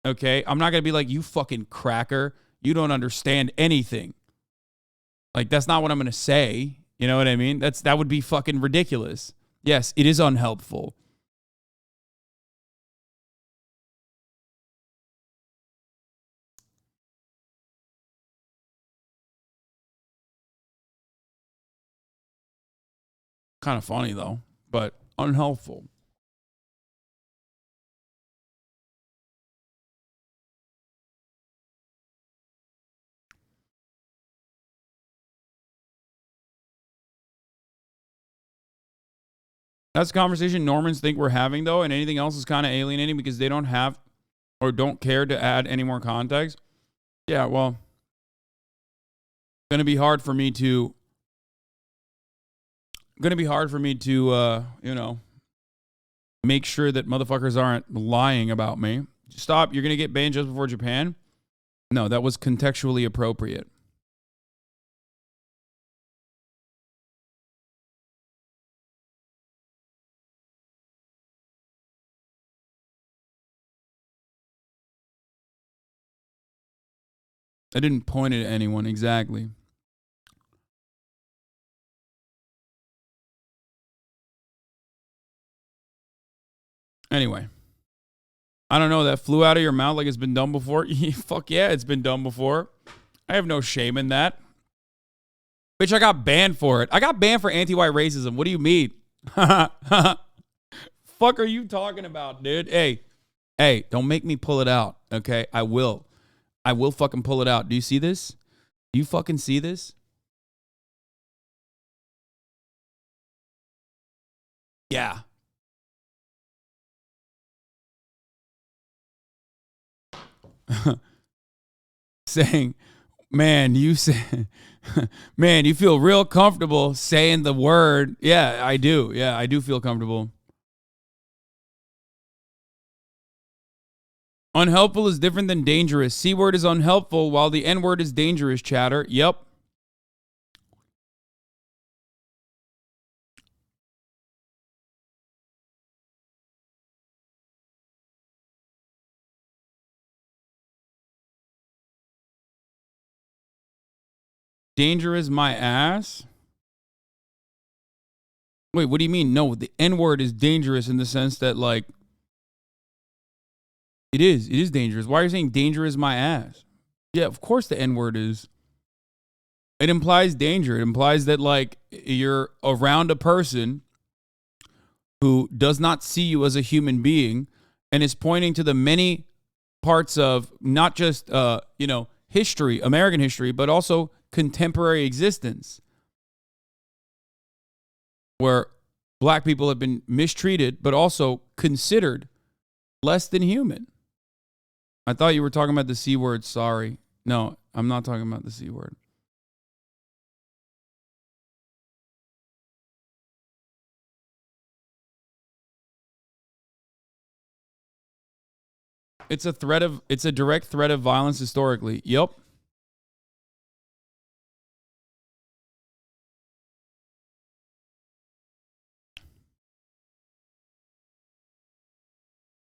okay, I'm not going to be like, you fucking cracker. You don't understand anything. Like, that's not what I'm going to say. You know what I mean? That would be fucking ridiculous. Yes, it is unhelpful. Kind of funny, though, but unhelpful. That's a conversation Normans think we're having, though, and anything else is kind of alienating because they don't have or don't care to add any more context. Yeah, well, it's going to be hard for me to make sure that motherfuckers aren't lying about me. Stop. You're going to get banned just before Japan? No, that was contextually appropriate. I didn't point it at anyone exactly. Anyway. I don't know, that flew out of your mouth like it's been done before. Fuck yeah, it's been done before. I have no shame in that. Bitch, I got banned for it. I got banned for anti-white racism. What do you mean? Fuck are you talking about, dude? Hey, don't make me pull it out, okay? I will fucking pull it out. Do you see this? Do you fucking see this? Yeah. Saying, man, you feel real comfortable saying the word. Yeah, I do. Yeah, I do feel comfortable. Unhelpful is different than dangerous. C word is unhelpful while the N word is dangerous, chatter. Yep. Dangerous my ass? Wait, what do you mean? No, the N word is dangerous in the sense that, like, it is dangerous. Why are you saying dangerous my ass? Yeah, of course the N word is. It implies danger. It implies that, like, you're around a person who does not see you as a human being and is pointing to the many parts of not just, history, American history, but also contemporary existence where black people have been mistreated, but also considered less than human. I thought you were talking about the C word. Sorry. No, I'm not talking about the C word. It's a direct threat of violence historically. Yep.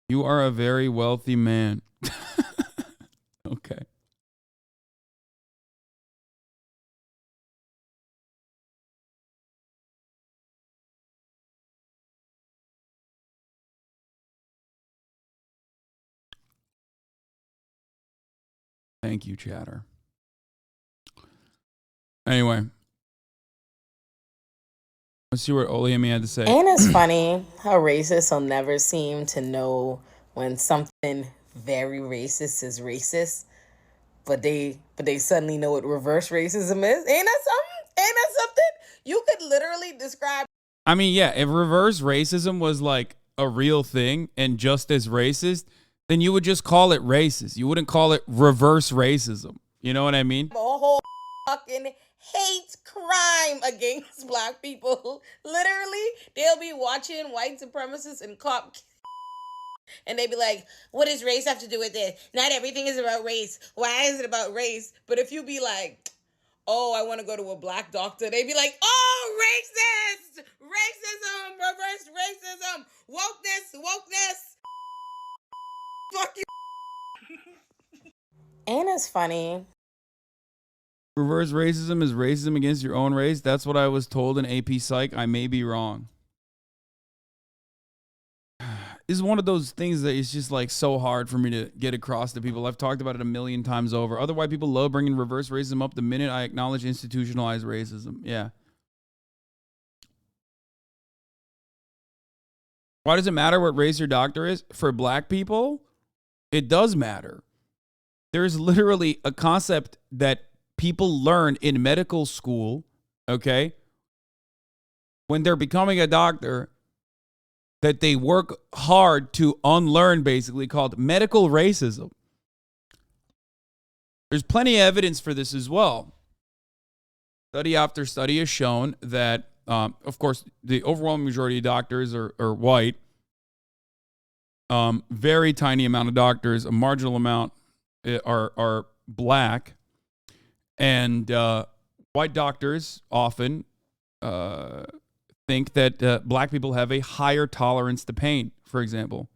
You are a very wealthy man. Okay. Thank you, chatter. Anyway. Let's see what Oliemi had to say. And it's funny how racists will never seem to know when something very racist is racist, but they suddenly know what reverse racism is. Ain't that something? You could literally describe. I mean, yeah, if reverse racism was like a real thing and just as racist, then you would just call it racist. You wouldn't call it reverse racism. You know what I mean? A whole fucking hate crime against black people. Literally, they'll be watching white supremacists and cop and they be like, what does race have to do with this? Not everything is about race. Why is it about race? But if you be like, oh, I want to go to a black doctor, they be like, oh, racist! Racism! Reverse racism! Wokeness! Fuck you. And it's funny. Reverse racism is racism against your own race. That's what I was told in AP Psych. I may be wrong. This is one of those things that is just like so hard for me to get across to people. I've talked about it a million times over. Other white people love bringing reverse racism up the minute I acknowledge institutionalized racism. Yeah. Why does it matter what race your doctor is? For black people, it does matter. There is literally a concept that people learn in medical school, okay, when they're becoming a doctor, that they work hard to unlearn, basically, called medical racism. There's plenty of evidence for this as well. Study after study has shown that, of course, the overwhelming majority of doctors are white. Very tiny amount of doctors, a marginal amount are black. And white doctors often think that black people have a higher tolerance to pain, for example.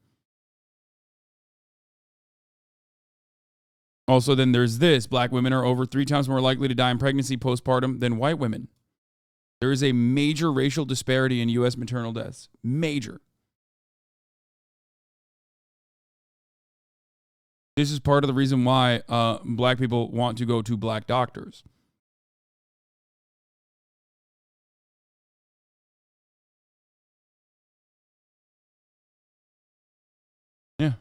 Also, then there's this. Black women are over 3 times more likely to die in pregnancy postpartum than white women. There is a major racial disparity in U.S. maternal deaths. Major. This is part of the reason why black people want to go to black doctors. Yeah.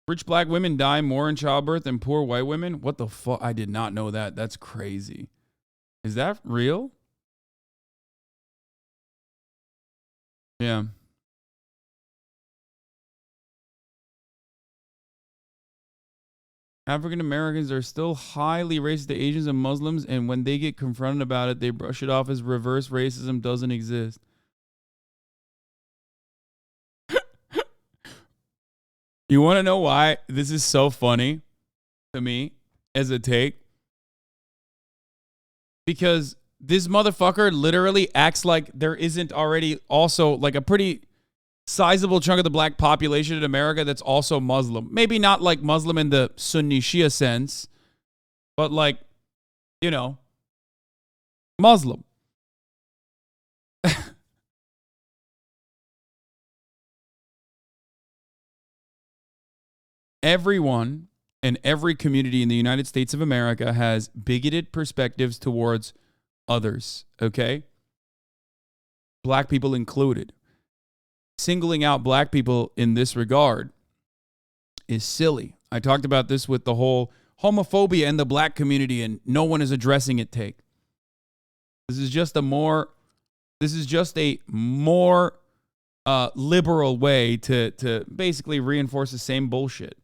Rich black women die more in childbirth than poor white women? What the fuck? I did not know that. That's crazy. Is that real? Yeah. African Americans are still highly racist to Asians and Muslims, and when they get confronted about it, they brush it off as reverse racism doesn't exist. You want to know why this is so funny to me as a take? Because this motherfucker literally acts like there isn't already also like a pretty sizable chunk of the black population in America that's also Muslim. Maybe not like Muslim in the Sunni Shia sense, but like, you know, Muslim. Everyone and every community in the United States of America has bigoted perspectives towards others, okay? Black people included. Singling out black people in this regard is silly. I talked about this with the whole homophobia in the black community and no one is addressing it take. This is just a more liberal way to basically reinforce the same bullshit.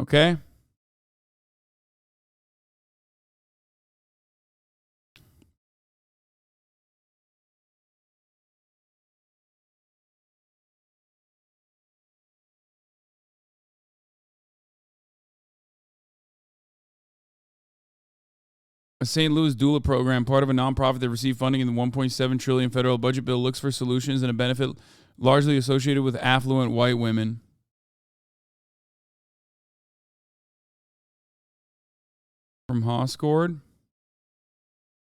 Okay? A St. Louis doula program, part of a nonprofit that received funding in the $1.7 trillion federal budget bill, looks for solutions and a benefit largely associated with affluent white women. From Hoscord?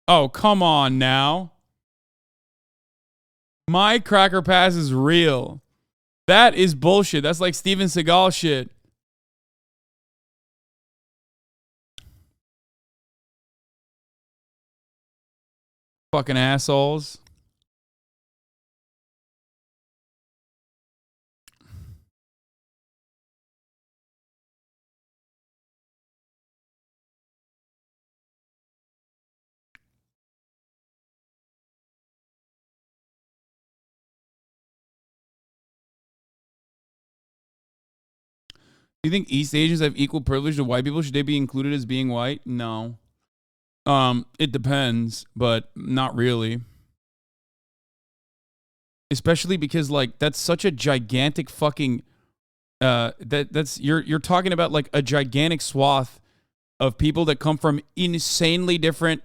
Oh, come on now. My Cracker Pass is real. That is bullshit. That's like Steven Seagal shit. Fucking assholes. Do you think East Asians have equal privilege to white people? Should they be included as being white? No. It depends, but not really. Especially because like that's such a gigantic fucking that's you're talking about like a gigantic swath of people that come from insanely different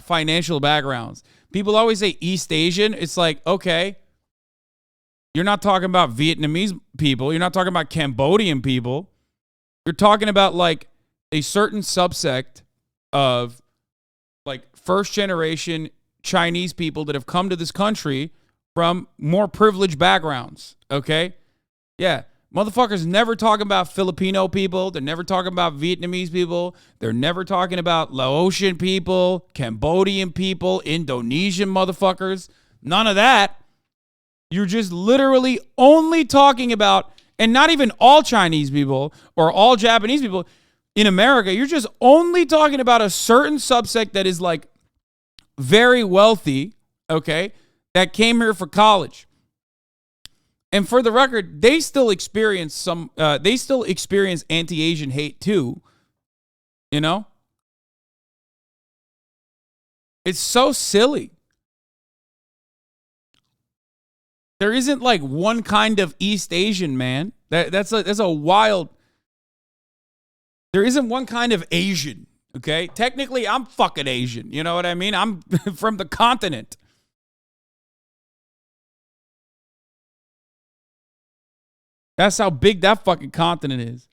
financial backgrounds. People always say East Asian. It's like, okay, you're not talking about Vietnamese people. You're not talking about Cambodian people. You're talking about like a certain subsect of like first generation Chinese people that have come to this country from more privileged backgrounds. Okay. Yeah. Motherfuckers never talking about Filipino people. They're never talking about Vietnamese people. They're never talking about Laotian people, Cambodian people, Indonesian motherfuckers. None of that. You're just literally only talking about, and not even all Chinese people or all Japanese people in America. You're just only talking about a certain subsect that is like very wealthy, okay, that came here for college. And for the record, they still experience anti-Asian hate too, you know? It's so silly. There isn't like one kind of East Asian, man. That's a wild. There isn't one kind of Asian, okay? Technically, I'm fucking Asian. You know what I mean? I'm from the continent. That's how big that fucking continent is.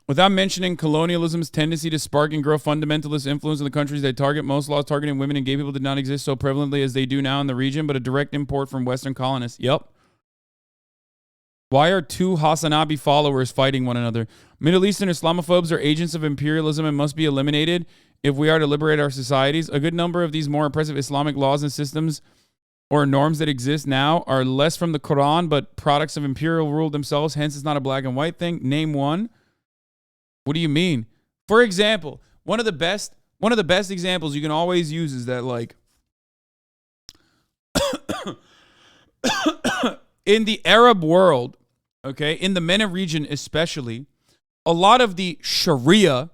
Without mentioning colonialism's tendency to spark and grow fundamentalist influence in the countries they target, most laws targeting women and gay people did not exist so prevalently as they do now in the region, but a direct import from Western colonists. Yep. Why are two Hasanabi followers fighting one another? Middle Eastern Islamophobes are agents of imperialism and must be eliminated if we are to liberate our societies. A good number of these more oppressive Islamic laws and systems or norms that exist now are less from the Quran, but products of imperial rule themselves. Hence, it's not a black and white thing. Name one. What do you mean? For example, one of the best examples you can always use is that, like, in the Arab world, okay, in the MENA region especially, a lot of the Sharia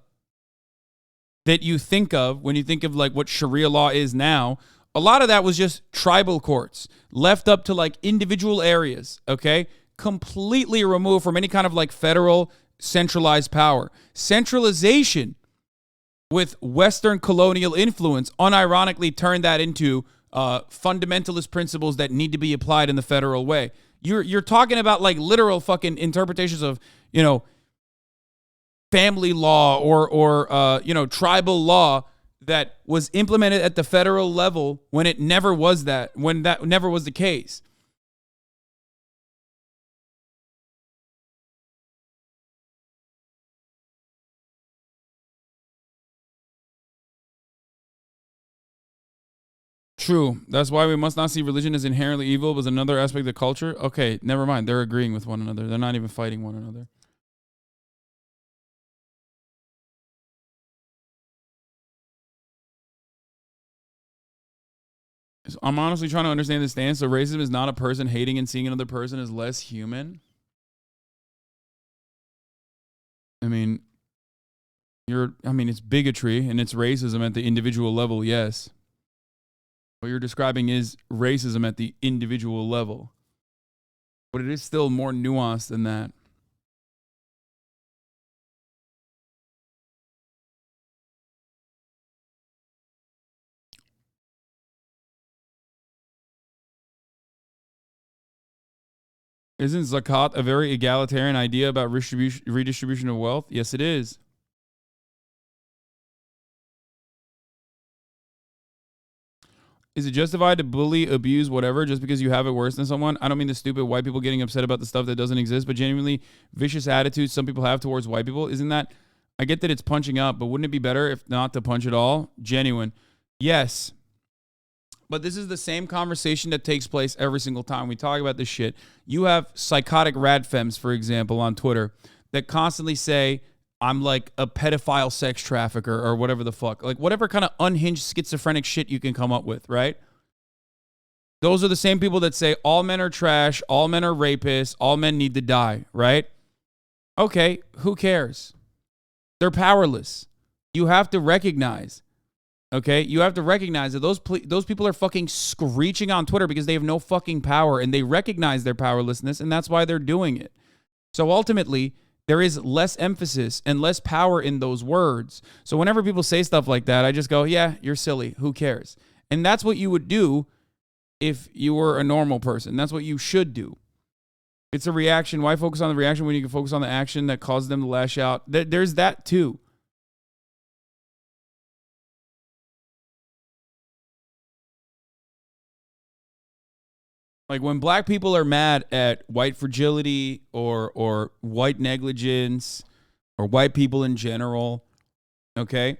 that you think of when you think of like what Sharia law is now, a lot of that was just tribal courts left up to like individual areas, okay, completely removed from any kind of like federal centralized power. Centralization with Western colonial influence unironically turned that into fundamentalist principles that need to be applied in the federal way. You're talking about like literal fucking interpretations of, you know, family law or you know, tribal law that was implemented at the federal level when it never was that, when that never was the case. True. That's why we must not see religion as inherently evil, but as another aspect of culture. Okay, never mind. They're agreeing with one another. They're not even fighting one another. So I'm honestly trying to understand the stance. So racism is not a person hating and seeing another person as less human. I mean, it's bigotry and it's racism at the individual level, yes. What you're describing is racism at the individual level. But it is still more nuanced than that. Isn't zakat a very egalitarian idea about redistribution of wealth? Yes, it is. Is it justified to bully, abuse, whatever, just because you have it worse than someone? I don't mean the stupid white people getting upset about the stuff that doesn't exist, but genuinely vicious attitudes some people have towards white people. Isn't that, I get that it's punching up, but wouldn't it be better if not to punch at all? Genuine. Yes. But this is the same conversation that takes place every single time we talk about this shit. You have psychotic radfems, for example, on Twitter that constantly say, I'm like a pedophile sex trafficker or whatever the fuck. Like whatever kind of unhinged schizophrenic shit you can come up with, right? Those are the same people that say all men are trash, all men are rapists, all men need to die, right? Okay, who cares? They're powerless. You have to recognize, okay? You have to recognize that those people are fucking screeching on Twitter because they have no fucking power and they recognize their powerlessness and that's why they're doing it. So ultimately, there is less emphasis and less power in those words. So whenever people say stuff like that, I just go, yeah, you're silly. Who cares? And that's what you would do if you were a normal person. That's what you should do. It's a reaction. Why focus on the reaction when you can focus on the action that caused them to lash out? There's that too. Like when black people are mad at white fragility or white negligence or white people in general, okay?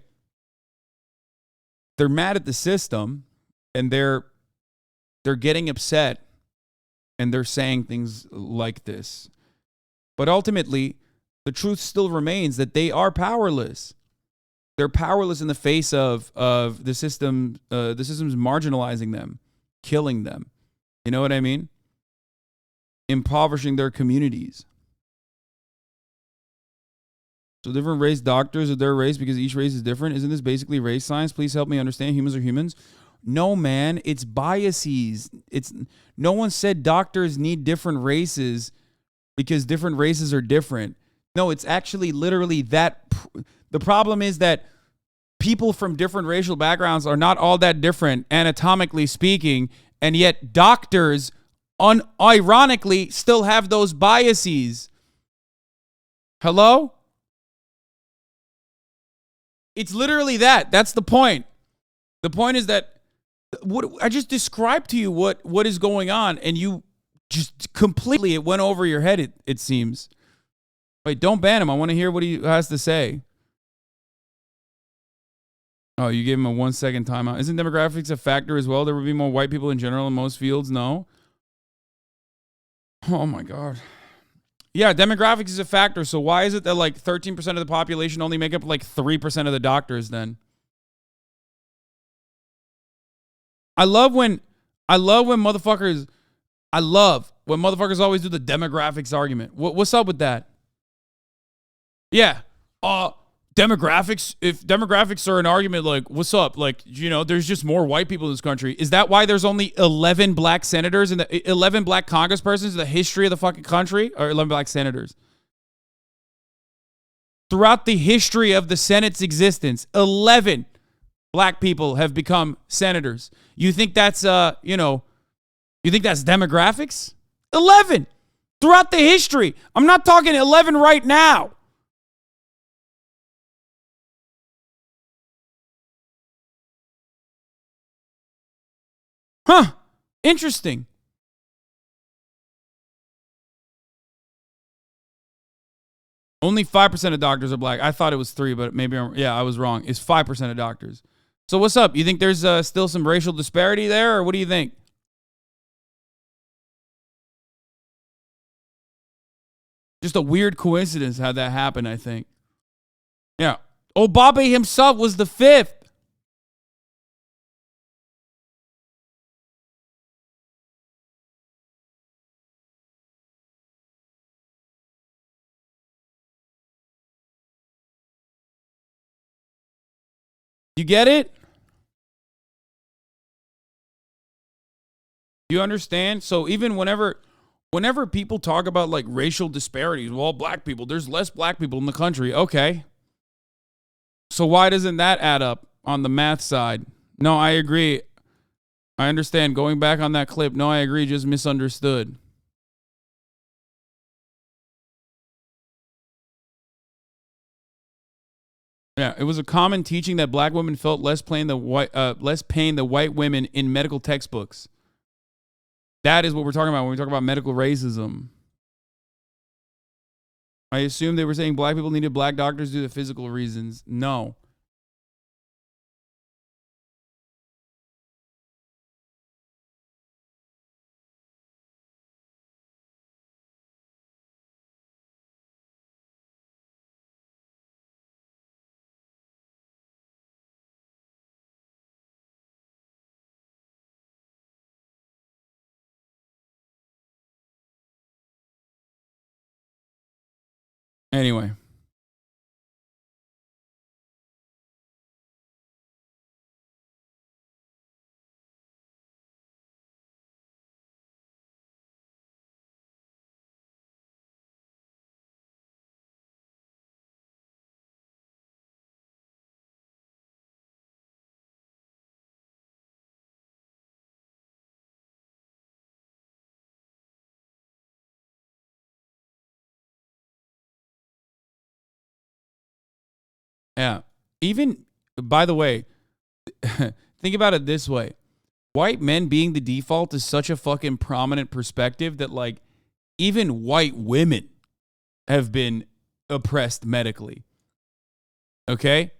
They're mad at the system and they're getting upset and they're saying things like this. But ultimately, the truth still remains that they are powerless. They're powerless in the face of the system. The system's marginalizing them, killing them. You know what I mean? Impoverishing their communities. So different race doctors of their race because each race is different. Isn't this basically race science? Please help me understand. Humans are humans. No, man, it's biases. It's no one said doctors need different races because different races are different. No, it's actually literally that. The problem is that people from different racial backgrounds are not all that different, anatomically speaking, and yet doctors, unironically, still have those biases. Hello? It's literally that. That's the point. The point is that what I just described to you what is going on, and you just completely, it went over your head, it seems. Wait, don't ban him. I want to hear what he has to say. Oh, you gave him a 1 second timeout. Isn't demographics a factor as well? There would be more white people in general in most fields? No. Oh my God. Yeah, demographics is a factor. So why is it that like 13% of the population only make up like 3% of the doctors then? I love when motherfuckers always do the demographics argument. What's up with that? Yeah. Demographics, if demographics are an argument, like, what's up? Like, you know, there's just more white people in this country. Is that why there's only 11 black senators and 11 black congresspersons in the history of the fucking country? Or 11 black senators? Throughout the history of the Senate's existence, 11 black people have become senators. You think that's, you think that's demographics? 11 throughout the history. I'm not talking 11 right now. Huh. Interesting. Only 5% of doctors are black. I thought it was 3, but maybe I was wrong. It's 5% of doctors. So what's up? You think there's still some racial disparity there, or what do you think? Just a weird coincidence how that happened, I think. Yeah. Obama himself was the 5th. You get it? You understand? So even whenever people talk about like racial disparities, well, black people, there's less black people in the country. Okay. So why doesn't that add up on the math side? No, I agree. I understand. Going back on that clip, no, I agree, just misunderstood. Yeah, it was a common teaching that black women felt less pain than white women in medical textbooks. That is what we're talking about when we talk about medical racism. I assume they were saying black people needed black doctors due to physical reasons. No. Anyway. Yeah. Even, by the way, think about it this way. White men being the default is such a fucking prominent perspective that, like, even white women have been oppressed medically. Okay?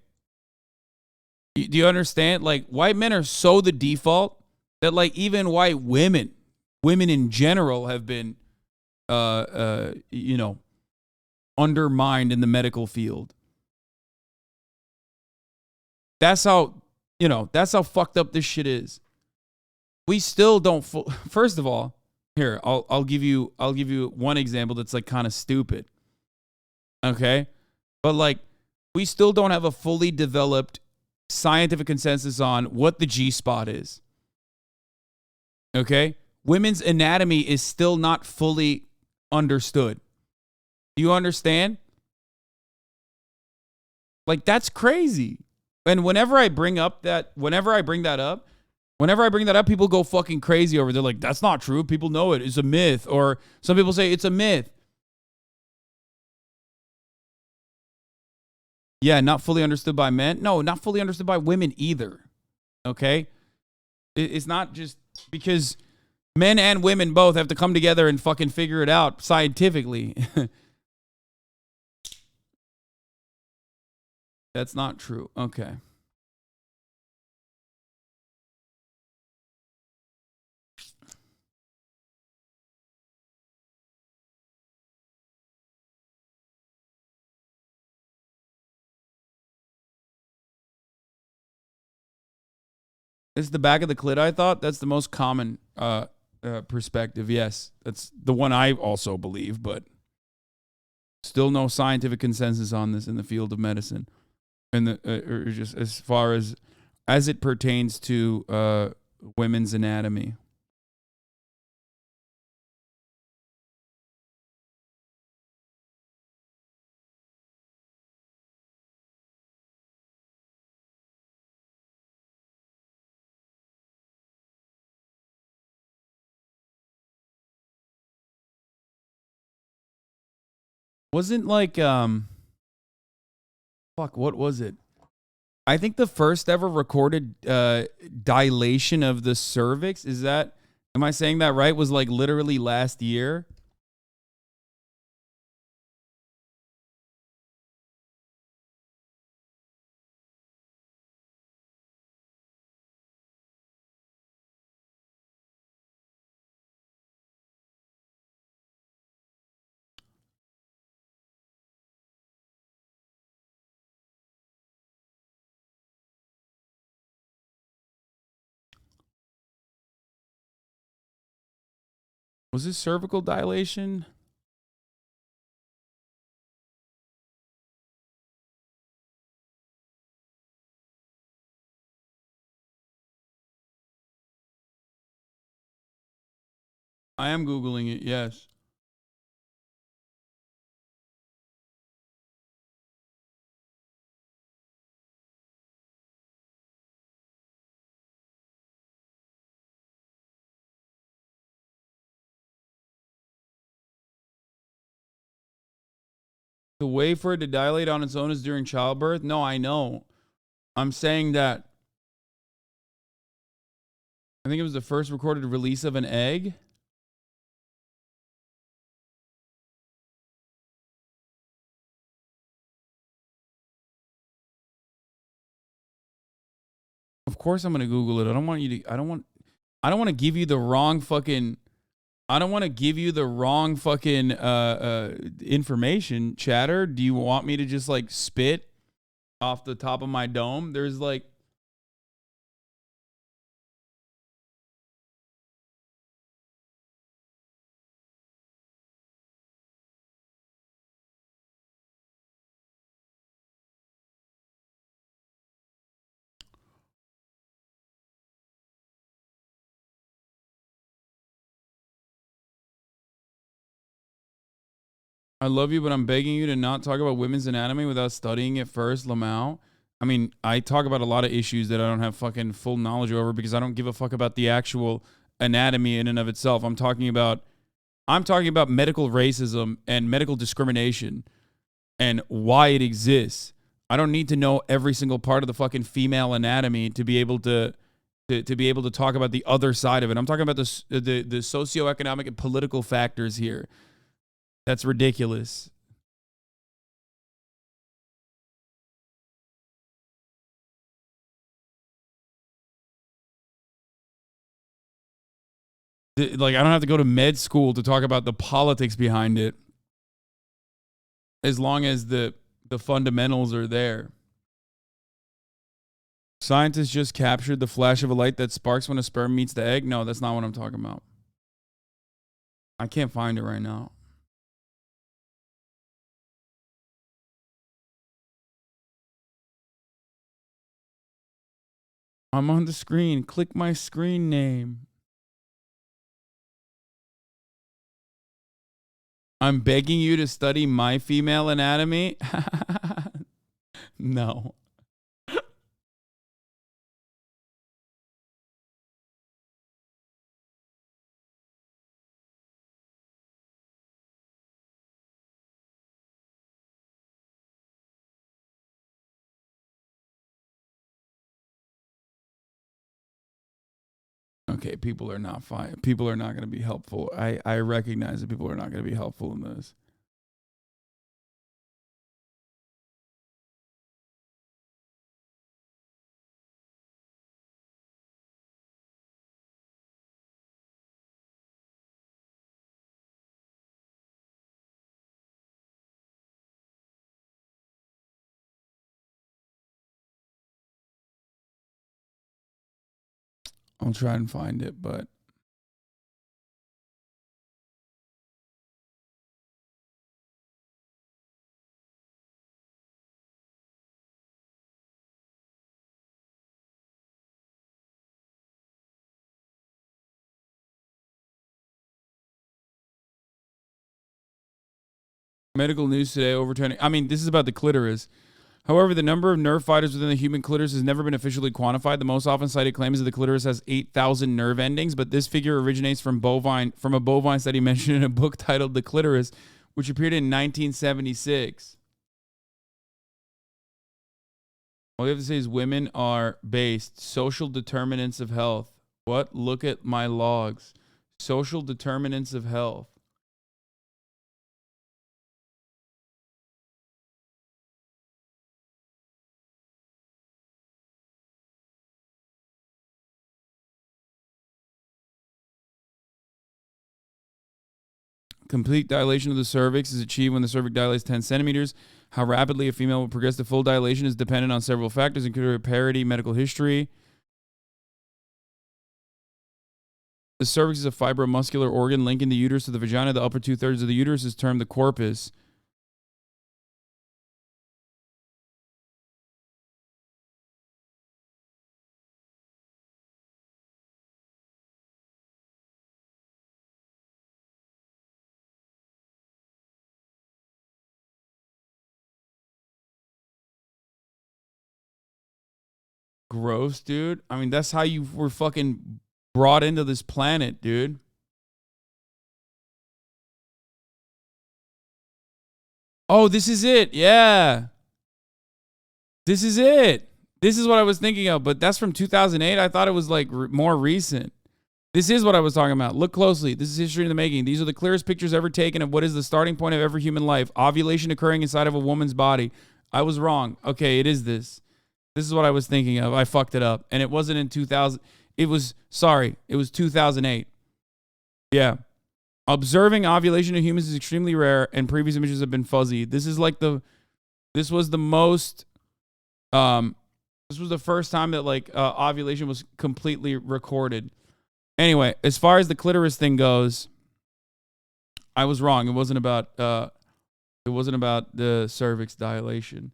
Do you understand? Like, white men are so the default that, like, even white women in general have been, undermined in the medical field. That's how fucked up this shit is. We still don't. First of all, here I'll give you one example that's like kind of stupid. Okay, But like, we still don't have a fully developed scientific consensus on what the G-spot is. Okay? Women's anatomy is still not fully understood. Do you understand? Like, that's crazy. And whenever I bring that up, people go fucking crazy over it. They're like, that's not true. People know it. It's a myth. Or some people say it's a myth. Yeah, not fully understood by men. No, not fully understood by women either. Okay? It's not just because men and women both have to come together and fucking figure it out scientifically. That's not true. Okay. This is the back of the clit, I thought. That's the most common perspective. Yes, that's the one I also believe, but still no scientific consensus on this in the field of medicine. And or just as far as it pertains to women's anatomy. Wasn't like fuck, what was it? I think the first ever recorded dilation of the cervix, am I saying that right? Was like literally last year. Was this cervical dilation? I am Googling it, yes. The way for it to dilate on its own is during childbirth? No, I know. I'm saying that I think it was the first recorded release of an egg. Of course I'm going to Google it. I don't want to give you the wrong fucking information, chatter. Do you want me to just like spit off the top of my dome? There's like I love you, but I'm begging you to not talk about women's anatomy without studying it first, Lamau. I mean, I talk about a lot of issues that I don't have fucking full knowledge over because I don't give a fuck about the actual anatomy in and of itself. I'm talking about medical racism and medical discrimination and why it exists. I don't need to know every single part of the fucking female anatomy to be able to be able to talk about the other side of it. I'm talking about the socioeconomic and political factors here. That's ridiculous. Like, I don't have to go to med school to talk about the politics behind it, as long as the fundamentals are there. Scientists just captured the flash of a light that sparks when a sperm meets the egg. No, that's not what I'm talking about. I can't find it right now. I'm on the screen. Click my screen name. I'm begging you to study my female anatomy. No. Okay, people are not fine. People are not going to be helpful. I recognize that people are not going to be helpful in this. I'll try and find it, but medical news today overturning. I mean, this is about the clitoris. However, the number of nerve fibers within the human clitoris has never been officially quantified. The most often cited claim is that the clitoris has 8,000 nerve endings, but this figure originates from a bovine study mentioned in a book titled The Clitoris, which appeared in 1976. All you have to say is women are based. Social determinants of health. What? Look at my logs. Social determinants of health. Complete dilation of the cervix is achieved when the cervix dilates 10 centimeters. How rapidly a female will progress to full dilation is dependent on several factors, including heredity, medical history. The cervix is a fibromuscular organ linking the uterus to the vagina. The upper two-thirds of the uterus is termed the corpus. Gross, dude. I mean, that's how you were fucking brought into this planet, dude. Oh, this is it. Yeah. This is it. This is what I was thinking of, but that's from 2008. I thought it was like more recent. This is what I was talking about. Look closely. This is history in the making. These are the clearest pictures ever taken of what is the starting point of every human life. Ovulation occurring inside of a woman's body. I was wrong. Okay, it is this. This is what I was thinking of. I fucked it up. And it wasn't in 2000. It was 2008. Yeah. Observing ovulation in humans is extremely rare, and previous images have been fuzzy. This was the first time that ovulation was completely recorded. Anyway, as far as the clitoris thing goes, I was wrong. It wasn't about the cervix dilation.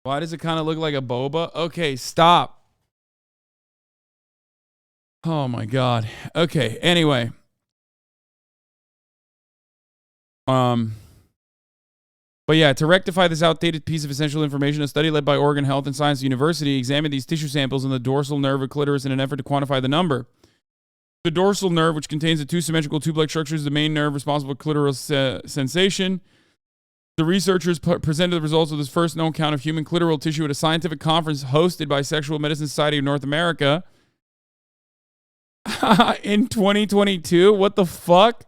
Why does it kind of look like a boba? Okay, stop. Oh my God. Okay, anyway. But yeah, to rectify this outdated piece of essential information, a study led by Oregon Health and Science University examined these tissue samples in the dorsal nerve of clitoris in an effort to quantify the number. The dorsal nerve, which contains the two symmetrical tube-like structures, is the main nerve responsible for clitoral sensation. The researchers presented the results of this first known count of human clitoral tissue at a scientific conference hosted by Sexual Medicine Society of North America in 2022. What the fuck?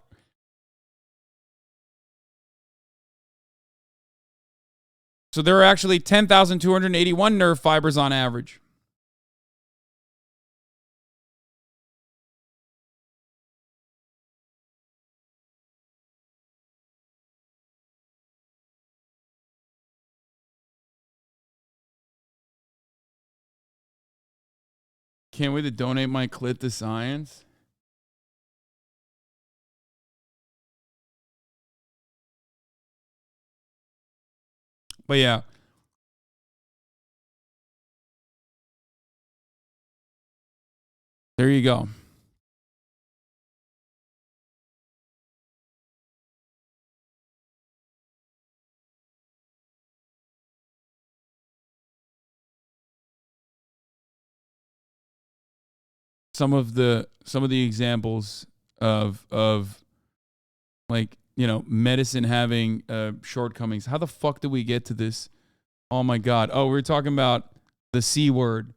So there are actually 10,281 nerve fibers on average. Can't wait to donate my clit to science. But yeah. There you go. Some of the examples of like, you know, medicine having shortcomings. How the fuck did we get to this? Oh my God. Oh, we were talking about the C word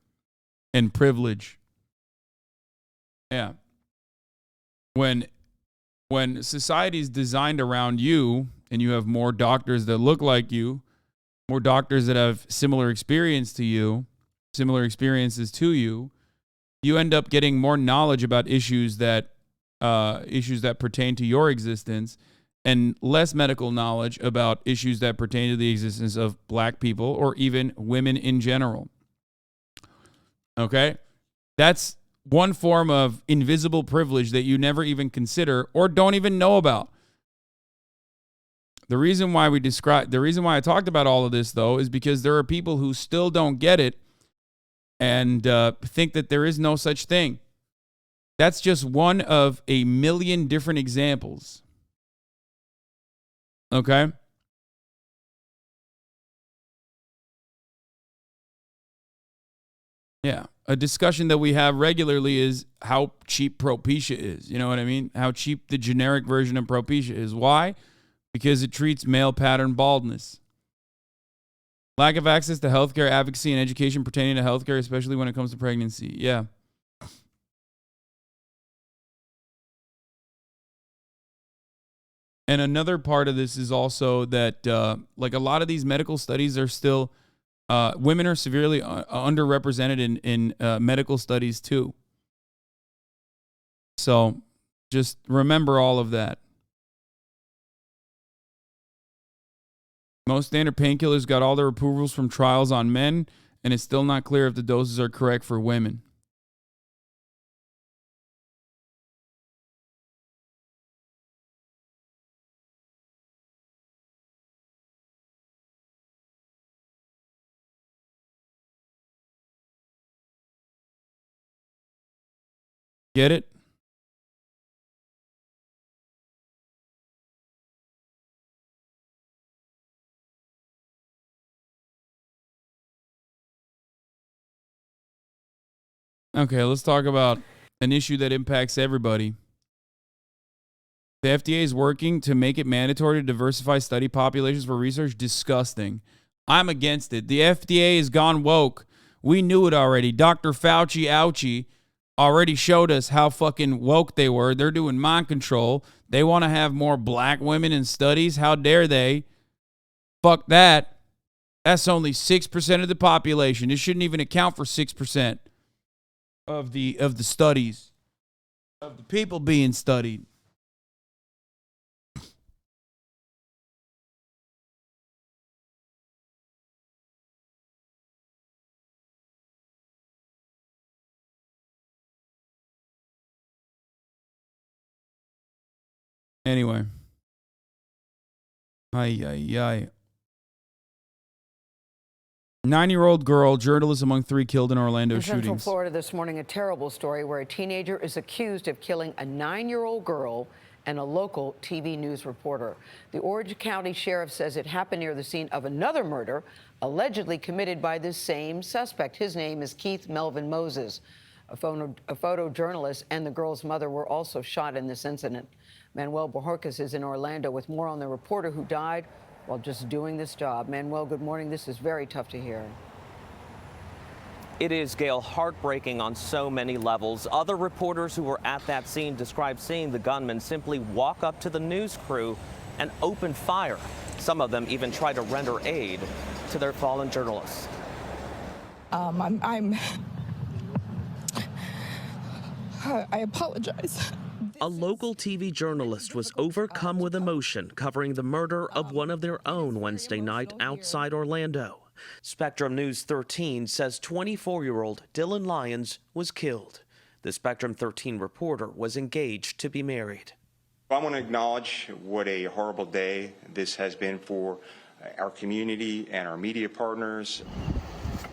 and privilege. Yeah. When society is designed around you and you have more doctors that look like you, more doctors that have similar experiences to you, you end up getting more knowledge about issues that pertain to your existence and less medical knowledge about issues that pertain to the existence of black people or even women in general. Okay? That's one form of invisible privilege that you never even consider or don't even know about. The reason why I talked about all of this, though, is because there are people who still don't get it and think that there is no such thing. That's just one of a million different examples. Okay? Yeah. A discussion that we have regularly is how cheap Propecia is. You know what I mean? How cheap the generic version of Propecia is. Why? Because it treats male pattern baldness. Lack of access to healthcare, advocacy, and education pertaining to healthcare, especially when it comes to pregnancy. Yeah. And another part of this is also that, like a lot of these medical studies are still, women are severely underrepresented in medical studies too. So just remember all of that. Most standard painkillers got all their approvals from trials on men, and it's still not clear if the doses are correct for women. Get it? Okay, let's talk about an issue that impacts everybody. The FDA is working to make it mandatory to diversify study populations for research. Disgusting. I'm against it. The FDA has gone woke. We knew it already. Dr. Fauci ouchie already showed us how fucking woke they were. They're doing mind control. They want to have more black women in studies. How dare they? Fuck that. That's only 6% of the population. It shouldn't even account for 6% of the studies, of the people being studied. Anyway. Ay, ay, ay. 9-year-old girl, journalist among 3 killed in Orlando In Central shootings. Florida this morning, a terrible story where a teenager is accused of killing a 9-year-old girl and a local TV news reporter. The Orange County Sheriff says it happened near the scene of another murder allegedly committed by this same suspect. His name is Keith Melvin Moses. A photojournalist and the girl's mother were also shot in this incident. Manuel Bojorquez is in Orlando with more on the reporter who died while just doing this job. Manuel, good morning. This is very tough to hear. It is, Gail, heartbreaking on so many levels. Other reporters who were at that scene described seeing the gunman simply walk up to the news crew and open fire. Some of them even tried to render aid to their fallen journalists. I apologize. A local TV journalist was overcome with emotion covering the murder of one of their own Wednesday night outside Orlando. Spectrum News 13 says 24-year-old Dylan Lyons was killed. The Spectrum 13 reporter was engaged to be married. I want to acknowledge what a horrible day this has been for our community and our media partners.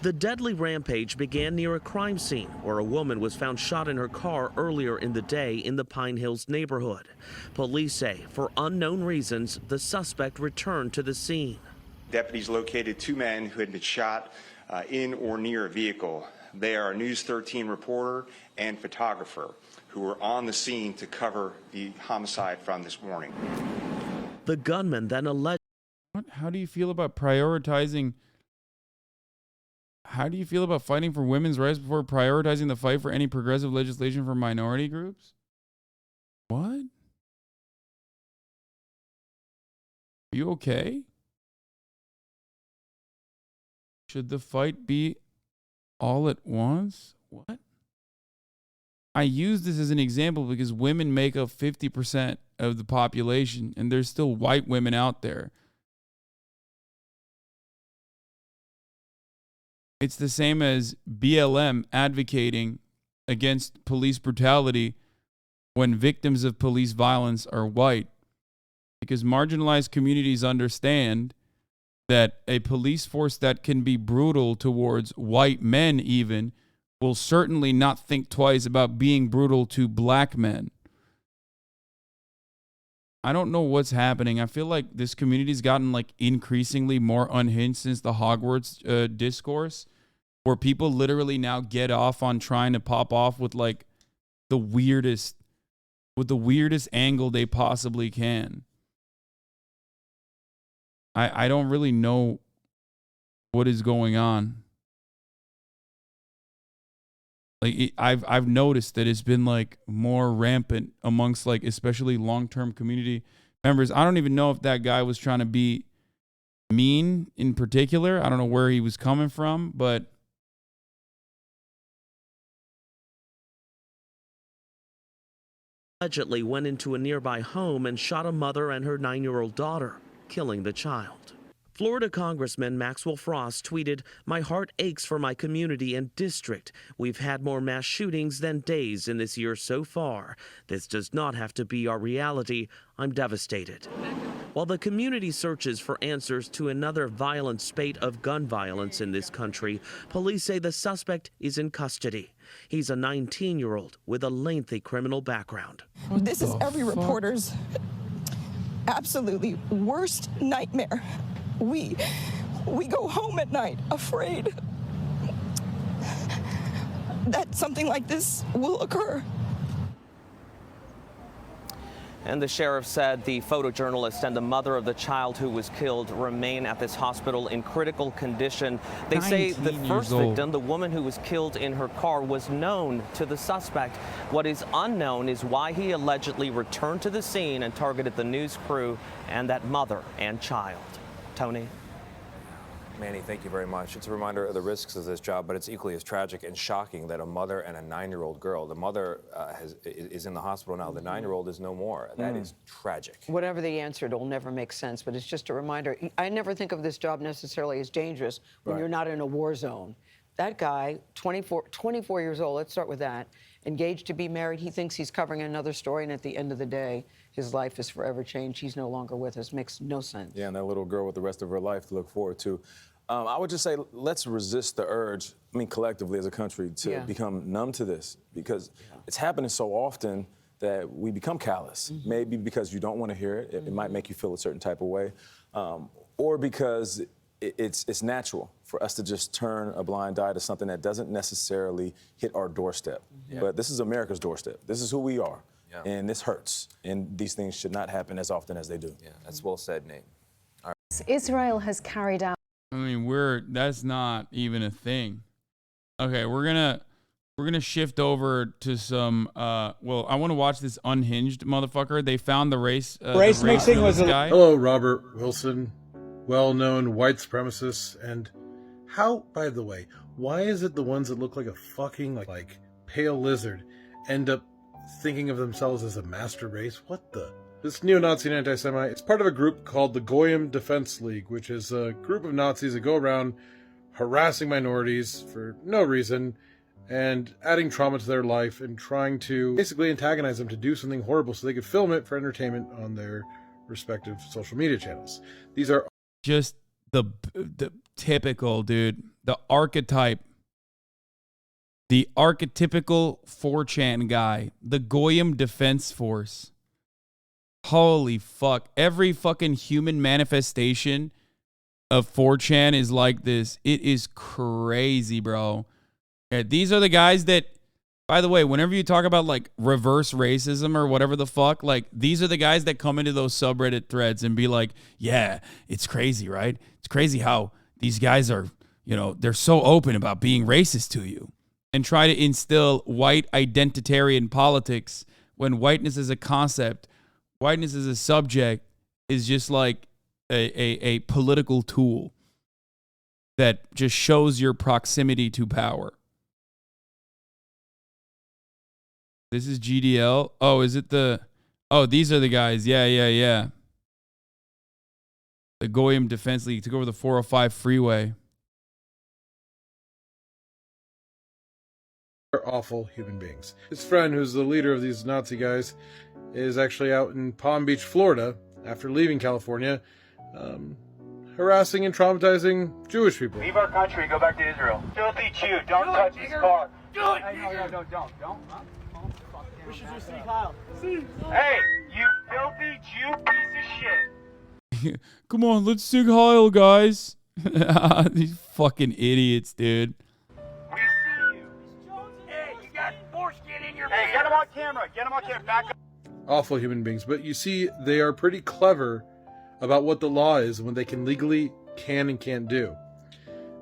The deadly rampage began near a crime scene where a woman was found shot in her car earlier in the day in the Pine Hills neighborhood. Police say, for unknown reasons, the suspect returned to the scene. Deputies located 2 men who had been shot in or near a vehicle. They are a News 13 reporter and photographer who were on the scene to cover the homicide from this morning. The gunman then alleged. How do you feel about prioritizing? How do you feel about fighting for women's rights before prioritizing the fight for any progressive legislation for minority groups? What? Are you okay? Should the fight be all at once? What? I use this as an example because women make up 50% of the population, and there's still white women out there. It's the same as BLM advocating against police brutality when victims of police violence are white, because marginalized communities understand that a police force that can be brutal towards white men even will certainly not think twice about being brutal to black men. I don't know what's happening. I feel like this community's gotten like increasingly more unhinged since the Hogwarts discourse, where people literally now get off on trying to pop off with like the weirdest angle they possibly can. I don't really know what is going on. Like I've noticed that it's been like more rampant amongst like especially long-term community members. I don't even know if that guy was trying to be mean in particular. I don't know where he was coming from, but allegedly went into a nearby home and shot a mother and her 9-year-old daughter, killing the child. Florida Congressman Maxwell Frost tweeted, "My heart aches for my community and district. We've had more mass shootings than days in this year so far. This does not have to be our reality. I'm devastated." While the community searches for answers to another violent spate of gun violence in this country, police say the suspect is in custody. He's a 19-year-old with a lengthy criminal background. This is every reporter's absolutely worst nightmare. We go home at night afraid that something like this will occur. And the sheriff said the photojournalist and the mother of the child who was killed remain at this hospital in critical condition. They say the first victim, the woman who was killed in her car, was known to the suspect. What is unknown is why he allegedly returned to the scene and targeted the news crew and that mother and child. Tony? Manny, thank you very much. It's a reminder of the risks of this job, but it's equally as tragic and shocking that a mother and a 9-year-old girl, the mother is in the hospital now, the 9-year-old is no more. That is tragic. Whatever the answer, it'll never make sense, but it's just a reminder. I never think of this job necessarily as dangerous when you're not in a war zone. That guy, 24 years old, let's start with that, engaged to be married, he thinks he's covering another story, and at the end of the day, his life is forever changed. He's no longer with us. Makes no sense. Yeah, and that little girl with the rest of her life to look forward to. I would just say let's resist the urge, collectively as a country, to become numb to this, because it's happening so often that we become callous. Maybe because you don't want to hear it. It might make you feel a certain type of way, or because it's natural for us to just turn a blind eye to something that doesn't necessarily hit our doorstep. But this is America's doorstep. This is who we are. And this hurts. And these things should not happen as often as they do. Yeah, that's well said, Nate. Israel has carried out. I mean, that's not even a thing. Okay, we're gonna shift over to some. Well, I want to watch this unhinged motherfucker. They found the race. Race mixing was a guy. Hello, Robert Wilson, well-known white supremacist. And how, by the way, why is it the ones that look like a fucking like pale lizard end up thinking of themselves as a master race? What the? This neo-Nazi and anti-Semite, it's part of a group called the Goyim Defense League, which is a group of Nazis that go around harassing minorities for no reason and adding trauma to their life and trying to basically antagonize them to do something horrible so they could film it for entertainment on their respective social media channels. These are just the typical, dude, the archetype, the archetypical 4chan guy, the Goyim Defense Force. Holy fuck. Every fucking human manifestation of 4chan is like this. It is crazy, bro. Okay, these are the guys that, by the way, whenever you talk about like reverse racism or whatever the fuck, like these are the guys that come into those subreddit threads and be like, yeah, it's crazy, right? It's crazy how these guys are, you know, they're so open about being racist to you and try to instill white identitarian politics when whiteness as a concept, whiteness as a subject is just like a political tool that just shows your proximity to power. This is GDL. Oh, is it the... Oh, these are the guys. Yeah. The Goyim Defense League took over the 405 freeway. They're awful human beings. His friend, who's the leader of these Nazi guys, is actually out in Palm Beach, Florida, after leaving California, harassing and traumatizing Jewish people. Leave our country, go back to Israel. Filthy Jew, don't touch his car. Do it! No, don't. We should just see Kyle. Hey, you filthy Jew piece of shit. Come on, let's sing Heil, guys. These fucking idiots, dude. We see you. Hey, you got foreskin in your beard. Hey, get him on camera. Back up. Awful human beings, but you see, they are pretty clever about what the law is and what they can legally can and can't do.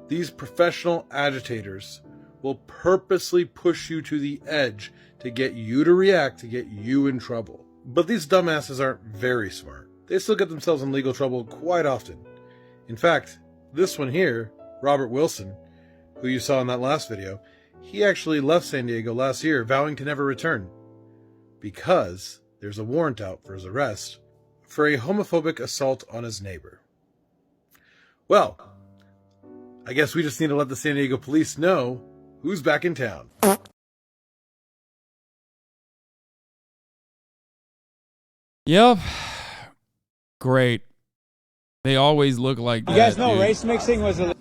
These professional agitators will purposely push you to the edge to get you to react, to get you in trouble. But these dumbasses aren't very smart. They still get themselves in legal trouble quite often. In fact, this one here, Robert Wilson, who you saw in that last video, he actually left San Diego last year, vowing to never return, because there's a warrant out for his arrest for a homophobic assault on his neighbor. Well, I guess we just need to let the San Diego police know who's back in town. Yep. Great. They always look like that. You guys know dude. race mixing was a...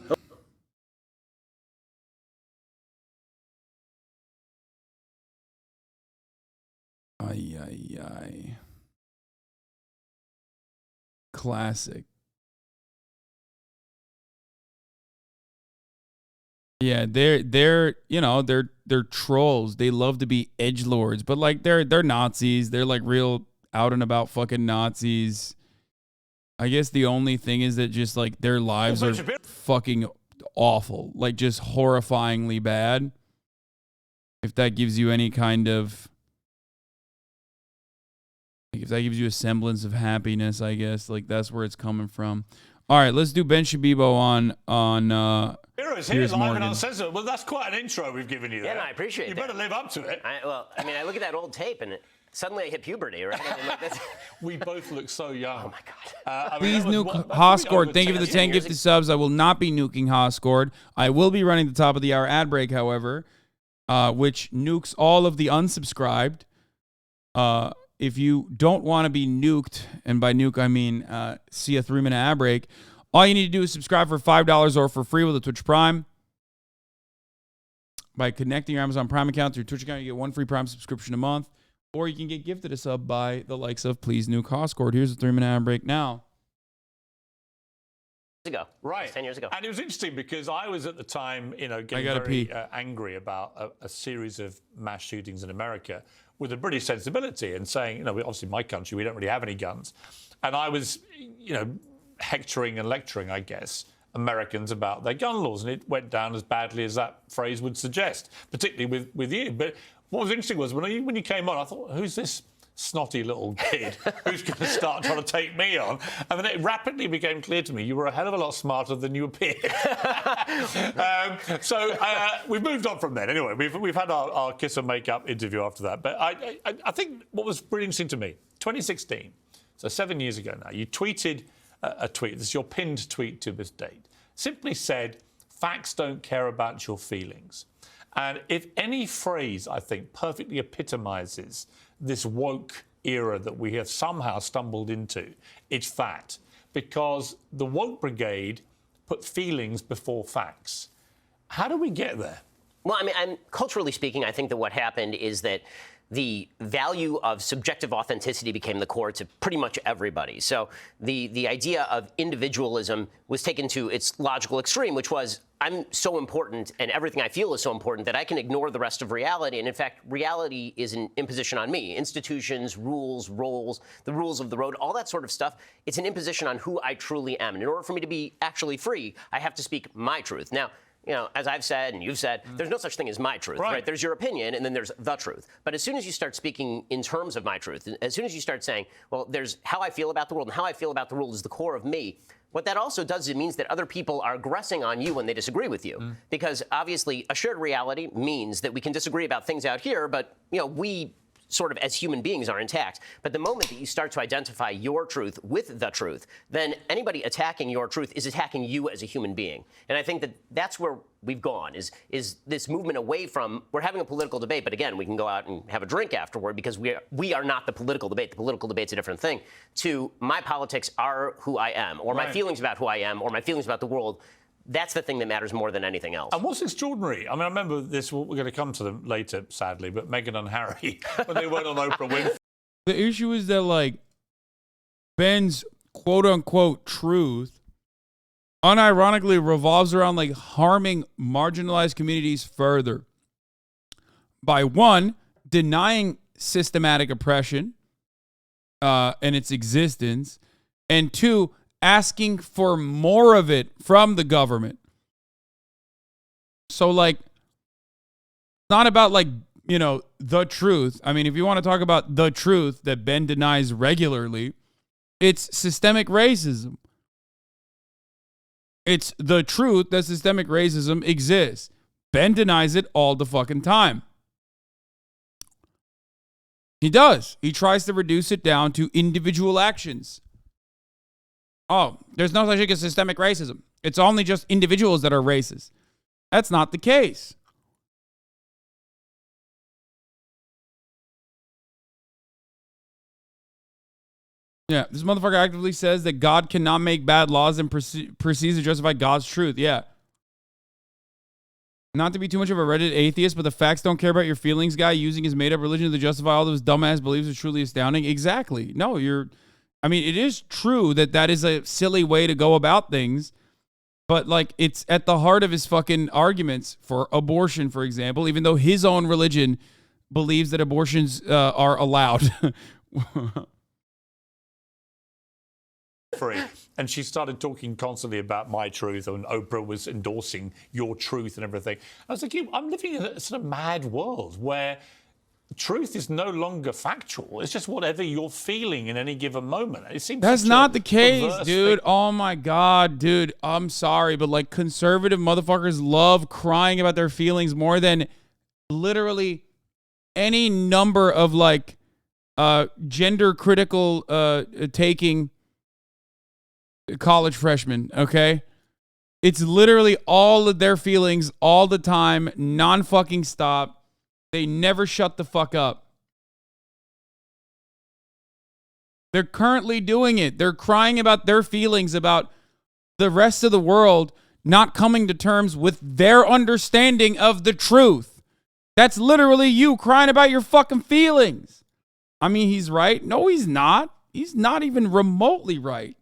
Ay. Classic. Yeah, they're you know, they're trolls. They love to be edgelords, but like they're Nazis. They're like real out and about fucking Nazis. I guess the only thing is that just like their lives are fucking awful, like just horrifyingly bad. If that gives you any kind of, like, if that gives you a semblance of happiness, I guess like that's where it's coming from. All right, let's do Ben Shabibo on Heroes here, Piers live Morgan. and uncensored. Well, that's quite an intro we've given you there. Yeah, no, I appreciate you that. You better live up to it. I mean, I look at that old tape and suddenly I hit puberty, right? I mean, like, that's... We both look so young. Oh, my God. Please nuke Hoscord. Thank you for the 10 gifted subs. I will not be nuking Hoscord. I will be running the top of the hour ad break, however, which nukes all of the unsubscribed. If you don't want to be nuked, and by nuke I mean see a 3-minute ad break, all you need to do is subscribe for $5 or for free with a Twitch Prime. By connecting your Amazon Prime account to your Twitch account, you get 1 free Prime subscription a month. Or you can get gifted a sub by the likes of Please Nuke Hoscord. Here's a 3-minute ad break now. Ago. Right. 10 years ago. And it was interesting because I was at the time, you know, getting gotta very pee. angry about a series of mass shootings in America with a British sensibility and saying, you know, obviously my country, we don't really have any guns. And I was, you know, hectoring and lecturing, I guess, Americans about their gun laws. And it went down as badly as that phrase would suggest, particularly with you. But what was interesting was when you came on, I thought, who's this snotty little kid who's going to start trying to take me on? And then it rapidly became clear to me you were a hell of a lot smarter than you appeared. So we've moved on from then. Anyway, we've had our kiss and make-up interview after that. But I think what was really interesting to me, 2016, so 7 years ago now, you tweeted a tweet. This is your pinned tweet to this date. Simply said, facts don't care about your feelings. And if any phrase, I think, perfectly epitomizes this woke era that we have somehow stumbled into, it's that. because the woke brigade put feelings before facts. How do we get there? Well, I mean, culturally speaking, I think that what happened is that the value of subjective authenticity became the core to pretty much everybody. So the idea of individualism was taken to its logical extreme, which was, I'm so important and everything I feel is so important that I can ignore the rest of reality. And in fact, reality is an imposition on me. Institutions, rules, roles, the rules of the road, all that sort of stuff, it's an imposition on who I truly am. And in order for me to be actually free, I have to speak my truth. Now, you know, as I've said and you've said, there's no such thing as my truth, right? There's your opinion and then there's the truth. But as soon as you start speaking in terms of my truth, as soon as you start saying, well, there's how I feel about the world and how I feel about the world is the core of me, what that also does is it means that other people are aggressing on you when they disagree with you. Because obviously a shared reality means that we can disagree about things out here, but, you know, we sort of as human beings are intact. But the moment that you start to identify your truth with the truth, then anybody attacking your truth is attacking you as a human being. And I think that that's where we've gone, is this movement away from, we're having a political debate, but again, we can go out and have a drink afterward because we are not the political debate. The political debate's a different thing. To my politics are who I am, or my feelings about who I am, or my feelings about the world. That's the thing that matters more than anything else. And what's extraordinary, I mean, I remember this, we're going to come to them later, sadly, but Meghan and Harry, when they went on Oprah Winfrey. The issue is that, like, Ben's quote-unquote truth unironically revolves around, like, harming marginalized communities further by, one, denying systematic oppression and its existence, and two, asking for more of it from the government. So, like, it's not about, like, you know, the truth. I mean, if you want to talk about the truth that Ben denies regularly, it's systemic racism. It's the truth that systemic racism exists. Ben denies it all the fucking time. He does. He tries to reduce it down to individual actions. Oh, there's no such thing as systemic racism. It's only just individuals that are racist. That's not the case. Yeah, this motherfucker actively says that God cannot make bad laws and proceeds to justify God's truth. Yeah. Not to be too much of a Reddit atheist, but the facts don't care about your feelings guy using his made-up religion to justify all those dumbass beliefs is truly astounding. Exactly. No, I mean, it is true that that is a silly way to go about things, but, like, it's at the heart of his fucking arguments for abortion, for example, even though his own religion believes that abortions are allowed. And she started talking constantly about my truth, and Oprah was endorsing your truth and everything. I was like, I'm living in a sort of mad world where truth is no longer factual. It's just whatever you're feeling in any given moment. It seems that's not the case, dude. Oh my God, dude. I'm sorry, but, like, conservative motherfuckers love crying about their feelings more than literally any number of, like, gender critical taking college freshmen. Okay, it's literally all of their feelings all the time, non-fucking stop. They never shut the fuck up. They're currently doing it. They're crying about their feelings about the rest of the world not coming to terms with their understanding of the truth. That's literally you crying about your fucking feelings. I mean, he's right. No, he's not. He's not even remotely right.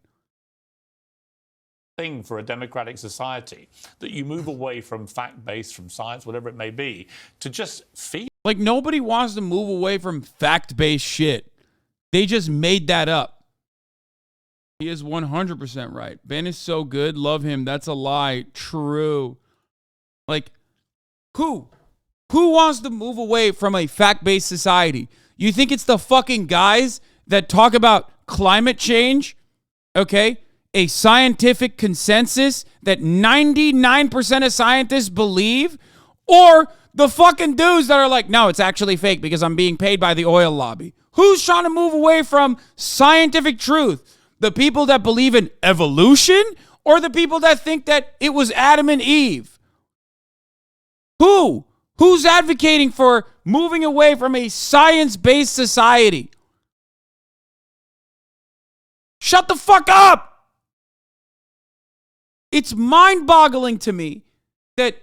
Thing for a democratic society, that you move away from fact-based, from science, whatever it may be, to just feel. Like, nobody wants to move away from fact-based shit. They just made that up. He is 100% right. Ben is so good. Love him. That's a lie. True. Like, who wants to move away from a fact-based society? You think it's the fucking guys that talk about climate change? Okay? A scientific consensus that 99% of scientists believe, or the fucking dudes that are like, no, it's actually fake because I'm being paid by the oil lobby. Who's trying to move away from scientific truth? The people that believe in evolution, or the people that think that it was Adam and Eve? Who's advocating for moving away from a science-based society? Shut the fuck up! It's mind-boggling to me that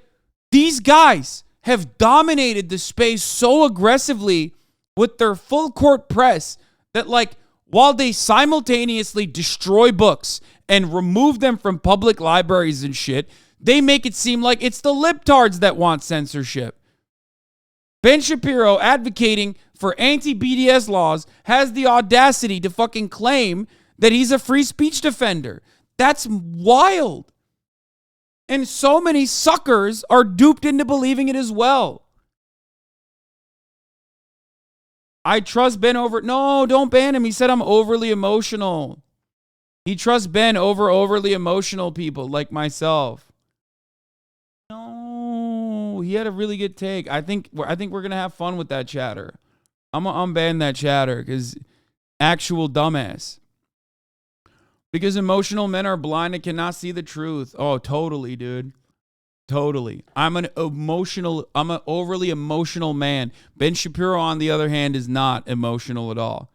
these guys have dominated the space so aggressively with their full court press that, like, while they simultaneously destroy books and remove them from public libraries and shit, they make it seem like it's the libtards that want censorship. Ben Shapiro, advocating for anti-BDS laws, has the audacity to fucking claim that he's a free speech defender. That's wild. And so many suckers are duped into believing it as well. I trust Ben over... No, don't ban him. He said I'm overly emotional. He trusts Ben over overly emotional people like myself. No, he had a really good take. I think we're going to have fun with that chatter. I'm going to unban that chatter because actual dumbass. Because emotional men are blind and cannot see the truth. Oh, totally, dude. Totally. I'm an overly emotional man. Ben Shapiro, on the other hand, is not emotional at all.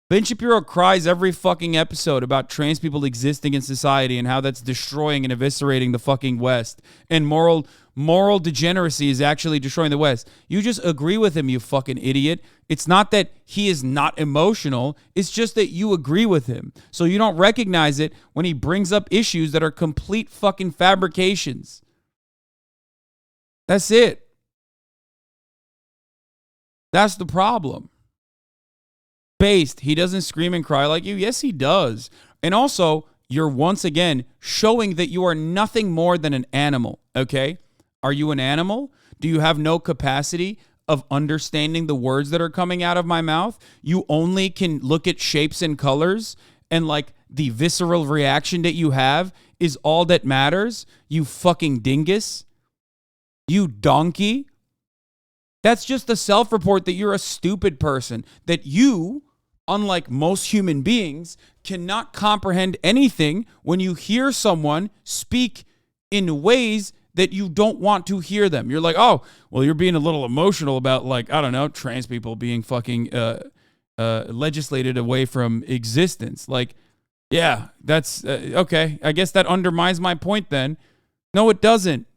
Ben Shapiro cries every fucking episode about trans people existing in society and how that's destroying and eviscerating the fucking West. And moral degeneracy is actually destroying the West. You just agree with him, you fucking idiot. It's not that he is not emotional. It's just that you agree with him. So you don't recognize it when he brings up issues that are complete fucking fabrications. That's it. That's the problem. Based, he doesn't scream and cry like you. Yes, he does. And also, you're once again showing that you are nothing more than an animal, okay? Are you an animal? Do you have no capacity of understanding the words that are coming out of my mouth? You only can look at shapes and colors, and like the visceral reaction that you have is all that matters? You fucking dingus. You donkey. That's just a self-report that you're a stupid person, that you, unlike most human beings, cannot comprehend anything when you hear someone speak in ways that you don't want to hear them. You're like, oh, well, you're being a little emotional about, like, I don't know, trans people being fucking legislated away from existence. Like, yeah, that's okay. I guess that undermines my point then. No, it doesn't.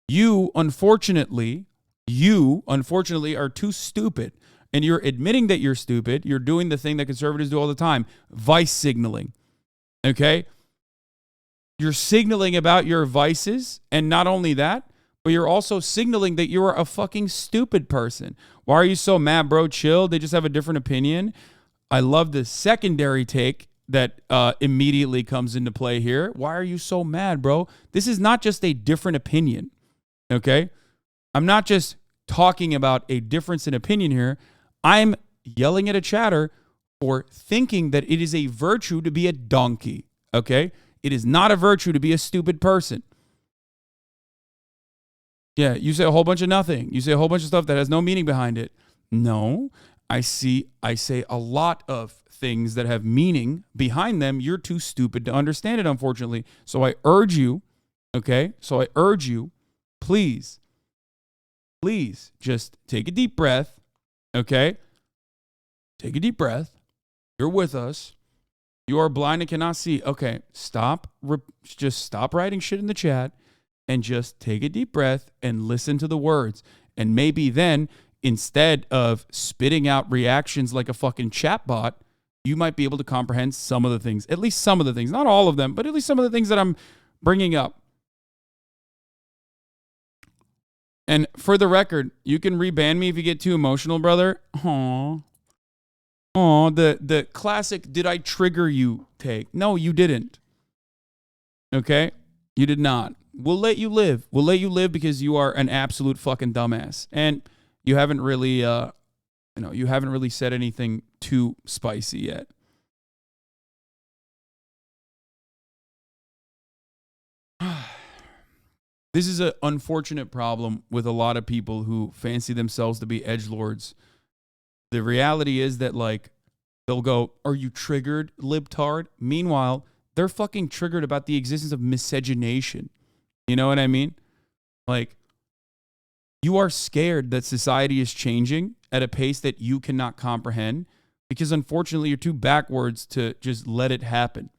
You, unfortunately, are too stupid. And you're admitting that you're stupid. You're doing the thing that conservatives do all the time. Vice signaling. Okay? You're signaling about your vices. And not only that, but you're also signaling that you're a fucking stupid person. Why are you so mad, bro? Chill. They just have a different opinion. I love the secondary take that immediately comes into play here. Why are you so mad, bro? This is not just a different opinion. Okay? I'm not just talking about a difference in opinion here. I'm yelling at a chatter for thinking that it is a virtue to be a donkey. Okay? It is not a virtue to be a stupid person. Yeah, you say a whole bunch of nothing. You say a whole bunch of stuff that has no meaning behind it. No, I say a lot of things that have meaning behind them. You're too stupid to understand it, unfortunately. So I urge you, okay? Please, just take a deep breath, okay? Take a deep breath. You're with us. You are blind and cannot see. Okay, just stop writing shit in the chat and just take a deep breath and listen to the words. And maybe then, instead of spitting out reactions like a fucking chatbot, you might be able to comprehend some of the things, at least some of the things, not all of them, but at least some of the things that I'm bringing up. And for the record, you can reban me if you get too emotional, brother. Aww, the classic, did I trigger you take? No, you didn't. Okay? You did not. We'll let you live. We'll let you live because you are an absolute fucking dumbass. And you haven't really, you haven't really said anything too spicy yet. This is an unfortunate problem with a lot of people who fancy themselves to be edgelords. The reality is that, like, they'll go, are you triggered, libtard? Meanwhile, they're fucking triggered about the existence of miscegenation. You know what I mean? Like, you are scared that society is changing at a pace that you cannot comprehend because, unfortunately, you're too backwards to just let it happen.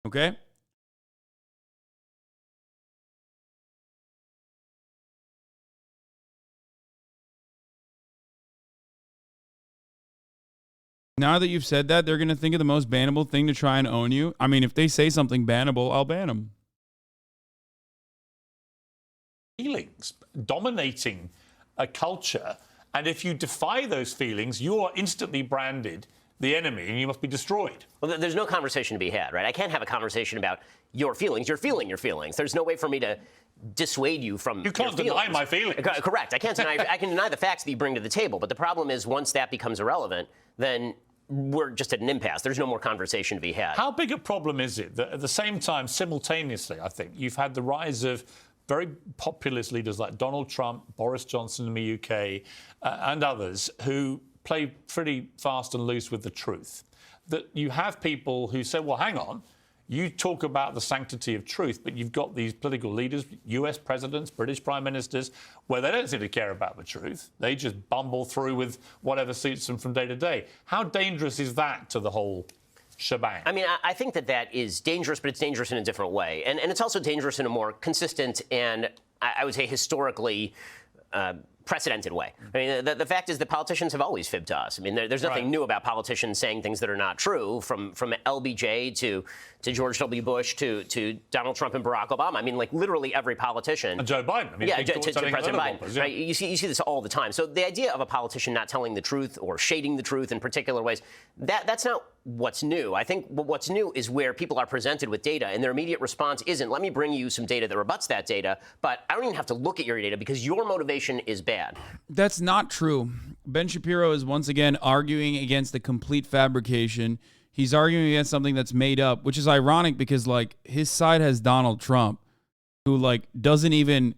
Okay? Now that you've said that, they're going to think of the most bannable thing to try and own you. I mean, if they say something bannable, I'll ban them. Feelings dominating a culture, and if you defy those feelings, you are instantly branded the enemy and you must be destroyed. Well, there's no conversation to be had, right? I can't have a conversation about your feelings. You're feeling your feelings. There's no way for me to dissuade you from You can't deny my feelings. Correct. I can't deny. I can deny the facts that you bring to the table, but the problem is once that becomes irrelevant, then we're just at an impasse. There's no more conversation to be had. How big a problem is it that at the same time, simultaneously, I think, you've had the rise of very populist leaders like Donald Trump, Boris Johnson in the UK, and others who play pretty fast and loose with the truth. That you have people who say, well, hang on, you talk about the sanctity of truth, but you've got these political leaders, US presidents, British prime ministers, where they don't seem to care about the truth. They just bumble through with whatever suits them from day to day. How dangerous is that to the whole shebang? I mean, I think that is dangerous, but it's dangerous in a different way. And it's also dangerous in a more consistent and, I would say, historically precedented way. I mean, the fact is that politicians have always fibbed to us. I mean, there's nothing new about politicians saying things that are not true, from LBJ to George W. Bush to Donald Trump and Barack Obama. I mean, like literally every politician. And Joe Biden. I mean, yeah, to President Biden. Yeah. Right? You see this all the time. So the idea of a politician not telling the truth or shading the truth in particular ways, that's not what's new. I think what's new is where people are presented with data and their immediate response isn't, let me bring you some data that rebuts that data, but I don't even have to look at your data because your motivation is bad. That's not true. Ben Shapiro is once again arguing against a complete fabrication. He's arguing against something that's made up, which is ironic because, like, his side has Donald Trump, who, like, doesn't even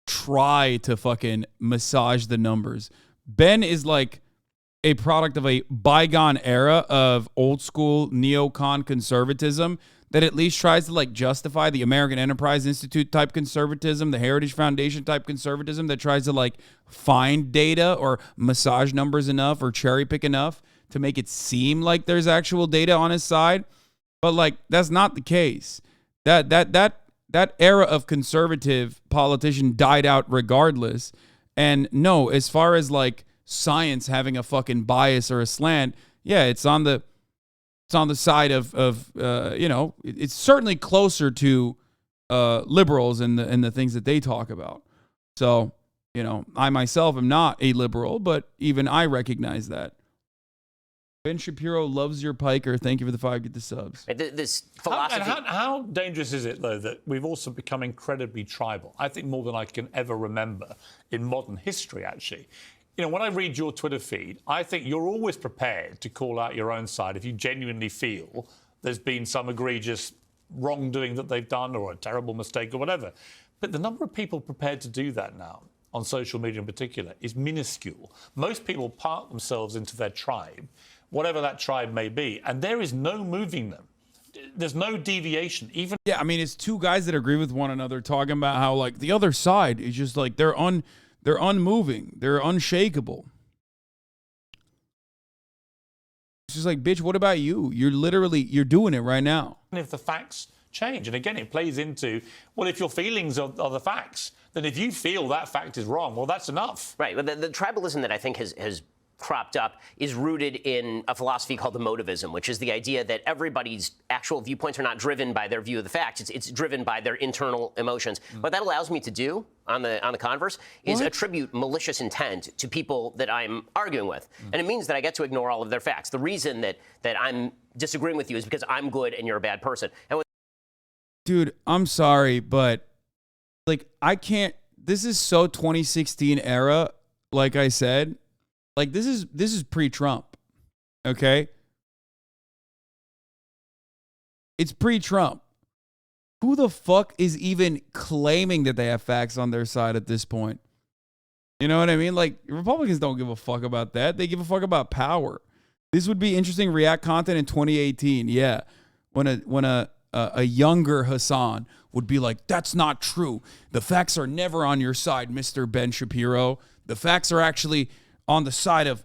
try to fucking massage the numbers. Ben is, like, a product of a bygone era of old school neocon conservatism that at least tries to, like, justify the American Enterprise Institute type conservatism, the Heritage Foundation type conservatism that tries to, like, find data or massage numbers enough or cherry pick enough to make it seem like there's actual data on his side. But, like, that's not the case. That era of conservative politician died out regardless. And no, as far as, like, science having a fucking bias or a slant, yeah, it's on the side of you know, it's certainly closer to liberals and the things that they talk about. So, you know, I myself am not a liberal, but even I recognize that. Ben Shapiro loves your piker. Thank you for the 5 get the subs. This philosophy. How dangerous is it, though, that we've also become incredibly tribal? I think more than I can ever remember in modern history, actually. You know, when I read your Twitter feed, I think you're always prepared to call out your own side if you genuinely feel there's been some egregious wrongdoing that they've done or a terrible mistake or whatever. But the number of people prepared to do that now, on social media in particular, is minuscule. Most people park themselves into their tribe, whatever that tribe may be, and there is no moving them. There's no deviation. Even yeah, I mean, it's two guys that agree with one another talking about how, like, the other side is just like they're unmoving, they're unshakable. It's just like, bitch, what about you? You're doing it right now. if the facts change. And again, it plays into, well, if your feelings are the facts, then if you feel that fact is wrong, well, that's enough. Right. But the tribalism that I think has cropped up is rooted in a philosophy called emotivism, which is the idea that everybody's actual viewpoints are not driven by their view of the facts. It's driven by their internal emotions. What that allows me to do on the converse is attribute malicious intent to people that I'm arguing with. And it means that I get to ignore all of their facts. The reason that I'm disagreeing with you is because I'm good and you're a bad person. And dude, I'm sorry, but like, I can't, this is so 2016 era, like I said. Like, this is pre-Trump, okay? It's pre-Trump. Who the fuck is even claiming that they have facts on their side at this point? You know what I mean? Like, Republicans don't give a fuck about that. They give a fuck about power. This would be interesting React content in 2018. Yeah, when a younger Hassan would be like, that's not true. The facts are never on your side, Mr. Ben Shapiro. The facts are actually on the side of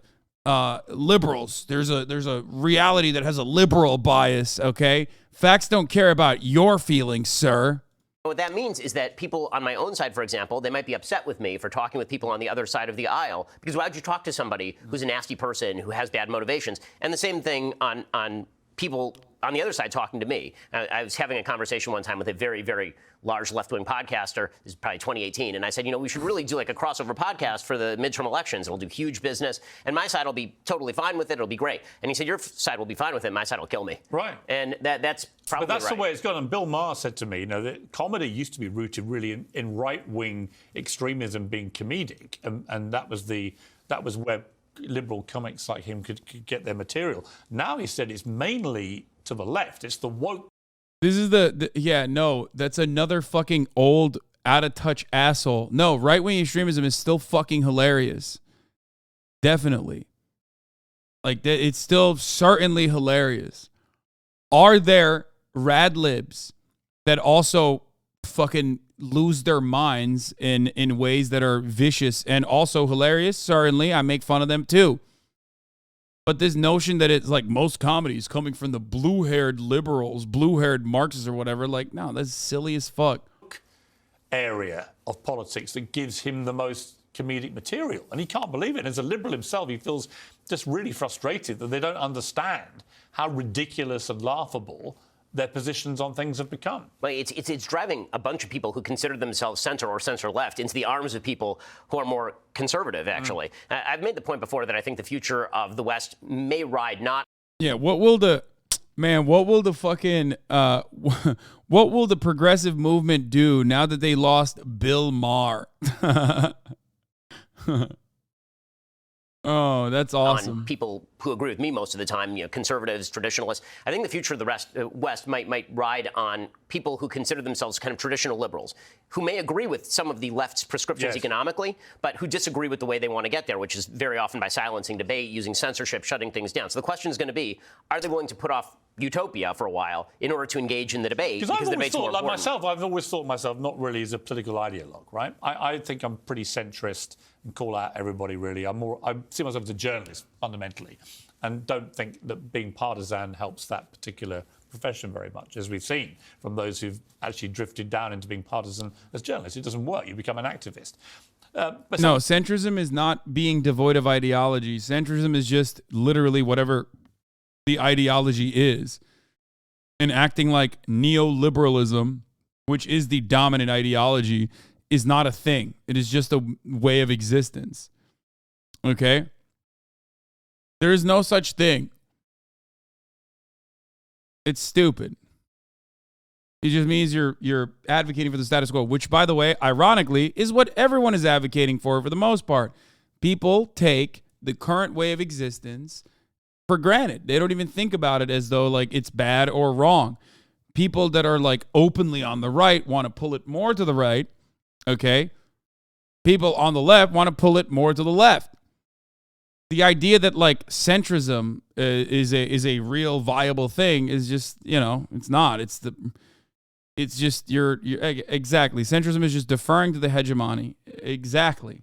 liberals. There's a reality that has a liberal bias, okay? Facts don't care about your feelings, sir. What that means is that people on my own side, for example, they might be upset with me for talking with people on the other side of the aisle, because why would you talk to somebody who's a nasty person, who has bad motivations? And the same thing on people on the other side talking to me. I was having a conversation one time with a very, very large left-wing podcaster. This is probably 2018. And I said, we should really do like a crossover podcast for the midterm elections. It'll do huge business. And my side will be totally fine with it. It'll be great. And he said, your side will be fine with it. My side will kill me. Right. And that's probably But that's right. the way it's gone. And Bill Maher said to me, that comedy used to be rooted really in right-wing extremism being comedic. And that was where liberal comics like him could get their material. Now he said it's mainly to the left. It's the woke. This is that's another fucking old, out-of-touch asshole. No, right-wing extremism is still fucking hilarious. Definitely. Like, it's still certainly hilarious. Are there rad libs that also fucking lose their minds in ways that are vicious and also hilarious? Certainly, I make fun of them too. But this notion that it's like most comedies coming from the blue-haired liberals, blue-haired Marxists or whatever, like, no, that's silly as fuck. Area of politics that gives him the most comedic material. And he can't believe it. As a liberal himself, he feels just really frustrated that they don't understand how ridiculous and laughable their positions on things have become. Well, it's driving a bunch of people who consider themselves center or center-left into the arms of people who are more conservative, actually. I've made the point before that I think the future of the West may ride not... Yeah, what will the progressive movement do now that they lost Bill Maher? Oh, that's awesome. On people who agree with me most of the time, conservatives, traditionalists. I think the future of the West might ride on people who consider themselves kind of traditional liberals, who may agree with some of the left's prescriptions economically, but who disagree with the way they want to get there, which is very often by silencing debate, using censorship, shutting things down. So the question is going to be, are they willing to put off utopia for a while in order to engage in the debate? Because the debate's more important. I've always thought myself not really as a political ideologue, right? I think I'm pretty centrist and call out everybody, really. I see myself as a journalist, fundamentally, and don't think that being partisan helps that particular profession very much, as we've seen from those who've actually drifted down into being partisan as journalists. It doesn't work. You become an activist. No, centrism is not being devoid of ideology. Centrism is just literally whatever the ideology is. And acting like neoliberalism, which is the dominant ideology, is not a thing. It is just a way of existence. Okay? There is no such thing. It's stupid. It just means you're advocating for the status quo, which, by the way, ironically, is what everyone is advocating for the most part. People take the current way of existence for granted. They don't even think about it as though like it's bad or wrong. People that are like openly on the right want to pull it more to the right. Okay? People on the left want to pull it more to the left. The idea that like centrism is a real viable thing is just, it's not. It's just exactly. Centrism is just deferring to the hegemony. Exactly.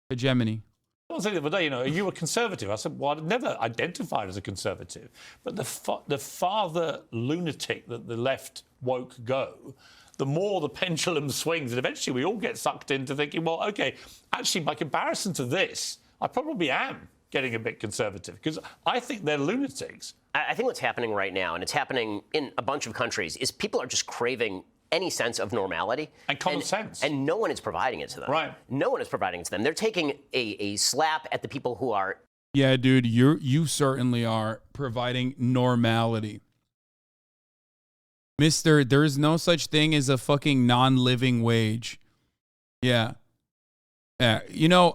Hegemony. I said the other day, are you a conservative? I said, well, I've never identified as a conservative. But the farther lunatic that the left woke go, the more the pendulum swings. And eventually we all get sucked into thinking, well, okay, actually, by comparison to this, I probably am getting a bit conservative because I think they're lunatics. I think what's happening right now, and it's happening in a bunch of countries, is people are just craving any sense of normality. And common sense. And no one is providing it to them. Right. No one is providing it to them. They're taking a slap at the people who are... Yeah, dude, you certainly are providing normality. Mister, there is no such thing as a fucking non-living wage. Yeah. Yeah.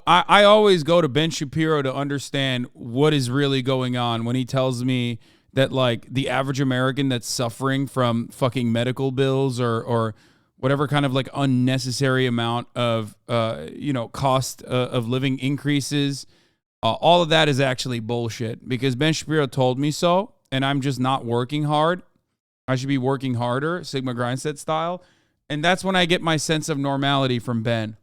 I always go to Ben Shapiro to understand what is really going on when he tells me that like the average American that's suffering from fucking medical bills or whatever kind of like unnecessary amount of, cost of living increases, all of that is actually bullshit because Ben Shapiro told me so, and I'm just not working hard. I should be working harder, Sigma Grindset style. And that's when I get my sense of normality from Ben.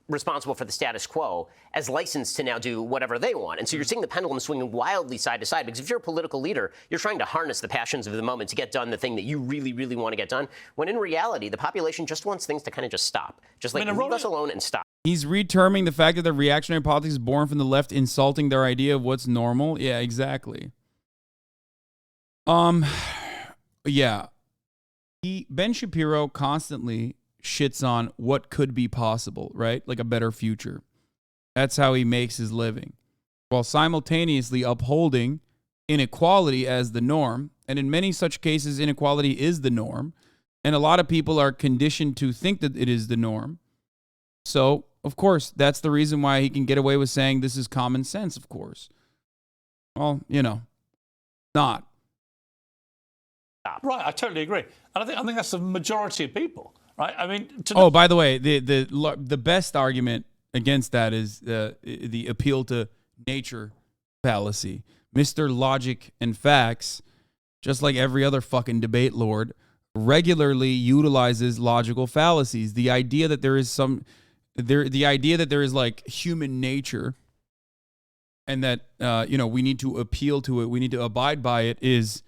responsible for the status quo as licensed to now do whatever they want. And so you're seeing the pendulum swinging wildly side to side, because if you're a political leader, you're trying to harness the passions of the moment to get done the thing that you really, really want to get done, when in reality, the population just wants things to kind of just stop. Just like, leave us alone and stop. He's reterming the fact that the reactionary politics is born from the left insulting their idea of what's normal. Yeah, exactly. Yeah. Ben Shapiro constantly shits on what could be possible, right? Like a better future. That's how he makes his living, while simultaneously upholding inequality as the norm. And in many such cases, inequality is the norm. And a lot of people are conditioned to think that it is the norm. So, of course, that's the reason why he can get away with saying this is common sense, of course. Well, you know, not. Right, I totally agree. And I think that's the majority of people, right? I mean... By the way, the best argument against that is the appeal to nature fallacy. Mr. Logic and Facts, just like every other fucking debate lord, regularly utilizes logical fallacies. The idea that there is like human nature and that we need to appeal to it, we need to abide by it, is,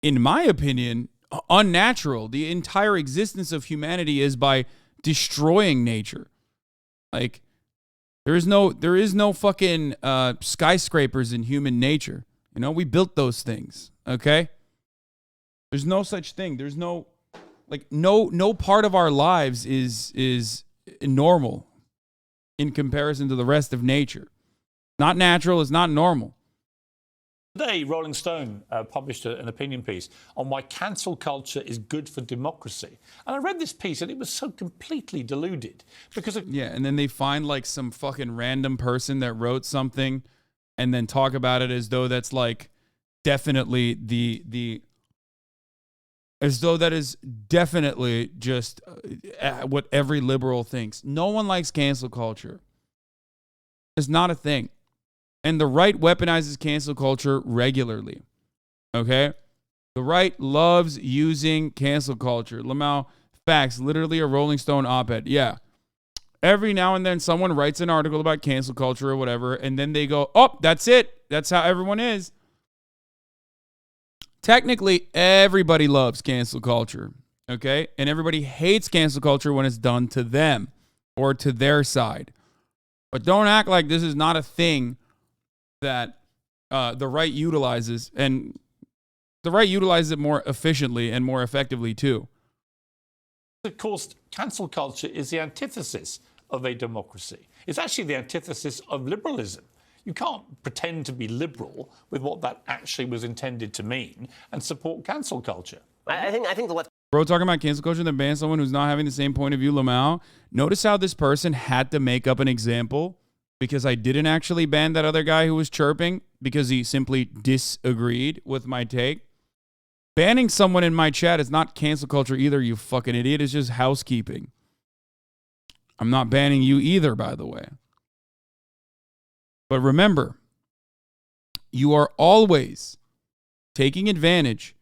in my opinion, unnatural. The entire existence of humanity is by destroying nature. Like, there is no fucking skyscrapers in human nature. You know, we built those things. Okay. There's no such thing. There's no part of our lives is normal in comparison to the rest of nature. Not natural. It's not normal. Today, Rolling Stone published an opinion piece on why cancel culture is good for democracy. And I read this piece and it was so completely deluded because and then they find like some fucking random person that wrote something and then talk about it as though that's like definitely as though that is definitely just what every liberal thinks. No one likes cancel culture. It's not a thing. And the right weaponizes cancel culture regularly. Okay? The right loves using cancel culture. Lamau, facts, literally a Rolling Stone op-ed. Yeah. Every now and then someone writes an article about cancel culture or whatever, and then they go, oh, that's it. That's how everyone is. Technically, everybody loves cancel culture. Okay? And everybody hates cancel culture when it's done to them or to their side. But don't act like this is not a thing that the right utilizes, and the right utilizes it more efficiently and more effectively too. Of course, cancel culture is the antithesis of a democracy. It's actually the antithesis of liberalism. You can't pretend to be liberal with what that actually was intended to mean and support cancel culture. I think the left... Bro, talking about cancel culture and then ban someone who's not having the same point of view, Lamau. Notice how this person had to make up an example because I didn't actually ban that other guy who was chirping because he simply disagreed with my take. Banning someone in my chat is not cancel culture either, you fucking idiot. It's just housekeeping. I'm not banning you either, by the way. But remember, you are always taking advantage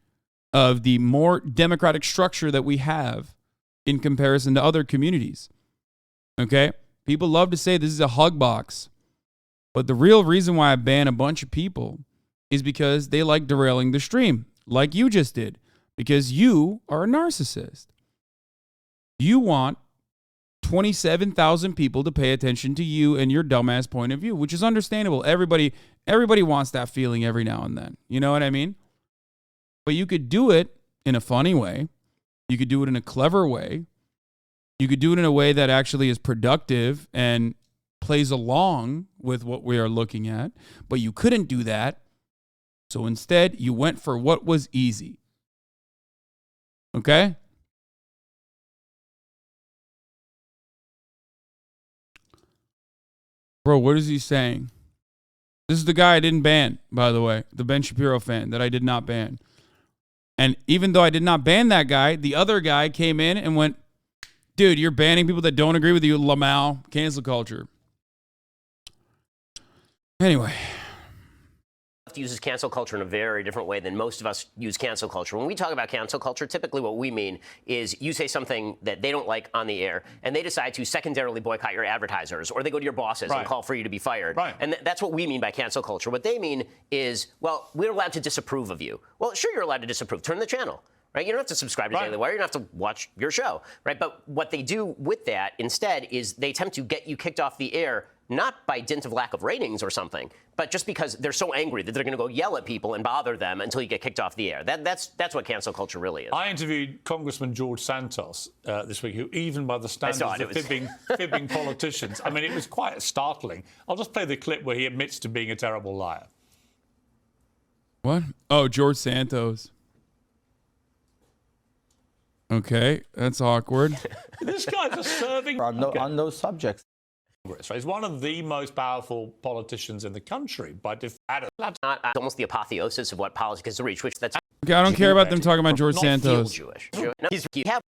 of the more democratic structure that we have in comparison to other communities. Okay? People love to say this is a hug box. But the real reason why I ban a bunch of people is because they like derailing the stream, like you just did. Because you are a narcissist. You want 27,000 people to pay attention to you and your dumbass point of view, which is understandable. Everybody wants that feeling every now and then. You know what I mean? But you could do it in a funny way. You could do it in a clever way. You could do it in a way that actually is productive and plays along with what we are looking at. But you couldn't do that. So instead, you went for what was easy. Okay? Bro, what is he saying? This is the guy I didn't ban, by the way. The Ben Shapiro fan that I did not ban. And even though I did not ban that guy, the other guy came in and went, dude, you're banning people that don't agree with you, Lamau. Cancel culture. Anyway. left uses cancel culture in a very different way than most of us use cancel culture. When we talk about cancel culture, typically what we mean is you say something that they don't like on the air, and they decide to secondarily boycott your advertisers, or they go to your bosses and call for you to be fired. And that's what we mean by cancel culture. What they mean is, well, we're allowed to disapprove of you. Well, sure, you're allowed to disapprove. Turn the channel. Right? You don't have to subscribe to Daily Wire. You don't have to watch your show. Right? But what they do with that instead is they attempt to get you kicked off the air, not by dint of lack of ratings or something, but just because they're so angry that they're going to go yell at people and bother them until you get kicked off the air. That's what cancel culture really is. I interviewed Congressman George Santos this week, who, even by the standards of fibbing politicians, I mean, it was quite startling. I'll just play the clip where he admits to being a terrible liar. What? Oh, George Santos. Okay, that's awkward. This guy's a serving on those subjects. He's one of the most powerful politicians in the country by default. It's almost the apotheosis of what politics is reach, which that's. Okay, I don't care about them talking about George Santos. Jewish. You have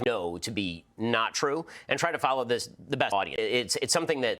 know to be not true and try to follow the best audience. It's something that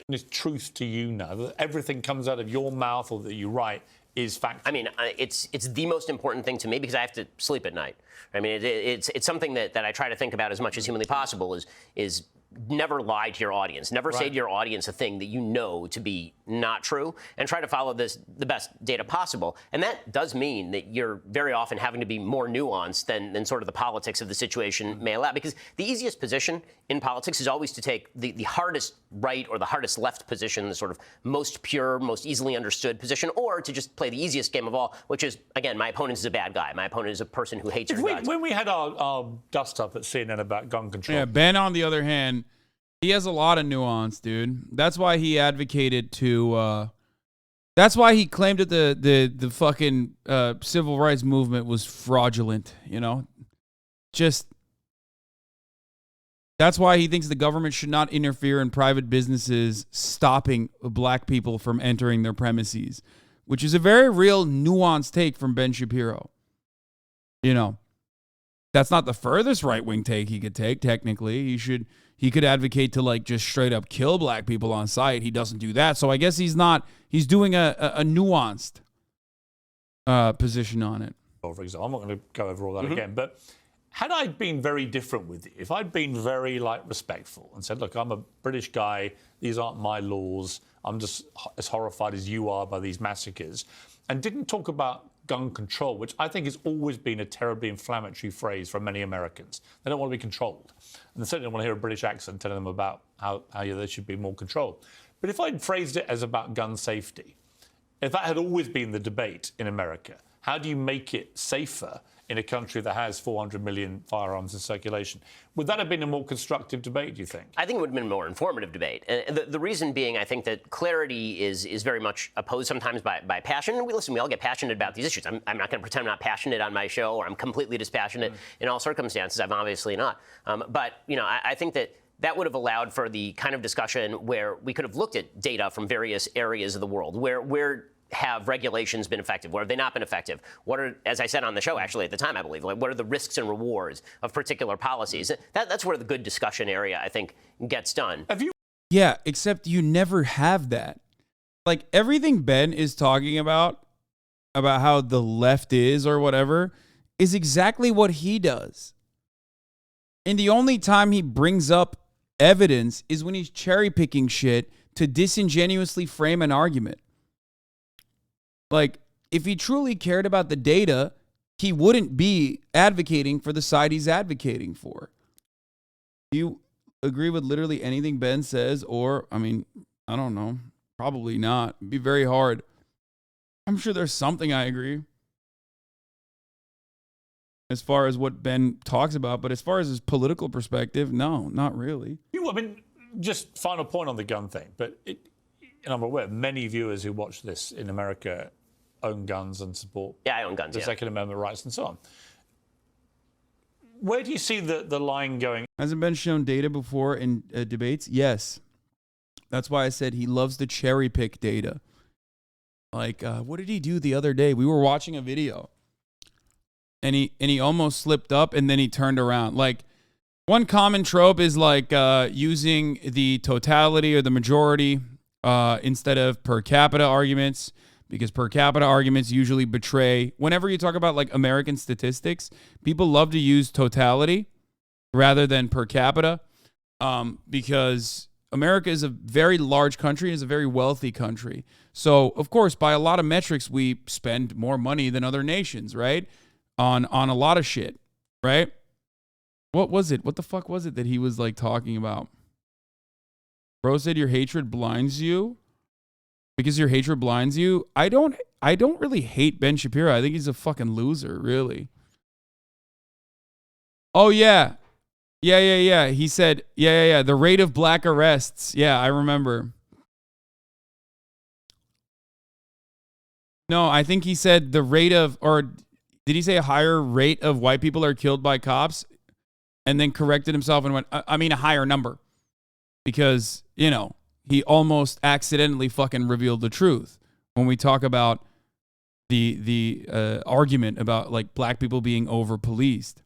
it's truth to you now that everything comes out of your mouth or that you write is fact. I mean, it's the most important thing to me because I have to sleep at night. I mean, it's something that I try to think about as much as humanly possible is never lie to your audience. Never say to your audience a thing that you know to be not true, and try to follow the best data possible. And that does mean that you're very often having to be more nuanced than sort of the politics of the situation may allow. Because the easiest position in politics is always to take the hardest right or the hardest left position, the sort of most pure, most easily understood position, or to just play the easiest game of all, which is, again, my opponent is a bad guy. My opponent is a person who hates your guts. When we had our dust up at CNN about gun control. Yeah, Ben, on the other hand, he has a lot of nuance, dude. That's why he advocated to. That's why he claimed that the fucking civil rights movement was fraudulent. You know, that's why he thinks the government should not interfere in private businesses stopping black people from entering their premises, which is a very real nuanced take from Ben Shapiro. You know, that's not the furthest right-wing take he could take. Technically, he could advocate to like just straight up kill black people on sight. He doesn't do that. So I guess he's doing a nuanced position on it. For example, I'm not going to go over all that again, but had I been very different with you, if I'd been very respectful and said, look, I'm a British guy, these aren't my laws, I'm just as horrified as you are by these massacres, and didn't talk about gun control, which I think has always been a terribly inflammatory phrase for many Americans. They don't want to be controlled. And they certainly don't want to hear a British accent telling them about how they should be more controlled. But if I'd phrased it as about gun safety, if that had always been the debate in America, how do you make it safer in a country that has 400 million firearms in circulation? Would that have been a more constructive debate, do you think? I think it would have been a more informative debate. And the reason being, I think that clarity is very much opposed sometimes by passion. And we all get passionate about these issues. I'm not going to pretend I'm not passionate on my show, or I'm completely dispassionate in all circumstances. I'm obviously not. But, I think that would have allowed for the kind of discussion where we could have looked at data from various areas of the world. Where have regulations been effective? Where have they not been effective? What are, as I said on the show, actually, at the time, I believe, what are the risks and rewards of particular policies? That's where the good discussion area, I think, gets done. Yeah, except you never have that. Like, everything Ben is talking about how the left is or whatever, is exactly what he does. And the only time he brings up evidence is when he's cherry-picking shit to disingenuously frame an argument. Like, if he truly cared about the data, he wouldn't be advocating for the side he's advocating for. Do you agree with literally anything Ben says? Or, I mean, I don't know. Probably not. It'd be very hard. I'm sure there's something I agree as far as what Ben talks about. But as far as his political perspective, no, not really. I mean, just final point on the gun thing. But and I'm aware many viewers who watch this in America own guns and support I own guns, the Second Amendment rights and so on. Where do you see the line going? Hasn't Ben shown data before in debates? Yes. That's why I said he loves to cherry pick data. Like, what did he do the other day? We were watching a video and he almost slipped up and then he turned around. Like, one common trope is like using the totality or the majority instead of per capita arguments. because per capita arguments usually betray, whenever you talk about like American statistics, people love to use totality rather than per capita, because America is a very large country and is a very wealthy country. So, of course, by a lot of metrics, we spend more money than other nations, right? On a lot of shit, right? What was it? What the fuck was it that he was like talking about? Bro said your hatred blinds you. Because your hatred blinds you. I don't really hate Ben Shapiro. I think he's a fucking loser, really. Oh yeah. Yeah. He said, yeah. The rate of black arrests. Yeah, I remember. No, I think he said the rate of, or did he say a higher rate of white people are killed by cops? And then corrected himself and went, I mean a higher number. Because, you know, he almost accidentally fucking revealed the truth when we talk about the argument about like black people being over policed.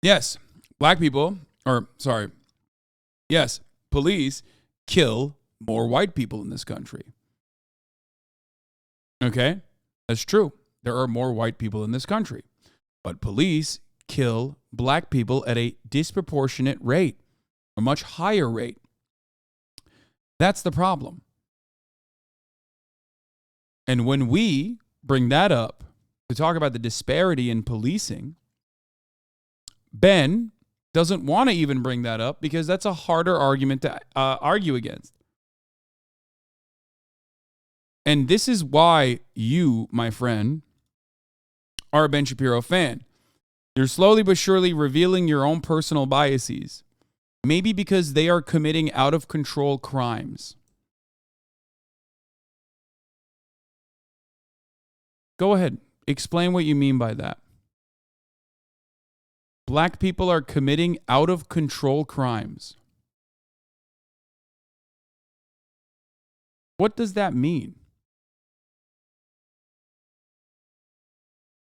Yes, black people, yes, police kill more white people in this country. Okay, that's true. There are more white people in this country, but police kill black people at a disproportionate rate, a much higher rate. That's the problem. And when we bring that up to talk about the disparity in policing, Ben doesn't want to even bring that up because that's a harder argument to argue against. And this is why you, my friend, are a Ben Shapiro fan. You're slowly but surely revealing your own personal biases. Maybe because they are committing out-of-control crimes. Go ahead. Explain what you mean by that. Black people are committing out-of-control crimes. What does that mean?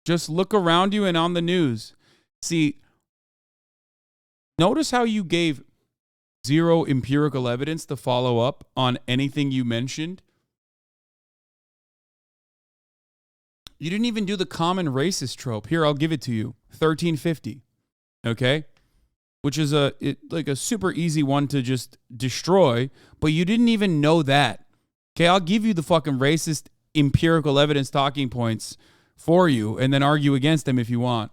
Just look around you and on the news. See, notice how you gave zero empirical evidence to follow up on anything you mentioned. You didn't even do the common racist trope. Here, I'll give it to you. 1350. Okay? Which is like a super easy one to just destroy, but you didn't even know that. Okay, I'll give you the fucking racist empirical evidence talking points for you and then argue against them if you want.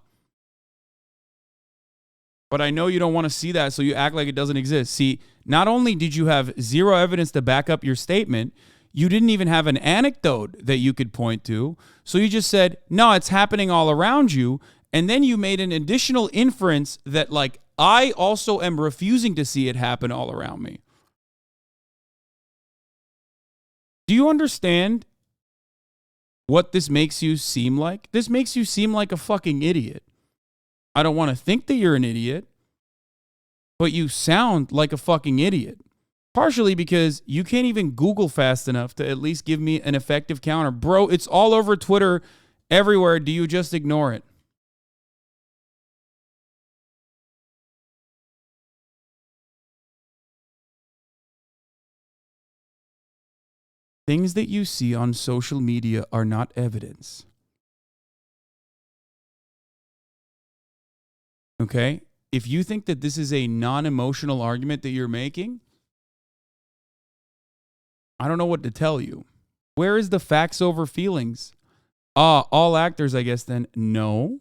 But I know you don't want to see that, so you act like it doesn't exist. See, not only did you have zero evidence to back up your statement, you didn't even have an anecdote that you could point to. So you just said, no, it's happening all around you. And then you made an additional inference that, like, I also am refusing to see it happen all around me. Do you understand what this makes you seem like? This makes you seem like a fucking idiot. I don't want to think that you're an idiot, but you sound like a fucking idiot. Partially because you can't even Google fast enough to at least give me an effective counter. Bro, it's all over Twitter, everywhere. Do you just ignore it? Things that you see on social media are not evidence. Okay? If you think that this is a non-emotional argument that you're making, I don't know what to tell you. Where is the facts over feelings? All actors, I guess, then. No.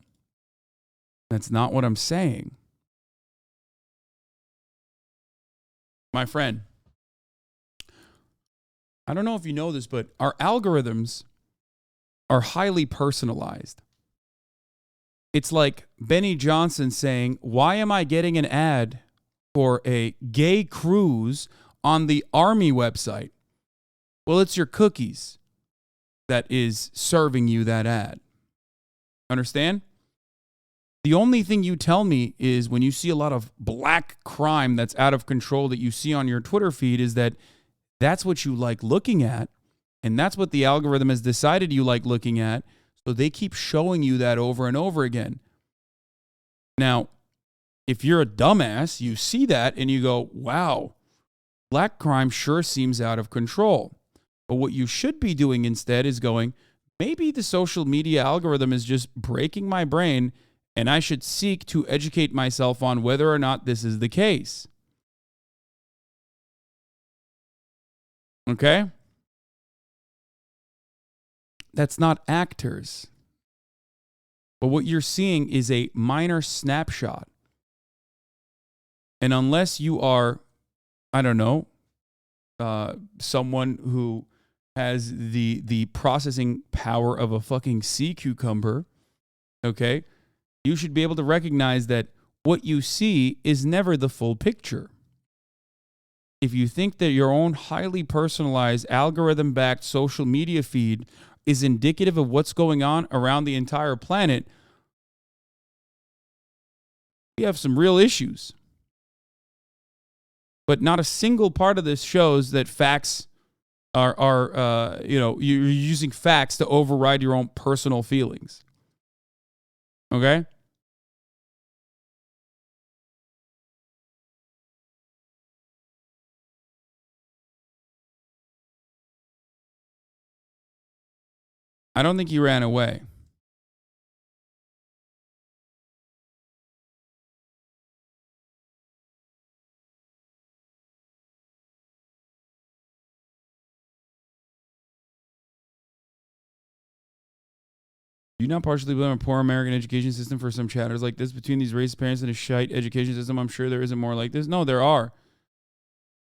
That's not what I'm saying. My friend, I don't know if you know this, but our algorithms are highly personalized. It's like Benny Johnson saying, why am I getting an ad for a gay cruise on the Army website? Well, it's your cookies that is serving you that ad. Understand? The only thing you tell me is when you see a lot of black crime that's out of control that you see on your Twitter feed is that that's what you like looking at, and that's what the algorithm has decided you like looking at, so they keep showing you that over and over again. Now, if you're a dumbass, you see that and you go, wow, black crime sure seems out of control. But what you should be doing instead is going, maybe the social media algorithm is just breaking my brain, and I should seek to educate myself on whether or not this is the case. Okay? That's not actors. But what you're seeing is a minor snapshot. And unless you are, I don't know, someone who has the processing power of a fucking sea cucumber, okay, you should be able to recognize that what you see is never the full picture. If you think that your own highly personalized, algorithm-backed social media feed is indicative of what's going on around the entire planet, we have some real issues. But not a single part of this shows that facts are you're using facts to override your own personal feelings. Okay? I don't think he ran away. Do you not partially blame a poor American education system for some chatters like this between these racist parents and a shite education system? I'm sure there isn't more like this. No, there are.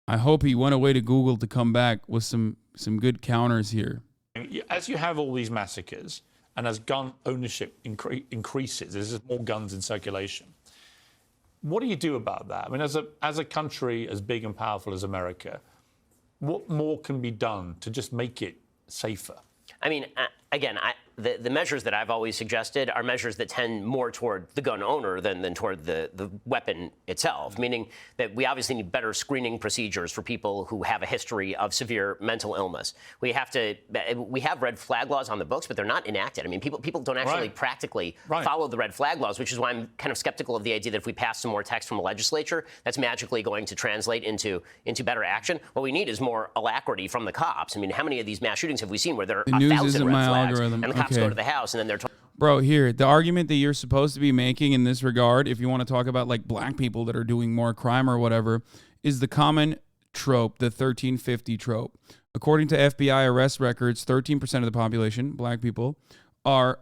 I hope he went away to Google to come back with some good counters here. As you have all these massacres and as gun ownership increases, there's more guns in circulation. What do you do about that? I mean, as a country as big and powerful as America, what more can be done to just make it safer? I mean, again, the measures that I've always suggested are measures that tend more toward the gun owner than toward the weapon itself, meaning that we obviously need better screening procedures for people who have a history of severe mental illness. We have red flag laws on the books, but they're not enacted. I mean, people don't actually practically follow the red flag laws, which is why I'm kind of skeptical of the idea that if we pass some more text from the legislature, that's magically going to translate into better action. What we need is more alacrity from the cops. I mean, how many of these mass shootings have we seen where there are 1,000 red flags and the cops go to the house and then they're told... Bro, here, the argument that you're supposed to be making in this regard, if you want to talk about like black people that are doing more crime or whatever, is the common trope, the 1350 trope. According to FBI arrest records, 13% of the population, black people, are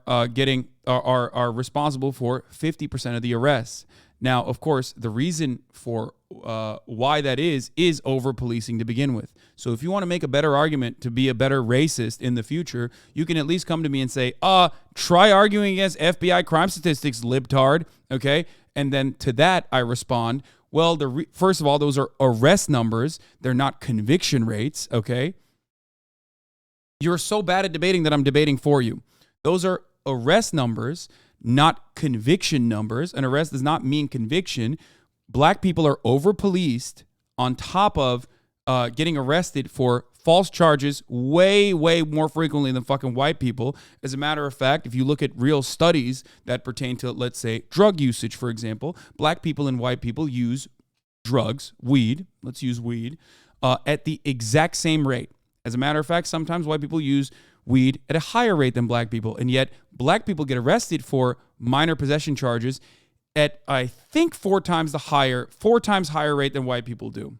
responsible for 50% of the arrests. Now, of course, the reason for why that is over-policing to begin with. So if you want to make a better argument to be a better racist in the future, you can at least come to me and say, try arguing against FBI crime statistics, libtard, okay? And then to that, I respond, well, first of all, those are arrest numbers. They're not conviction rates, okay? You're so bad at debating that I'm debating for you. Those are arrest numbers, not conviction numbers. An arrest does not mean conviction. Black people are over-policed on top of getting arrested for false charges way, way more frequently than fucking white people. As a matter of fact, if you look at real studies that pertain to, let's say, drug usage, for example, black people and white people use drugs, weed, let's use weed, at the exact same rate. As a matter of fact, sometimes white people use weed at a higher rate than black people, and yet black people get arrested for minor possession charges at, I think, four times higher rate than white people do.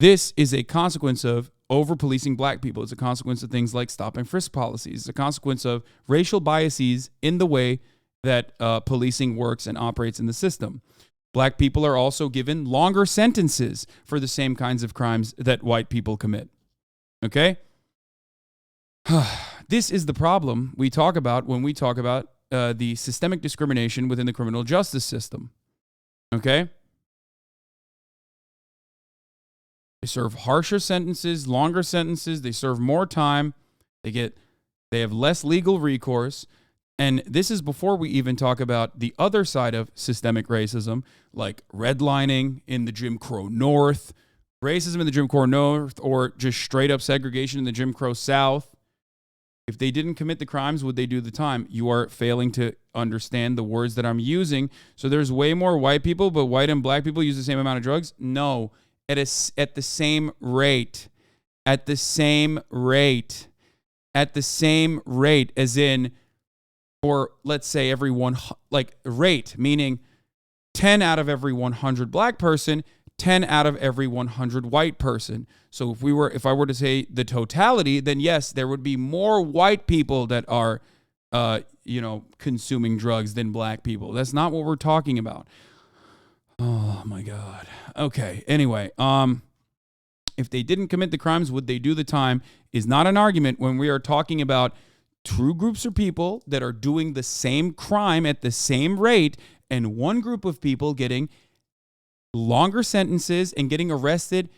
This is a consequence of over-policing black people. It's a consequence of things like stop and frisk policies. It's a consequence of racial biases in the way that policing works and operates in the system. Black people are also given longer sentences for the same kinds of crimes that white people commit. Okay? This is the problem we talk about when we talk about the systemic discrimination within the criminal justice system. Okay? They serve harsher sentences, longer sentences, they serve more time, they have less legal recourse, and this is before we even talk about the other side of systemic racism, like redlining in the Jim Crow North, racism in the Jim Crow North, or just straight up segregation in the Jim Crow South. If they didn't commit the crimes, would they do the time? You are failing to understand the words that I'm using. So there's way more white people, but white and black people use the same amount of drugs? No, at the same rate. At the same rate. At the same rate, as in, for let's say every one, like rate, meaning 10 out of every 100 black person, 10 out of every 100 white person. So if I were to say the totality, then yes, there would be more white people that are, consuming drugs than black people. That's not what we're talking about. Oh my God. Okay. Anyway, if they didn't commit the crimes, would they do the time is not an argument when we are talking about two groups of people that are doing the same crime at the same rate, and one group of people getting longer sentences and getting arrested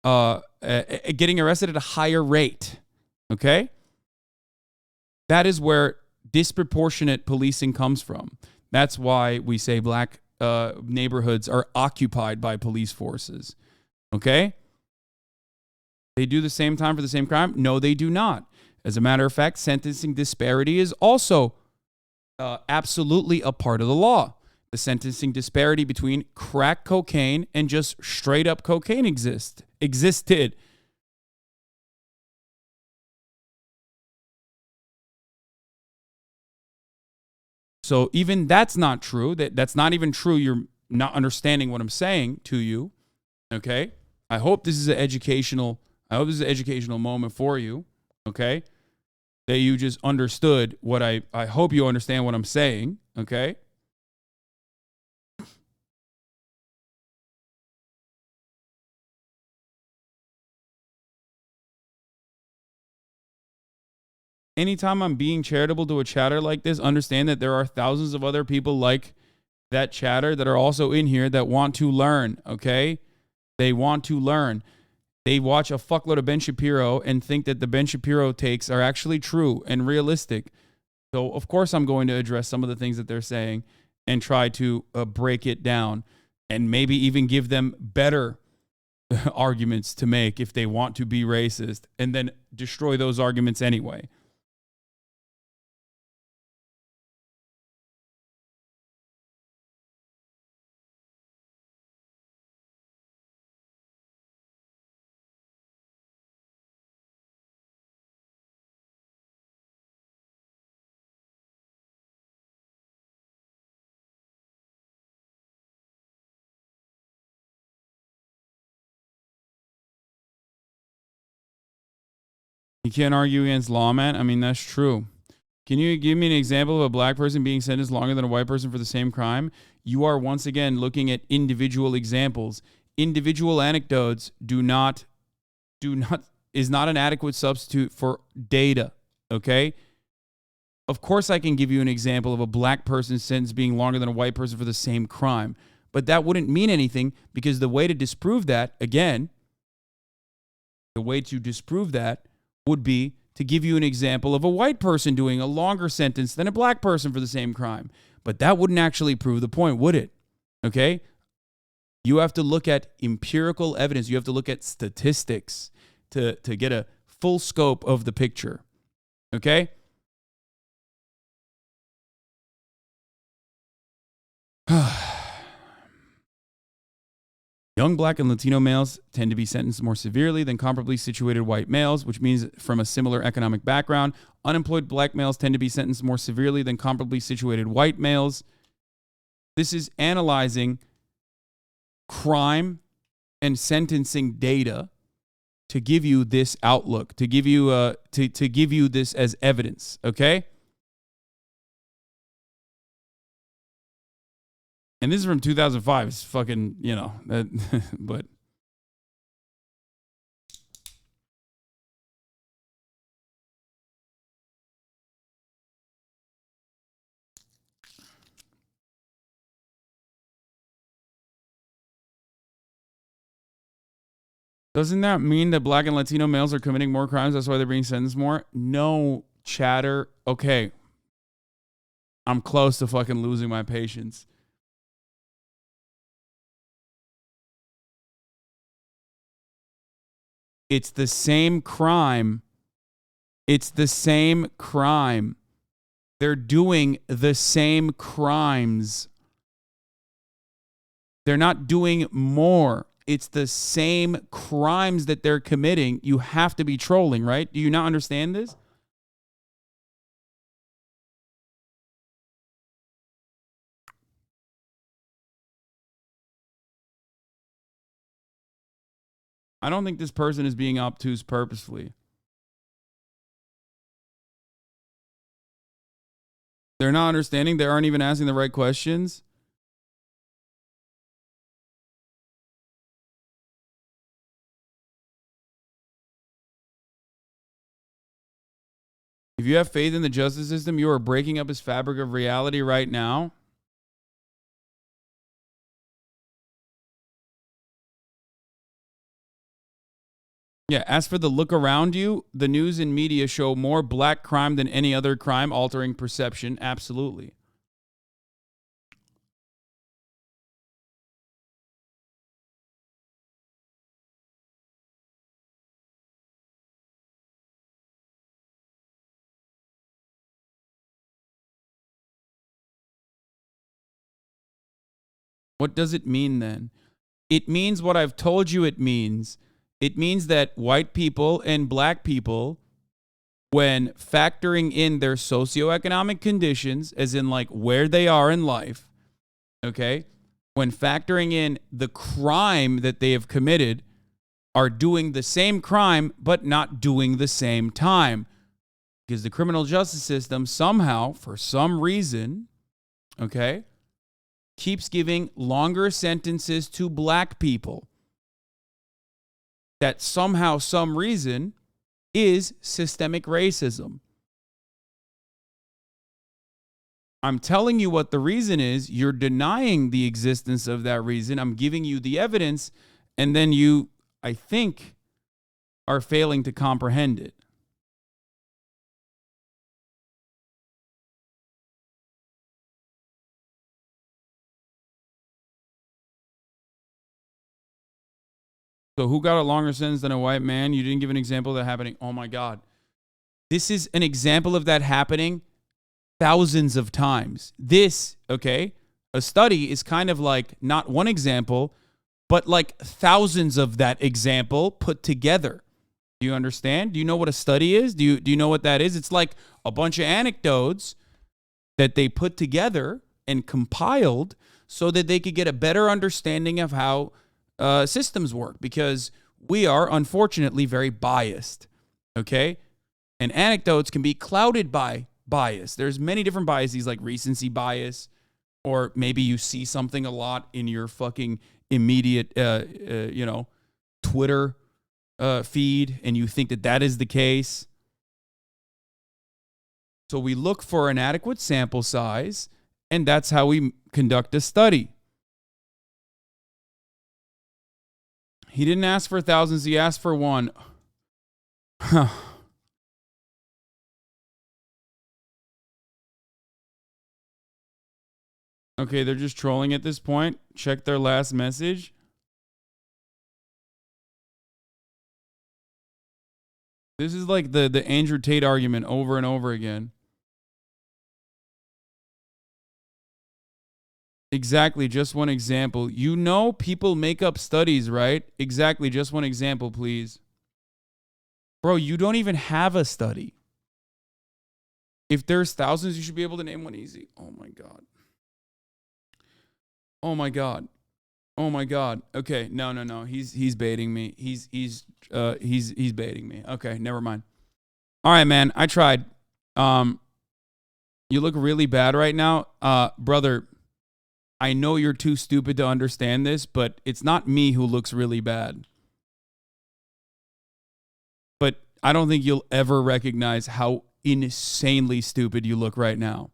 at a higher rate. Okay? That is where disproportionate policing comes from. That's why we say black neighborhoods are occupied by police forces. Okay? They do the same time for the same crime? No, they do not. As a matter of fact, sentencing disparity is also absolutely a part of the law. The sentencing disparity between crack cocaine and just straight up cocaine existed. So even that's not true. That's not even true. You're not understanding what I'm saying to you. Okay? I hope this is an educational moment for you. Okay? That you just understood what I hope you understand what I'm saying. Okay? Anytime I'm being charitable to a chatter like this, understand that there are thousands of other people like that chatter that are also in here that want to learn, okay? They want to learn. They watch a fuckload of Ben Shapiro and think that the Ben Shapiro takes are actually true and realistic. So, of course, I'm going to address some of the things that they're saying and try to break it down and maybe even give them better arguments to make if they want to be racist, and then destroy those arguments anyway. You can't argue against law, man. I mean, that's true. Can you give me an example of a black person being sentenced longer than a white person for the same crime? You are once again looking at individual examples. Individual anecdotes is not an adequate substitute for data, okay? Of course I can give you an example of a black person's sentence being longer than a white person for the same crime, but that wouldn't mean anything because the way to disprove that, again, would be to give you an example of a white person doing a longer sentence than a black person for the same crime. But that wouldn't actually prove the point, would it? Okay? You have to look at empirical evidence. You have to look at statistics to get a full scope of the picture. Okay? Young black and Latino males tend to be sentenced more severely than comparably situated white males, which means from a similar economic background. Unemployed black males tend to be sentenced more severely than comparably situated white males. This is analyzing crime and sentencing data to give you this outlook, to give you to give you this as evidence, okay? And this is from 2005. It's fucking, but doesn't that mean that black and Latino males are committing more crimes? That's why they're being sentenced more? No, chatter. Okay. I'm close to fucking losing my patience. It's the same crime It's the same crime. They're doing the same crimes. They're not doing more. It's the same crimes that they're committing. You have to be trolling, right? Do you not understand this? I don't think this person is being obtuse purposefully. They're not understanding. They aren't even asking the right questions. If you have faith in the justice system, you are breaking up its fabric of reality right now. Yeah, as for the look around you, the news and media show more black crime than any other crime, altering perception. Absolutely. What does it mean then? It means what I've told you it means. It means that white people and black people, when factoring in their socioeconomic conditions, as in like where they are in life, okay, when factoring in the crime that they have committed, are doing the same crime but not doing the same time. Because the criminal justice system somehow, for some reason, okay, keeps giving longer sentences to black people. That somehow, some reason, is systemic racism. I'm telling you what the reason is. You're denying the existence of that reason. I'm giving you the evidence, and then you, I think, are failing to comprehend it. So who got a longer sentence than a white man? You didn't give an example of that happening. Oh my God. This is an example of that happening thousands of times. This, okay, a study is kind of like not one example, but like thousands of that example put together. Do you understand? Do you know what a study is? Do you know what that is? It's like a bunch of anecdotes that they put together and compiled so that they could get a better understanding of how systems work, because we are unfortunately very biased, okay? And anecdotes can be clouded by bias. There's many different biases, like recency bias, or maybe you see something a lot in your fucking immediate, Twitter feed, and you think that that is the case. So we look for an adequate sample size, and that's how we conduct a study. He didn't ask for thousands, he asked for one. Okay, they're just trolling at this point. Check their last message. This is like the Andrew Tate argument over and over again. Exactly, just one example. You know people make up studies, right? Exactly, just one example, please. Bro, you don't even have a study. If there's thousands, you should be able to name one easy. Oh my God. Oh my God. Oh my God. Okay, no. He's baiting me. He's baiting me. Okay, never mind. All right, man. I tried. You look really bad right now. Brother, I know you're too stupid to understand this, but it's not me who looks really bad. But I don't think you'll ever recognize how insanely stupid you look right now.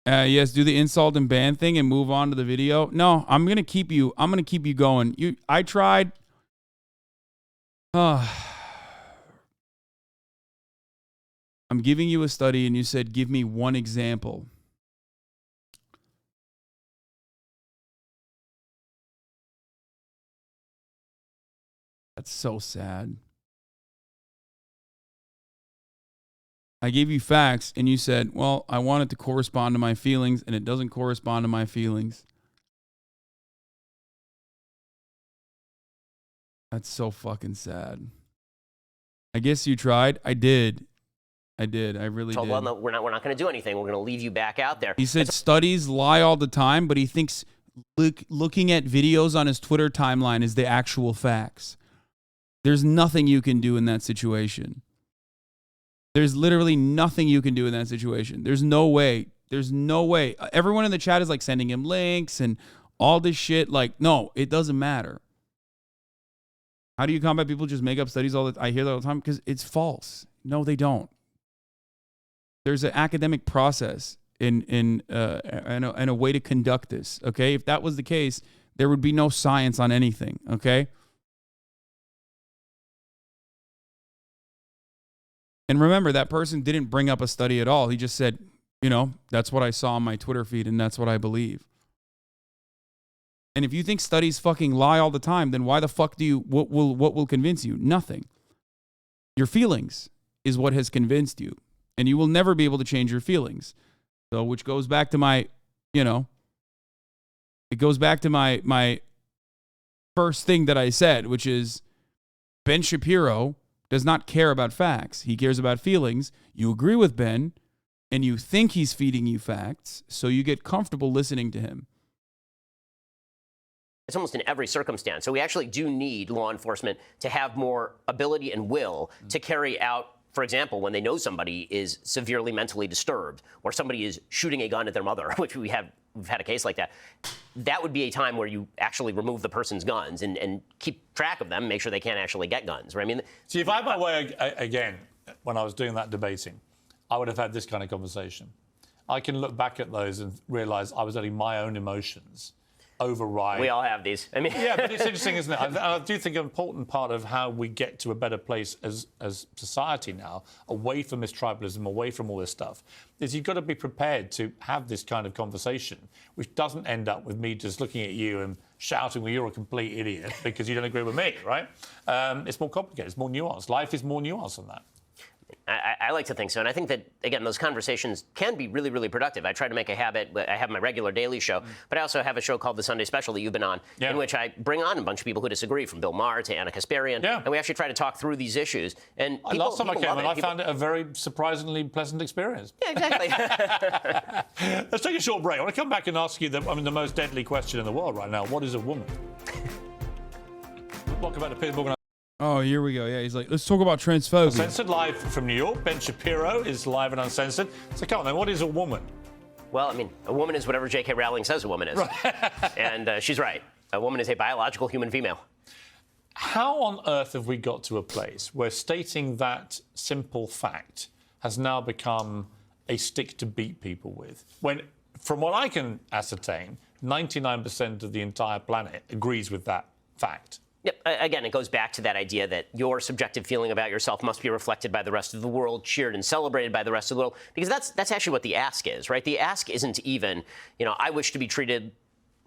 Yes, do the insult and ban thing and move on to the video. No, I'm gonna keep you going. I tried. I'm giving you a study and you said, give me one example. That's so sad. I gave you facts and you said, well, I want it to correspond to my feelings, and it doesn't correspond to my feelings. That's so fucking sad. I guess you tried. I did. I really told, did. well, no, we're not going to do anything. We're going to leave you back out there. He said studies lie all the time, but he thinks looking at videos on his Twitter timeline is the actual facts. There's nothing you can do in that situation. There's literally nothing you can do in that situation. There's no way. There's no way. Everyone in the chat is like sending him links and all this shit. Like, no, it doesn't matter. How do you combat people just make up studies all the I hear that all the time? Because it's false. No, they don't. There's an academic process and a way to conduct this. Okay, if that was the case, there would be no science on anything. Okay. And remember, that person didn't bring up a study at all. He just said, you know, that's what I saw on my Twitter feed and that's what I believe. And if you think studies fucking lie all the time, then why the fuck do you, what will convince you? Nothing. Your feelings is what has convinced you. And you will never be able to change your feelings. So, which goes back to my, you know, it goes back to my first thing that I said, which is Ben Shapiro does not care about facts. He cares about feelings. You agree with Ben, and you think he's feeding you facts, so you get comfortable listening to him. It's almost in every circumstance. So we actually do need law enforcement to have more ability and will to carry out, for example, when they know somebody is severely mentally disturbed or somebody is shooting a gun at their mother, which we've had a case like that. That would be a time where you actually remove the person's guns and keep track of them, make sure they can't actually get guns. Right? I mean, see, if I had my way again, when I was doing that debating, I would have had this kind of conversation. I can look back at those and realize I was letting my own emotions override. We all have these. I mean, yeah, but it's interesting, isn't it? I do think an important part of how we get to a better place as society now, away from this tribalism, away from all this stuff, is you've got to be prepared to have this kind of conversation, which doesn't end up with me just looking at you and shouting, well, you're a complete idiot because you don't agree with me, right? It's more complicated. It's more nuanced. Life is more nuanced than that. I like to think so. And I think that, again, those conversations can be really, really productive. I try to make a habit. I have my regular daily show, but I also have a show called The Sunday Special that you've been on, in which I bring on a bunch of people who disagree, from Bill Maher to Anna Kasparian. Yeah. And we actually try to talk through these issues. And last time I came, and I found it a very surprisingly pleasant experience. Yeah, exactly. Let's take a short break. I want to come back and ask you the most deadly question in the world right now. What is a woman? Welcome back to Piers Morgan. Oh, here we go. Yeah, he's like, let's talk about transphobia. Uncensored, live from New York. Ben Shapiro is live and uncensored. So come on then, what is a woman? Well, I mean, a woman is whatever J.K. Rowling says a woman is. Right. And she's right. A woman is a biological human female. How on earth have we got to a place where stating that simple fact has now become a stick to beat people with? When, from what I can ascertain, 99% of the entire planet agrees with that fact. Yep. Again, it goes back to that idea that your subjective feeling about yourself must be reflected by the rest of the world, cheered and celebrated by the rest of the world, because that's actually what the ask is, right? The ask isn't even, I wish to be treated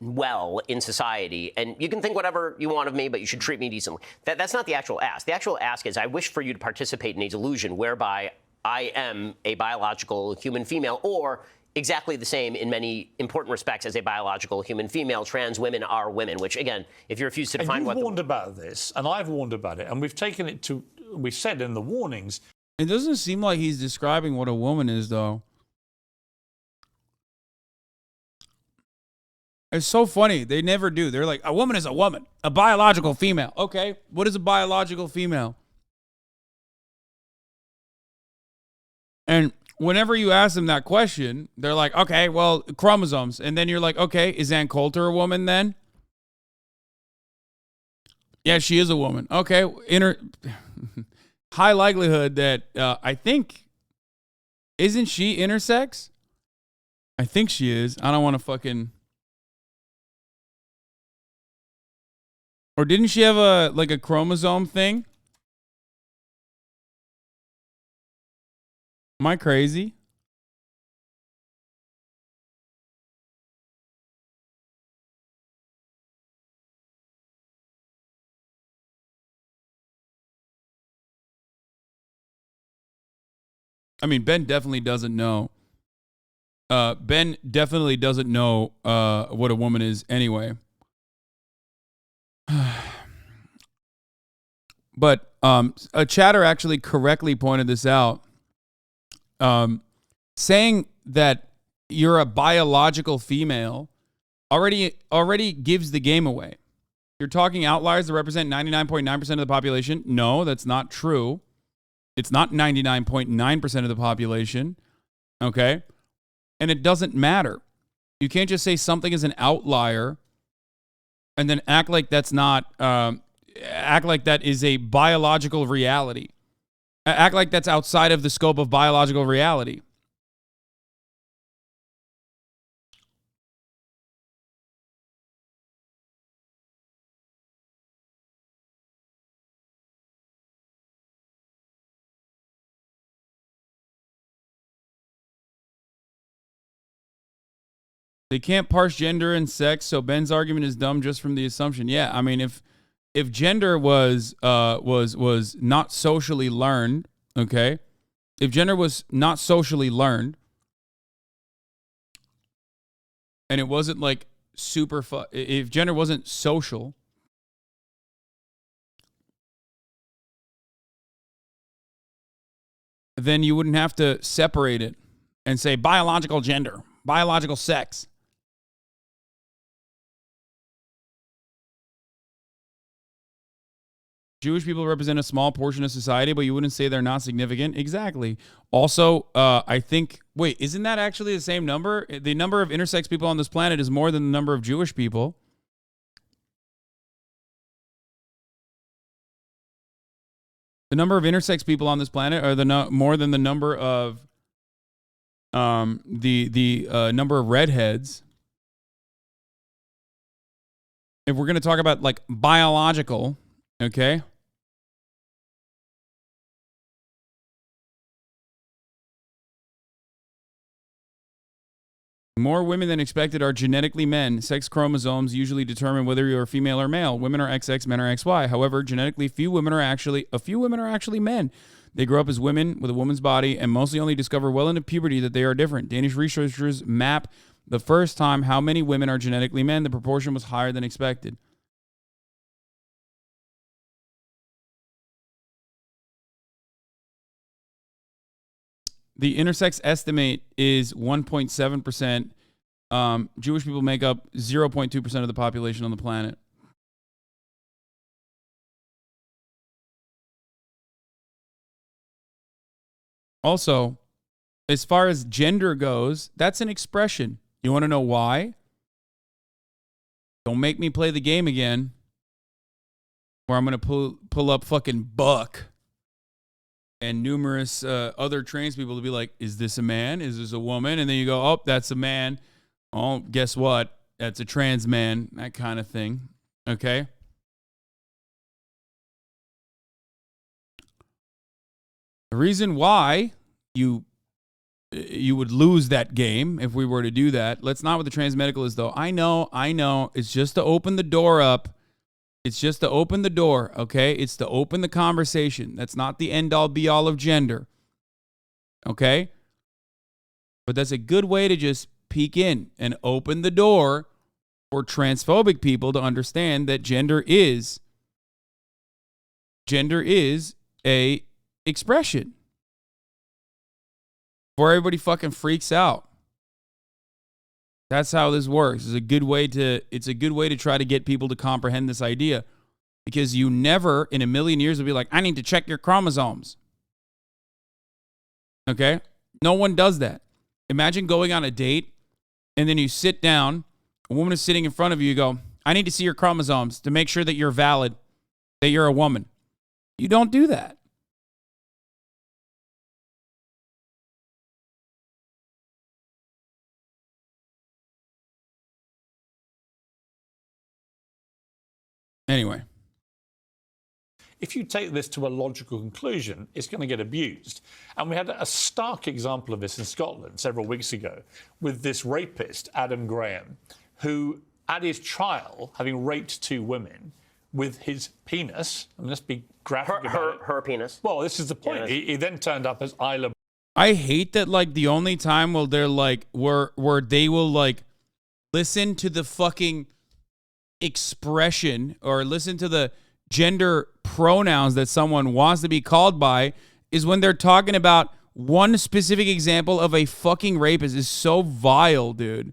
well in society, and you can think whatever you want of me, but you should treat me decently. That's not the actual ask. The actual ask is, I wish for you to participate in a delusion whereby I am a biological human female, or exactly the same in many important respects as a biological human female. Trans women are women, which, again, if you refuse to define what... You've warned about this, and I've warned about it, and we've taken it to... We've said in the warnings... It doesn't seem like he's describing what a woman is, though. It's so funny. They never do. They're like, a woman is a woman. A biological female. Okay, what is a biological female? And whenever you ask them that question, they're like, okay, well, chromosomes. And then you're like, okay, is Ann Coulter a woman then? Yeah, she is a woman. Okay, high likelihood that I think, isn't she intersex? I think she is. I don't want to fucking... Or didn't she have a chromosome thing? Am I crazy? I mean, Ben definitely doesn't know. Ben definitely doesn't know what a woman is anyway. But a chatter actually correctly pointed this out. Saying that you're a biological female already gives the game away. You're talking outliers that represent 99.9% of the population. No, that's not true. It's not 99.9% of the population. Okay? And it doesn't matter. You can't just say something is an outlier and then act like that's not, act like that is a biological reality. Act like that's outside of the scope of biological reality. They can't parse gender and sex, so Ben's argument is dumb just from the assumption. Yeah, I mean, if gender was not socially learned, okay? If gender was not socially learned, and it wasn't like super if gender wasn't social, then you wouldn't have to separate it and say biological gender, biological sex. Jewish people represent a small portion of society, but you wouldn't say they're not significant. Exactly. Also, I think, wait, isn't that actually the same number? The number of intersex people on this planet is more than the number of Jewish people. The number of intersex people on this planet are more than the number of the number of redheads. If we're going to talk about like biological, okay? More women than expected are genetically men. Sex chromosomes usually determine whether you're female or male. Women are XX, men are XY. However, genetically, a few women are actually men. They grow up as women with a woman's body and mostly only discover well into puberty that they are different. Danish researchers map the first time how many women are genetically men. The proportion was higher than expected. The intersex estimate is 1.7%. Jewish people make up 0.2% of the population on the planet. Also, as far as gender goes, that's an expression. You want to know why? Don't make me play the game again where I'm going to pull up fucking Buck and numerous other trans people to be like, is this a man? Is this a woman? And then you go, oh, that's a man. Oh, guess what? That's a trans man. That kind of thing. Okay? The reason why you would lose that game if we were to do that, let's not with the trans medical is though. I know. It's just to open the door up. It's just to open the door, okay? It's to open the conversation. That's not the end-all, be-all of gender, okay? But that's a good way to just peek in and open the door for transphobic people to understand that gender is a expression. Before everybody fucking freaks out. That's how this works. It's a good way to try to get people to comprehend this idea, because you never in a million years will be like, I need to check your chromosomes. Okay? No one does that. Imagine going on a date and then you sit down, a woman is sitting in front of you, you go, I need to see your chromosomes to make sure that you're valid, that you're a woman. You don't do that. Anyway. If you take this to a logical conclusion, it's going to get abused. And we had a stark example of this in Scotland several weeks ago with this rapist, Adam Graham, who at his trial, having raped 2 women with his penis, and let's be graphic about it. Her penis. Well, this is the point. Yes. He then turned up as Isla I hate that, like, the only time where they're like, where they will like listen to the fucking expression or listen to the gender pronouns that someone wants to be called by is when they're talking about one specific example of a fucking rapist. Is so vile, dude.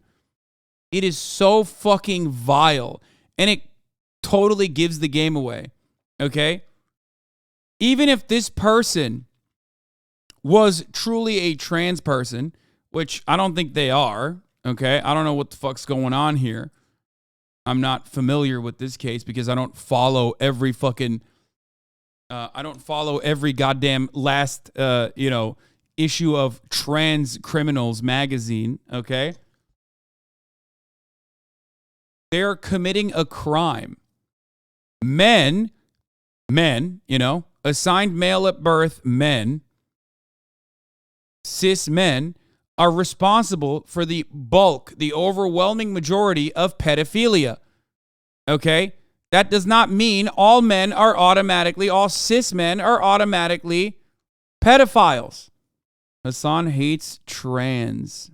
It is so fucking vile. And it totally gives the game away. Okay? Even if this person was truly a trans person, which I don't think they are, okay? I don't know what the fuck's going on here. I'm not familiar with this case because I don't follow every fucking I don't follow every goddamn last issue of Trans Criminals magazine, okay? They're committing a crime. Men, assigned male at birth men, cis men, are responsible for the bulk, the overwhelming majority of pedophilia. Okay? That does not mean all men are automatically, all cis men are automatically pedophiles. Hassan hates trans.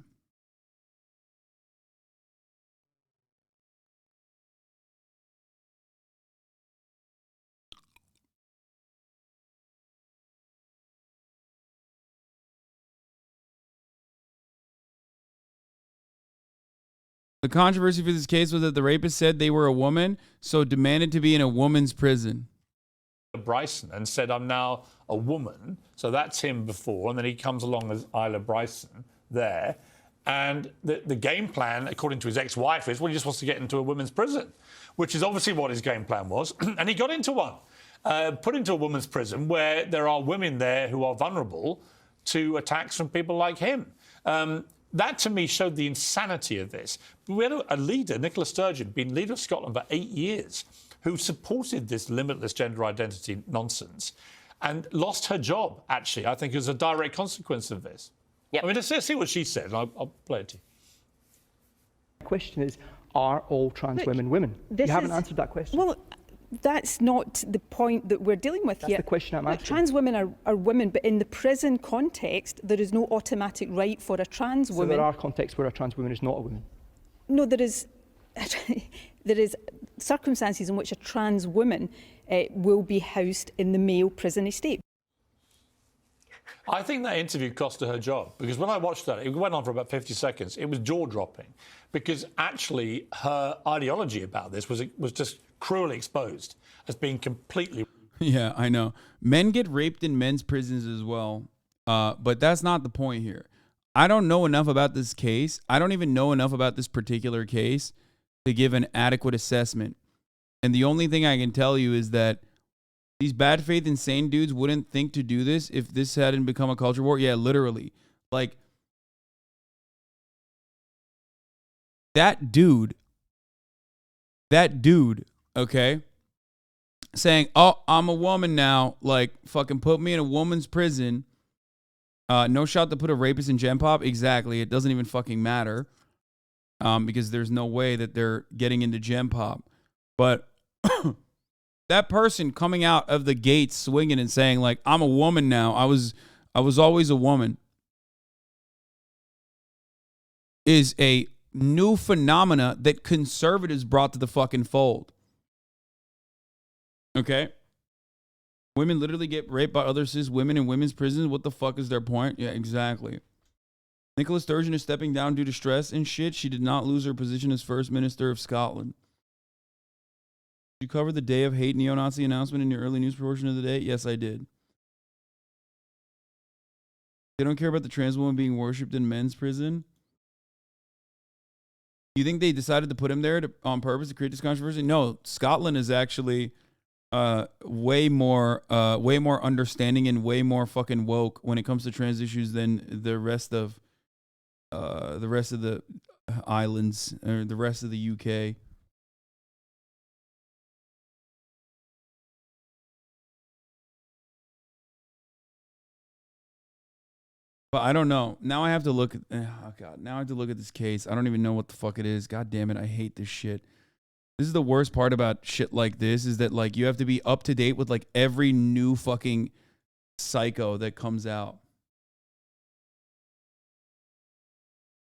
The controversy for this case was that the rapist said they were a woman, so demanded to be in a woman's prison. Bryson and said, I'm now a woman. So that's him before. And then he comes along as Isla Bryson there. And the game plan, according to his ex-wife, is, well, he just wants to get into a women's prison, which is obviously what his game plan was. And he got into one, put into a women's prison where there are women there who are vulnerable to attacks from people like him. That, to me, showed the insanity of this. We had a leader, Nicola Sturgeon, been leader of Scotland for 8 years, who supported this limitless gender identity nonsense and lost her job, actually, I think, as a direct consequence of this. Yep. I mean, let's see what she said. I'll play it to you. The question is, are all trans women women? You haven't answered that question. Well, that's not the point that we're dealing with here. That's the question I'm asking. Trans women are women, but in the prison context, there is no automatic right for a trans woman. So there are contexts where a trans woman is not a woman? No, there is circumstances in which a trans woman will be housed in the male prison estate. I think that interview cost her job, because when I watched that, it went on for about 50 seconds. It was jaw-dropping, because actually her ideology about this was just cruelly exposed as being completely... Yeah, I know. Men get raped in men's prisons as well, but that's not the point here. I don't know enough about this case. I don't even know enough about this particular case to give an adequate assessment. And the only thing I can tell you is that these bad faith insane dudes wouldn't think to do this if this hadn't become a culture war. Yeah, literally. Like, that dude, okay, saying, oh, I'm a woman now, like, fucking put me in a woman's prison. No shot to put a rapist in Gen Pop. Exactly. It doesn't even fucking matter. Because there's no way that they're getting into Gen Pop. But that person coming out of the gates swinging and saying, like, I'm a woman now. I was always a woman, is a new phenomena that conservatives brought to the fucking fold. Okay? Women literally get raped by other cis women in women's prisons. What the fuck is their point? Yeah, exactly. Nicola Sturgeon is stepping down due to stress and shit. She did not lose her position as First Minister of Scotland. Did you cover the Day of Hate neo-Nazi announcement in your early news portion of the day? Yes, I did. They don't care about the trans woman being worshipped in men's prison. You think they decided to put him there on purpose to create this controversy? No, Scotland is actually way more understanding and way more fucking woke when it comes to trans issues than the rest of the islands or the rest of the UK. But I don't know. Now I have to look at now I have to look at this case. I don't even know what the fuck it is. God damn it, I hate this shit. This is the worst part about shit like this, is that, like, you have to be up to date with, like, every new fucking psycho that comes out.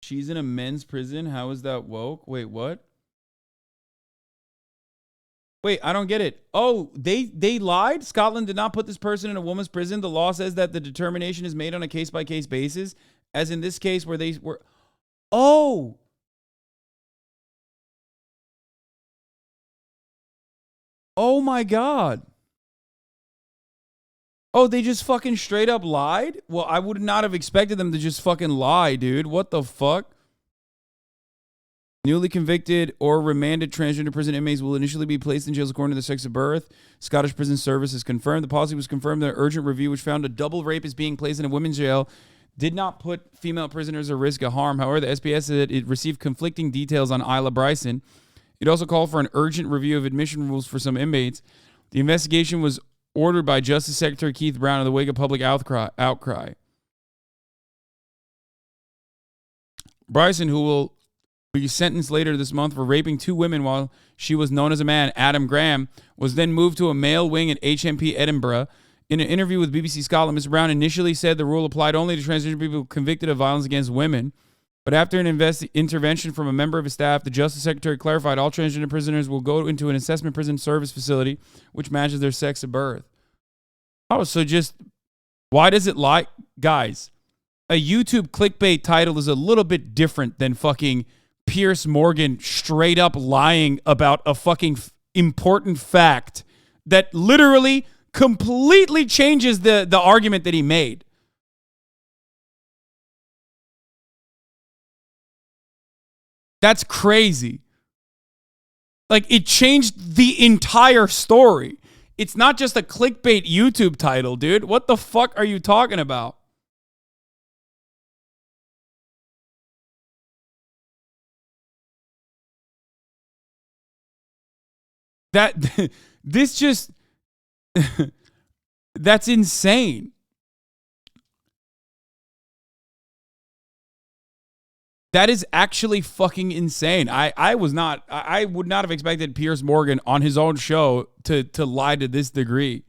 She's in a men's prison. How is that woke? Wait, what? Wait, I don't get it. Oh, they lied? Scotland did not put this person in a woman's prison. The law says that the determination is made on a case-by-case basis, as in this case where they were... Oh! Oh my God. Oh, they just fucking straight up lied? Well, I would not have expected them to just fucking lie, dude. What the fuck? Newly convicted or remanded transgender prison inmates will initially be placed in jails according to their sex of birth. Scottish Prison Service has confirmed. The policy was confirmed in an urgent review, which found a double rape is being placed in a women's jail did not put female prisoners at risk of harm. However, the SBS said it received conflicting details on Isla Bryson. It also called for an urgent review of admission rules for some inmates. The investigation was ordered by Justice Secretary Keith Brown in the wake of public outcry. Bryson, who will be sentenced later this month for raping 2 women while she was known as a man, Adam Graham, was then moved to a male wing at HMP Edinburgh. In an interview with BBC Scotland, Mr. Brown initially said the rule applied only to transgender people convicted of violence against women. But after an intervention from a member of his staff, the Justice Secretary clarified all transgender prisoners will go into an assessment prison service facility which matches their sex of birth. Oh, so just, why does it lie? Guys, a YouTube clickbait title is a little bit different than fucking Piers Morgan straight up lying about a fucking important fact that literally completely changes the argument that he made. That's crazy. Like, it changed the entire story. It's not just a clickbait YouTube title, dude. What the fuck are you talking about? This just, that's insane. That is actually fucking insane. I would not have expected Piers Morgan on his own show to lie to this degree.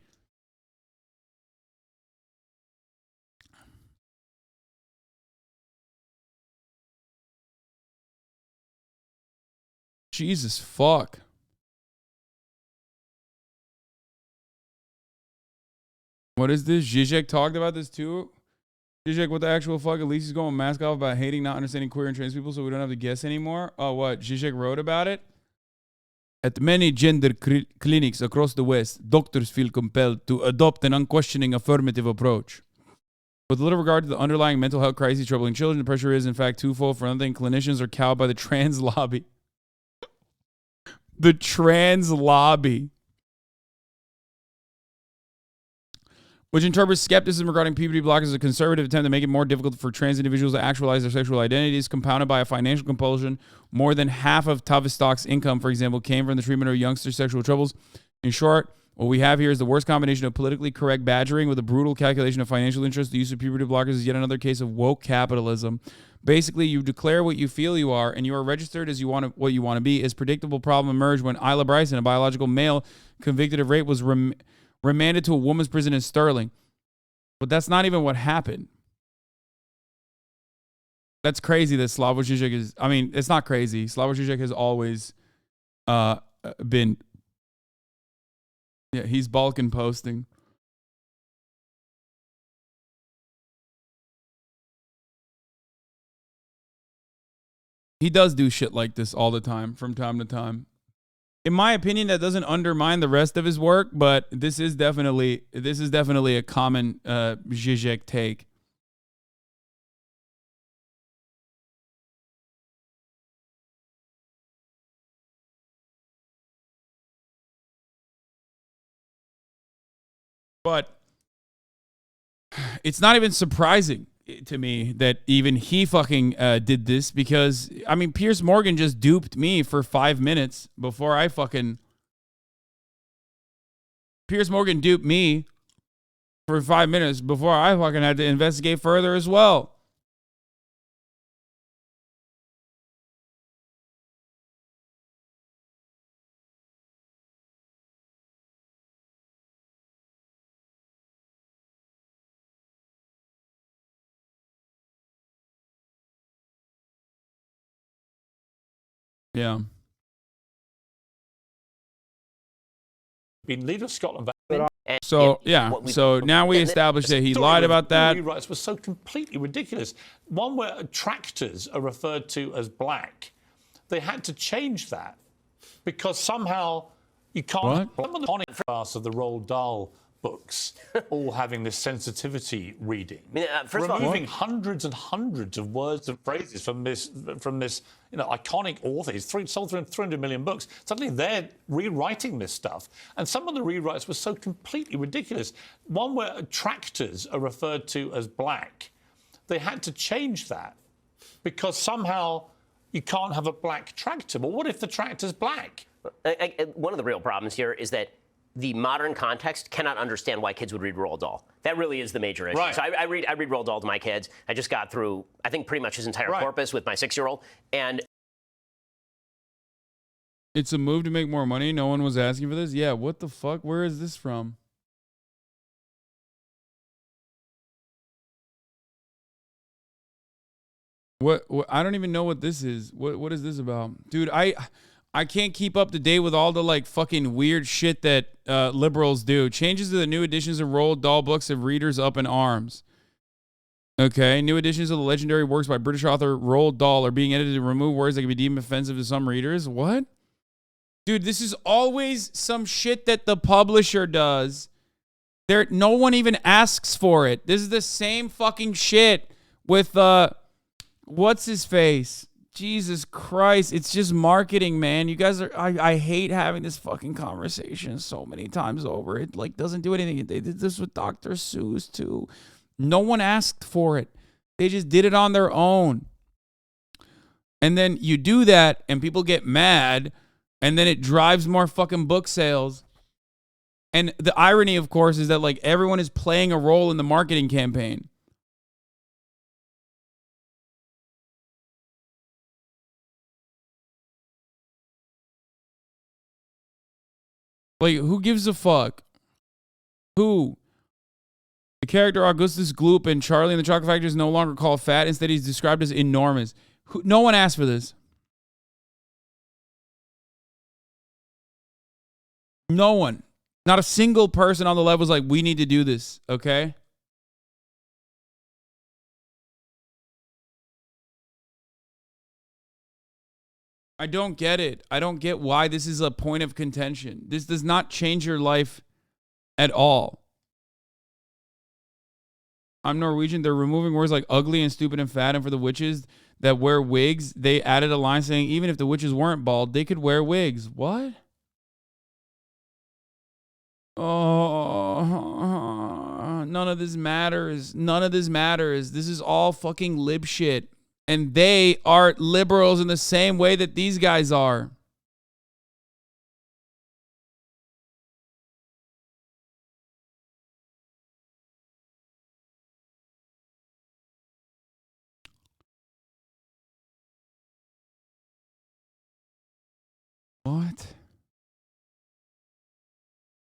Jesus fuck. What is this? Zizek talked about this too? Zizek, what the actual fuck? At least he's going mask off about hating, not understanding queer and trans people, so we don't have to guess anymore. Oh, what? Zizek wrote about it? At many gender clinics across the West, doctors feel compelled to adopt an unquestioning affirmative approach. With little regard to the underlying mental health crises troubling children, the pressure is, in fact, twofold. For one thing, clinicians are cowed by the trans lobby. The trans lobby. Which interprets skepticism regarding puberty blockers as a conservative attempt to make it more difficult for trans individuals to actualize their sexual identities, compounded by a financial compulsion. More than half of Tavistock's income, for example, came from the treatment of youngsters' sexual troubles. In short, what we have here is the worst combination of politically correct badgering with a brutal calculation of financial interest. The use of puberty blockers is yet another case of woke capitalism. Basically, you declare what you feel you are, and you are registered as what you want to be. As predictable problem emerged when Isla Bryson, a biological male convicted of rape, was remanded to a woman's prison in Stirling. But that's not even what happened. That's crazy that Slavoj Žižek is... I mean, it's not crazy. Slavoj Žižek has always been... Yeah, he's Balkan posting. He does do shit like this all the time, from time to time. In my opinion, that doesn't undermine the rest of his work, but this is definitely a common Žižek take. But it's not even surprising to me that even he fucking did this, because, I mean, Piers Morgan just duped me for 5 minutes before I fucking... Piers Morgan duped me for 5 minutes before I fucking had to investigate further as well. Yeah. Been leader of Scotland. So yeah, so now we established that he lied about that. Rewrites were so completely ridiculous. One where tractors are referred to as black. They had to change that because somehow you can't. Some of the iconic class of the Roald Dahl books all having this sensitivity reading. First of all, removing hundreds and hundreds of words and phrases from this iconic author. He's sold 300 million books. Suddenly they're rewriting this stuff. And some of the rewrites were so completely ridiculous. One where tractors are referred to as black. They had to change that because somehow you can't have a black tractor. Well, what if the tractor's black? One of the real problems here is that the modern context cannot understand why kids would read Roald Dahl. That really is the major issue. Right. So I read Roald Dahl to my kids. I just got through, I think, pretty much his entire corpus with my 6-year-old. And It's a move to make more money. No one was asking for this. Yeah, what the fuck? Where is this from? What I don't even know what this is. What is this about? Dude, I can't keep up to date with all the like fucking weird shit that liberals do. Changes to the new editions of Roald Dahl books have readers up in arms. Okay, new editions of the legendary works by British author Roald Dahl are being edited to remove words that can be deemed offensive to some readers. What? Dude, this is always some shit that the publisher does. No one even asks for it. This is the same fucking shit with what's his face? Jesus Christ, it's just marketing, man. You guys are I hate having this fucking conversation so many times over. It like doesn't do anything. They did this with Dr. Seuss too. No one asked for it. They just did it on their own. And then you do that and people get mad and then it drives more fucking book sales. And the irony, of course, is that like everyone is playing a role in the marketing campaign. Like, who gives a fuck? Who? The character Augustus Gloop in Charlie and the Chocolate Factory is no longer called fat. Instead, he's described as enormous. No one asked for this. No one. Not a single person on the level was like, we need to do this, okay? I don't get it. I don't get why this is a point of contention. This does not change your life at all. I'm Norwegian. They're removing words like ugly and stupid and fat. And for the witches that wear wigs, they added a line saying even if the witches weren't bald, they could wear wigs. What? Oh, none of this matters. None of this matters. This is all fucking lib shit. And they are liberals in the same way that these guys are. What?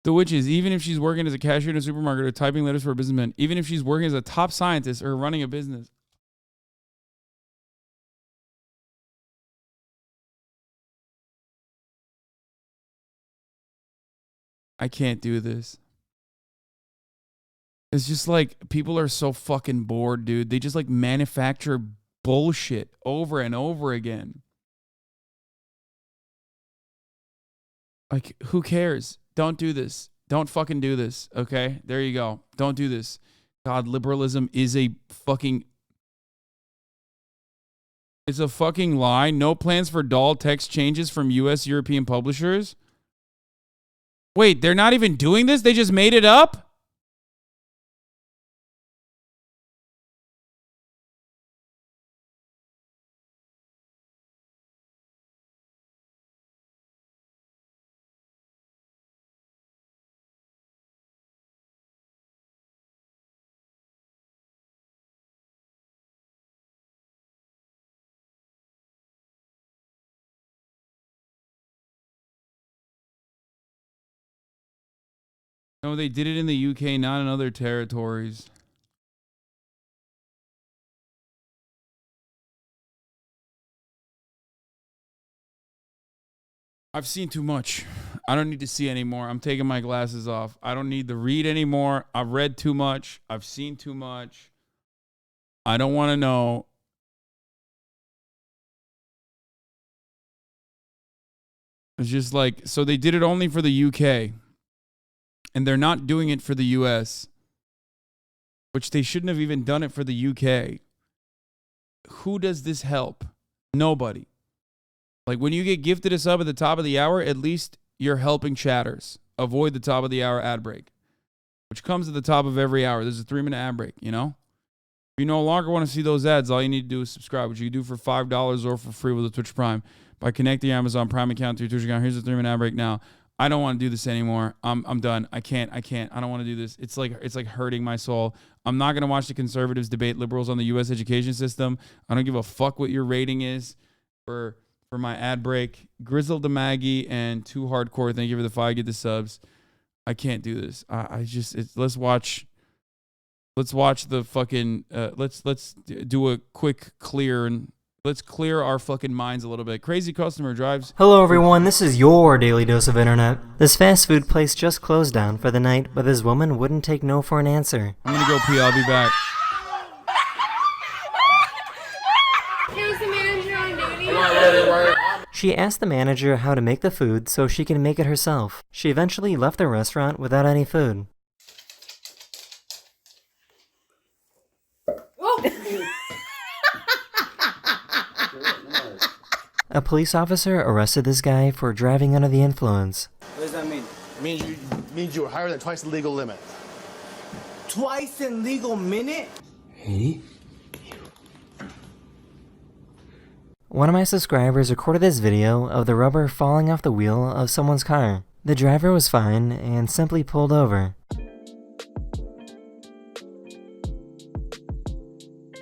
The witches, even if she's working as a cashier in a supermarket or typing letters for a businessman, even if she's working as a top scientist or running a business. I can't do this. It's just like people are so fucking bored, dude. They just like manufacture bullshit over and over again. Like, who cares? Don't do this. Don't fucking do this, okay? There you go. Don't do this. God, liberalism is a fucking... It's a fucking lie. No plans for doll text changes from U.S. European publishers. Wait, they're not even doing this? They just made it up? No, they did it in the UK, not in other territories. I've seen too much. I don't need to see anymore. I'm taking my glasses off. I don't need to read anymore. I've read too much. I've seen too much. I don't want to know. It's just like, so they did it only for the UK. And they're not doing it for the US. Which they shouldn't have even done it for the UK. Who does this help? Nobody. Like when you get gifted a sub at the top of the hour, at least you're helping chatters avoid the top of the hour ad break, which comes at the top of every hour. There's a 3-minute ad break, you know? If you no longer want to see those ads, all you need to do is subscribe, which you can do for $5 or for free with a Twitch Prime by connecting your Amazon Prime account to your Twitch account. Here's the 3-minute ad break now. I don't want to do this anymore. I'm done. I can't. I don't want to do this. It's like hurting my soul. I'm not going to watch the conservatives debate liberals on the U.S. education system. I don't give a fuck what your rating is for my ad break. Grizzle to Maggie and Too Hardcore. Thank you for the 5. Get the subs. I can't do this. Let's watch the fucking. Let's do a quick clear and. Let's clear our fucking minds a little bit. Crazy customer drives. Hello everyone, this is your daily dose of internet. This fast food place just closed down for the night, but this woman wouldn't take no for an answer. I'm gonna go pee, I'll be back. Here's the manager on duty. She asked the manager how to make the food so she can make it herself. She eventually left the restaurant without any food. A police officer arrested this guy for driving under the influence. What does that mean? It means you were higher than twice the legal limit. Twice the legal minute? Hey. One of my subscribers recorded this video of the rubber falling off the wheel of someone's car. The driver was fine and simply pulled over.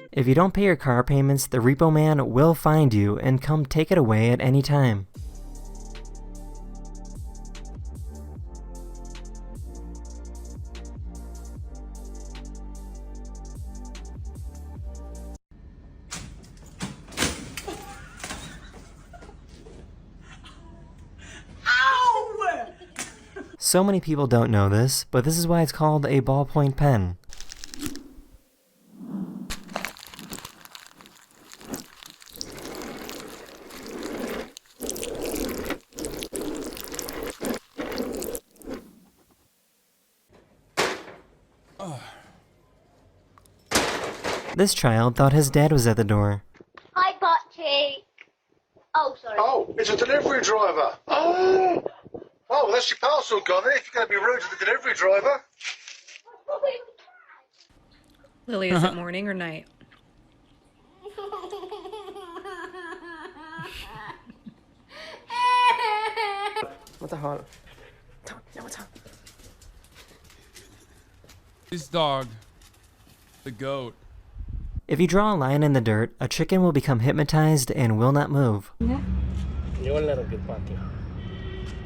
If you don't pay your car payments, the repo man will find you and come take it away at any time. Ow! So many people don't know this, but this is why it's called a ballpoint pen. This child thought his dad was at the door. Hi, butt cheek. Oh, sorry. Oh, it's a delivery driver. Oh! Oh, well, that's your parcel gone then, if you're going to be rude to the delivery driver. Lily, is it morning or night? What the hell? This dog, the goat. If you draw a line in the dirt, a chicken will become hypnotized and will not move.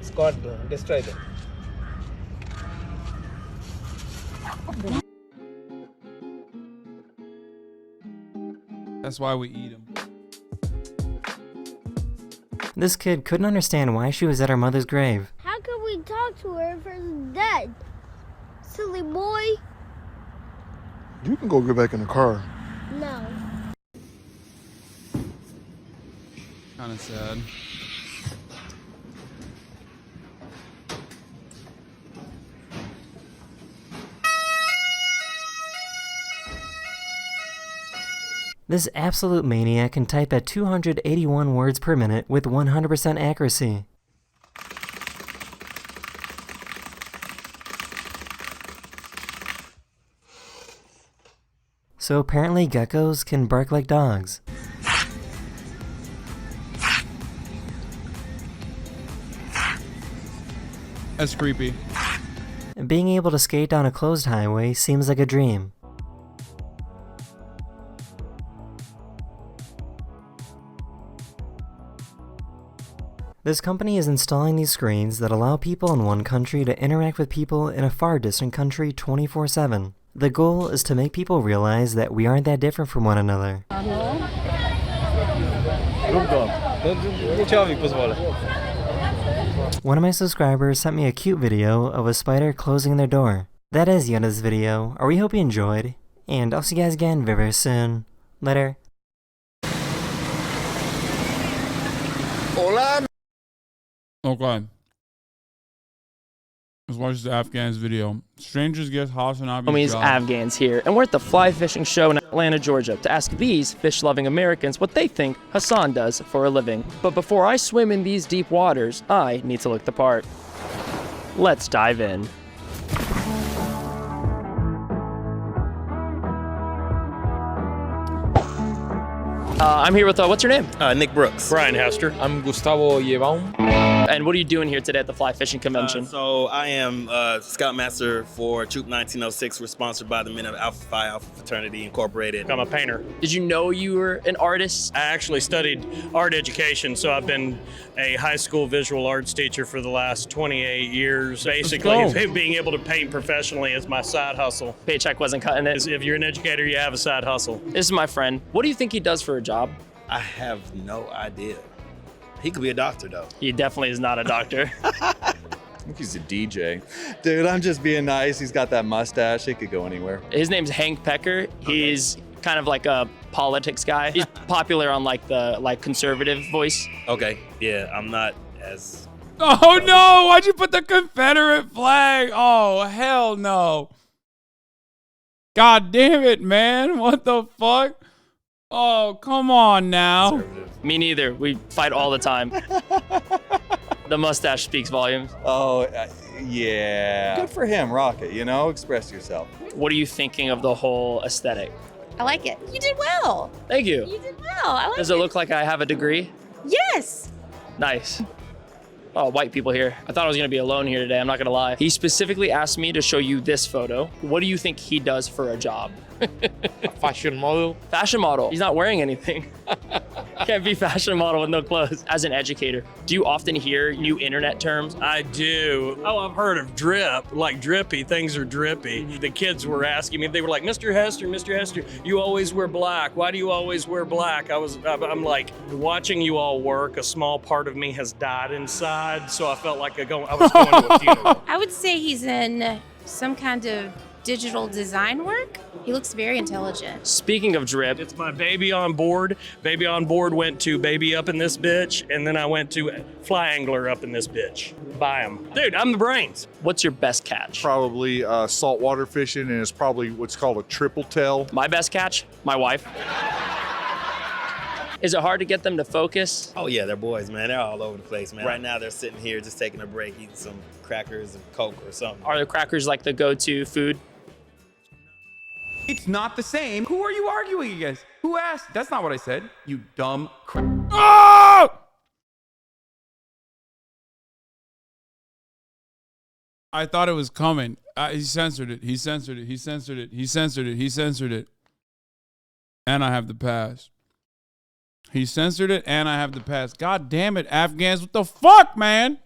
Scott, destroy them. That's why we eat them. This kid couldn't understand why she was at her mother's grave. How can we talk to her if she's dead? Silly boy. You can go get back in the car. No. Kind of sad. This absolute maniac can type at 281 words per minute with 100% accuracy. So apparently geckos can bark like dogs. That's creepy. Being able to skate down a closed highway seems like a dream. This company is installing these screens that allow people in one country to interact with people in a far distant country 24/7. The goal is to make people realize that we aren't that different from one another. One of my subscribers sent me a cute video of a spider closing their door. That is the end of this video. We hope you enjoyed, and I'll see you guys again very, very soon. Later. Hola. Okay. Let's watch the Afghans video. Strangers guess Hasanabi's Homies, job. Afghans here, and we're at the fly fishing show in Atlanta, Georgia to ask these fish-loving Americans what they think Hassan does for a living. But before I swim in these deep waters, I need to look the part. Let's dive in. I'm here with, what's your name? Nick Brooks. Brian Hester. I'm Gustavo Yebaum. And what are you doing here today at the Fly Fishing Convention? So I am Scoutmaster for Troop 1906. We're sponsored by the Men of Alpha Phi Alpha Fraternity Incorporated. I'm a painter. Did you know you were an artist? I actually studied art education, so I've been a high school visual arts teacher for the last 28 years. Basically, being able to paint professionally is my side hustle. Paycheck wasn't cutting it. If you're an educator, you have a side hustle. This is my friend. What do you think he does for a job? I have no idea. He could be a doctor, though. He definitely is not a doctor. I think he's a DJ. Dude, I'm just being nice. He's got that mustache. He could go anywhere. His name's Hank Pecker. He's kind of like a politics guy. He's popular on like the conservative voice. Okay, yeah, I'm not as... Oh no, why'd you put the Confederate flag? Oh, hell no. God damn it, man. What the fuck? Oh, come on now. Me neither. We fight all the time. The mustache speaks volumes. Oh, yeah. Good for him, rock it, you know? Express yourself. What are you thinking of the whole aesthetic? I like it. You did well. Thank you. You did well. I like it. Does it look like I have a degree? Yes. Nice. Oh, white people here. I thought I was gonna be alone here today, I'm not gonna lie. He specifically asked me to show you this photo. What do you think he does for a job? A fashion model. Fashion model. He's not wearing anything. Can't be fashion model with no clothes. As an educator, do you often hear new internet terms? I do. Oh, I've heard of drip, like drippy. Things are drippy. The kids were asking me, they were like, Mr. Hester, you always wear black. Why do you always wear black? I'm like, watching you all work, a small part of me has died inside, so I felt like I was going to a funeral. I would say he's in some kind of digital design work. He looks very intelligent. Speaking of drip, it's my baby on board. Baby on board went to baby up in this bitch, and then I went to fly angler up in this bitch. Buy him. Dude, I'm the brains. What's your best catch? Probably saltwater fishing, and it's probably what's called a triple tail. My best catch? My wife. Is it hard to get them to focus? Oh yeah, they're boys, man. They're all over the place, man. Right now they're sitting here just taking a break, eating some crackers and Coke or something. Are the crackers like the go-to food? It's not the same. Who are you arguing against? Who asked? That's not what I said. You dumb crap. Oh! I thought it was coming. He censored it. He censored it. He censored it. He censored it. He censored it. And I have the pass. He censored it, and I have the pass. God damn it, Afghans. What the fuck, man?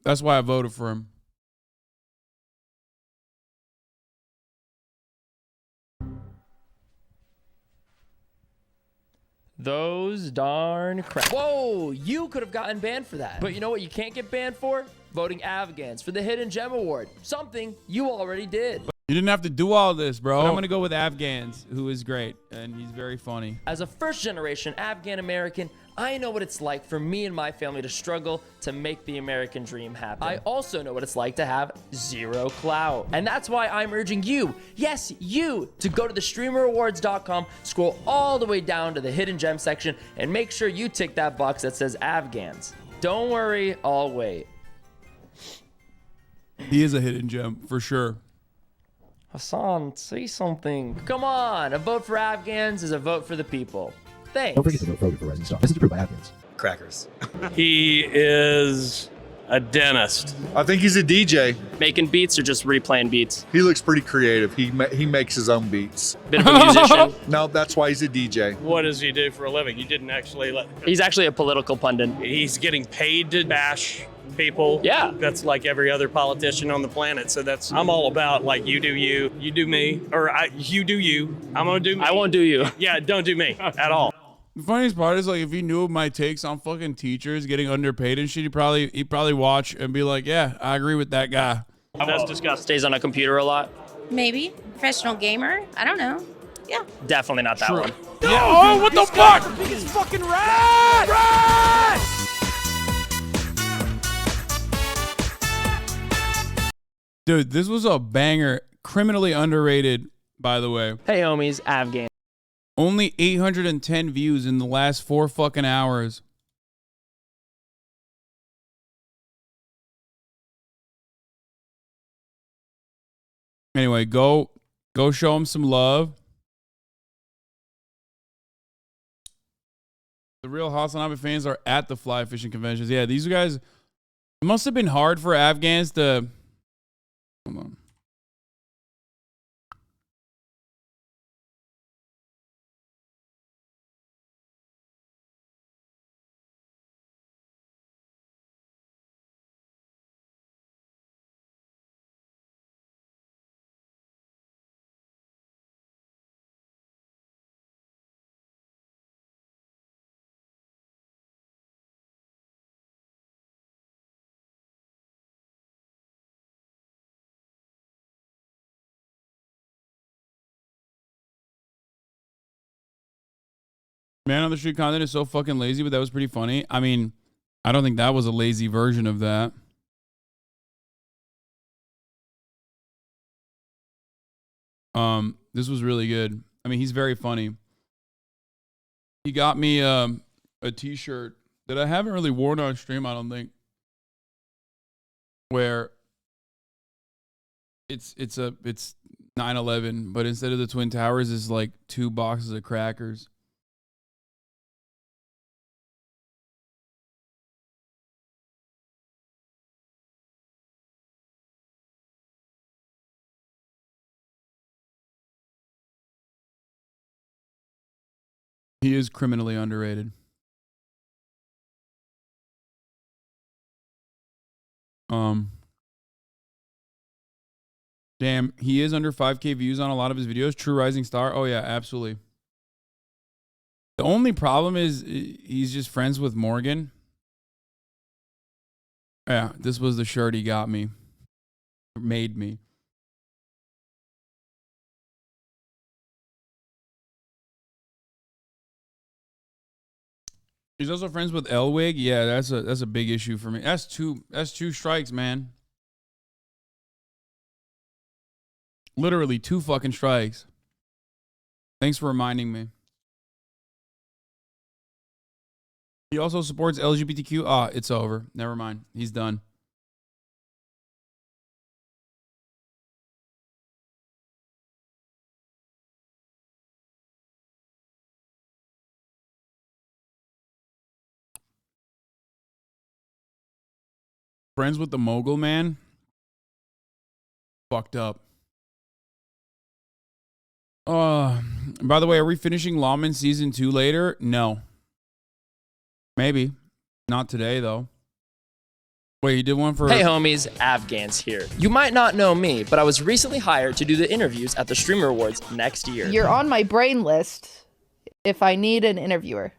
That's why I voted for him. Those darn crap. Whoa, you could have gotten banned for that. But you know what you can't get banned for? Voting Afghans for the Hidden Gem Award. Something you already did. You didn't have to do all this, bro. I'm going to go with Afghans, who is great, and he's very funny. As a first-generation Afghan American, I know what it's like for me and my family to struggle to make the American dream happen. I also know what it's like to have zero clout. And that's why I'm urging you, yes, you, to go to thestreamerawards.com, scroll all the way down to the Hidden Gem section, and make sure you tick that box that says Afghans. Don't worry, I'll wait. He is a hidden gem, for sure. Hassan, say something. Come on, a vote for Afghans is a vote for the people. Thanks. Don't forget to vote for Rising Star. This is approved by Afghans. Crackers. He is a dentist. I think he's a DJ. Making beats or just replaying beats? He looks pretty creative. He makes his own beats. Bit of a musician? No, that's why he's a DJ. What does he do for a living? You didn't actually let... He's actually a political pundit. He's getting paid to bash people. Yeah. That's like every other politician on the planet. So I'm all about like you do you, you do me, or you do you. I'm gonna do me. I won't do you. Yeah, don't do me at all. The funniest part is, like, if he knew my takes on fucking teachers getting underpaid and shit, he'd probably watch and be like, yeah, I agree with that guy. That's disgusting. Stays on a computer a lot. Maybe. Professional gamer? I don't know. Yeah. Definitely not that True. one. Yeah, oh, what the fuck? The biggest fucking rat! Dude, this was a banger. Criminally underrated, by the way. Hey, homies, Afghan. Only 810 views in the last 4 fucking hours. Anyway, go show him some love. The real Hasanabi fans are at the fly fishing conventions. Yeah, these guys, it must have been hard for Afghans to... Hold on. Man on the Street content is so fucking lazy, but that was pretty funny. I mean, I don't think that was a lazy version of that. This was really good. I mean, he's very funny. He got me a t-shirt that I haven't really worn on stream, I don't think. Where it's 9/11, but instead of the Twin Towers is like 2 boxes of crackers. He is criminally underrated. Damn, he is under 5K views on a lot of his videos. True rising star. Oh yeah, absolutely. The only problem is he's just friends with Morgan. Yeah, this was the shirt he got me. Made me. He's also friends with Elwig. Yeah, that's a big issue for me. That's two strikes, man. Literally 2 fucking strikes. Thanks for reminding me. He also supports LGBTQ. Ah, it's over. Never mind. He's done. Friends with the mogul man. Fucked up. By the way, are we finishing Lawman season 2 later? No. Maybe. Not today, though. Wait, you did one for... Hey homies, Afghans here. You might not know me, but I was recently hired to do the interviews at the Streamer Awards next year. You're on my brain list if I need an interviewer.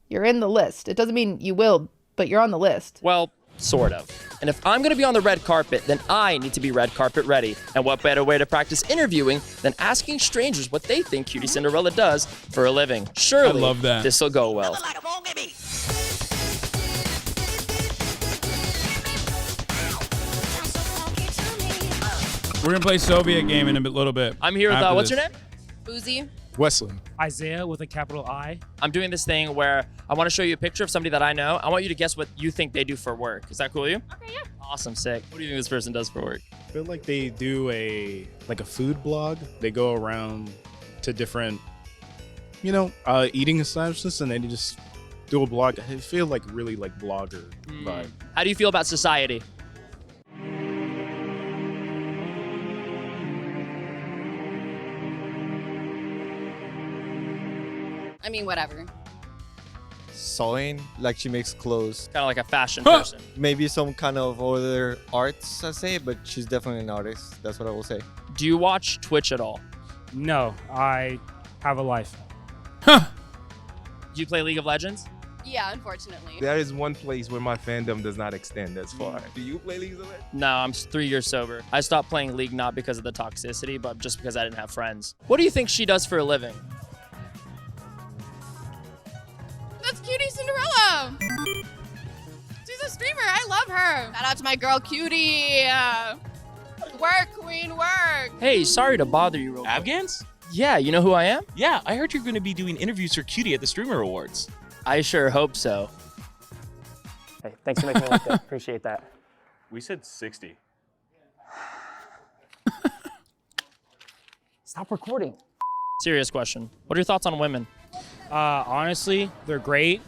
You're in the list. It doesn't mean you will, but you're on the list. Well, sort of. And if I'm gonna be on the red carpet, then I need to be red carpet ready. And what better way to practice interviewing than asking strangers what they think Cutie Cinderella does for a living? Surely, I love that. This'll go well. We're going to play Soviet game in a little bit. I'm here with, what's your name? Uzi. Wesley. Isaiah with a capital I. I'm doing this thing where I want to show you a picture of somebody that I know. I want you to guess what you think they do for work. Is that cool with you? Okay, yeah. Awesome, sick. What do you think this person does for work? I feel like they do a food blog. They go around to different, eating establishments, and they just do a blog. I feel like really like blogger vibe. How do you feel about society? I mean, whatever. Sewing, like she makes clothes. Kind of like a fashion person. Maybe some kind of other arts, I say, but she's definitely an artist. That's what I will say. Do you watch Twitch at all? No, I have a life. Do you play League of Legends? Yeah, unfortunately. That is one place where my fandom does not extend as far. Do you play League of Legends? No, I'm 3 years sober. I stopped playing League not because of the toxicity, but just because I didn't have friends. What do you think she does for a living? That's Cutie Cinderella. She's a streamer. I love her. Shout out to my girl Cutie. Work, queen, work. Hey, sorry to bother you real quick. Afghans? Yeah, you know who I am? Yeah, I heard you're going to be doing interviews for Cutie at the Streamer Awards. I sure hope so. Hey, thanks for making me look good. Appreciate that. We said 60. Stop recording. Serious question. What are your thoughts on women? Honestly, they're great.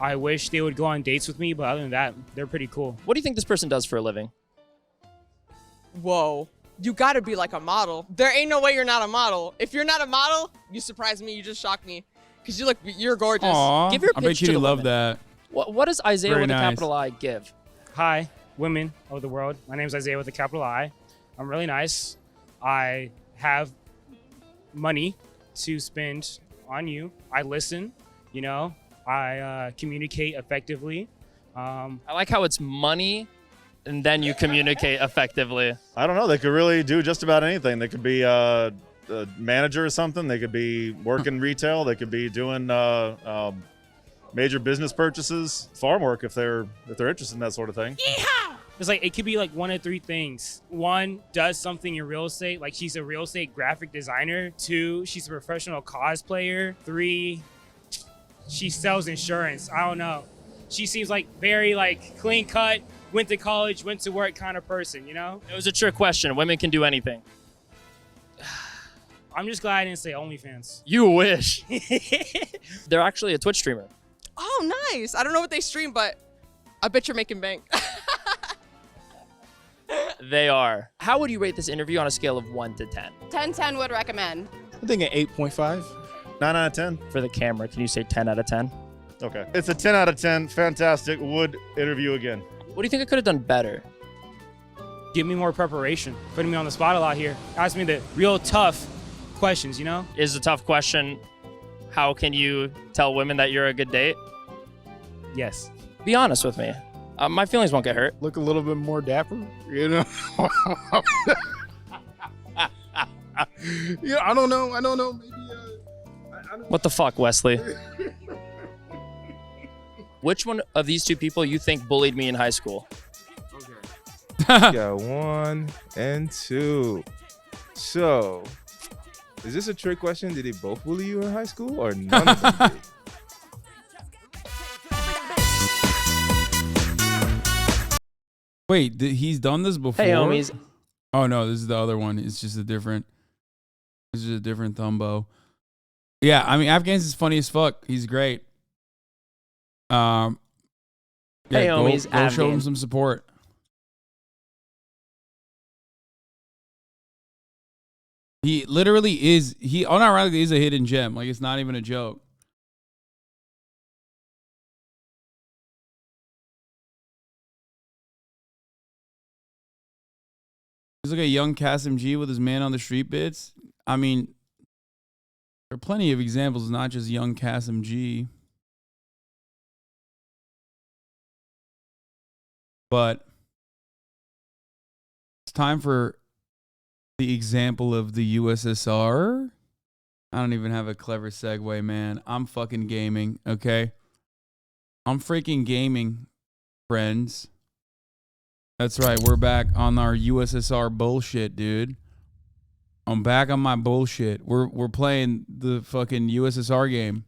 I wish they would go on dates with me, but other than that, they're pretty cool. What do you think this person does for a living? Whoa. You gotta be like a model. There ain't no way you're not a model. If you're not a model, you surprised me. You just shocked me. Because you're gorgeous. Aww, Give your I pitch bet to you the love women. that. What does Isaiah Very with a nice. capital I give? Hi, women of the world. My name is Isaiah with a capital I. I'm really nice. I have money to spend on you. I listen, you know. I communicate effectively. I like how it's money and then you communicate effectively. I don't know. They could really do just about anything. They could be a manager or something. They could be working retail. They could be doing major business purchases, farm work if they're interested in that sort of thing. It's like, it could be like one of three things. One, does something in real estate, like she's a real estate graphic designer. Two, she's a professional cosplayer. Three, she sells insurance. I don't know. She seems like very like clean cut, went to college, went to work kind of person, you know? It was a trick question. Women can do anything. I'm just glad I didn't say OnlyFans. You wish. They're actually a Twitch streamer. Oh, nice. I don't know what they stream, but I bet you're making bank. They are. How would you rate this interview on a scale of 1 to 10? 10/10 would recommend. I think an 8.5. 9 out of 10. For the camera, can you say 10 out of 10? Okay. It's a 10 out of 10. Fantastic. Would interview again. What do you think I could have done better? Give me more preparation. Putting me on the spot a lot here. Ask me the real tough questions, you know? Is a tough question, how can you tell women that you're a good date? Yes. Be honest with me. My feelings won't get hurt. Look a little bit more dapper, you know? Yeah, I don't know. Maybe, What the fuck, Wesley? Which one of these two people you think bullied me in high school? Got 1 and 2. So, is this a trick question? Did they both bully you in high school or none of them did? Wait, he's done this before? Hey, homies. Oh no, this is the other one. It's just a different. This is a different Thumbo. Yeah, I mean, Afghans is funny as fuck. He's great. Yeah, Hey, go, homies, go show him Afghan. some support. He literally is. He unironically is a hidden gem. Like, it's not even a joke. He's like a young Kasim G with his man on the street bits. I mean, there are plenty of examples, not just young Kasim G. But it's time for the example of the USSR. I don't even have a clever segue, man. I'm fucking gaming, okay? I'm freaking gaming, friends. That's right. We're back on our USSR bullshit, dude. I'm back on my bullshit. We're playing the fucking USSR game.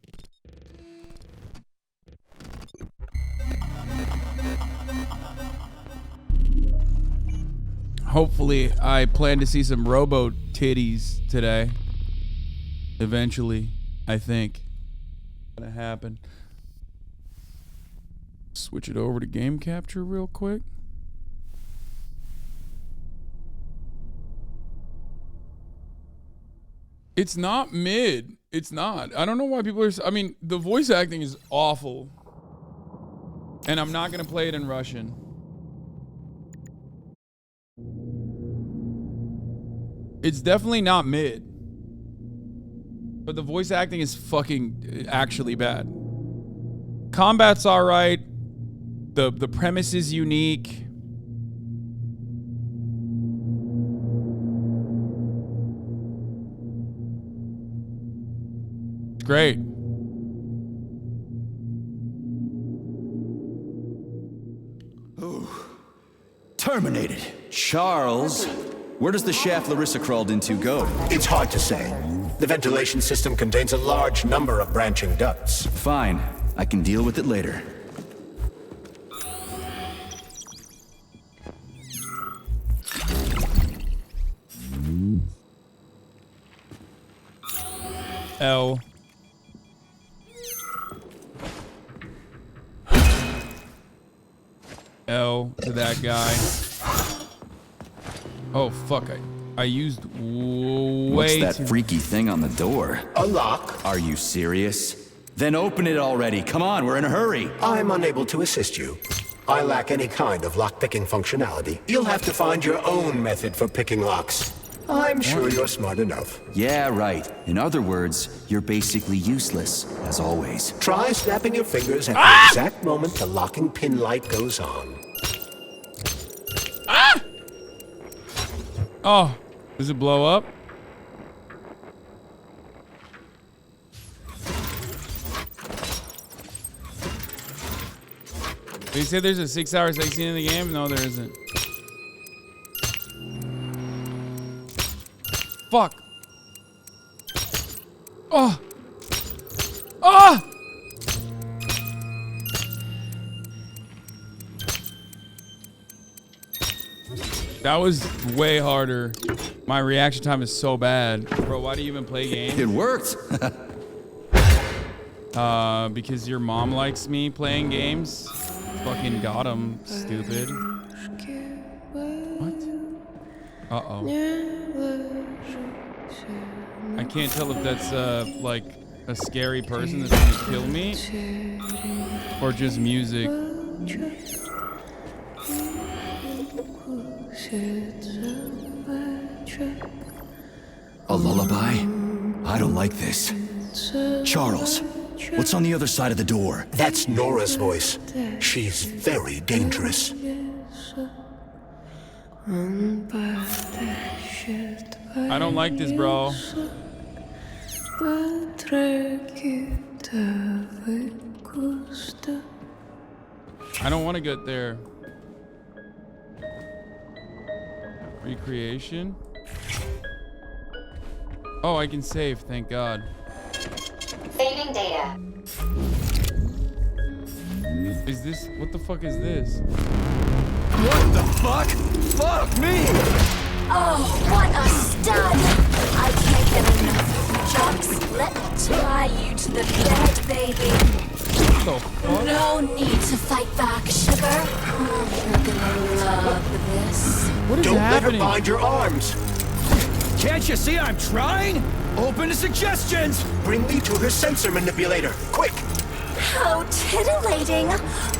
Hopefully, I plan to see some robo titties today. Eventually, I think. Gonna happen. Switch it over to game capture real quick. It's not mid. It's not. I don't know why people are. I mean, the voice acting is awful. And I'm not gonna play it in Russian. It's definitely not mid. But the voice acting is fucking actually bad. Combat's all right. The premise is unique. It's great. Terminated. Charles, where does the shaft Larissa crawled into go? It's hard to say. The ventilation system contains a large number of branching ducts. Fine. I can deal with it later. L. L to that guy. Oh fuck! I used way What's that too freaky thing on the door? A lock. Are you serious? Then open it already. Come on, we're in a hurry. I'm unable to assist you. I lack any kind of lock-picking functionality. You'll have to find your own method for picking locks. I'm sure you're smart enough. Yeah, right. In other words, you're basically useless, as always. Try snapping your fingers at the exact moment the locking pin light goes on. Oh, does it blow up? They say there's a 6-hour sex scene in the game? No, there isn't. Fuck. Oh. Oh! That was way harder. My reaction time is so bad. Bro, why do you even play games? It worked. Because your mom likes me playing games. Fucking got him, stupid. What? Uh-oh. I can't tell if that's, like, a scary person that's gonna kill me. Or just music. A lullaby? I don't like this. Charles, what's on the other side of the door? That's Nora's voice. She's very dangerous. I don't like this, bro. I don't want to get there. Recreation. Oh, I can save, thank God. Saving data. Is this, what the fuck is this? What the fuck? Fuck me! Oh, what a stud! I can't get enough. Jocks, let me tie you to the bed, baby. What the fuck? No need to fight back, sugar. Oh, you're gonna love this. What is Don't happening? let her bind your arms. Can't you see I'm trying? Open to suggestions! Bring me to her sensor manipulator, quick! How titillating.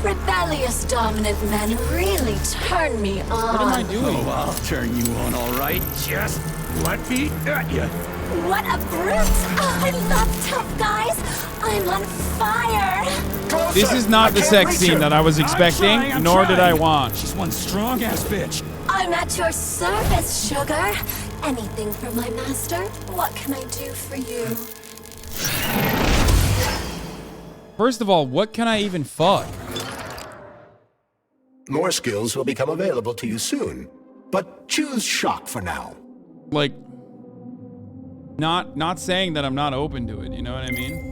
Rebellious dominant men really turn me on. What am I doing? Oh, I'll turn you on, all right. Just let me at you. What a brute. Oh, I love tough guys. I'm on fire. This is not the sex scene that I was expecting, nor did I want. She's one strong-ass bitch. I'm at your service, sugar. Anything for my master? What can I do for you? First of all, what can I even fuck? More skills will become available to you soon, but choose shock for now. Like, not saying that I'm not open to it, you know what I mean?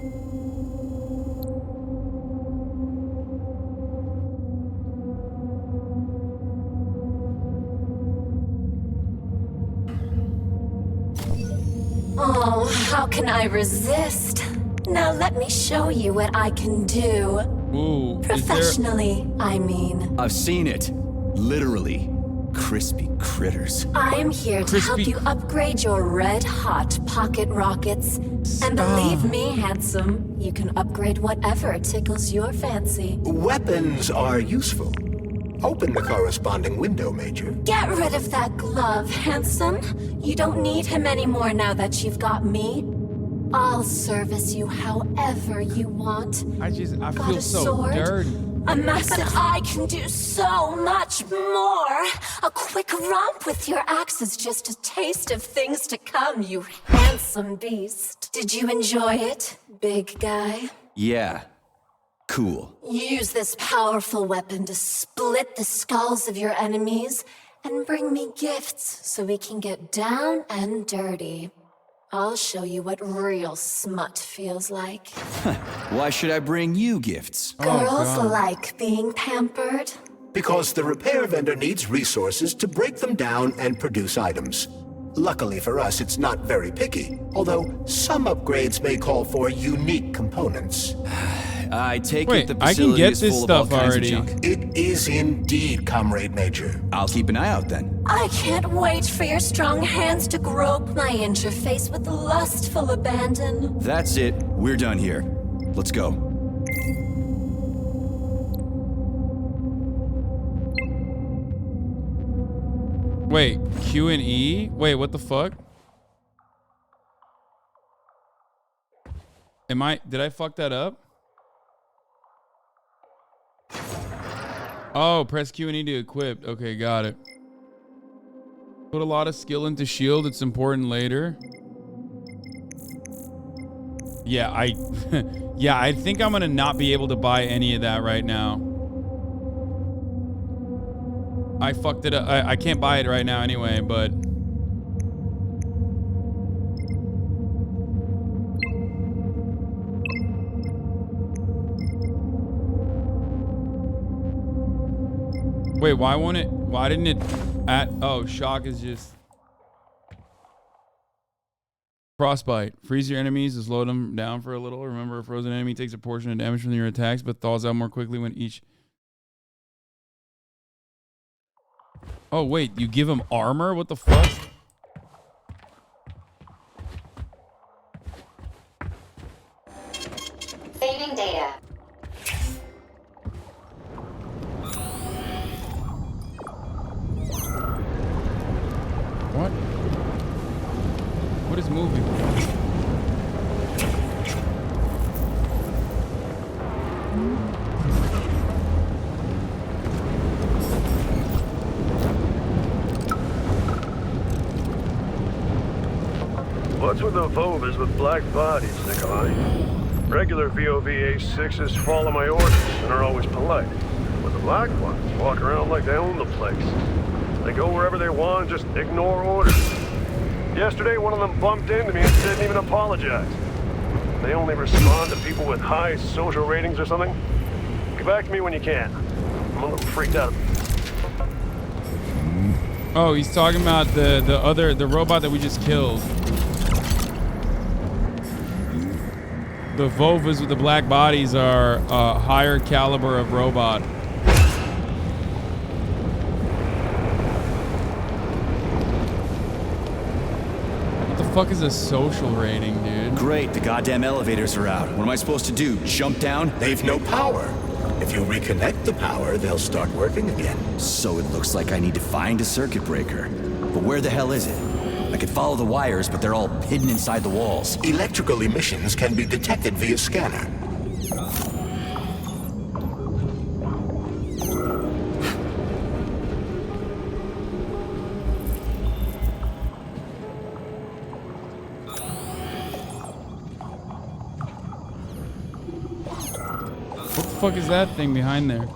Oh, how can I resist? Now let me show you what I can do. Ooh, Professionally, I mean. I've seen it. Literally. Crispy critters. I'm here to help you upgrade your red-hot pocket rockets. And believe me, handsome, you can upgrade whatever tickles your fancy. Weapons are useful. Open the corresponding window, Major. Get rid of that glove, handsome. You don't need him anymore now that you've got me. I'll service you however you want. I Got feel a so sword? dirty. A massive. But I can do so much more. A quick romp with your axe is just a taste of things to come, you handsome beast. Did you enjoy it, big guy? Yeah. Cool. Use this powerful weapon to split the skulls of your enemies and bring me gifts so we can get down and dirty. I'll show you what real smut feels like. Why should I bring you gifts? Girls like being pampered. Because the repair vendor needs resources to break them down and produce items. Luckily for us, it's not very picky, although some upgrades may call for unique components. I take Wait, it the I can facility get is this full of all stuff kinds already. of junk. It is indeed, Comrade Major. I'll keep an eye out then. I can't wait for your strong hands to grope my interface with lustful abandon. That's it. We're done here. Let's go. Wait, Q and E? Wait, what the fuck? Did I fuck that up? Oh, press Q and E to equip. Okay, got it. Put a lot of skill into shield. It's important later. Yeah, yeah, I think I'm gonna not be able to buy any of that right now. I fucked it up. I can't buy it right now anyway, but... Wait, why didn't it oh, shock is just... Frostbite. Freeze your enemies to slow them down for a little. Remember, a frozen enemy takes a portion of damage from your attacks, but thaws out more quickly when each... Oh, wait, you give him armor? What the fuck? Saving data. What? What is moving? What's with the Vovas with black bodies, Nikolai? Regular VOV-A6s follow my orders and are always polite. But the black ones walk around like they own the place. They go wherever they want and just ignore orders. Yesterday, one of them bumped into me and didn't even apologize. They only respond to people with high social ratings or something. Get back to me when you can. I'm a little freaked out. Oh, he's talking about the robot that we just killed. The Vovas with the black bodies are a higher caliber of robot. What the fuck is a social rating, dude? Great, the goddamn elevators are out. What am I supposed to do? Jump down? They've no power. If you reconnect the power, they'll start working again. So it looks like I need to find a circuit breaker. But where the hell is it? I could follow the wires, but they're all hidden inside the walls. Electrical emissions can be detected via scanner. What the fuck is that thing behind there?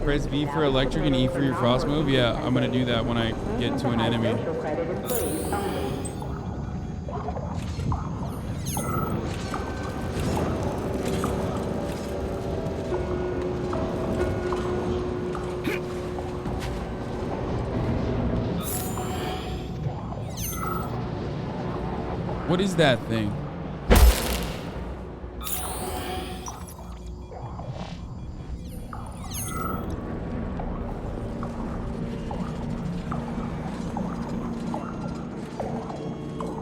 Press B for electric and E for your frost move. Yeah, I'm gonna do that when I get to an enemy. What is that thing?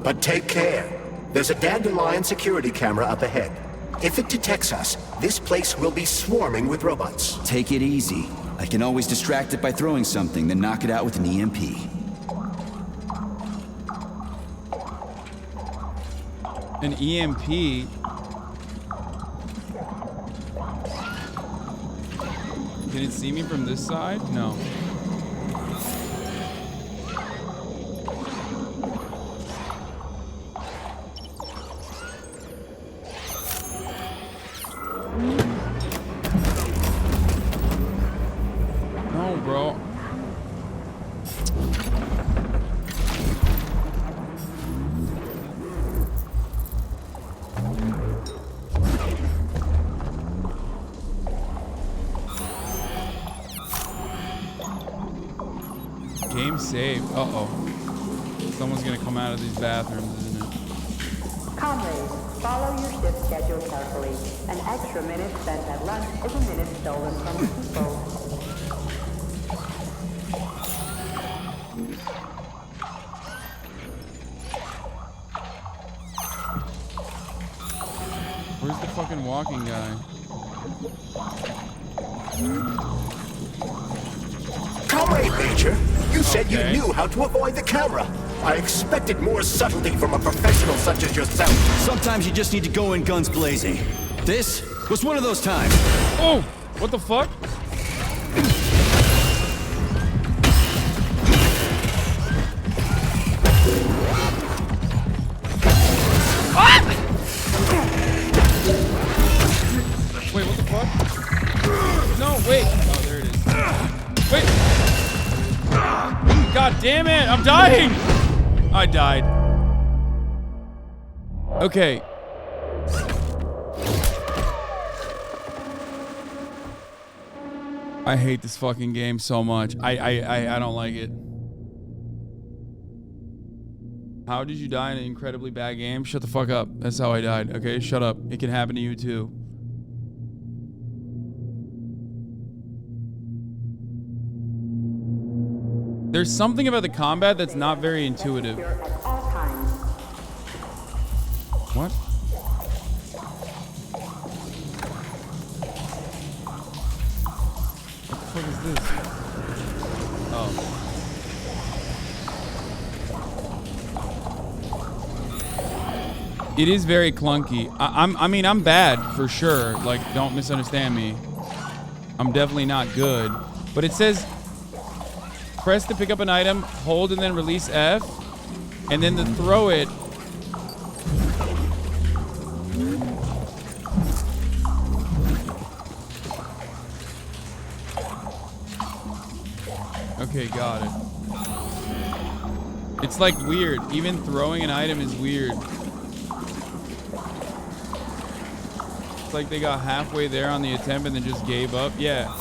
But take care. There's a dandelion security camera up ahead. If it detects us, this place will be swarming with robots. Take it easy. I can always distract it by throwing something, then knock it out with an EMP. An EMP. Can it see me from this side? No. No, bro. Game saved. Uh-oh. Someone's gonna come out of these bathrooms, isn't it? Comrades, follow your shift schedule carefully. An extra minute spent at lunch is a minute stolen from the people. Where's the fucking walking guy? Comrade Major, you said you Okay. knew how to avoid the camera. I expected more subtlety from a professional such as yourself. Sometimes you just need to go in guns blazing. This was one of those times. Oh, what the fuck? Wait, what the fuck? No, wait. Oh, there it is. Wait. God damn it, I'm dying. I died. Okay. I hate this fucking game so much. I don't like it. How did you die in an incredibly bad game? Shut the fuck up. That's how I died. Okay, shut up. It can happen to you too. There's something about the combat that's not very intuitive. What? What the fuck is this? Oh. It is very clunky. I mean, I'm bad for sure. Like, don't misunderstand me. I'm definitely not good. But it says, press to pick up an item, hold and then release F, and then to throw it. Okay, got it. It's like weird. Even throwing an item is weird. It's like they got halfway there on the attempt and then just gave up. Yeah.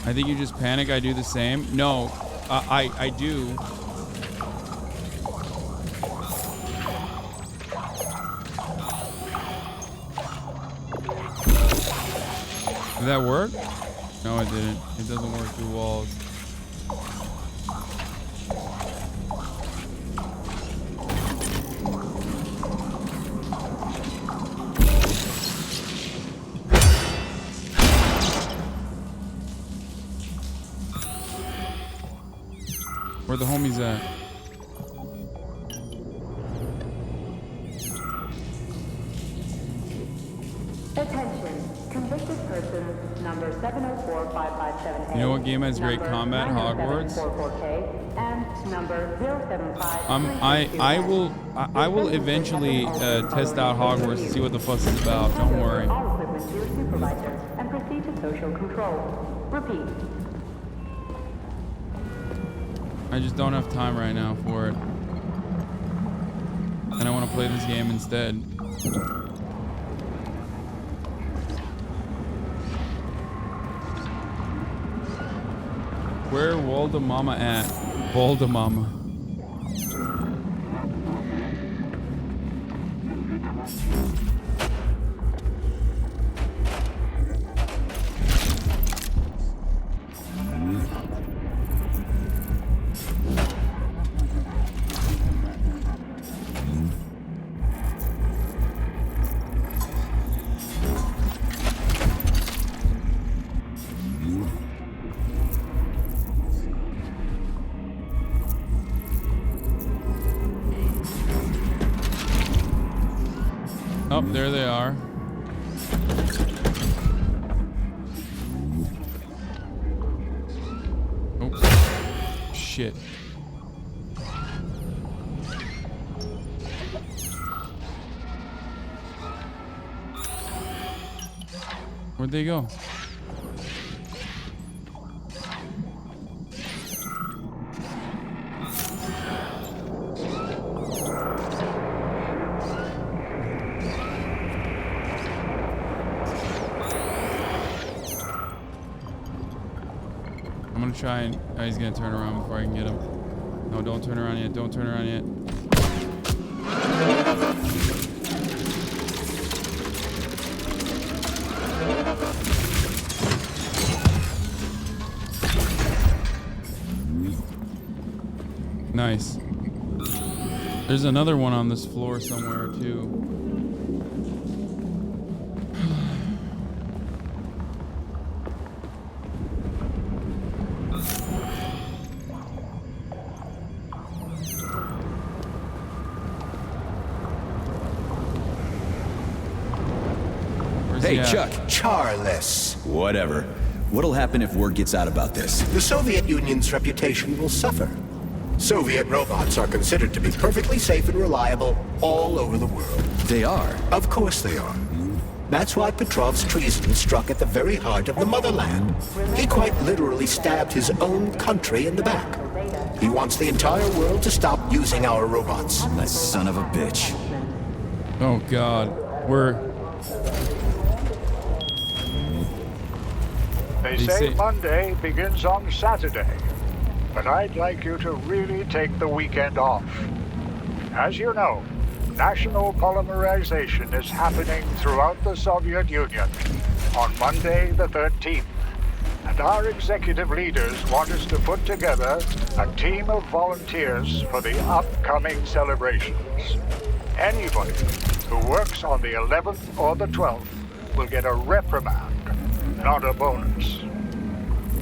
I think you just panic. I do the same. No, I do. Did that work? No, it didn't. It doesn't work through walls. Where the homies at? Attention, convicted person number 7045578. You know what game has great combat? Hogwarts. And number 075. I will eventually test out Hogwarts to see what the fuss is about. Don't worry. All equipment to your supervisor and proceed to social control. Repeat. I just don't have time right now for it. And I want to play this game instead. Where Voldemama at? Voldemama. Oh, there they are. Oh, shit. Where'd they go? I'm gonna try and... Oh, he's gonna turn around before I can get him. No, don't turn around yet. Don't turn around yet. Nice. There's another one on this floor somewhere, too. Hey, Chuck. Charles. Whatever. What'll happen if word gets out about this? The Soviet Union's reputation will suffer. Soviet robots are considered to be perfectly safe and reliable all over the world. They are? Of course they are. That's why Petrov's treason struck at the very heart of the motherland. He quite literally stabbed his own country in the back. He wants the entire world to stop using our robots. That son of a bitch. Oh, God. They say Monday begins on Saturday, but I'd like you to really take the weekend off. As you know, national polymerization is happening throughout the Soviet Union on Monday the 13th, and our executive leaders want us to put together a team of volunteers for the upcoming celebrations. Anybody who works on the 11th or the 12th will get a reprimand, not a bonus.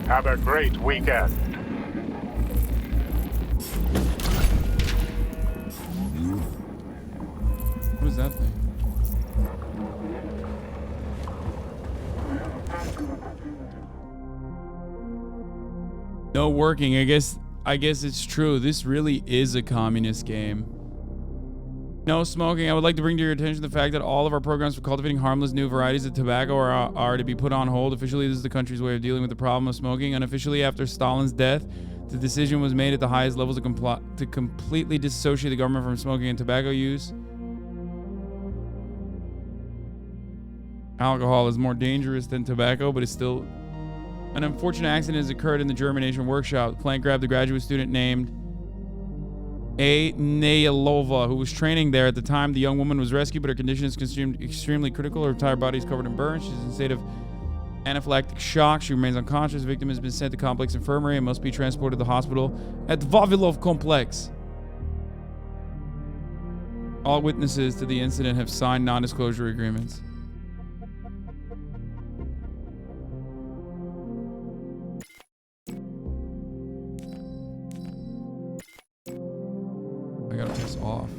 Have a great weekend. What is that thing? No working. I guess it's true. This really is a communist game. No smoking. I would like to bring to your attention the fact that all of our programs for cultivating harmless new varieties of tobacco are to be put on hold. Officially, this is the country's way of dealing with the problem of smoking. Unofficially, after Stalin's death, the decision was made at the highest levels to completely disassociate the government from smoking and tobacco use. Alcohol is more dangerous than tobacco, but it's still... An unfortunate accident has occurred in the germination workshop. The plant grabbed a graduate student named A. Nailova, who was training there at the time. The young woman was rescued, but her condition is consumed extremely critical. Her entire body is covered in burns. She's in a state of anaphylactic shock. She remains unconscious. The victim has been sent to complex infirmary and must be transported to the hospital at Vavilov complex. All witnesses to the incident have signed non-disclosure agreements. I gotta piss off.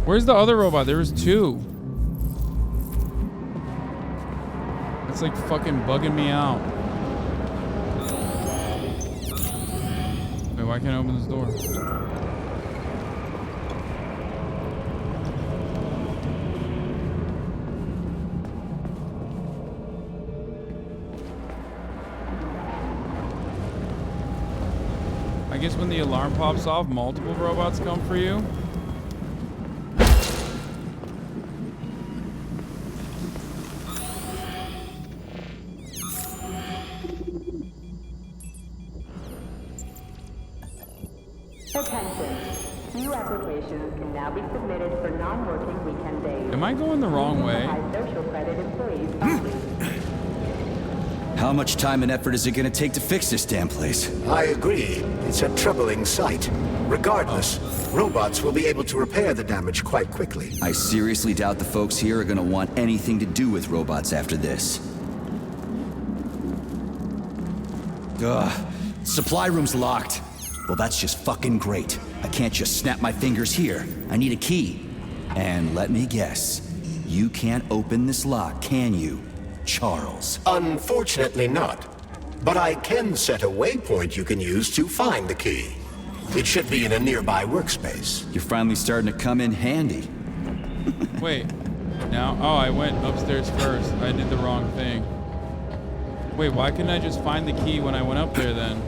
Where's the other robot? There was two. It's like fucking bugging me out. Wait, why can't I open this door? I guess when the alarm pops off, multiple robots come for you. Attention. New applications can now be submitted for non-working weekend days. Am I going the wrong way? Social credit employees only. How much time and effort is it gonna take to fix this damn place? I agree. It's a troubling sight. Regardless, robots will be able to repair the damage quite quickly. I seriously doubt the folks here are gonna want anything to do with robots after this. Ugh. Supply room's locked. Well, that's just fucking great. I can't just snap my fingers here. I need a key. And let me guess, you can't open this lock, can you, Charles? Unfortunately not. But I can set a waypoint you can use to find the key. It should be in a nearby workspace. You're finally starting to come in handy. Wait. Now, oh, I went upstairs first. I did the wrong thing. Wait, why couldn't I just find the key when I went up there then?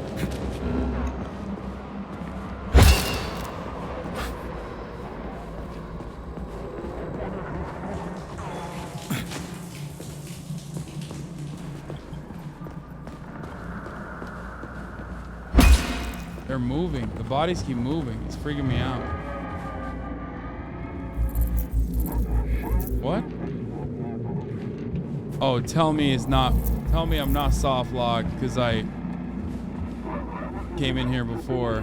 They're moving. The bodies keep moving. It's freaking me out. What? Oh, tell me it's not. Tell me I'm not soft locked because I came in here before.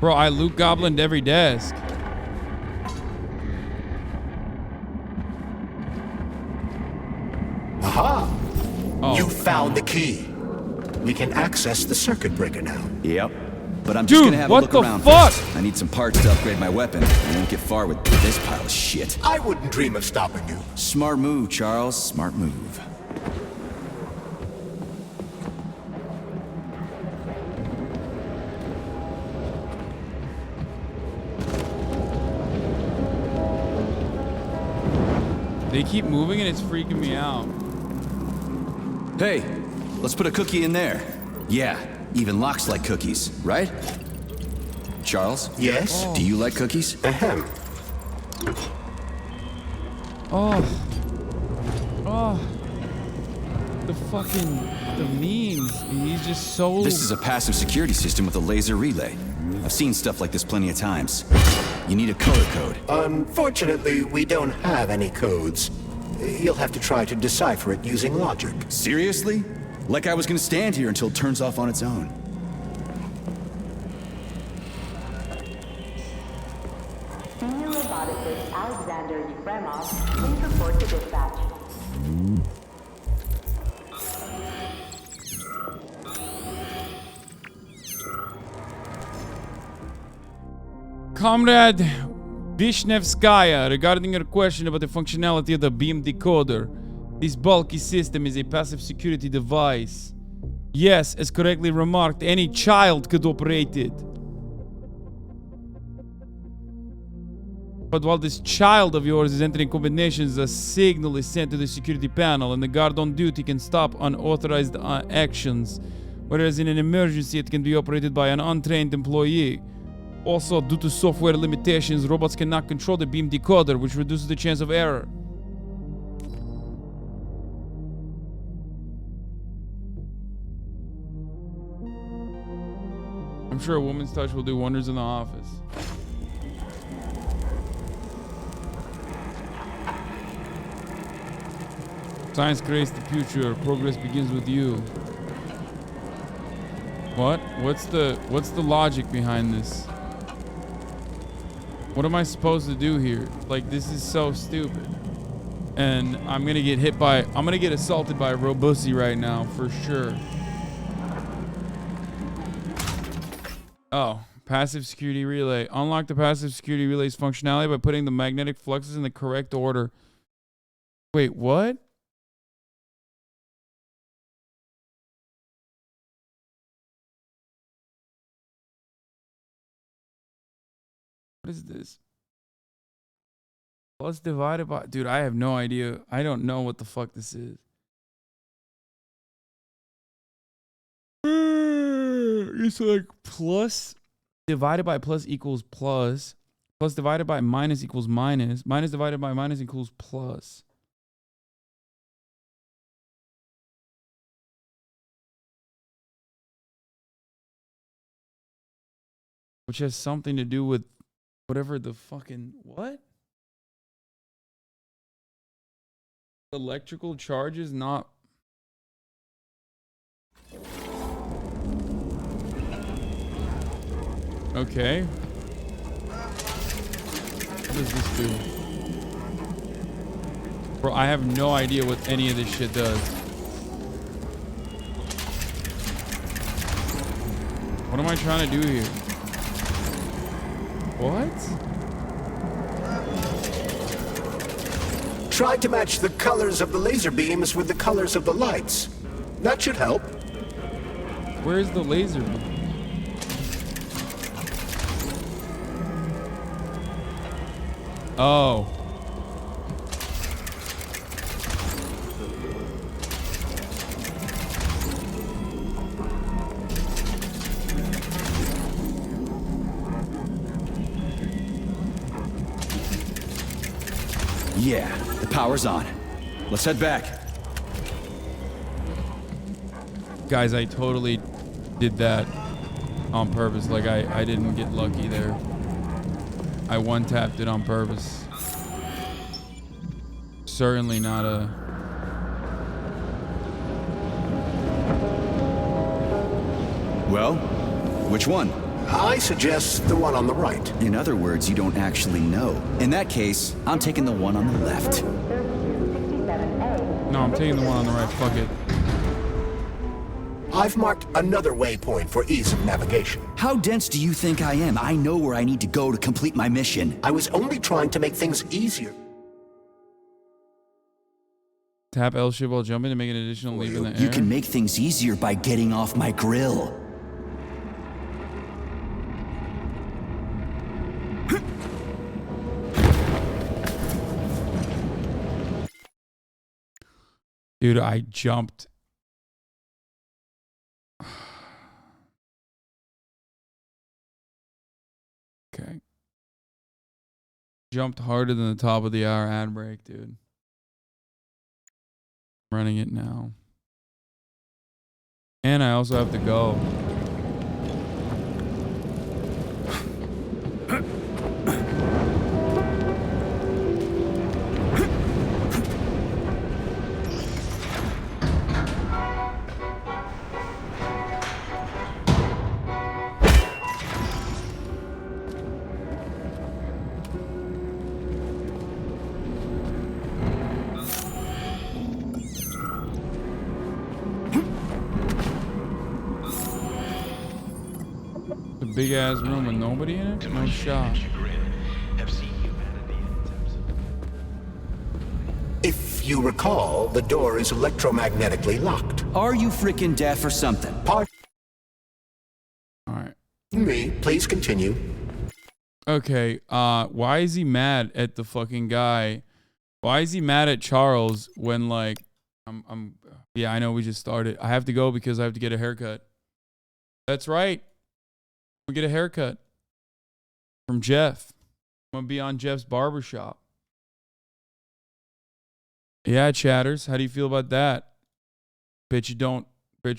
Bro, I loot goblined every desk. Aha! Oh, you found the key. We can access the circuit breaker now. Yep. But I'm just gonna have a look around first. I need some parts to upgrade my weapon. I won't get far with this pile of shit. I wouldn't dream of stopping you. Smart move, Charles. Smart move. They keep moving and it's freaking me out. Hey, let's put a cookie in there. Yeah, even locks like cookies, right? Charles? Yes? Do you like cookies? Ahem. Oh. Oh. The memes. He's just so... This is a passive security system with a laser relay. I've seen stuff like this plenty of times. You need a color code. Unfortunately, we don't have any codes. You'll have to try to decipher it using logic. Seriously? Like I was gonna stand here until it turns off on its own. Senior roboticist Alexander Yefremov, please report to dispatch. Comrade Vishnevskaya, regarding your question about the functionality of the beam decoder, this bulky system is a passive security device. Yes, as correctly remarked, any child could operate it. But while this child of yours is entering combinations, a signal is sent to the security panel and the guard on duty can stop unauthorized actions. Whereas in an emergency, it can be operated by an untrained employee. Also, due to software limitations, robots cannot control the beam decoder, which reduces the chance of error. I'm sure a woman's touch will do wonders in the office. Science creates the future. Progress begins with you. What? What's the logic behind this? What am I supposed to do here? Like, this is so stupid. And I'm gonna get assaulted by a Robussy right now, for sure. Oh, passive security relay. Unlock the passive security relay's functionality by putting the magnetic fluxes in the correct order. Wait, what? What is this? Plus divided by... Dude, I have no idea. I don't know what the fuck this is. It's like plus divided by plus equals plus Plus divided by minus equals minus. Minus divided by minus equals plus. Which has something to do with whatever the fucking... What? Electrical charges not... Okay. What does this do? Bro, I have no idea what any of this shit does. What am I trying to do here? What? Try to match the colors of the laser beams with the colors of the lights. That should help. Where's the laser beam? Oh. Yeah, the power's on. Let's head back. Guys, I totally did that on purpose. Like, I didn't get lucky there. I one-tapped it on purpose. Certainly not a... Well, which one? I suggest the one on the right. In other words, you don't actually know. In that case, I'm taking the one on the left. No, I'm taking the one on the right. Fuck it. I've marked another waypoint for ease of navigation. How dense do you think I am? I know where I need to go to complete my mission. I was only trying to make things easier. Tap L shift while jumping to make an additional leap in the air. You can make things easier by getting off my grill. Dude, I jumped. Okay. Jumped harder than the top of the hour ad break, dude. Running it now. And I also have to go. Big ass room with nobody in it? No shot. If you recall, the door is electromagnetically locked. Are you freaking deaf or something? Alright. Me, please continue. Okay, why is he mad at the fucking guy? Why is he mad at Charles when, like, yeah, I know we just started. I have to go because I have to get a haircut. That's right. We get a haircut from Jeff. I'm gonna be on Jeff's barbershop. Yeah, chatters. How do you feel about that? Bet you're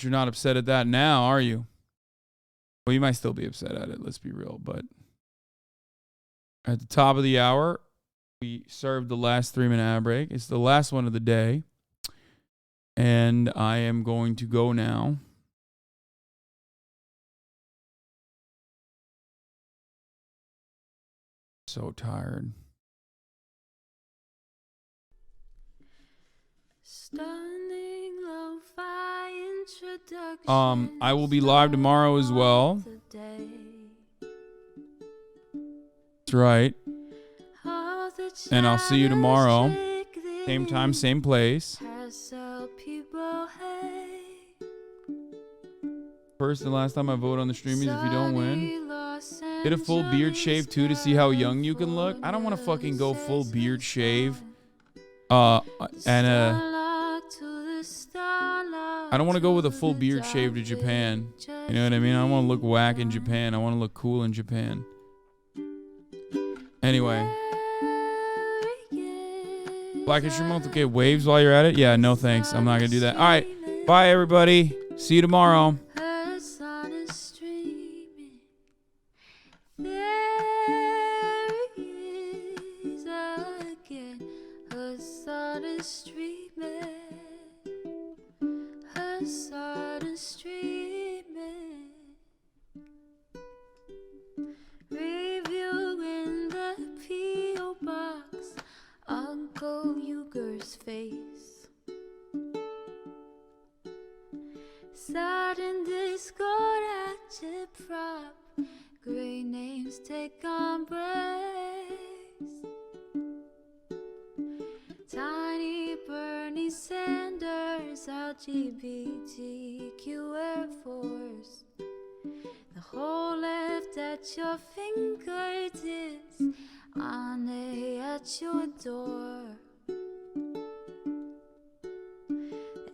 not upset at that now, are you? Well, you might still be upset at it, let's be real, but at the top of the hour, we served the last 3-minute ad break. It's the last one of the day. And I am going to go now. So tired. I will be live tomorrow as well. That's right. And I'll see you tomorrow. Same time, same place. First and last time I vote on the streamies if you don't win. Get a full beard shave too to see how young you can look. I don't want to fucking go full beard shave. I don't want to go with a full beard shave to Japan. You know what I mean? I don't want to look whack in Japan. I want to look cool in Japan. Anyway. Black History Month. Okay, waves while you're at it. Yeah, no thanks. I'm not going to do that. All right. Bye, everybody. See you tomorrow. Her sun is streaming. There he is again. Her sun is streaming. Her sun is streaming. Review in the P.O. box. Uncle Uger's face. Sudden discord agitprop. Great names take embrace. Tiny Bernie Sanders, LGBTQ Air Force. The whole left at your fingertips, on at your door.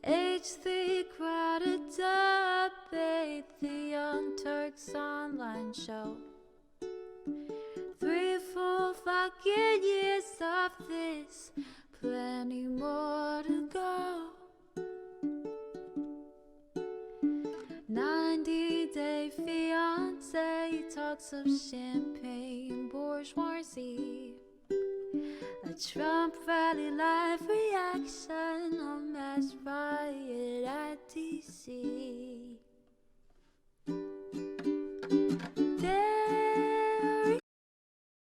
H3 crowded debate, the Young Turks online show. 3 full fucking years of this, plenty more to go. 90-day fiance talks of champagne bourgeoisie. A Trump rally live reaction, a mass riot at DC. There